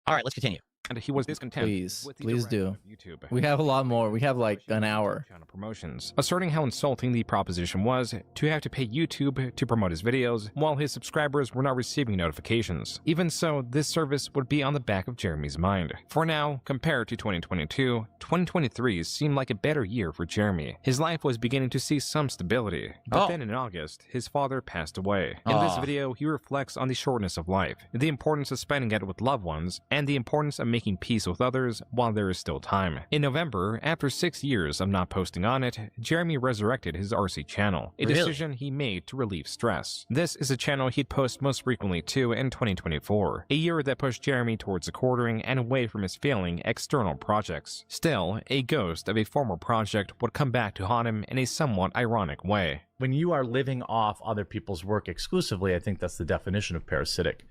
all right, let's continue. And he was discontent. Please do. YouTube. We have a lot more. We have like an hour. Promotions, asserting how insulting the proposition was to have to pay YouTube to promote his videos while his subscribers were not receiving notifications. Even so, this service would be on the back of Jeremy's mind. For now, compared to 2022, 2023 seemed like a better year for Jeremy. His life was beginning to see some stability. But then in August, his father passed away. In this video, he reflects on the shortness of life, the importance of spending it with loved ones, and the importance of making peace with others while there is still time. In November, after 6 years of not posting on it, Jeremy resurrected his RC channel, a decision he made to relieve stress. This is a channel he'd post most frequently to in 2024, a year that pushed Jeremy towards the quartering and away from his failing external projects. Still, a ghost of a former project would come back to haunt him in a somewhat ironic way. When you are living off other people's work exclusively, I think that's the definition of parasitic.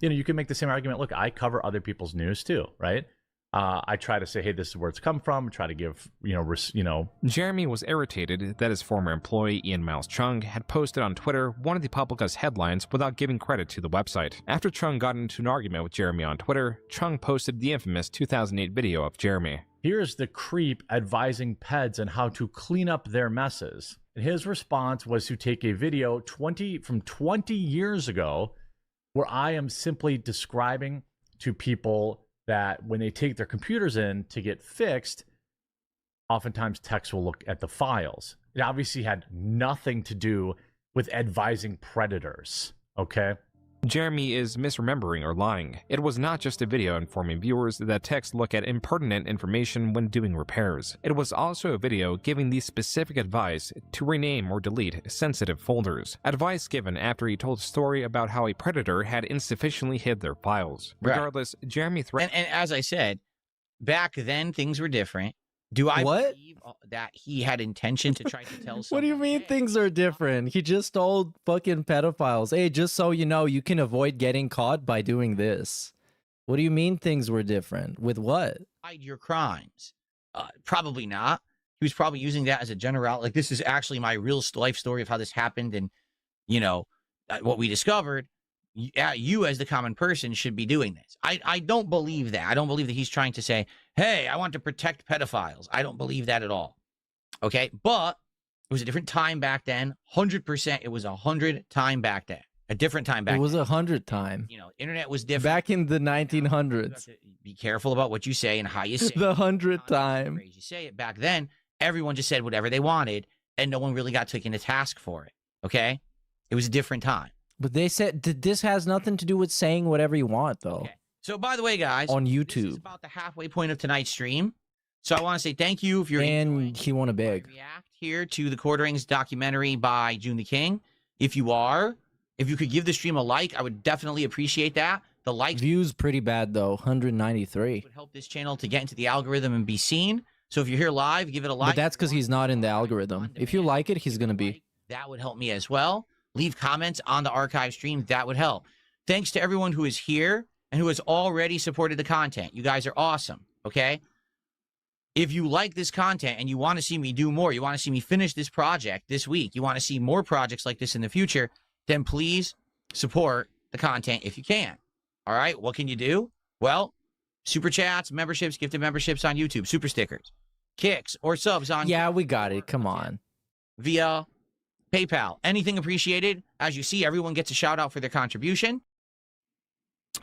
You know, you can make the same argument. Look, I cover other people's news too, right? I try to say, hey, this is where it's come from. Try to give, Jeremy was irritated that his former employee, Ian Miles Chung, had posted on Twitter one of the Publica's headlines without giving credit to the website. After Chung got into an argument with Jeremy on Twitter, Chung posted the infamous 2008 video of Jeremy. Here's the creep advising peds on how to clean up their messes. And his response was to take a video from 20 years ago where I am simply describing to people that when they take their computers in to get fixed, oftentimes techs will look at the files. It obviously had nothing to do with advising predators, okay? Jeremy is misremembering or lying. It was not just a video informing viewers that techs look at impertinent information when doing repairs. It was also a video giving the specific advice to rename or delete sensitive folders. Advice given after he told a story about how a predator had insufficiently hid their files. Regardless, Jeremy threatened. And as I said, back then things were different. Do I believe that he had intention to try to tell someone? What do you mean things are different? He just told fucking pedophiles, hey, just so you know, you can avoid getting caught by doing this. What do you mean things were different? With what? Hide your crimes. Probably not. He was probably using that as a general, like, this is actually my real life story of how this happened, and, you know, what we discovered. You as the common person should be doing this. I don't believe that. I don't believe that he's trying to say, hey, I want to protect pedophiles. I don't believe that at all. Okay, but it was a different time back then. 100%. It was 100 time back then. A different time back then. It was 100 time. You know, internet was different. Back in the 1900s. Be careful about what you say and how you say it. The 100th time. You say it. Back then, everyone just said whatever they wanted, and no one really got taken to task for it. Okay? It was a different time. But they said this has nothing to do with saying whatever you want, though. Okay. So, by the way, guys, on YouTube, this is about the halfway point of tonight's stream. So, I want to say thank you if you're and he won a big react here to the Quarterings documentary by June the King. If you are, if you could give the stream a like, I would definitely appreciate that. The likes views pretty bad though, 193. Would help this channel to get into the algorithm and be seen. So, if you're here live, give it a like. But that's because he's not in the algorithm. If you like it, he's gonna be. That would help me as well. Leave comments on the archive stream. That would help. Thanks to everyone who is here and who has already supported the content. You guys are awesome, okay? If you like this content and you want to see me do more, you want to see me finish this project this week, you want to see more projects like this in the future, then please support the content if you can. All right, what can you do? Well, super chats, memberships, gifted memberships on YouTube, super stickers, kicks, or subs on... Yeah, we got it. Come on. Via PayPal. Anything appreciated. As you see, everyone gets a shout out for their contribution.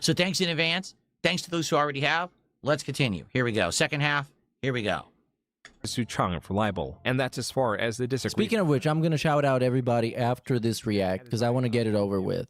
So thanks in advance. Thanks to those who already have. Let's continue. Here we go. Second half. Here we go. Su Chong for libel, and that's as far as the disagreement. Speaking of which, I'm gonna shout out everybody after this react because I want to get it over with.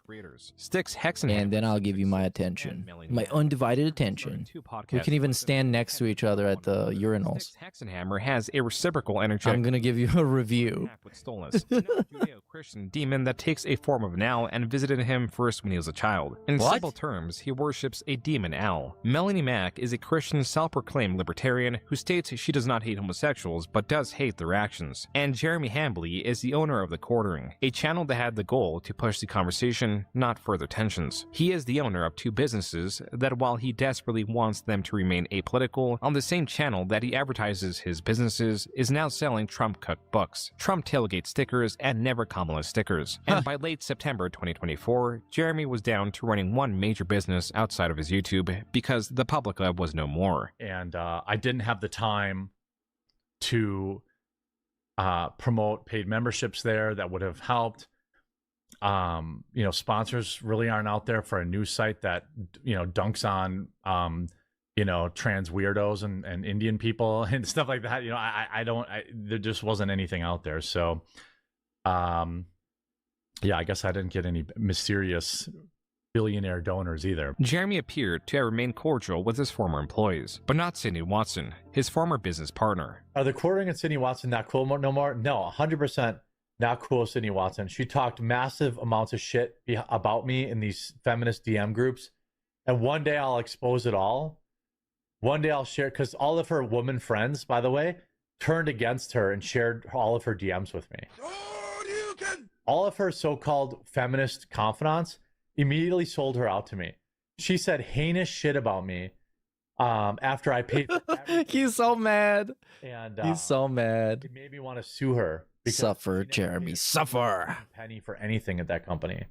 Sticks Hexenhammer, and then I'll give you my attention, my undivided attention. We can even stand next to each other at the urinals. Hexenhammer has a reciprocal energy. I'm gonna give you a review. Judeo-Christian demon that takes a form of an owl and visited him first when he was a child. In simple terms, he worships a demon owl. Melanie Mack is a Christian self-proclaimed libertarian who states she does not hate homosexuals but does hate their actions. And Jeremy Hambley is the owner of The Quartering, a channel that had the goal to push the conversation, not further tensions. He is the owner of two businesses that, while he desperately wants them to remain apolitical, on the same channel that he advertises his businesses is now selling Trump-cut books, Trump tailgate stickers, and Never Kamala stickers. And by late September 2024, Jeremy was down to running one major business outside of his YouTube because the Publica was no more. And I didn't have the time to promote paid memberships there that would have helped. You know, sponsors really aren't out there for a news site that, you know, dunks on, you know, trans weirdos and Indian people and stuff like that. You know, there just wasn't anything out there. So, yeah, I guess I didn't get any mysterious billionaire donors either. Jeremy appeared to have remained cordial with his former employees, but not Sydney Watson, his former business partner. Are the Quartering and Sydney Watson not cool no more? No, 100% not cool with Sydney Watson. She talked massive amounts of shit about me in these feminist DM groups. And one day I'll expose it all. One day I'll share, because all of her woman friends, by the way, turned against her and shared all of her DMs with me. All of her so-called feminist confidants immediately sold her out to me. She said heinous shit about me after I paid for everything. He's so mad. And he's so mad. It made me want to sue her. Suffer, Jeremy, suffer. A penny for anything at that company.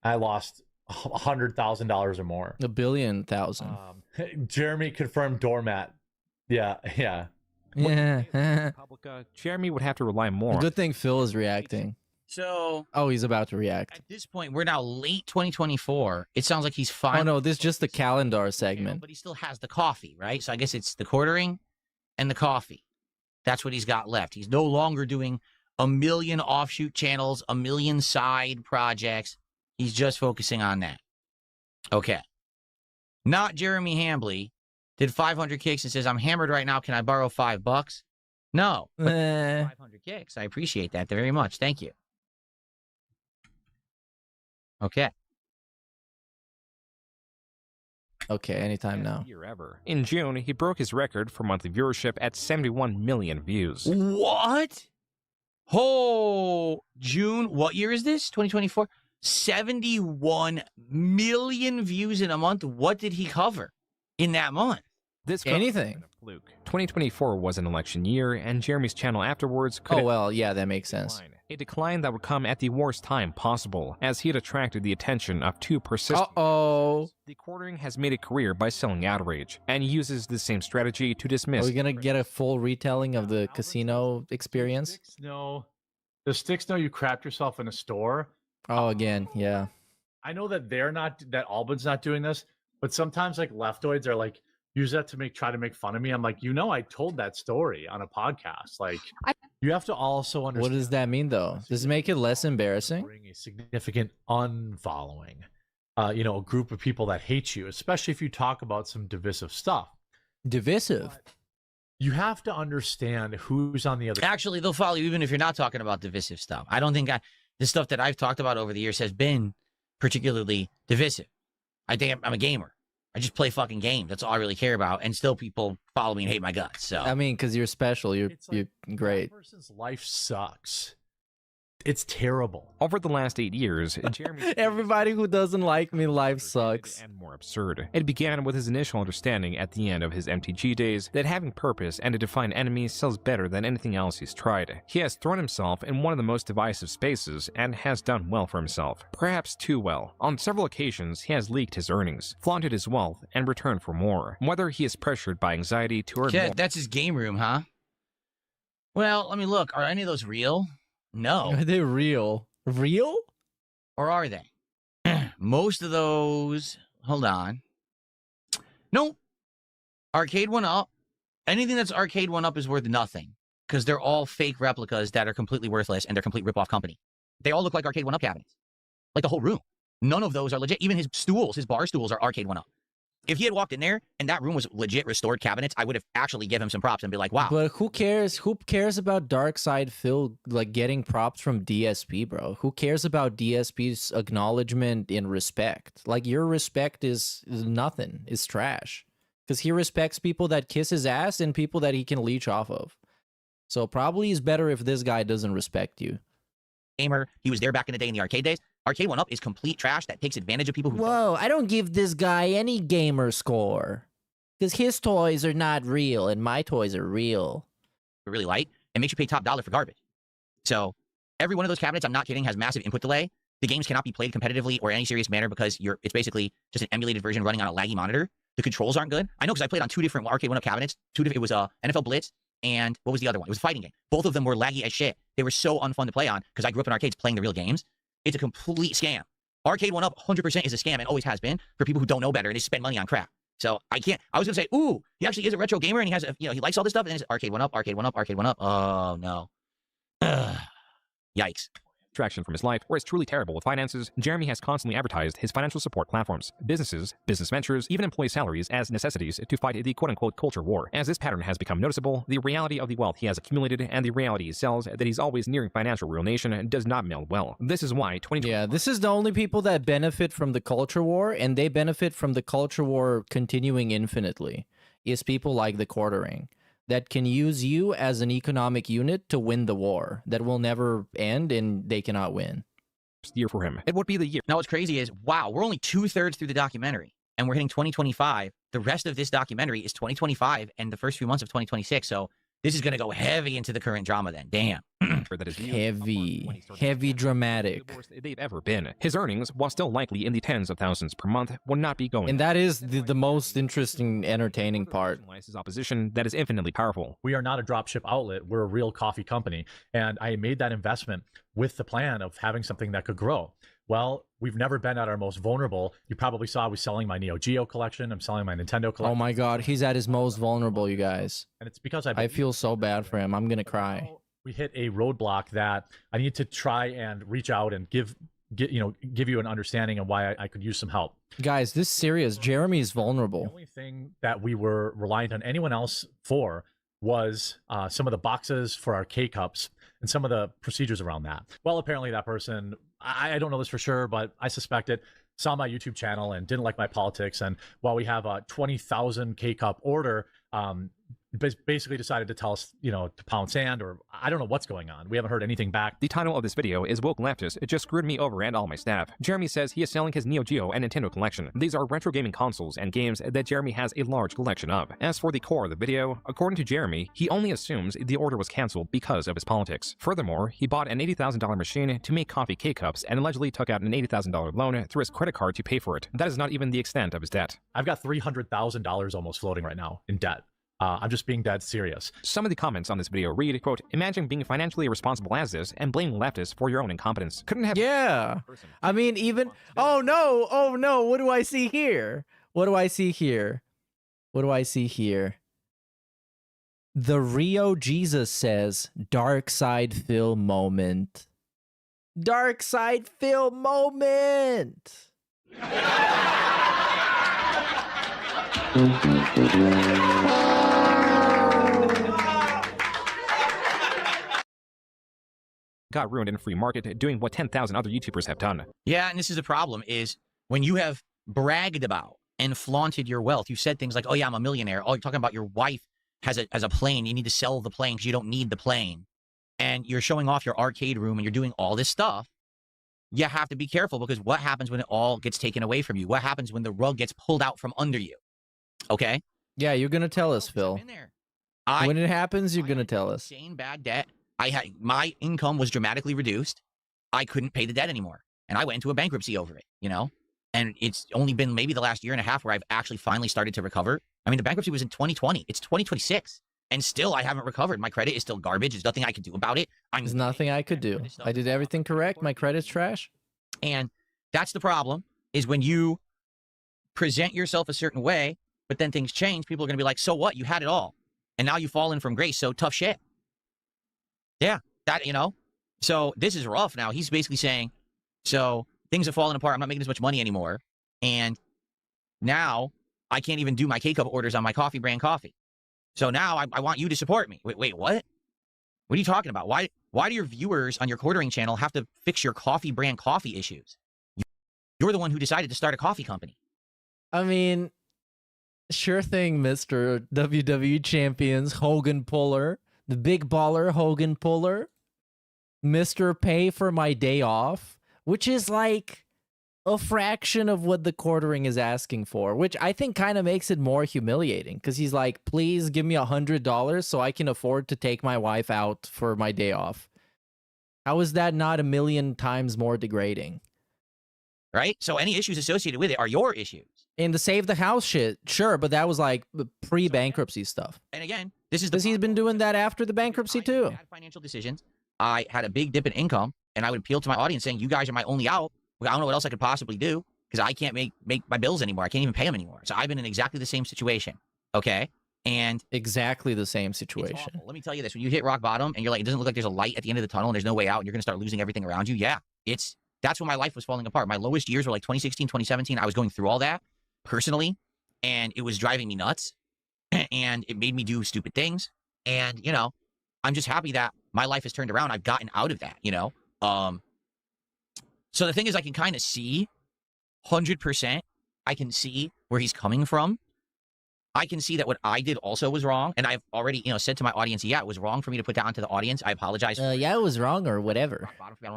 I lost $100,000 or more. $1 billion. Jeremy confirmed doormat. Yeah. Jeremy would have to rely more. Good thing Phil is reacting. So, oh, he's about to react. At this point, we're now late 2024. It sounds like he's fine. Oh no, this is just the calendar segment. But he still has the coffee, right? So I guess it's the Quartering and the coffee. That's what he's got left. He's no longer doing a million offshoot channels, a million side projects. He's just focusing on that. Okay. Not Jeremy Hambley did 500 kicks and says, I'm hammered right now. Can I borrow $5? No. But 500 kicks. I appreciate that very much. Thank you. Okay. Okay, anytime now. Year ever. In June, he broke his record for monthly viewership at 71 million views. What? Oh, June. What year is this? 2024? 71 million views in a month. What did he cover in that month? Anything. Fluke. 2024 was an election year, and Jeremy's channel afterwards could. Oh, well, yeah, that makes sense. A decline that would come at the worst time possible, as he had attracted the attention of two persistent. The quartering has made a career by selling outrage, and uses the same strategy to dismiss. Are we gonna get a full retelling of the casino experience? No. The sticks know you crapped yourself in a store. Oh, again, yeah. I know that that Albin's not doing this, but sometimes like leftoids are like, use that to try to make fun of me. I'm like, I told that story on a podcast. Like, you have to also understand. What does that mean, though? Does it make it less embarrassing? Bring a significant unfollowing. A group of people that hate you, especially if you talk about some divisive stuff. Divisive? But you have to understand who's on the other. Actually, they'll follow you even if you're not talking about divisive stuff. I don't think the stuff that I've talked about over the years has been particularly divisive. I think I'm a gamer. I just play fucking games. That's all I really care about. And still people follow me and hate my guts. So I mean, because you're special. You're great. That person's life sucks. It's terrible. Over the last 8 years, Jeremy... Everybody who doesn't like me, life sucks. And more absurd. It began with his initial understanding at the end of his MTG days that having purpose and a defined enemy sells better than anything else he's tried. He has thrown himself in one of the most divisive spaces and has done well for himself. Perhaps too well. On several occasions, he has leaked his earnings, flaunted his wealth, and returned for more. Whether he is pressured by anxiety to earn more... That's his game room, huh? Well, let me look. Are any of those real? No. Are they real? Real? Or are they? Most of those... Hold on. Nope. Arcade 1-Up. Anything that's Arcade 1-Up is worth nothing. Because they're all fake replicas that are completely worthless and they're complete rip-off company. They all look like Arcade 1-Up cabinets. Like the whole room. None of those are legit. Even his stools, his bar stools are Arcade 1-Up. If he had walked in there and that room was legit restored cabinets, I would have actually give him some props and be like, wow. But who cares? Who cares about Dark Side Phil like getting props from DSP, bro? Who cares about DSP's acknowledgement and respect? Like your respect is nothing. It's trash. Because he respects people that kiss his ass and people that he can leech off of. So probably it's better if this guy doesn't respect you. Gamer, he was there back in the day in the arcade days. Arcade 1-Up is complete trash that takes advantage of people who... Whoa, I don't give this guy any gamer score. Because his toys are not real, and my toys are real. Really light, and makes you pay top dollar for garbage. So, every one of those cabinets, I'm not kidding, has massive input delay. The games cannot be played competitively or any serious manner because it's basically just an emulated version running on a laggy monitor. The controls aren't good. I know because I played on 2 different Arcade 1-Up cabinets. It was NFL Blitz, and what was the other one? It was a fighting game. Both of them were laggy as shit. They were so unfun to play on because I grew up in arcades playing the real games. It's a complete scam. Arcade 1-Up 100% is a scam and always has been for people who don't know better and they spend money on crap. So I was going to say, ooh, he actually is a retro gamer and he has he likes all this stuff and then it's Arcade 1-Up, Arcade 1-Up, Arcade 1-Up. Oh no. Yikes. Traction from his life, or is truly terrible with finances, Jeremy has constantly advertised his financial support platforms, businesses, business ventures, even employee salaries as necessities to fight the quote-unquote culture war. As this pattern has become noticeable, the reality of the wealth he has accumulated and the reality he sells that he's always nearing financial ruination does not meld well. This is why 2020... Yeah, this is the only people that benefit from the culture war, and they benefit from the culture war continuing infinitely, is people like the quartering. That can use you as an economic unit to win the war that will never end and they cannot win. Year for him. It would be the year. Now what's crazy is, wow, we're only 2/3 through the documentary and we're hitting 2025. The rest of this documentary is 2025 and the first few months of 2026. So this is going to go heavy into the current drama then. Damn. That is heavy dramatic. They've ever been. His earnings, while still likely in the tens of thousands per month, will not be going. And that is the most interesting, entertaining part. His opposition that is infinitely powerful. We are not a dropship outlet. We're a real coffee company. And I made that investment with the plan of having something that could grow. Well, we've never been at our most vulnerable. You probably saw I was selling my Neo Geo collection. I'm selling my Nintendo collection. Oh my God, he's at his most vulnerable, you guys. And it's because I feel so bad for him. I'm gonna cry. We hit a roadblock that I need to try and reach out and give you an understanding of why I could use some help. Guys, this is serious. Jeremy is vulnerable. The only thing that we were reliant on anyone else for was some of the boxes for our K-Cups and some of the procedures around that. Well, apparently that person, I don't know this for sure, but I suspect it, saw my YouTube channel and didn't like my politics. And while we have a 20,000 K-Cup order, basically decided to tell us, to pound sand, or I don't know what's going on. We haven't heard anything back. The title of this video is Woke Leftist. It just screwed me over and all my staff. Jeremy says he is selling his Neo Geo and Nintendo collection. These are retro gaming consoles and games that Jeremy has a large collection of. As for the core of the video, according to Jeremy, he only assumes the order was canceled because of his politics. Furthermore, he bought an $80,000 machine to make coffee K-Cups and allegedly took out an $80,000 loan through his credit card to pay for it. That is not even the extent of his debt. I've got $300,000 almost floating right now in debt. I'm just being dead serious. Some of the comments on this video read, quote, imagine being financially irresponsible as this and blaming leftists for your own incompetence. Couldn't have... Yeah. I mean, even... Oh, no. What do I see here? What do I see here? What do I see here? The Rio Jesus says, Dark Side Phil moment. Dark Side Phil moment! Got ruined in a free market doing what 10,000 other YouTubers have done. Yeah, and this is the problem, is when you have bragged about and flaunted your wealth, you said things like, oh yeah, I'm a millionaire. Oh, you're talking about your wife has a plane. You need to sell the plane because you don't need the plane. And you're showing off your arcade room and you're doing all this stuff. You have to be careful, because what happens when it all gets taken away from you? What happens when the rug gets pulled out from under you? Okay? Yeah, you're going to tell us, Phil. When it happens, you're going to tell us. Insane bad debt. My income was dramatically reduced. I couldn't pay the debt anymore. And I went into a bankruptcy over it, And it's only been maybe the last year and a half where I've actually finally started to recover. I mean, the bankruptcy was in 2020. It's 2026. And still, I haven't recovered. My credit is still garbage. There's nothing I can do about it. There's nothing I could do. I did everything correct. My credit's trash. And that's the problem, is when you present yourself a certain way, but then things change, people are going to be like, so what? You had it all. And now you've fallen from grace, so tough shit. Yeah, So this is rough now. He's basically saying, so things have fallen apart. I'm not making as much money anymore. And now I can't even do my K-Cup orders on my coffee brand coffee. So now I want you to support me. Wait, what? What are you talking about? Why do your viewers on your quartering channel have to fix your coffee brand coffee issues? You're the one who decided to start a coffee company. I mean, sure thing, Mr. WWE Champions Hogan Puller. The big baller Hogan Puller. Mr. Pay for my day off. Which is like a fraction of what the quartering is asking for, which I think kind of makes it more humiliating, because he's like, please give me $100 so I can afford to take my wife out for my day off. How is that not a million times more degrading? Right? So any issues associated with it are your issues. And the save the house shit, sure, but that was like pre-bankruptcy stuff. And again, this is because he's been doing that after the bankruptcy too. Bad financial decisions. I had a big dip in income, and I would appeal to my audience saying, you guys are my only out. I don't know what else I could possibly do, because I can't make my bills anymore. I can't even pay them anymore. So I've been in exactly the same situation. Okay? And exactly the same situation. Let me tell you this. When you hit rock bottom and you're like, it doesn't look like there's a light at the end of the tunnel and there's no way out and you're going to start losing everything around you. Yeah, that's when my life was falling apart. My lowest years were like 2016, 2017. I was going through all that personally, and it was driving me nuts, and it made me do stupid things. And, I'm just happy that my life has turned around. I've gotten out of that, So the thing is, I can kind of see 100%. I can see where he's coming from. I can see that what I did also was wrong. And I've already, said to my audience, yeah, it was wrong for me to put that onto the audience. I apologize. Yeah, it was wrong or whatever.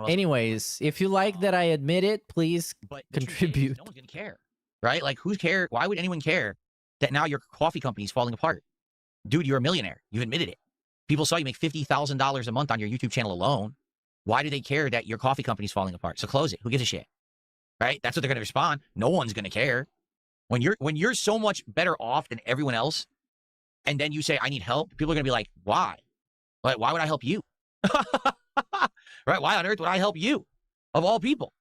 Anyways, if you like that I admit it, please contribute. No one's going to care, right? Like, who's care? Why would anyone care that now your coffee company is falling apart? Dude, you're a millionaire. You admitted it. People saw you make $50,000 a month on your YouTube channel alone. Why do they care that your coffee company's falling apart? So close it. Who gives a shit? Right? That's what they're going to respond. No one's going to care. When you're so much better off than everyone else, and then you say, I need help, people are going to be like, why? Like, why would I help you? Right? Why on earth would I help you? Of all people.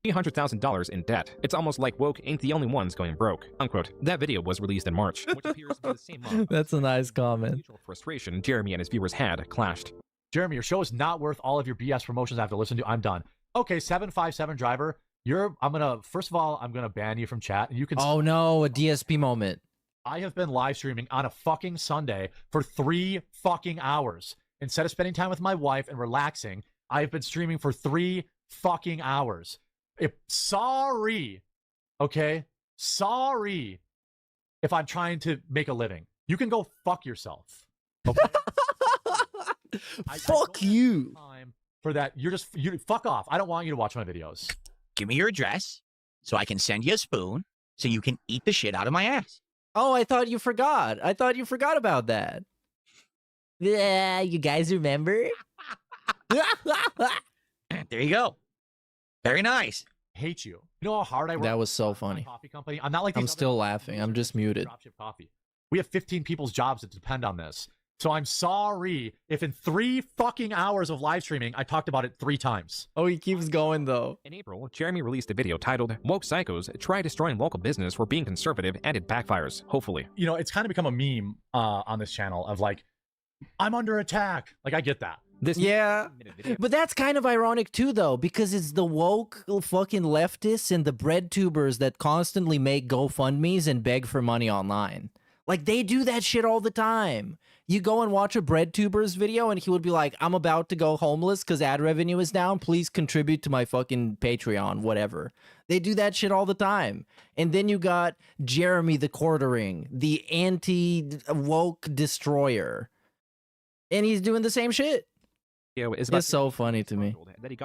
$300,000 in debt. It's almost like woke ain't the only ones going broke, unquote. That video was released in March, which appears to be the same month. That's a nice comment. Mutual frustration Jeremy and his viewers had clashed. Jeremy, your show is not worth all of your BS promotions I have to listen to. I'm done. Okay, 757 driver, first of all, I'm gonna ban you from chat, and you can. Oh no, a DSP moment. I have been live streaming on a fucking Sunday for 3 fucking hours. Instead of spending time with my wife and relaxing, I have been streaming for 3 fucking hours. Sorry, okay? Sorry if I'm trying to make a living. You can go fuck yourself. Okay? Fuck you. Time for that. You fuck off. I don't want you to watch my videos. Give me your address so I can send you a spoon so you can eat the shit out of my ass. Oh, I thought you forgot. I thought you forgot about that. Yeah, you guys remember? There you go. Very nice. Hate you. You know how hard I work? That was so funny. Coffee company. I'm not like I'm these still laughing. I'm just muted. Dropship coffee. We have 15 people's jobs that depend on this. So I'm sorry if in 3 fucking hours of live streaming, I talked about it 3 times. Oh, he keeps going though. In April, Jeremy released a video titled, "Woke Psychos Try Destroying Local Business for Being Conservative and It Backfires, Hopefully." You know, it's kind of become a meme on this channel of like, I'm under attack. Like, I get that. Yeah, but that's kind of ironic too, though, because it's the woke fucking leftists and the bread tubers that constantly make GoFundMes and beg for money online. Like, they do that shit all the time. You go and watch a bread tuber's video and he would be like, I'm about to go homeless because ad revenue is down. Please contribute to my fucking Patreon, whatever. They do that shit all the time. And then you got Jeremy the Quartering, the anti-woke destroyer. And he's doing the same shit. It's so funny to me.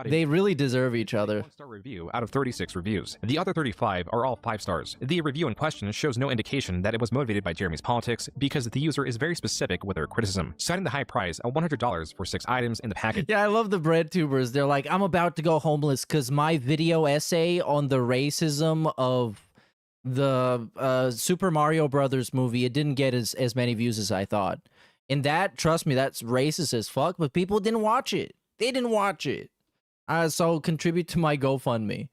They really deserve each other. 1-star review out of 36 reviews. The other 35 are all 5 stars. The review in question shows no indication that it was motivated by Jeremy's politics because the user is very specific with their criticism, citing the high price of $100 for 6 items in the package. Yeah, I love the bread tubers. They're like, I'm about to go homeless because my video essay on the racism of the Super Mario Brothers movie, it didn't get as many views as I thought. And that, trust me, that's racist as fuck, but people didn't watch it. They didn't watch it. So contribute to my GoFundMe.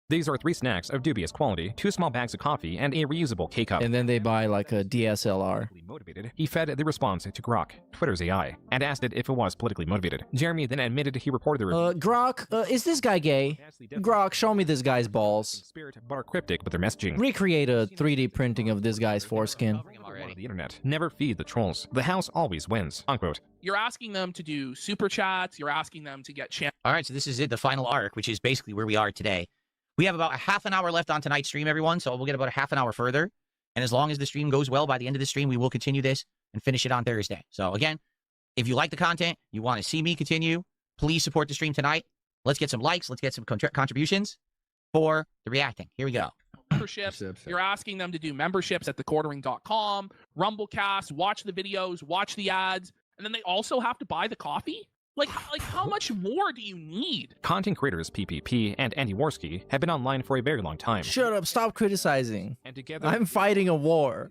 These are 3 snacks of dubious quality, 2 small bags of coffee, and a reusable K-cup. And then they buy like a DSLR. Motivated, he fed the response to Grok, Twitter's AI, and asked it if it was politically motivated. Jeremy then admitted he reported the review. Grok, is this guy gay? Grok, show me this guy's balls. Spirit, but are cryptic with their messaging. Recreate a 3D printing of this guy's foreskin. The internet. Never feed the trolls. The house always wins, unquote. You're asking them to do super chats. You're asking them to get channel. All right, so this is it, the final arc, which is basically where we are today. We have about a half an hour left on tonight's stream, everyone, so we'll get about a half an hour further. And as long as the stream goes well, by the end of the stream, we will continue this and finish it on Thursday. So again, if you like the content, you want to see me continue, please support the stream tonight. Let's get some likes. Let's get some contributions for the reacting. Here we go. Memberships. You're asking them to do memberships at thequartering.com, Rumblecast, watch the videos, watch the ads, and then they also have to buy the coffee? Like how much more do you need? Content creators PPP and Andy Worski have been online for a very long time. Shut up, stop criticizing. And together, I'm fighting a war.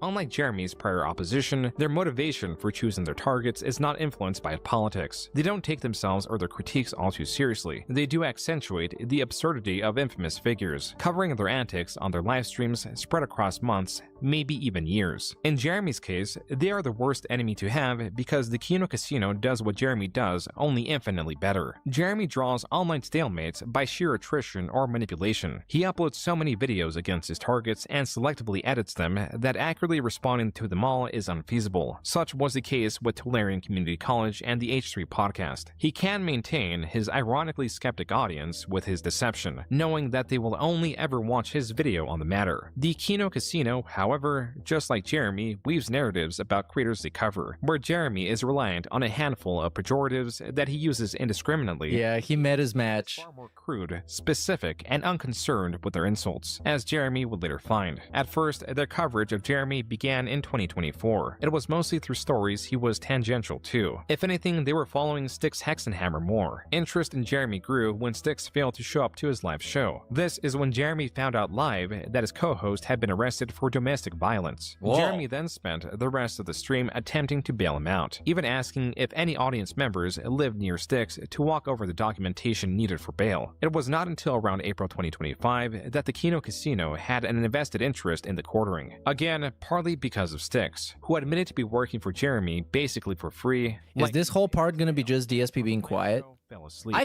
Unlike Jeremy's prior opposition, their motivation for choosing their targets is not influenced by politics. They don't take themselves or their critiques all too seriously. They do accentuate the absurdity of infamous figures, covering their antics on their live streams spread across months, maybe even years. In Jeremy's case, they are the worst enemy to have because the Kino Casino does what Jeremy does, only infinitely better. Jeremy draws online stalemates by sheer attrition or manipulation. He uploads so many videos against his targets and selectively edits them that accurately responding to them all is unfeasible. Such was the case with Tularian Community College and the H3 podcast. He can maintain his ironically skeptic audience with his deception, knowing that they will only ever watch his video on the matter. The Kino Casino, however, just like Jeremy, weaves narratives about creators they cover, where Jeremy is reliant on a handful of pejoratives that he uses indiscriminately. Yeah, he met his match. Far more crude, specific, and unconcerned with their insults, as Jeremy would later find. At first, their coverage of Jeremy began in 2024. It was mostly through stories he was tangential to. If anything, they were following Styx Hexenhammer more. Interest in Jeremy grew when Styx failed to show up to his live show. This is when Jeremy found out live that his co-host had been arrested for domestic domestic violence. Whoa. Jeremy then spent the rest of the stream attempting to bail him out, even asking if any audience members lived near Styx to walk over the documentation needed for bail. It was not until around April 2025 that the Kino Casino had an invested interest in the quartering. Again, partly because of Styx, who admitted to be working for Jeremy basically for free. Is this whole part gonna be just DSP being quiet? Fell asleep. I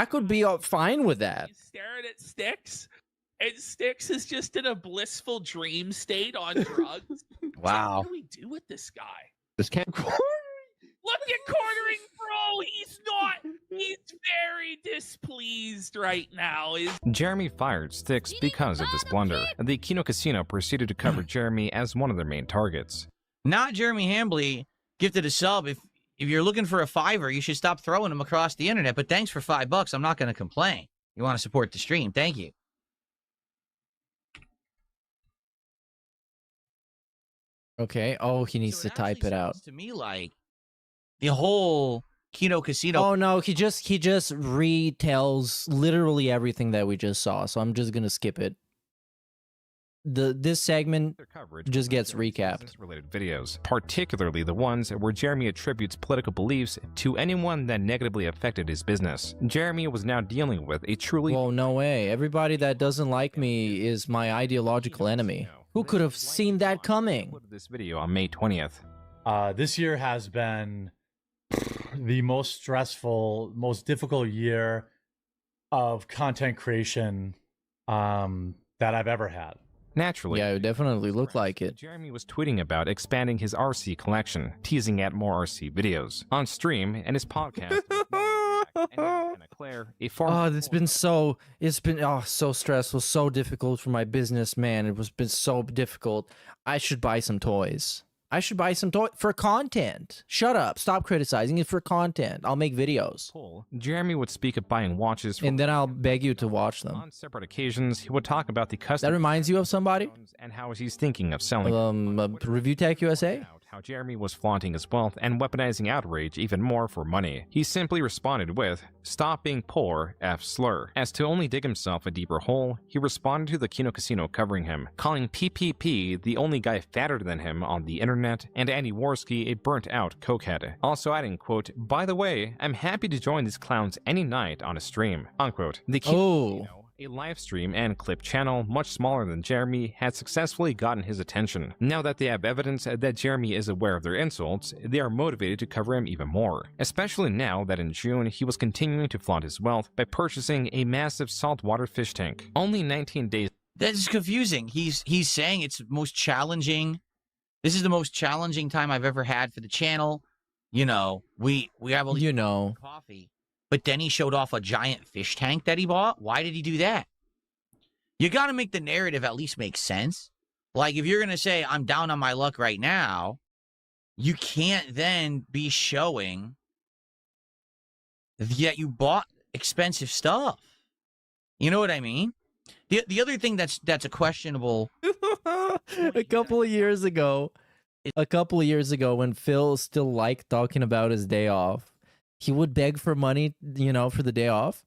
could be fine with that. He's staring at Styx, and Styx is just in a blissful dream state on drugs. Wow. What do we do with this guy? This can't. Look at cornering, bro. He's very displeased right now. Jeremy fired Styx because of this blunder. The Kino Casino proceeded to cover Jeremy as one of their main targets. Not Jeremy Hambley gifted a sub. If you're looking for a $5, you should stop throwing them across the internet. But thanks for $5. I'm not going to complain. You want to support the stream? Thank you. Okay. Oh, he needs to type it out. To me, like the whole Kino Casino. Oh no, he just retells literally everything that we just saw. So I'm just gonna skip it. This segment just gets recapped. Related videos, particularly the ones where Jeremy attributes political beliefs to anyone that negatively affected his business. Jeremy was now dealing with a truly— Whoa, no way. Everybody that doesn't like me is my ideological enemy. Who could have seen that coming? This video on May 20th. This year has been the most stressful, most difficult year of content creation that I've ever had. Naturally. Yeah, it definitely looked like it. Jeremy was tweeting about expanding his RC collection, teasing at more RC videos. On stream and his podcast. It's been so stressful, so difficult for my business, man. It been so difficult. I should buy some toys. I should buy some toys for content. Shut up. Stop criticizing it for content. I'll make videos. Jeremy would speak of buying watches, and then I'll beg you to watch them. On separate occasions, he would talk about the custom. That reminds you of somebody? And how he's thinking of selling. Review Tech USA? How Jeremy was flaunting his wealth and weaponizing outrage even more for money. He simply responded with, "Stop being poor, F slur." As to only dig himself a deeper hole, he responded to the Kino Casino covering him, calling PPP the only guy fatter than him on the internet, and Andy Worski a burnt-out cokehead. Also adding, quote, "By the way, I'm happy to join these clowns any night on a stream," unquote. The Kino Casino, a live stream and clip channel much smaller than Jeremy, had successfully gotten his attention. Now that they have evidence that Jeremy is aware of their insults, they are motivated to cover him even more. Especially now that in June he was continuing to flaunt his wealth by purchasing a massive saltwater fish tank. Only 19 days. That's confusing. He's saying it's most challenging. This is the most challenging time I've ever had for the channel. You know, we have a coffee. But then he showed off a giant fish tank that he bought. Why did he do that? You got to make the narrative at least make sense. Like, if you're going to say, I'm down on my luck right now, you can't then be showing that you bought expensive stuff. You know what I mean? The other thing that's a questionable... A couple of years ago, when Phil still liked talking about his day off, he would beg for money, for the day off.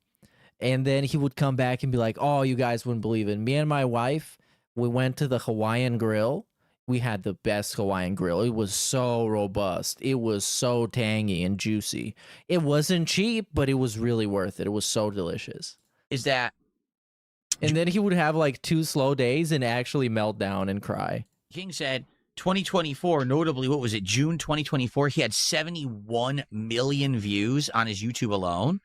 And then he would come back and be like, "Oh, you guys wouldn't believe it. Me and my wife, we went to the Hawaiian Grill. We had the best Hawaiian Grill. It was so robust. It was so tangy and juicy. It wasn't cheap, but it was really worth it. It was so delicious." Is that... And then he would have like 2 slow days and actually melt down and cry. King said 2024, notably, what was it, June 2024, he had 71 million views on his YouTube alone.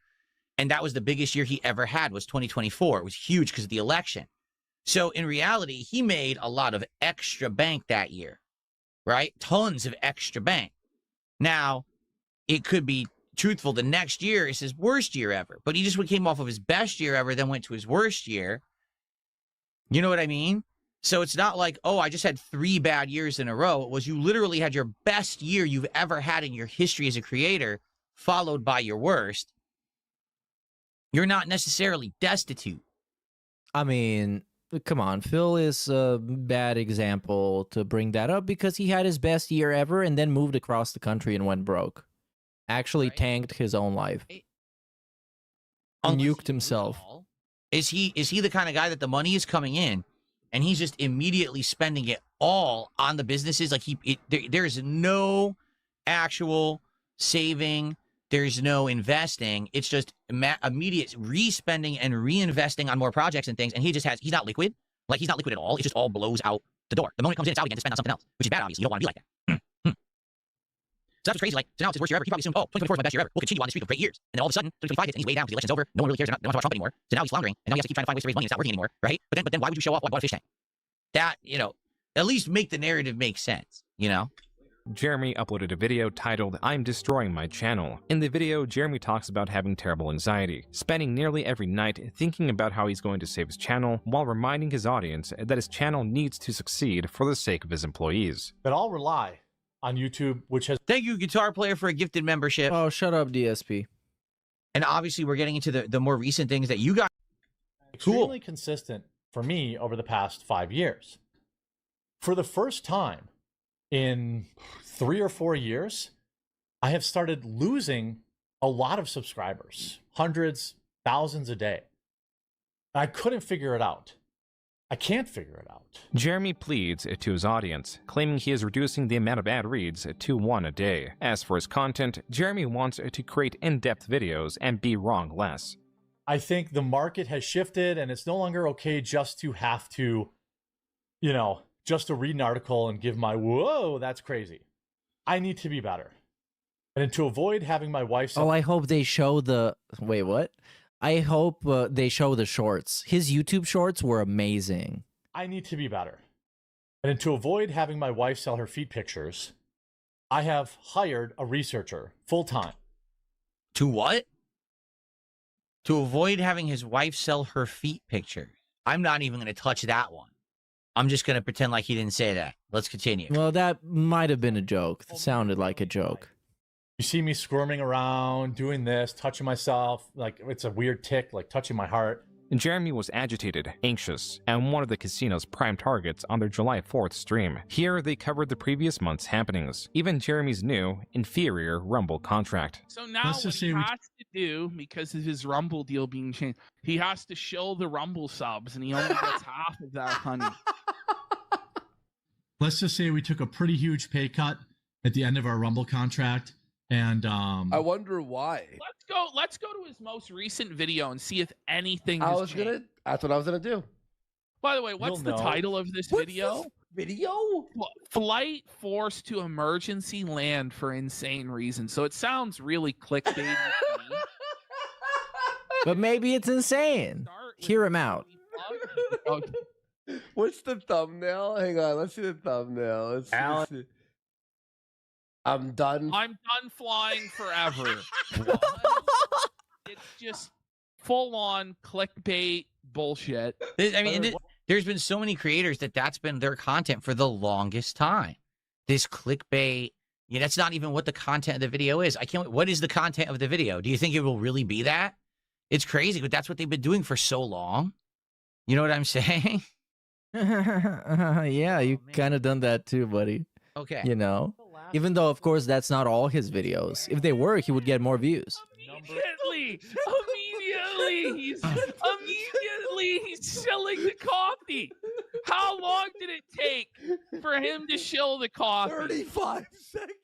And that was the biggest year he ever had, was 2024. It was huge because of the election. So in reality, he made a lot of extra bank that year, right? Tons of extra bank. Now, it could be truthful. The next year is his worst year ever. But he just came off of his best year ever, then went to his worst year. You know what I mean? So it's not like, oh, I just had 3 bad years in a row. It was you literally had your best year you've ever had in your history as a creator, followed by your worst. You're not necessarily destitute. I mean, come on. Phil is a bad example to bring that up because he had his best year ever and then moved across the country and went broke. Actually tanked his own life. Nuked himself. Is he the kind of guy that the money is coming in and he's just immediately spending it all on the businesses. Like there's no actual saving. There's no investing. It's just immediate re-spending and reinvesting on more projects and things. And he's not liquid. Like, he's not liquid at all. It just all blows out the door. The moment it comes in, it's out again to spend on something else, which is bad, obviously. You don't want to be like that. So that's what's crazy. Like, so now it's his worst year ever. He probably assumed, oh, 2024 is my best year ever. We'll continue on this streak of great years. And then all of a sudden, 2025 hits and he's way down because the election's over. No one really cares. They don't want to watch Trump anymore. So now he's floundering. And now he has to keep trying to find ways to raise money. It's not working anymore, right? But then why would you show up? Well, I bought a fish tank. That, at least make the narrative make sense, Jeremy uploaded a video titled, "I'm Destroying My Channel." In the video, Jeremy talks about having terrible anxiety, spending nearly every night thinking about how he's going to save his channel, while reminding his audience that his channel needs to succeed for the sake of his employees. But I'll rely on YouTube, which has... Thank you, Guitar Player, for a gifted membership. Oh, shut up, DSP. And obviously, we're getting into the more recent things that you got. Extremely consistent for me over the past 5 years. For the first time in 3 or 4 years, I have started losing a lot of subscribers, hundreds, thousands a day. I couldn't figure it out. I can't figure it out. Jeremy pleads to his audience, claiming he is reducing the amount of ad reads to 1 a day. As for his content, Jeremy wants to create in-depth videos and be wrong less. I think the market has shifted, and it's no longer okay just to have to, just to read an article and give my, whoa, that's crazy. I need to be better. And to avoid having my wife... Oh, I hope they show the... Wait, what? I hope they show the shorts. His YouTube shorts were amazing. I need to be better. And to avoid having my wife sell her feet pictures, I have hired a researcher full-time. To what? To avoid having his wife sell her feet pictures. I'm not even going to touch that one. I'm just going to pretend like he didn't say that. Let's continue. Well, that might have been a joke. It sounded like a joke. You see me squirming around, doing this, touching myself, like it's a weird tick, like touching my heart. Jeremy was agitated, anxious, and one of the casino's prime targets on their July 4th stream. Here, they covered the previous month's happenings, even Jeremy's new, inferior Rumble contract. So now what he has to do, because of his Rumble deal being changed, he has to show the Rumble subs, and he only gets half of that, honey. Let's just say we took a pretty huge pay cut at the end of our Rumble contract, and I wonder why. Let's go to his most recent video and see if anything has changed. That's what I was gonna do. By the way, what's the title of this video? Flight forced to emergency land for insane reasons. So it sounds really clickbait to me. But maybe it's insane. Hear him out. What's the thumbnail? Hang on, let's see the thumbnail. Let's see. I'm done. I'm done flying forever. It's just full-on clickbait bullshit. I mean, there's been so many creators that's been their content for the longest time. This clickbait, that's not even what the content of the video is. What is the content of the video? Do you think it will really be that? It's crazy, but that's what they've been doing for so long. You know what I'm saying? Yeah, you kind of done that too, buddy. Okay. Even though, of course, that's not all his videos. If they were, he would get more views. Immediately, he's shilling the coffee. How long did it take for him to shill the coffee? 35 seconds.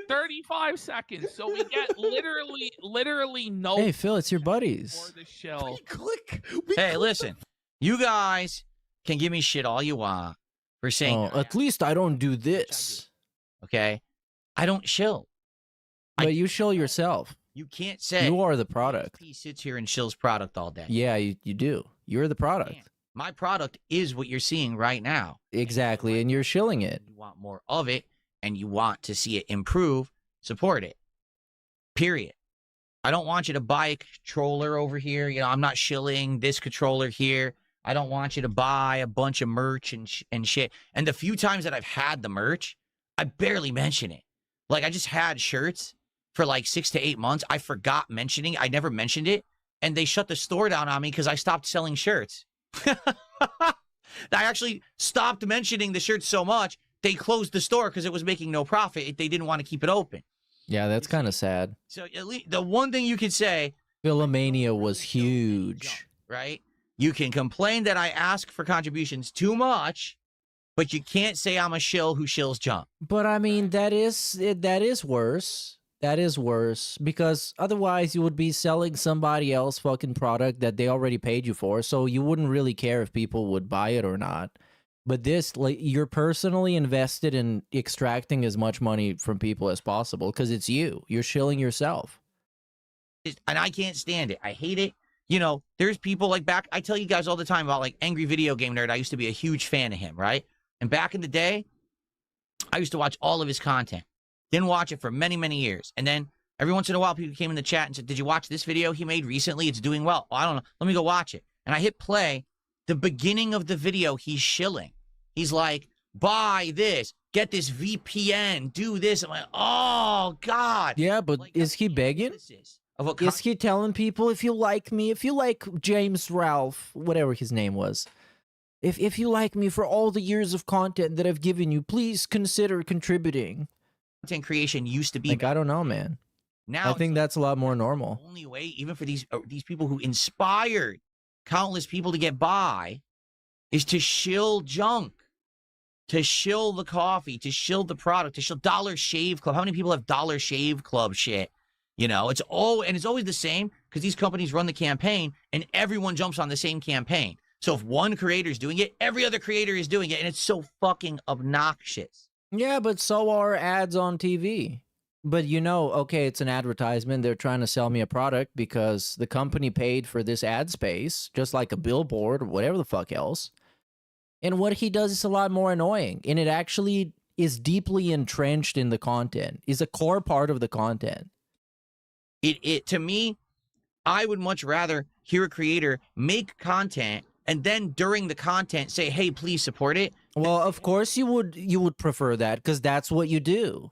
35 seconds. So we get literally no. Hey, Phil, it's your buddies. The shill. Hey, listen, you guys can give me shit all you want for saying. At least I don't do this. Okay, I don't shill. But you shill yourself. You can't say you are the product. He sits here and shills product all day. Yeah, you do. You're the product. My product is what you're seeing right now. Exactly, and you're shilling it. You want more of it, and you want to see it improve, support it. Period. I don't want you to buy a controller over here. I'm not shilling this controller here. I don't want you to buy a bunch of merch and shit. And the few times that I've had the merch, I barely mention it. Like, I just had shirts for like 6 to 8 months. I forgot mentioning it. I never mentioned it. And they shut the store down on me because I stopped selling shirts. I actually stopped mentioning the shirts so much, they closed the store because it was making no profit. They didn't want to keep it open. Yeah, that's kind of sad. So at least the one thing you could say... Philomania was huge. Right? You can complain that I ask for contributions too much, but you can't say I'm a shill who shills junk. But I mean, that is worse. That is worse because otherwise you would be selling somebody else fucking product that they already paid you for, so you wouldn't really care if people would buy it or not. But this, like, you're personally invested in extracting as much money from people as possible because it's you. You're shilling yourself. And I can't stand it. I hate it. You know, there's people like back, I tell you guys all the time about like Angry Video Game Nerd. I used to be a huge fan of him, right? And back in the day, I used to watch all of his content. Didn't watch it for many, many years. And then every once in a while, people came in the chat and said, did you watch this video he made recently? It's doing well. I don't know. Let me go watch it. And I hit play. The beginning of the video, he's shilling. He's like, buy this, get this VPN, do this. I'm like, oh, God. Yeah, but like, is he begging? Is he telling people, if you like me, if you like James Ralph, whatever his name was, if you like me for all the years of content that I've given you, please consider contributing. Content creation used to be like, I don't know, man. Now I think that's a lot more normal. The only way, even for these people who inspired countless people to get by, is to shill junk, to shill the coffee, to shill the product, to shill Dollar Shave Club. How many people have Dollar Shave Club shit? You know, it's always the same because these companies run the campaign and everyone jumps on the same campaign. So if one creator is doing it, every other creator is doing it, and it's so fucking obnoxious. Yeah, but so are ads on TV. But you know, okay, it's an advertisement. They're trying to sell me a product because the company paid for this ad space, just like a billboard or whatever the fuck else. And what he does is a lot more annoying. And it actually is deeply entrenched in the content, is a core part of the content. To me, I would much rather hear a creator make content and then during the content say, hey, please support it. Well, of course you would prefer that because that's what you do.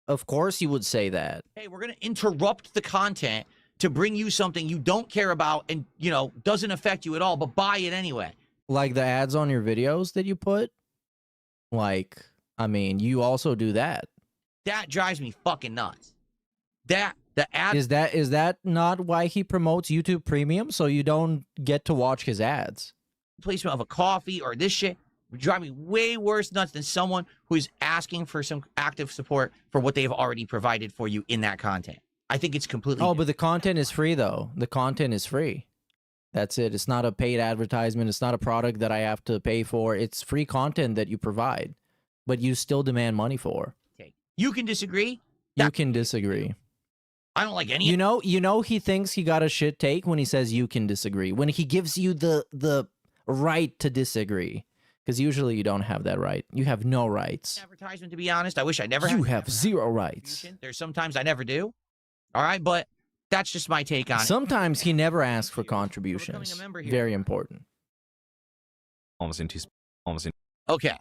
Of course you would say that. Hey, we're going to interrupt the content to bring you something you don't care about and, you know, doesn't affect you at all, but buy it anyway. Like the ads on your videos that you put? Like, I mean, you also do that. That drives me fucking nuts. The ad is that not why he promotes YouTube Premium? So you don't get to watch his ads. Placement of a coffee or this shit would drive me way worse nuts than someone who is asking for some active support for what they've already provided for you in that content. I think it's completely different. But the content is free though. The content is free. That's it. It's not a paid advertisement. It's not a product that I have to pay for. It's free content that you provide, but you still demand money for. Okay. You can disagree. You can disagree. I don't like any. You know, he thinks he got a shit take when he says you can disagree. When he gives you the right to disagree, because usually you don't have that right. You have no rights. Advertisement, to be honest, I wish I never. You have zero rights. There's sometimes I never do. All right, but that's just my take on it. Sometimes he never asks for contributions. Very important. Okay.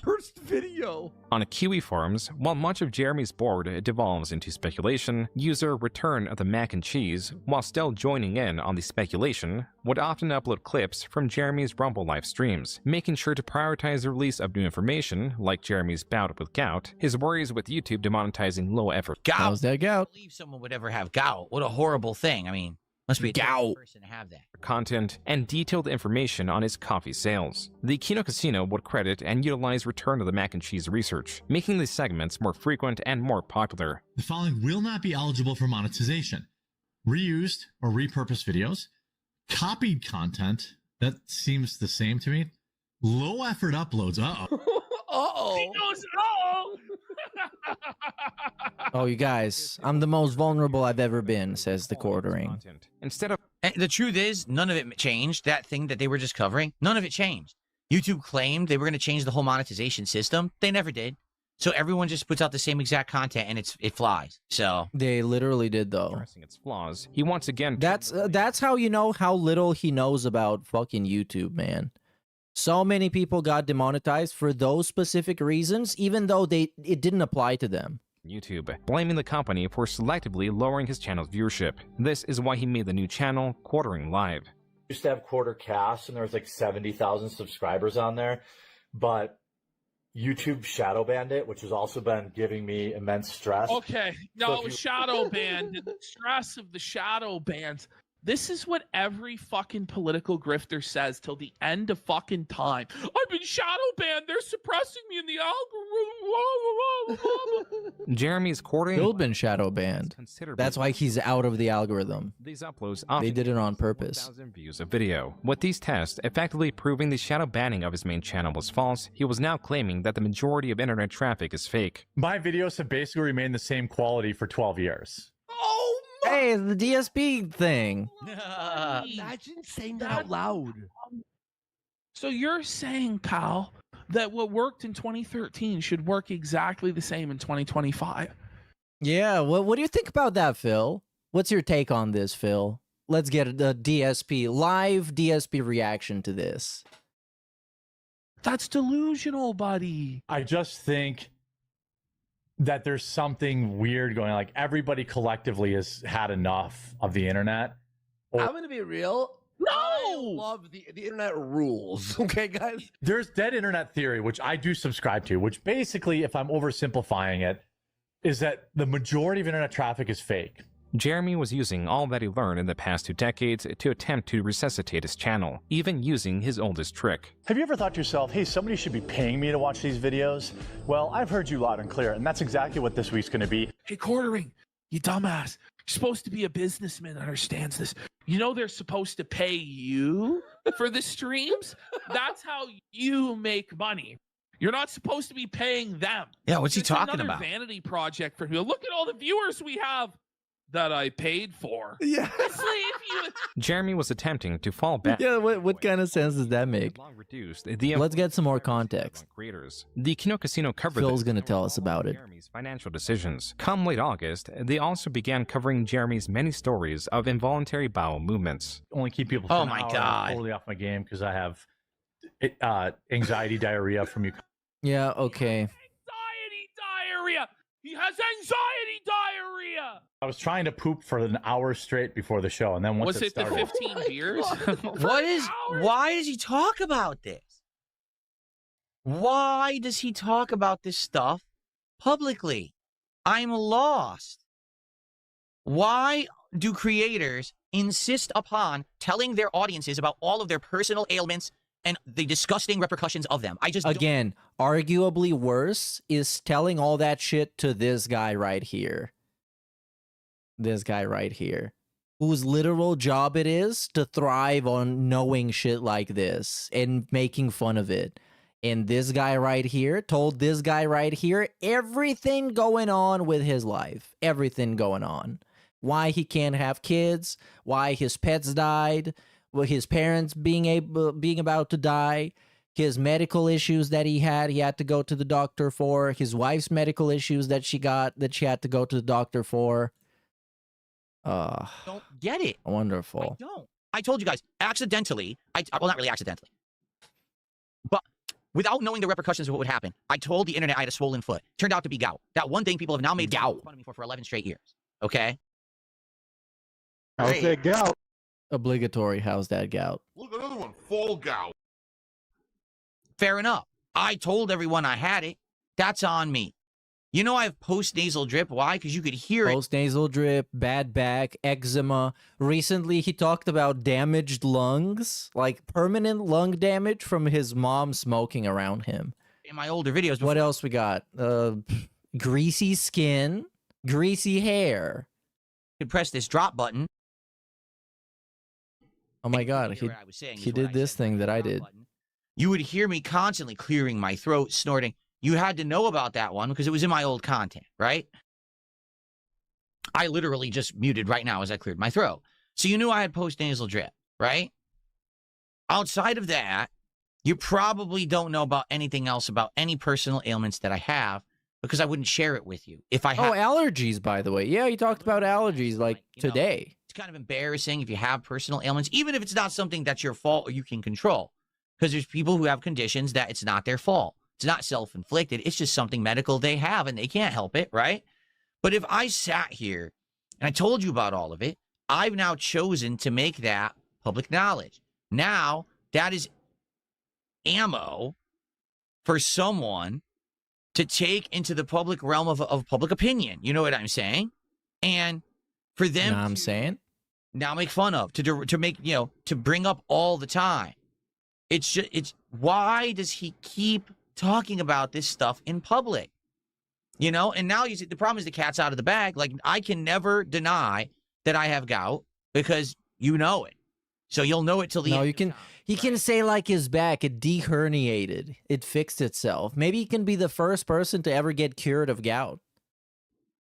First video. On Kiwi forums, while much of Jeremy's board devolves into speculation, user Return of the Mac and Cheese, while still joining in on the speculation, would often upload clips from Jeremy's Rumble live streams, making sure to prioritize the release of new information, like Jeremy's bout with gout, his worries with YouTube demonetizing low-effort. Gout? How's that gout? I believe someone would ever have gout. What a horrible thing. I mean, must be a terrible person to have that. Content and detailed information on his coffee sales. The Kino Casino would credit and utilize Return of the Mac and Cheese research, making these segments more frequent and more popular. The following will not be eligible for monetization: reused or repurposed videos, copied content, that seems the same to me, low effort uploads, He knows, Oh, you guys, I'm the most vulnerable I've ever been, says the quartering. Instead of and the truth is, none of it changed. That thing that they were just covering, none of it changed. YouTube claimed they were going to change the whole monetization system. They never did. So everyone just puts out the same exact content, and it flies. So they literally did, though. Addressing its flaws, he once again. That's how you know how little he knows about fucking YouTube, man. So many people got demonetized for those specific reasons, even though it didn't apply to them. YouTube, blaming the company for selectively lowering his channel's viewership. This is why he made the new channel, Quartering Live. Used to have Quarter Cast, and there was like 70,000 subscribers on there, but YouTube shadow banned it, which has also been giving me immense stress. Okay, no, So it was shadow banned. The stress of the shadow bans. This is what every fucking political grifter says till the end of fucking time. I've been shadow banned. They're suppressing me in the algorithm. Jeremy's courting. Phil been shadow banned. That's why he's out of the algorithm. These uploads They did it on purpose. 1,000 views of video. With these tests effectively proving the shadow banning of his main channel was false, he was now claiming that the majority of internet traffic is fake. My videos have basically remained the same quality for 12 years. Hey, it's the DSP thing. Imagine saying that out loud. So you're saying, Kyle, that what worked in 2013 should work exactly the same in 2025? Yeah, what do you think about that, Phil? What's your take on this, Phil? Let's get a live DSP reaction to this. That's delusional, buddy. I just think that there's something weird going on. Like, everybody collectively has had enough of the internet. I'm going to be real. No! I love the internet rules. Okay, guys? There's dead internet theory, which I do subscribe to, which basically, if I'm oversimplifying it, is that the majority of internet traffic is fake. Jeremy was using all that he learned in the past 2 decades to attempt to resuscitate his channel, even using his oldest trick. Have you ever thought to yourself, hey, somebody should be paying me to watch these videos? Well, I've heard you loud and clear, and that's exactly what this week's going to be. Hey, Quartering, you dumbass. You're supposed to be a businessman that understands this. You know they're supposed to pay you for the streams? That's how you make money. You're not supposed to be paying them. Yeah, what's he It's talking another about? Vanity project for you. Look at all the viewers we have that I paid for. Yeah. Jeremy was attempting to fall back. Yeah, what kind of sense does that make? Reduced Let's get some more context. Creators. The Kino Casino covered Phil's going to tell us about it. Jeremy's financial decisions. Come late August, they also began covering Jeremy's many stories of involuntary bowel movements. Only keep people. For Oh an my hour. God. I'm totally off my game because I have anxiety diarrhea from you. Yeah, okay. Anxiety diarrhea. He has anxiety diarrhea. I was trying to poop for an hour straight before the show, and then once Was it the started, 15 beers? Why does he talk about this? Why does he talk about this stuff publicly? I'm lost. Why do creators insist upon telling their audiences about all of their personal ailments and the disgusting repercussions of them? I just Again, arguably worse is telling all that shit to this guy right here. This guy right here. Whose literal job it is to thrive on knowing shit like this and making fun of it. And this guy right here told this guy right here everything going on with his life. Everything going on. Why he can't have kids, why his pets died, his parents being about to die, his medical issues that he had to go to the doctor for, his wife's medical issues that she had to go to the doctor for. don't get it. Wonderful. I don't. I told you guys, accidentally, well, not really accidentally, but without knowing the repercussions of what would happen, I told the internet I had a swollen foot. Turned out to be gout. That one thing people have now made fun of me for 11 straight years. Okay? How's that gout? Obligatory. How's that gout? Look, another one. Fall gout. Fair enough. I told everyone I had it. That's on me. You know I have post-nasal drip. Why? Because you could hear it. Post-nasal drip, bad back, eczema. Recently, he talked about damaged lungs, like permanent lung damage from his mom smoking around him. In my older videos. What else we got? Greasy skin, greasy hair. You could press this drop button. Oh my God, he did this thing that I did. You would hear me constantly clearing my throat, snorting. You had to know about that one because it was in my old content, right? I literally just muted right now as I cleared my throat. So you knew I had post-nasal drip, right? Outside of that, you probably don't know about anything else about any personal ailments that I have because I wouldn't share it with you. If I had allergies, by the way. Yeah, he talked about allergies like today. It's kind of embarrassing if you have personal ailments, even if it's not something that's your fault or you can control. Because there's people who have conditions that it's not their fault. It's not self-inflicted. It's just something medical they have and they can't help it, right? But if I sat here and I told you about all of it, I've now chosen to make that public knowledge. Now, that is ammo for someone to take into the public realm of public opinion. You know what I'm saying? And for them I'm saying? now make fun of, to make, to bring up all the time. It's why does he keep talking about this stuff in public? And now you see the problem is the cat's out of the bag. Like, I can never deny that I have gout because you know it. So you'll know it till the end. He can say like his back, it deherniated. It fixed itself. Maybe he can be the first person to ever get cured of gout.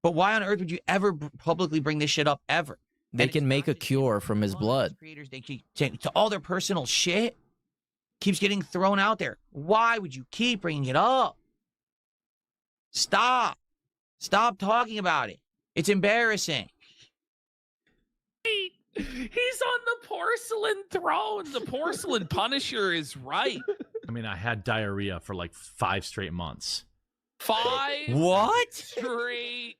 But why on earth would you ever publicly bring this shit up ever? They can make a cure from his blood. Creators, they keep to all their personal shit keeps getting thrown out there. Why would you keep bringing it up? Stop talking about it. It's embarrassing. He's on the porcelain throne. The porcelain Punisher is right. I mean, I had diarrhea for like 5 straight months. 5 what? Straight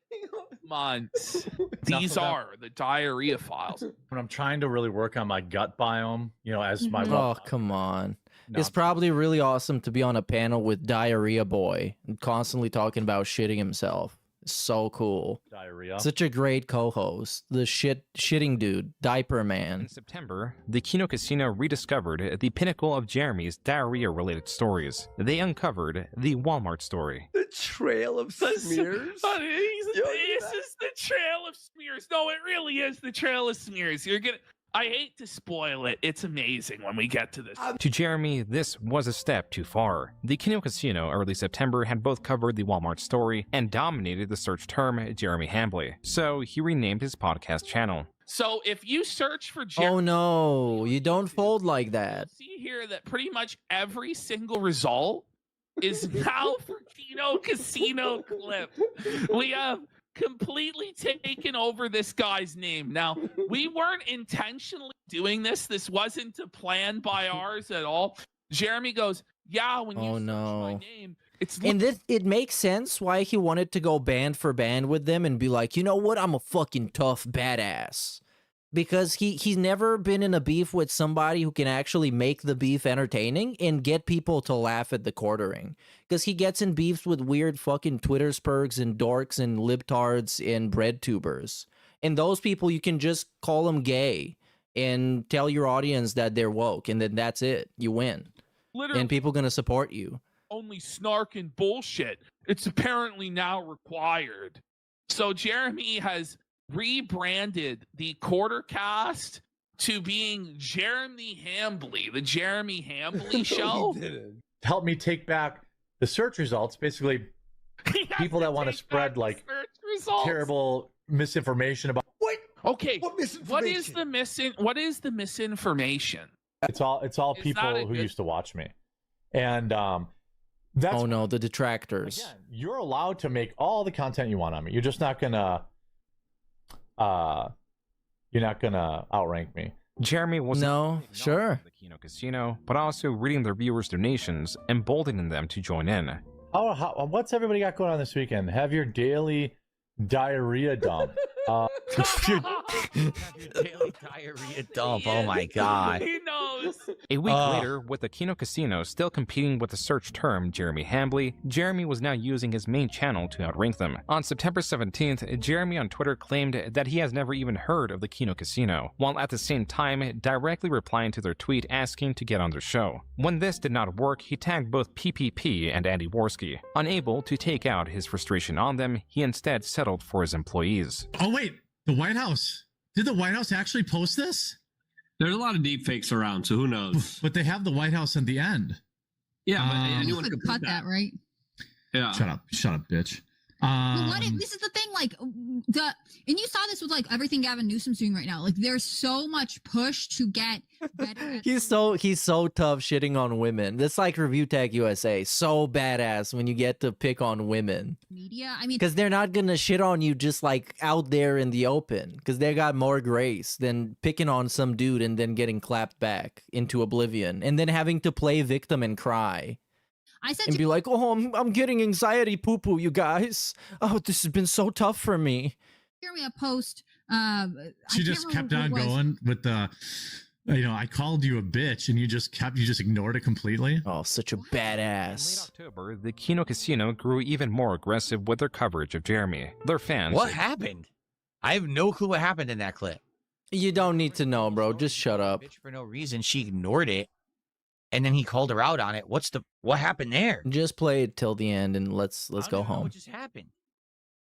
months. These are the diarrhea files. When I'm trying to really work on my gut biome, as my Oh, come on. It's probably really awesome to be on a panel with Diarrhea Boy and constantly talking about shitting himself. It's so cool. Diarrhea. Such a great co-host. The shitting dude, Diaper Man. In September, the Kino Casino rediscovered the pinnacle of Jeremy's diarrhea-related stories. They uncovered the Walmart story. The trail of smears? This is the trail of smears. No, it really is the trail of smears. I hate to spoil it. It's amazing when we get to this. To Jeremy, this was a step too far. The Kino Casino early September had both covered the Walmart story and dominated the search term Jeremy Hambley, so he renamed his podcast channel. So if you search for Jeremy... Oh no, you don't fold like that. See here that pretty much every single result is now for Kino Casino clip. We have completely taken over this guy's name. Now, we weren't intentionally doing this. This wasn't a plan by ours at all. Jeremy goes, yeah, when you search my name, it's... And it makes sense why he wanted to go band for band with them and be like, you know what, I'm a fucking tough badass. Because he's never been in a beef with somebody who can actually make the beef entertaining and get people to laugh at the quartering. Because he gets in beefs with weird fucking Twitter spurgs and dorks and libtards and bread tubers. And those people, you can just call them gay and tell your audience that they're woke, and then that's it. You win. Literally, and people gonna support you. Only snark and bullshit. It's apparently now required. So Jeremy has rebranded the Quartercast to being Jeremy Hambley, the Jeremy Hambley show. Help me take back the search results. Basically, people that want to spread like terrible misinformation about Okay, what is the misinformation? It's all people who used to watch me, and that's the detractors. Again, you're allowed to make all the content you want on me. You're just not gonna outrank me. Jeremy was the Kino Casino, but also reading their viewers' donations, emboldening them to join in. What's everybody got going on this weekend? Have your daily diarrhea dump. Your daily diarrhea dump. Oh my god. He knows. A week later, with the Kino Casino still competing with the search term Jeremy Hambley, Jeremy was now using his main channel to outrank them. On September 17th, Jeremy on Twitter claimed that he has never even heard of the Kino Casino, while at the same time directly replying to their tweet asking to get on their show. When this did not work, he tagged both PPP and Andy Worski. Unable to take out his frustration on them, he instead settled for his employees. Oh wait, the White House. Did the White House actually post this? There's a lot of deep fakes around, so who knows? But they have the White House at the end. Yeah, but anyone could cut that, right? Yeah. Shut up, bitch. Well, this is the thing, like and you saw this with like everything Gavin Newsom's doing right now. Like, there's so much push to get better. He's so tough shitting on women. That's like Review Tech USA. So badass when you get to pick on women. Media, I mean, because they're not gonna shit on you just like out there in the open. Because they got more grace than picking on some dude and then getting clapped back into oblivion and then having to play victim and cry. I said and be like, oh, I'm getting anxiety poo-poo, you guys. Oh, this has been so tough for me. Jeremy, a post. She just kept on going with the, I called you a bitch, and you just ignored it completely. Oh, such a badass. In late October, the Kino Casino grew even more aggressive with their coverage of Jeremy. Their fans. What happened? I have no clue what happened in that clip. You don't need to know, bro. Just shut up. Bitch for no reason. She ignored it, and then he called her out on it. What happened there? Just play it till the end and let's go home. What just happened?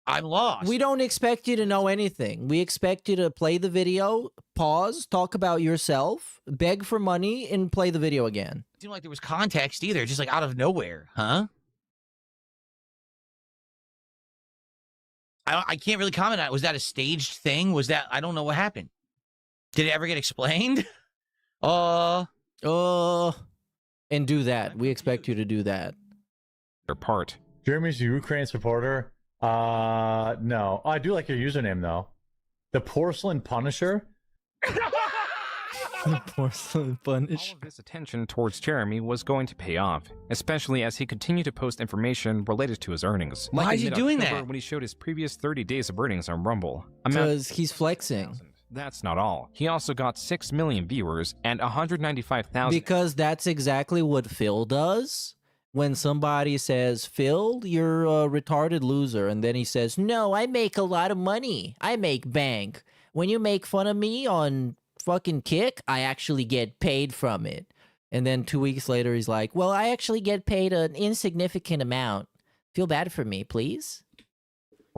I'm lost. We don't expect you to know anything. We expect you to play the video, pause, talk about yourself, beg for money, and play the video again. It seemed like there was context either, just like out of nowhere, huh? I can't really comment on it. Was that a staged thing? Was that, I don't know what happened. Did it ever get explained? And do that. We expect you to do that. Their part. Jeremy's a Ukraine supporter. No. I do like your username though. The Porcelain Punisher. The Porcelain Punisher. All of this attention towards Jeremy was going to pay off, especially as he continued to post information related to his earnings. Why is he doing October, that? When he showed his previous 30 days of earnings on Rumble. Because he's flexing. That's not all. He also got 6 million viewers and 195,000. Because that's exactly what Phil does. When somebody says, Phil, you're a retarded loser, and then he says, no, I make a lot of money. I make bank. When you make fun of me on fucking Kick, I actually get paid from it. And then 2 weeks later, he's like, well, I actually get paid an insignificant amount. Feel bad for me, please.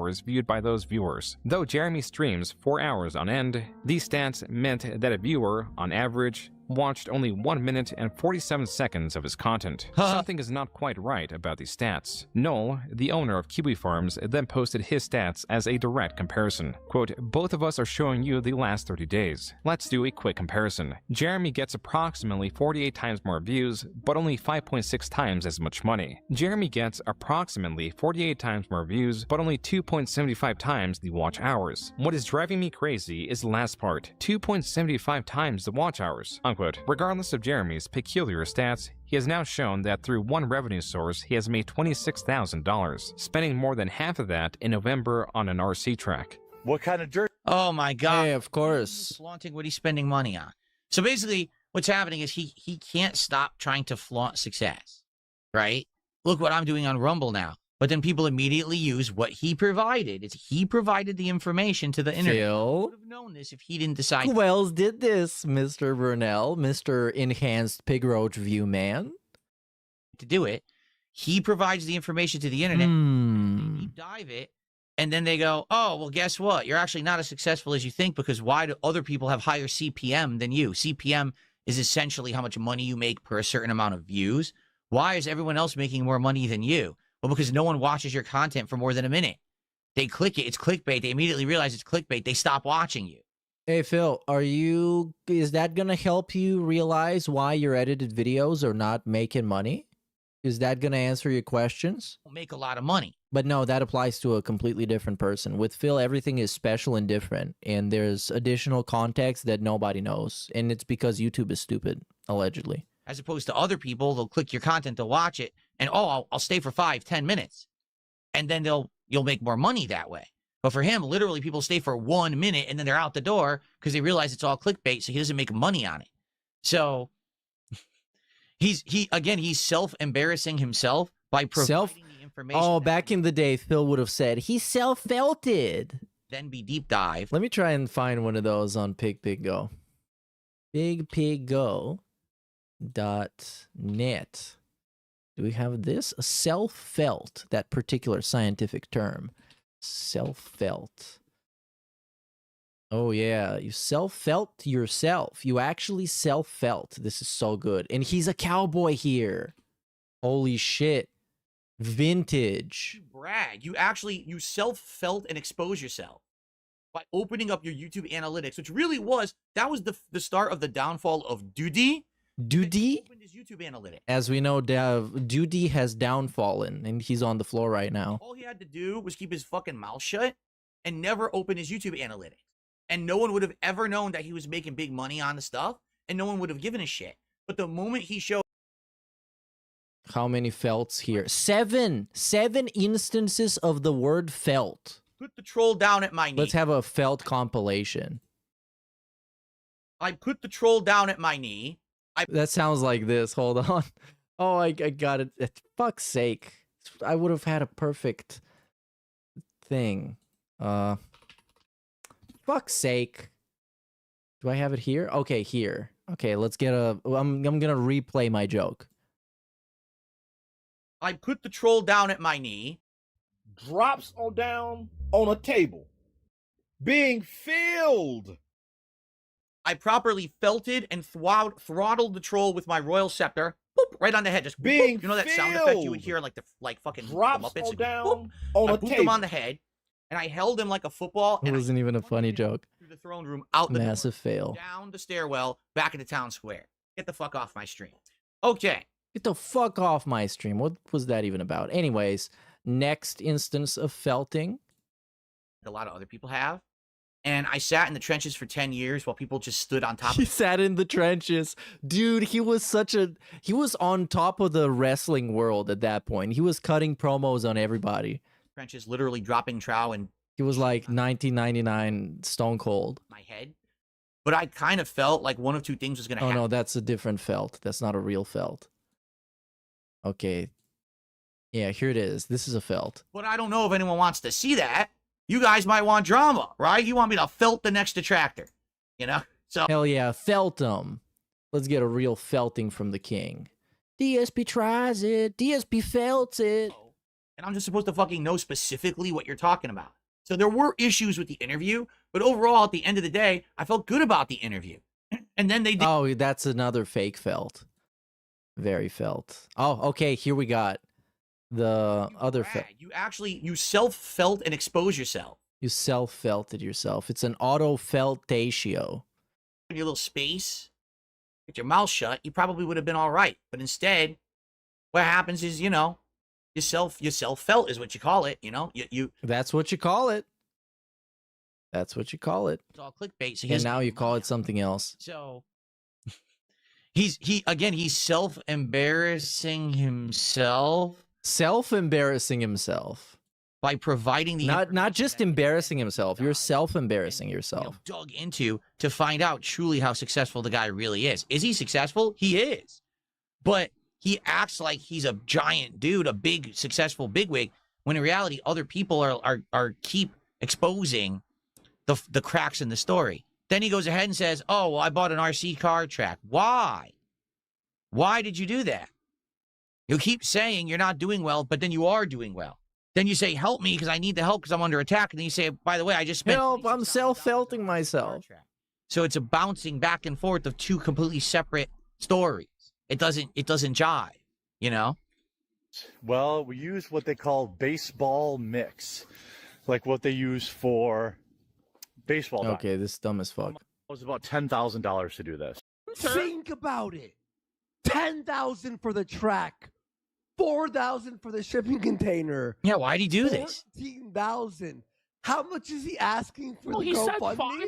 Is viewed by those viewers. Though Jeremy streams 4 hours on end, these stats meant that a viewer, on average, watched only 1 minute and 47 seconds of his content. Something is not quite right about these stats. Noel, the owner of Kiwi Farms, then posted his stats as a direct comparison. Quote, both of us are showing you the last 30 days. Let's do a quick comparison. Jeremy gets approximately 48 times more views, but only 5.6 times as much money. Jeremy gets approximately 48 times more views, but only 2.75 times the watch hours. What is driving me crazy is the last part, 2.75 times the watch hours. Unquote. Regardless of Jeremy's peculiar stats, he has now shown that through one revenue source, he has made $26,000, spending more than half of that in November on an RC track. What kind of dirt? Oh my God. Hey, of course. Flaunting what he's spending money on. So basically, what's happening is he can't stop trying to flaunt success, right? Look what I'm doing on Rumble now. But then people immediately use what he provided. He provided the information to the internet. Phil? Would have known this if he didn't decide. Who else did this, Mr. Burnell, Mr. Enhanced Pig Roach View Man? To do it, he provides the information to the internet. They deep dive it, and then they go, "Oh, well, guess what? You're actually not as successful as you think because why do other people have higher CPM than you? CPM is essentially how much money you make per a certain amount of views. Why is everyone else making more money than you? Well, because no one watches your content for more than a minute. They click it, it's clickbait. They immediately realize it's clickbait. They stop watching you." Hey, Phil, is that going to help you realize why your edited videos are not making money? Is that going to answer your questions? Make a lot of money. But no, that applies to a completely different person. With Phil, everything is special and different, and there's additional context that nobody knows, and it's because YouTube is stupid, allegedly. As opposed to other people, they'll click your content to watch it, and I'll stay for 5-10 minutes, and then you'll make more money that way. But for him, literally, people stay for 1 minute and then they're out the door because they realize it's all clickbait, so he doesn't make money on it. So he's self-embarrassing himself by providing the information. Oh, back in the day, Phil would have said he self-felted. Then be deep dive. Let me try and find one of those on PigPigGo. PigPigGo.net. Do we have this? Self-felt, that particular scientific term. Self-felt. Oh, yeah. You self-felt yourself. You actually self-felt. This is so good. And he's a cowboy here. Holy shit. Vintage. Brag. You self-felt and expose yourself by opening up your YouTube analytics, which really that was the start of the downfall of Duty. Duty? Opened his YouTube analytics. As we know, Duty has downfallen, and he's on the floor right now. All he had to do was keep his fucking mouth shut and never open his YouTube analytics. And no one would have ever known that he was making big money on the stuff, and no one would have given a shit. But the moment he showed... How many felts here? 7 instances of the word felt. Put the troll down at my knee. Let's have a felt compilation. I put the troll down at my knee. That sounds like this. Hold on. Oh, I got it. Fuck's sake. I would have had a perfect thing. Fuck's sake. Do I have it here? Okay, here. Okay, let's get a... I'm gonna replay my joke. I put the troll down at my knee. Drops on down on a table. Being filled. I properly felted and throttled the troll with my royal scepter. Boop, right on the head. Just being boop. You know that sound effect you would hear like fucking drops Muppets? on down Boop. on I a booped table. him on the head, and I held him like a football. It wasn't even a funny joke. Through the throne room, out the Massive fail. down the stairwell, back into town square. Get the fuck off my stream. Okay. Get the fuck off my stream. What was that even about? Anyways, next instance of felting. A lot of other people have. And I sat in the trenches for 10 years while people just stood on top He of sat in the trenches. Dude, he was on top of the wrestling world at that point. He was cutting promos on everybody. trenches, literally dropping trow and He was like 1999 Stone Cold. my head. But I kind of felt like one of two things was going to Oh happen. no, that's a different felt. That's not a real felt. Okay. Yeah, here it is. This is a felt. But I don't know if anyone wants to see that. You guys might want drama, right? You want me to felt the next detractor, you know? So Hell yeah, felt 'em. Let's get a real felting from the king. DSP tries it. DSP felts it. and I'm just supposed to fucking know specifically what you're talking about. So there were issues with the interview, but overall, at the end of the day, I felt good about the interview. And then they did. Oh, that's another fake felt. Very felt. Oh, okay, here we got the other felt. You self-felt and expose yourself. You self-felted yourself. It's an auto-feltatio. In your little space, with your mouth shut, you probably would have been all right. But instead, what happens is, you know, you self-felt is what you call it, you know? You That's what you call it. That's what you call it. It's all clickbait. So And now you call it something else. So he's self-embarrassing himself. Self-embarrassing himself. By providing the not just embarrassing himself, you're self-embarrassing yourself. Dug into to find out truly how successful the guy really is. Is he successful? He is. But he acts like he's a giant dude, a big, successful bigwig, when in reality, other people are keep exposing the cracks in the story. Then he goes ahead and says, oh, well, I bought an RC car track. Why? Why did you do that? You keep saying you're not doing well, but then you are doing well. Then you say, help me because I need the help because I'm under attack. And then you say, by the way, I just spent Help, I'm self-felting myself. So it's a bouncing back and forth of two completely separate stories. It doesn't jive, you know? Well, we use what they call baseball mix, like what they use for baseball. Okay, this is dumb as fuck. It was about $10,000 to do this. Think about it. 10,000 for the track. 4,000 for the shipping container. Yeah, why'd he do this? 14,000. How much is he asking for Well, the he said GoFundMe?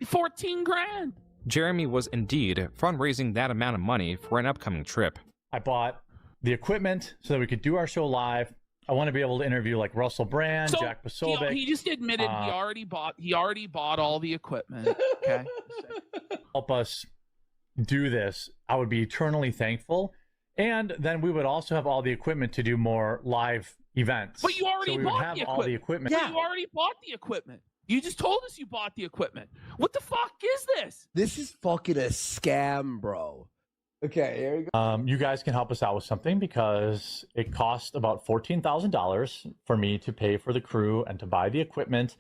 14 grand. Jeremy was indeed fundraising that amount of money for an upcoming trip. I bought the equipment so that we could do our show live. I want to be able to interview like Russell Brand, So, Jack Posobiec. he just admitted he already bought all the equipment. Okay. Help us do this. I would be eternally thankful. And then we would also have all the equipment to do more live events. But you already so we bought would have the all the equipment. You already bought the equipment. You just told us you bought the equipment. What the fuck is this? This is fucking a scam, bro. Okay, here we go. You guys can help us out with something because it cost about $14,000 for me to pay for the crew and to buy the equipment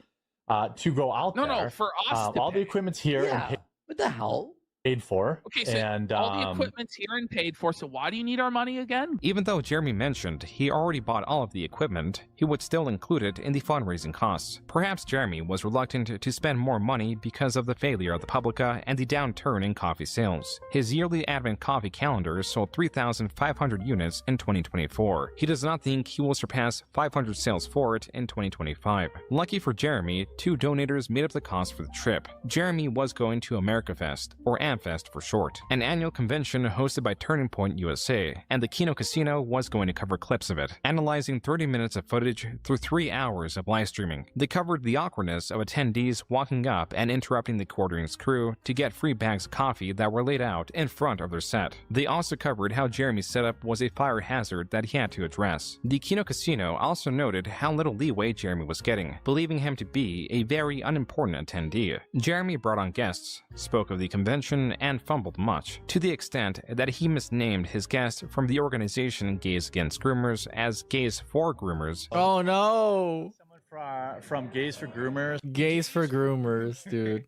to go out there. No, for us to all the pay. equipment's here and what the hell? paid for. Okay, so and, all the equipment's here and paid for, so why do you need our money again? Even though Jeremy mentioned he already bought all of the equipment, he would still include it in the fundraising costs. Perhaps Jeremy was reluctant to spend more money because of the failure of the Publica and the downturn in coffee sales. His yearly Advent coffee calendar sold 3,500 units in 2024. He does not think he will surpass 500 sales for it in 2025. Lucky for Jeremy, 2 donators made up the cost for the trip. Jeremy was going to America Fest, or AmpFest, FanFest for short, an annual convention hosted by Turning Point USA, and the Kino Casino was going to cover clips of it, analyzing 30 minutes of footage through 3 hours of live streaming. They covered the awkwardness of attendees walking up and interrupting the Quartering's crew to get free bags of coffee that were laid out in front of their set. They also covered how Jeremy's setup was a fire hazard that he had to address. The Kino Casino also noted how little leeway Jeremy was getting, believing him to be a very unimportant attendee. Jeremy brought on guests, spoke of the convention, and fumbled much, to the extent that he misnamed his guest from the organization Gays Against Groomers as Gays for Groomers. Oh no! Someone from Gays for Groomers. Gays for Groomers, dude.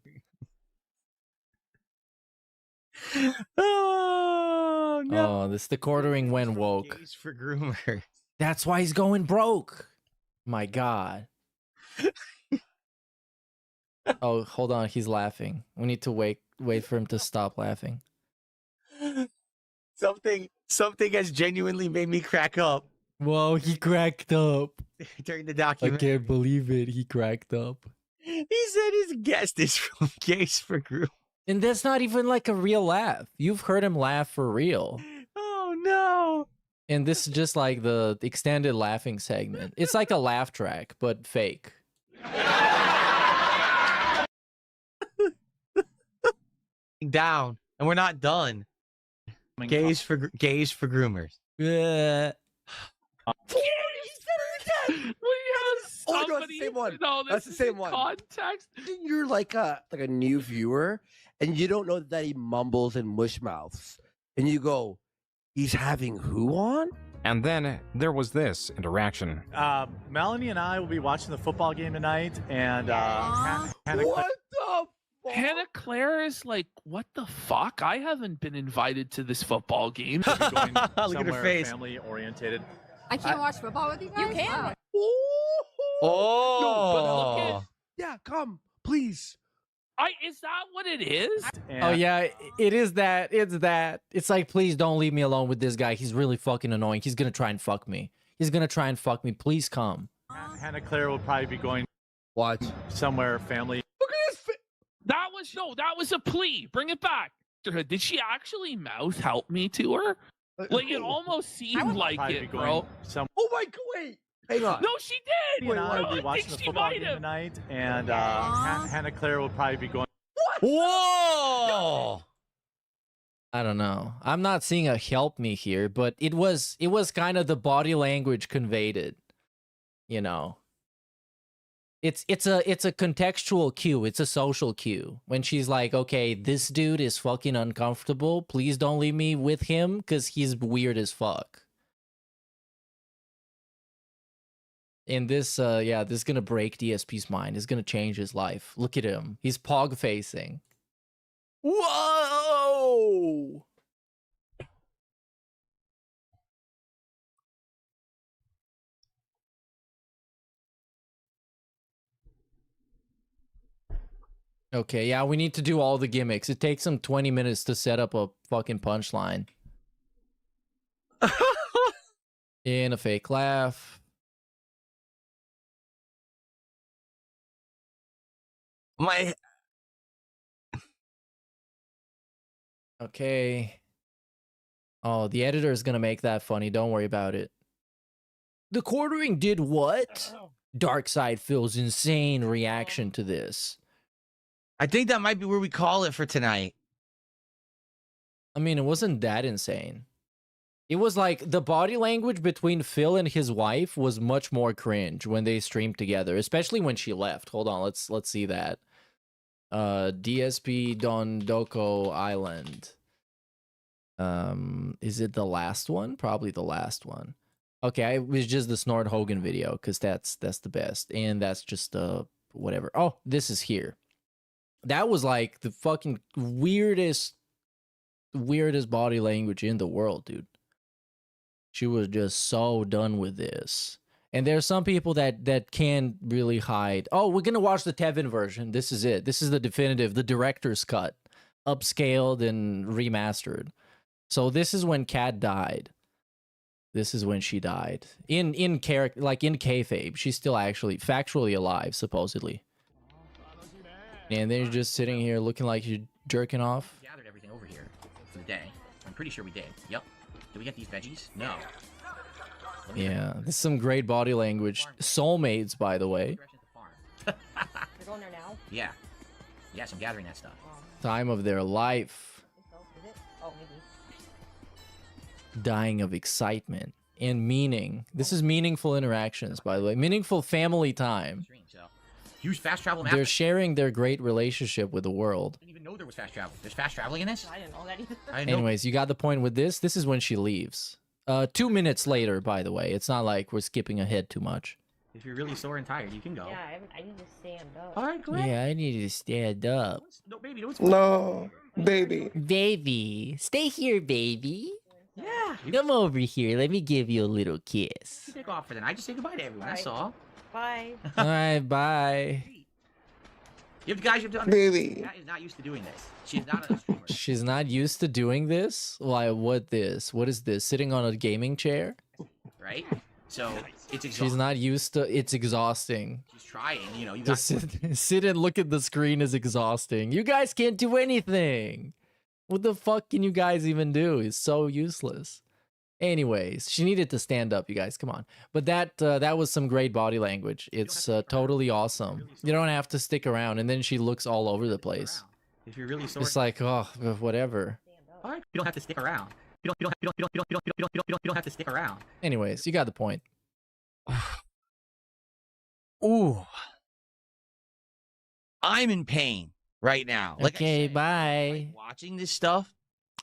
Oh no! Oh, this the Quartering went woke. Gays for Groomers. That's why he's going broke. My God. Oh, hold on, he's laughing. We need to wait for him to stop laughing. Something has genuinely made me crack up. Whoa, he cracked up. During the I document. can't believe it. He cracked up. He said his guest is from Gays for Groomers. And that's not even like a real laugh. You've heard him laugh for real. Oh no. And this is just like the extended laughing segment. It's like a laugh track, but fake. Down, and we're not done. Gays for Groomers. Yeah. We have Oh, no, it's somebody. the same one. No, That's this the is same in one. Context. You're like a new viewer, and you don't know that he mumbles and mush mouths, and you go, "He's having who on?" And then there was this interaction. Melanie and I will be watching the football game tonight, and Hannah What the fuck? Hannah Claire is like, what the fuck? I haven't been invited to this football game. will be going Look at her somewhere face. family orientated. I can't watch football with you guys. You can. Wow. Oh. Yeah, come, please. Is that what it is? Oh yeah, it is that. It's that. It's like, please don't leave me alone with this guy. He's really fucking annoying. He's gonna try and fuck me. He's gonna try and fuck me. Please come. Hannah Claire will probably be going Watch. somewhere family. Look at his That was a plea. Bring it back. Did she actually mouth help me to her? Like it almost seemed like it, bro. Oh my God! Wait, hang on. No, she did. And I No, will be I watching think the she football might game have. tonight, and Hannah Claire will probably be going. Whoa! I don't know. I'm not seeing a help me here, but it was kind of the body language conveyed it. You know. It's a contextual cue. It's a social cue. When she's like, okay, this dude is fucking uncomfortable. Please don't leave me with him because he's weird as fuck. And this, this is gonna break DSP's mind. It's gonna change his life. Look at him. He's pog facing. Whoa! Okay, yeah, we need to do all the gimmicks. It takes him 20 minutes to set up a fucking punchline. In a fake laugh. Okay. Oh, the editor is gonna make that funny. Don't worry about it. The Quartering did what? Darkseid feels insane reaction to this. I think that might be where we call it for tonight. I mean, it wasn't that insane. It was like the body language between Phil and his wife was much more cringe when they streamed together, especially when she left. Hold on, let's see that. DSP Dondoko Island. Is it the last one? Probably the last one. Okay, it was just the Snort Hogan video because that's the best, and that's just whatever. Oh, this is here. That was like the fucking weirdest body language in the world, dude. She was just so done with this. And there's some people that can't really hide. Oh, we're gonna watch the Tevin version. This is it. This is the definitive, the director's cut, upscaled and remastered. So this is when Kat died. This is when she died. In character, like in kayfabe, she's still actually factually alive, supposedly. And then you're just sitting here looking like you're jerking off. Gathered everything. birthday. I'm pretty sure we did. Yep. Did we get these veggies? No. Yeah, this is some great body language. Soulmates, by the way. You're going there now? Yeah. Yes, I'm gathering that stuff. Time of their life. Is it? Oh, maybe. Dying of excitement and meaning. This is meaningful interactions, by the way. Meaningful family time. Use fast travel map. They're sharing their great relationship with the world. I didn't even know there was fast travel. There's fast traveling in this? I didn't know that either. Anyways, you got the point with this. This is when she leaves. 2 minutes later, by the way. It's not like we're skipping ahead too much. If you're really sore and tired, you can go. Yeah, I need to stand up. All right, great. Yeah, I need to stand up. No, baby, don't. No, baby. Baby, stay here, baby. Yeah. Come over here. Let me give you a little kiss. You take off for the night. Just say goodbye to everyone. That's all. Bye. All right, bye. You guys have done. Baby. Kat is not used to doing this. She's not a streamer. She's not used to doing this? Why, what this? What is this? Sitting on a gaming chair? Right? So, it's exhausting. She's not used to... It's exhausting. She's trying, you know. You To got sit and look at the screen is exhausting. You guys can't do anything. What the fuck can you guys even do? It's so useless. Anyways, she needed to stand up, you guys. Come on. But that was some great body language. It's totally awesome. You don't have to stick around. And then she looks all over the place. If you're really sore. It's like, oh, whatever. All right, you don't have to stick around. You don't have to stick around. Anyways, you got the point. Ooh. I'm in pain right now. Like Okay, I said, bye. like watching this stuff,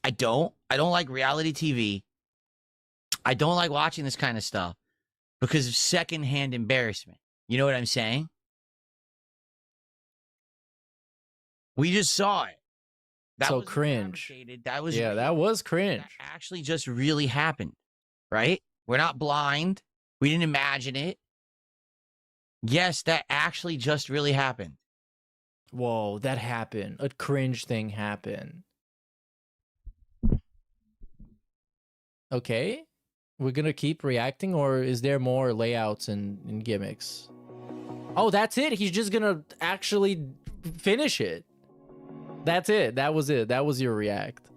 I don't like reality TV. I don't like watching this kind of stuff because of secondhand embarrassment. You know what I'm saying? We just saw it. That So was cringe. fabricated. That was Yeah, that was cringe. that actually just really happened, right? We're not blind. We didn't imagine it. Yes, that actually just really happened. Whoa, that happened. A cringe thing happened. Okay. We're gonna keep reacting, or is there more layouts and gimmicks? Oh, that's it. He's just gonna actually finish it. That's it. That was it. That was your react.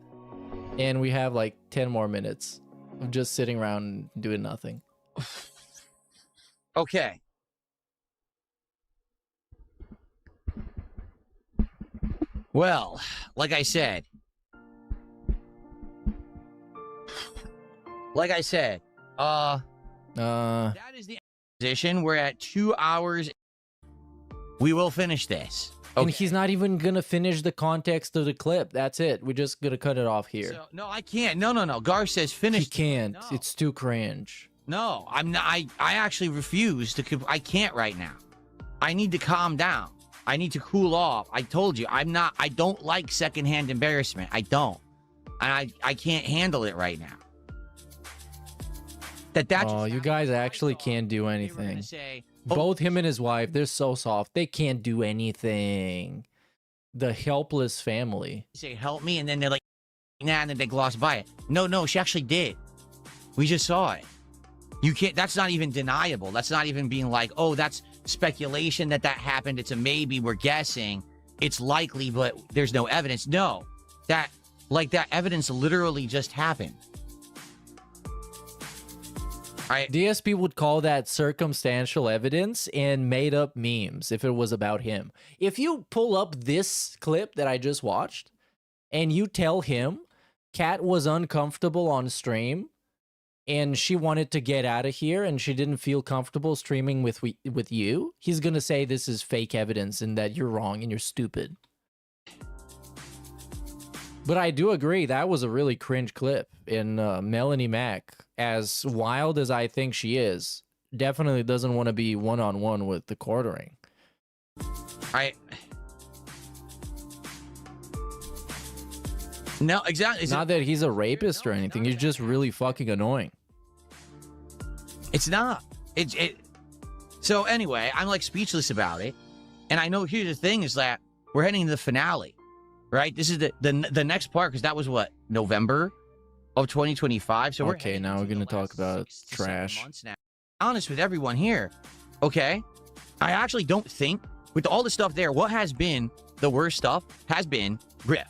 And we have like 10 more minutes of just sitting around doing nothing. Okay. Well, like I said, that is the position. We're at 2 hours. We will finish this. And he's not even gonna finish the context of the clip. That's it. We're just gonna cut it off here. So, no, I can't. No. Gar says finish. He can't. No. It's too cringe. No, I'm not. I actually refuse to. I can't right now. I need to calm down. I need to cool off. I told you, I'm not. I don't like secondhand embarrassment. I don't. And I can't handle it right now. Oh, you guys actually can't do anything. Both him and his wife, they're so soft. They can't do anything. The helpless family. Say help me, and then they're like, nah, and then they gloss by it. No, she actually did. We just saw it. You can't. That's not even deniable. That's not even being like, oh, that's speculation that happened. It's a maybe. We're guessing. It's likely, but there's no evidence. No, that evidence literally just happened. DSP would call that circumstantial evidence and made up memes if it was about him. If you pull up this clip that I just watched and you tell him Kat was uncomfortable on stream and she wanted to get out of here and she didn't feel comfortable streaming with you, he's going to say this is fake evidence and that you're wrong and you're stupid. But I do agree, that was a really cringe clip. And Melanie Mac, as wild as I think she is, definitely doesn't want to be one-on-one with the quartering. No, exactly. It's not that he's a rapist or anything. He's just really fucking annoying. It's not. So anyway, I'm like speechless about it. And I know here's the thing is that we're heading to the finale. Right? This is the next part, because that was what, November of 2025. So okay, now we're gonna talk about trash. Now. Honest with everyone here, okay? I actually don't think with all the stuff there, what has been the worst stuff has been Griff.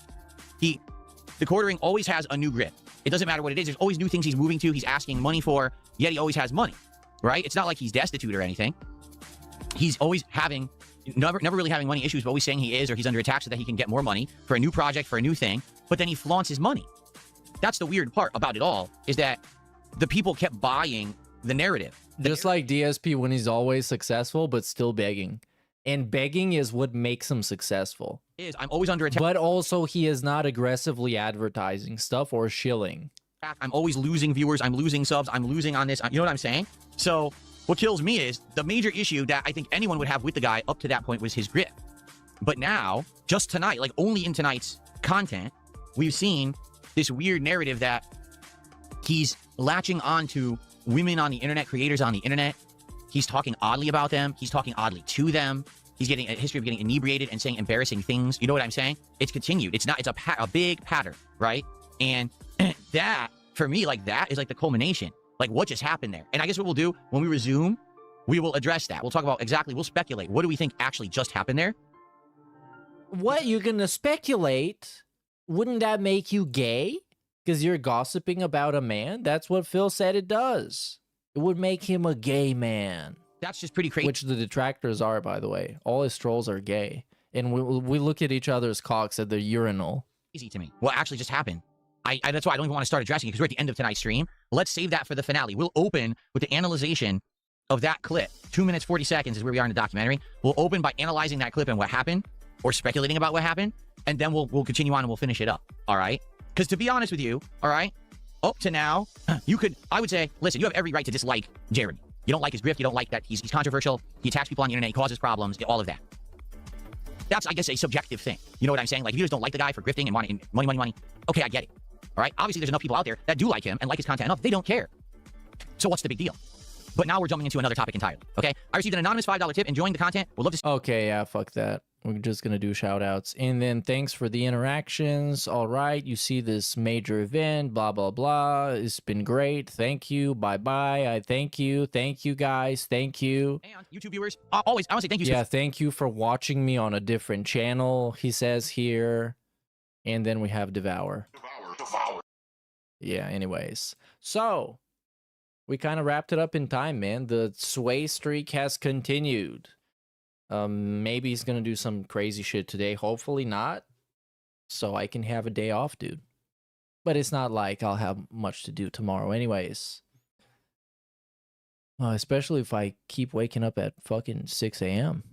The quartering always has a new grip. It doesn't matter what it is. There's always new things he's moving to, he's asking money for, yet he always has money, right? It's not like he's destitute or anything. He's always having, never really having money issues, but always saying he is, or he's under attack so that he can get more money for a new project, for a new thing, but then he flaunts his money. That's the weird part about it all, is that the people kept buying the narrative. Just like DSP when he's always successful, but still begging. And begging is what makes him successful. I'm always under attack. But also, he is not aggressively advertising stuff or shilling. I'm always losing viewers. I'm losing subs. I'm losing on this. You know what I'm saying? So what kills me is the major issue that I think anyone would have with the guy up to that point was his grip. But now, just tonight, like only in tonight's content, we've seen this weird narrative that he's latching on to women on the internet, creators on the internet. He's talking oddly about them. He's talking oddly to them. He's getting a history of getting inebriated and saying embarrassing things. You know what I'm saying? It's continued. It's not, it's a big pattern, right? And that, for me, like that is like the culmination. Like what just happened there? And I guess what we'll do when we resume, we will address that. We'll talk about exactly, we'll speculate. What do we think actually just happened there? What, you're gonna speculate? Wouldn't that make you gay? Because you're gossiping about a man? That's what Phil said it does. It would make him a gay man. That's just pretty crazy. Which the detractors are, by the way. All his trolls are gay. And we look at each other's cocks at the urinal. Easy to me. What actually just happened? That's why I don't even want to start addressing it, because we're at the end of tonight's stream. Let's save that for the finale. We'll open with the analyzation of that clip. 2 minutes, 40 seconds is where we are in the documentary. We'll open by analyzing that clip and what happened, or speculating about what happened, and then we'll continue on and we'll finish it up, all right? Because to be honest with you, all right, up to now, I would say, listen, you have every right to dislike Jared. You don't like his grift, you don't like that he's controversial, he attacks people on the internet, he causes problems, all of that. That's, I guess, a subjective thing. You know what I'm saying? Like, if you just don't like the guy for grifting and wanting money, okay, I get it. All right? Obviously, there's enough people out there that do like him and like his content enough. They don't care. So what's the big deal? But now we're jumping into another topic entirely, okay? I received an anonymous $5 tip. Enjoying the content. We'll love to... Okay, yeah, fuck that. We're just going to do shout-outs. And then thanks for the interactions. All right, you see this major event, blah, blah, blah. It's been great. Thank you. Bye-bye. I thank you. Thank you, guys. Thank you. And YouTube viewers, always, I want to say thank you. Yeah, thank you for watching me on a different channel, he says here. And then we have Devour. Devour. Yeah, anyways. So, we kind of wrapped it up in time, man. The Sway streak has continued. Maybe he's gonna do some crazy shit today. Hopefully not. So I can have a day off, dude. But it's not like I'll have much to do tomorrow anyways. Especially if I keep waking up at fucking 6 a.m.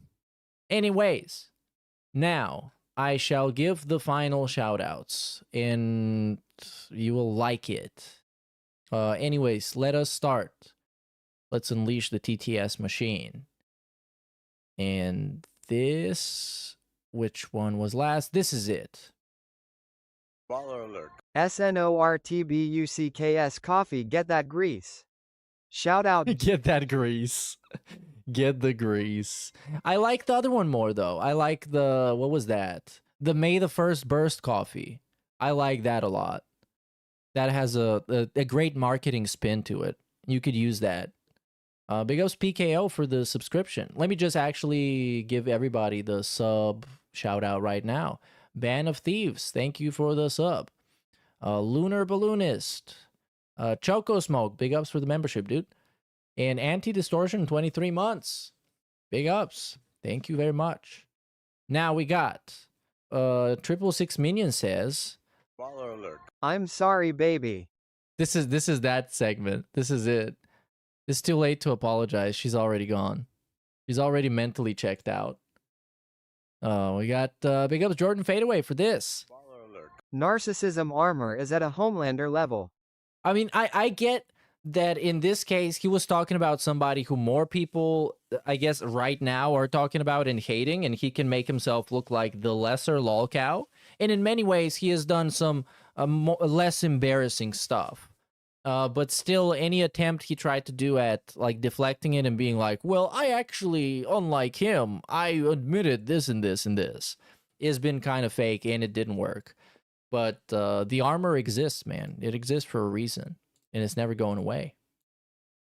Anyways, now I shall give the final shoutouts, and you will like it. Anyways, let us start. Let's unleash the TTS machine. And this, which one was last? This is it. Baller alert. SNORTBUCKS coffee, get that grease. Shout out. Get that grease. Get the grease. I like the other one more, though. I like the, what was that? The May the 1st burst coffee. I like that a lot. That has a great marketing spin to it. You could use that. Big ups PKO for the subscription. Let me just actually give everybody the sub shout out right now. Band of Thieves, thank you for the sub. Lunar Balloonist. Choco Smoke, big ups for the membership, dude. And Anti-Distortion, 23 months. Big ups. Thank you very much. Now we got 666 Minion says, Baller alert. I'm sorry, baby. This is that segment. This is it. It's too late to apologize. She's already gone. She's already mentally checked out. We got big ups Jordan Fadeaway for this. Narcissism armor is at a Homelander level. I mean, I get that in this case, he was talking about somebody who more people, I guess, right now are talking about and hating, and he can make himself look like the lesser lolcow. And in many ways, he has done some less embarrassing stuff. But still, any attempt he tried to do at like deflecting it and being like, well, I actually, unlike him, I admitted this and this and this, has been kind of fake, and it didn't work. But the armor exists, man. It exists for a reason, and it's never going away.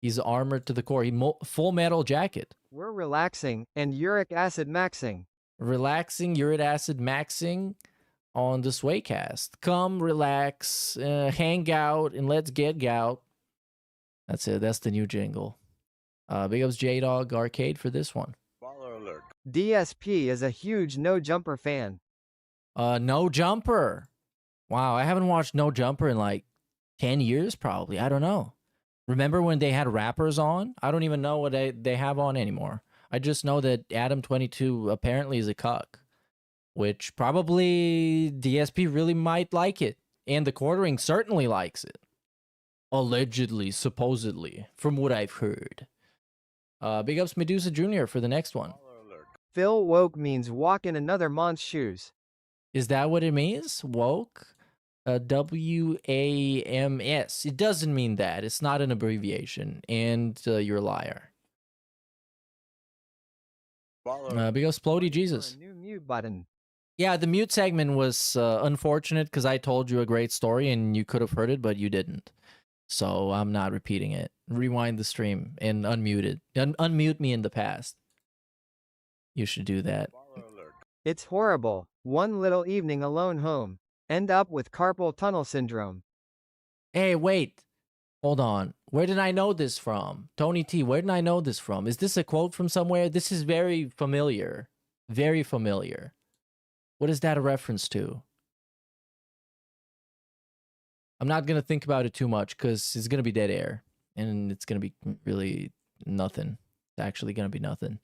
He's armored to the core. Full metal jacket. We're relaxing and uric acid maxing. Relaxing, uric acid maxing on the Swaycast. Come, relax, hang out, and let's get gout. That's it. That's the new jingle. Big ups J-Dog Arcade for this one. DSP is a huge No Jumper fan. No Jumper. Wow, I haven't watched No Jumper in like 10 years probably. I don't know. Remember when they had rappers on? I don't even know what they have on anymore. I just know that Adam22 apparently is a cuck, which probably DSP really might like it. And the quartering certainly likes it. Allegedly, supposedly, from what I've heard. Big ups Medusa Jr. for the next one. Phil woke means walk in another month's shoes. Is that what it means? Woke? W-A-M-S. It doesn't mean that. It's not an abbreviation. And you're a liar. Big ups Splody Jesus. New mute button. Yeah, the mute segment was unfortunate because I told you a great story and you could have heard it, but you didn't. So I'm not repeating it. Rewind the stream and unmute it. Unmute me in the past. You should do that. It's horrible. One little evening alone home. End up with carpal tunnel syndrome. Hey, wait. Hold on. Where did I know this from? Tony T, where did I know this from? Is this a quote from somewhere? This is very familiar. Very familiar. What is that a reference to? I'm not going to think about it too much because it's going to be dead air. And it's going to be really nothing. It's actually going to be nothing.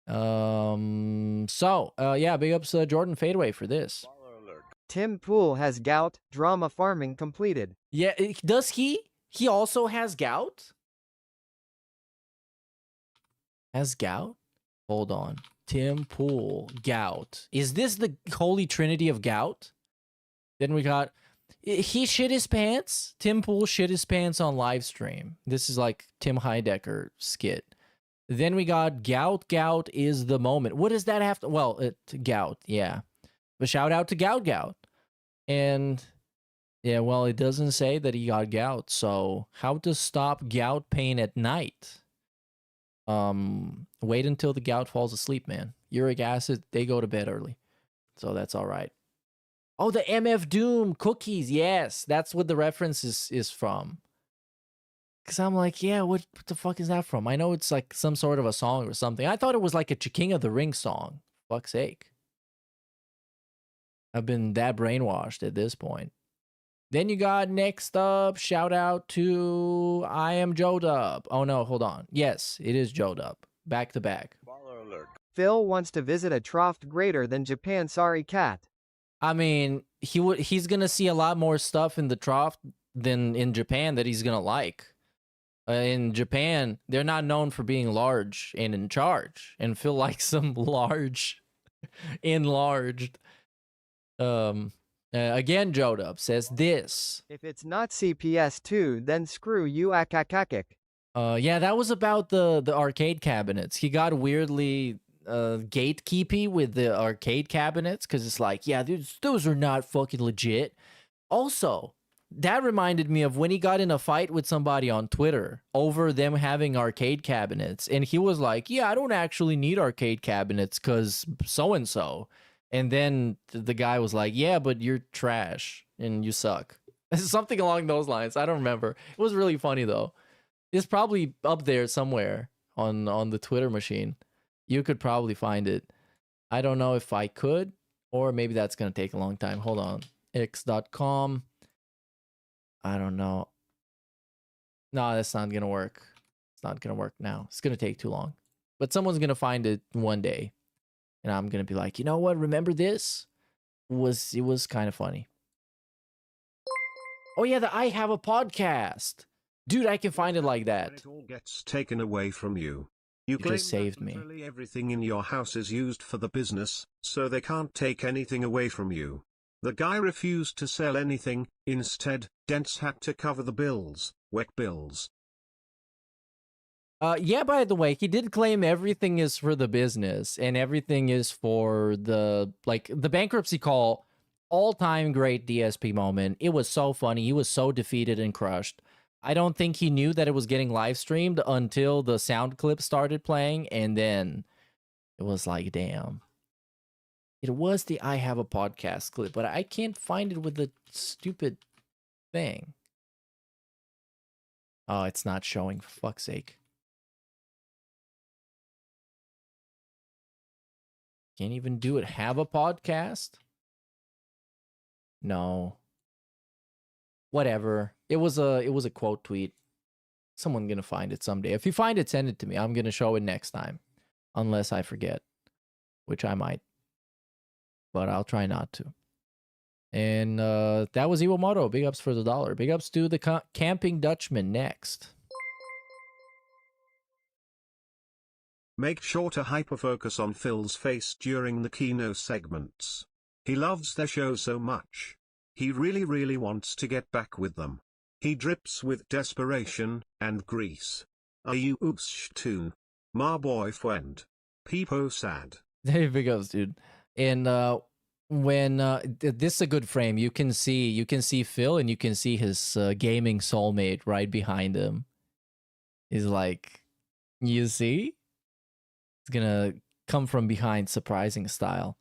Yeah, big ups Jordan Fadeaway for this. Tim Pool has gout. Drama farming completed. Yeah, does he? He also has gout? Has gout? Hold on. Tim Pool, gout. Is this the holy trinity of gout? Then we got... He shit his pants. Tim Pool shit his pants on live stream. This is like Tim Heidecker skit. Then we got gout. Gout is the moment. What does that have to... Well, gout, yeah. But shout out to Gout. And yeah, well, it doesn't say that he got gout. So how to stop gout pain at night? Wait until the gout falls asleep, man. Uric acid, they go to bed early. So that's all right. Oh, the MF Doom cookies. Yes, that's what the reference is from. Because I'm like, yeah, what the fuck is that from? I know it's like some sort of a song or something. I thought it was like a King of the Ring song. Fuck's sake. I've been that brainwashed at this point. Then you got next up, shout out to I am Joe Dub. Oh no, hold on. Yes, it is Joe Dub. Back to back. Phil wants to visit a trough greater than Japan. Sorry, cat. I mean, he's gonna see a lot more stuff in the trough than in Japan that he's gonna like. In Japan, they're not known for being large and in charge, and Phil likes some large, enlarged. Again, Jodub says this. If it's not CPS2, then screw you, akakakik. Yeah, that was about the arcade cabinets. He got weirdly gatekeepy with the arcade cabinets because it's like, yeah, those are not fucking legit. Also, that reminded me of when he got in a fight with somebody on Twitter over them having arcade cabinets. And he was like, yeah, I don't actually need arcade cabinets because so-and-so. And then the guy was like, yeah, but you're trash and you suck. Something along those lines. I don't remember. It was really funny, though. It's probably up there somewhere on the Twitter machine. You could probably find it. I don't know if I could, or maybe that's going to take a long time. Hold on. X.com. I don't know. No, that's not going to work. It's not going to work now. It's going to take too long. But someone's going to find it one day. And I'm going to be like, you know what? Remember this? It was kind of funny. Oh, yeah, I have a podcast. Dude, I can find it like that. It all gets taken away from you. You just saved me. Literally everything in your house is used for the business, so they can't take anything away from you. The guy refused to sell anything. Instead, Dents had to cover the bills, wet bills. Yeah, by the way, he did claim everything is for the business and everything is for the bankruptcy call. All-time great DSP moment. It was so funny. He was so defeated and crushed. I don't think he knew that it was getting live streamed until the sound clip started playing, and then it was like, damn. It was the I Have a Podcast clip, but I can't find it with the stupid thing. Oh, it's not showing, for fuck's sake. Can't even do it. Have a podcast? No. Whatever. It was a quote tweet. Someone's gonna find it someday. If you find it, send it to me. I'm gonna show it next time. Unless I forget. Which I might. But I'll try not to. And that was Iwamoto. Big ups for the $1. Big ups to the Camping Dutchman next. Make sure to hyperfocus on Phil's face during the Kino segments. He loves their show so much. He really wants to get back with them. He drips with desperation and grease. Are you oops tune? My boyfriend. Peepo sad. Hey, big ups, dude. And when this is a good frame, you can see Phil and you can see his gaming soulmate right behind him. He's like, you see? It's gonna come from behind, surprising style.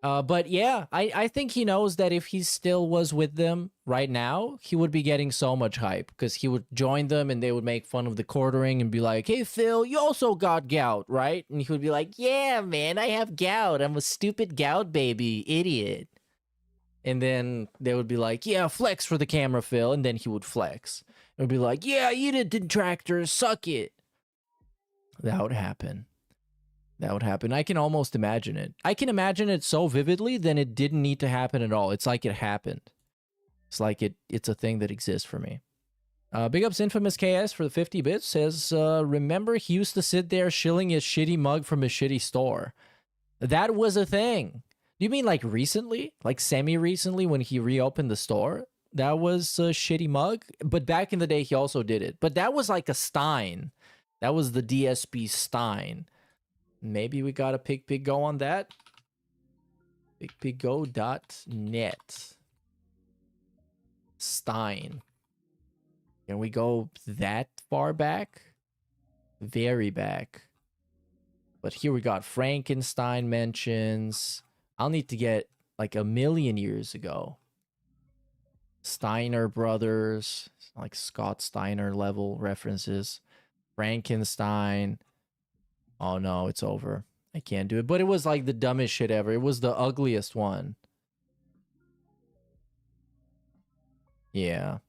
But yeah, I think he knows that if he still was with them right now, he would be getting so much hype because he would join them and they would make fun of the quartering and be like, hey, Phil, you also got gout, right? And he would be like, yeah, man, I have gout. I'm a stupid gout baby, idiot. And then they would be like, yeah, flex for the camera, Phil. And then he would flex. It would be like, yeah, eat it, detractor, suck it. That would happen. That would happen. I can almost imagine it. I can imagine it so vividly, then it didn't need to happen at all. It's like it happened. It's like it's a thing that exists for me. Big ups Infamous KS for the 50 bits. Says, remember he used to sit there shilling his shitty mug from his shitty store. That was a thing. Do you mean like recently? Like semi-recently when he reopened the store? That was a shitty mug? But back in the day, he also did it. But that was like a Stein. That was the DSP Stein. Maybe we got a pig go on that. pigpiggo.net. Stein. Can we go that far back? Very back. But here we got Frankenstein mentions. I'll need to get like 1,000,000 years ago. Steiner Brothers. Like Scott Steiner level references. Frankenstein. Oh no, it's over. I can't do it. But it was like the dumbest shit ever. It was the ugliest one. Yeah.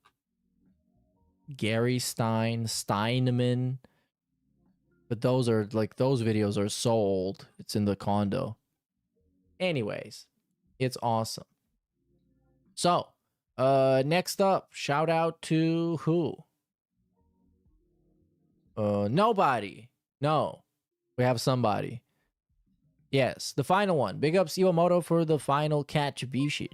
Gary Stein, Steinman. But those are like, those videos are so old. It's in the condo. Anyways, it's awesome. So, next up, shout out to who? Nobody. No. We have somebody. Yes, the final one. Big ups Iwamoto for the final Katsubishi.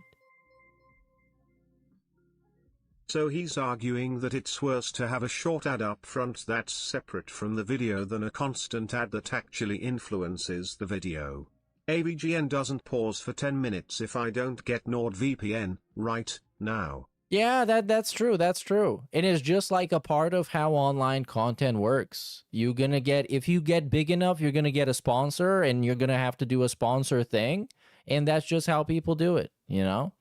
So he's arguing that it's worse to have a short ad up front that's separate from the video than a constant ad that actually influences the video. AVGN doesn't pause for 10 minutes if I don't get NordVPN right now. Yeah, that's true. That's true. It is just like a part of how online content works. You're going to get, if you get big enough, you're going to get a sponsor and you're going to have to do a sponsor thing. And that's just how people do it, you know?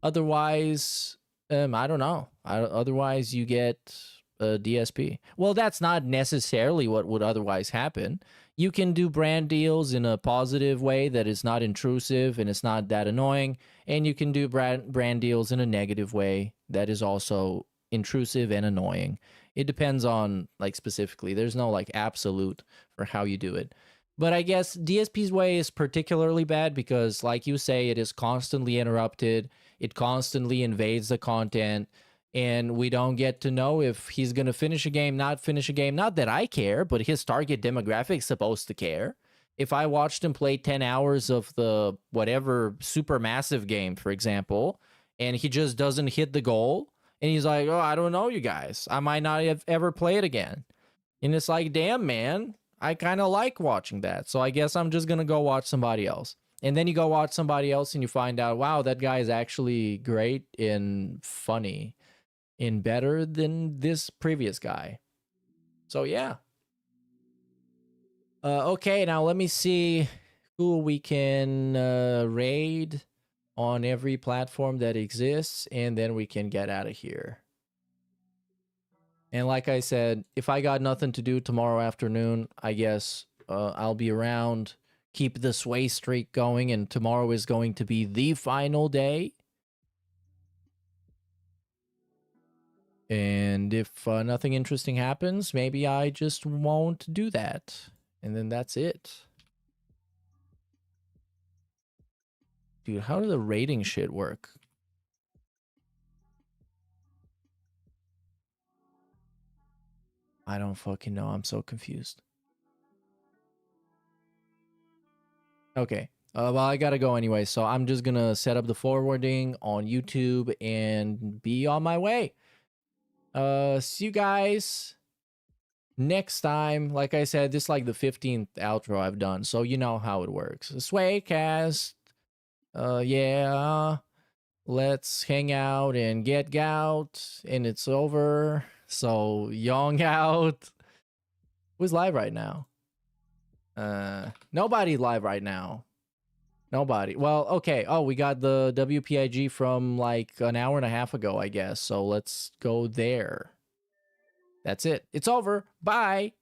Otherwise, I don't know. Otherwise, you get a DSP. Well, that's not necessarily what would otherwise happen. You can do brand deals in a positive way that is not intrusive and it's not that annoying. And you can do brand deals in a negative way that is also intrusive and annoying. It depends on, like, specifically. There's no, like, absolute for how you do it. But I guess DSP's way is particularly bad because, like you say, it is constantly interrupted. It constantly invades the content. And we don't get to know if he's going to finish a game, not finish a game. Not that I care, but his target demographic's supposed to care. If I watched him play 10 hours of the whatever super massive game, for example, and he just doesn't hit the goal, and he's like, oh, I don't know, you guys. I might not have ever play it again. And it's like, damn, man, I kind of like watching that. So I guess I'm just going to go watch somebody else. And then you go watch somebody else and you find out, wow, that guy is actually great and funny. And better than this previous guy. So yeah. Okay, now let me see Cool, we can raid on every platform that exists, and then we can get out of here. And like I said, if I got nothing to do tomorrow afternoon, I guess I'll be around, keep the sway streak going, and tomorrow is going to be the final day. And if nothing interesting happens, maybe I just won't do that. And then that's it. Dude, how does the rating shit work? I don't fucking know. I'm so confused. Okay. Well, I gotta go anyway, so I'm just gonna set up the forwarding on YouTube and be on my way. See you guys next time. Like I said, this is like the 15th outro I've done, so you know how it works. Swaycast. Yeah. Let's hang out and get gout, and it's over. So young out. Who's live right now? Nobody live right now. Nobody. Well, okay. Oh, we got the WPIG from like an hour and a half ago, I guess. So let's go there. That's it. It's over. Bye.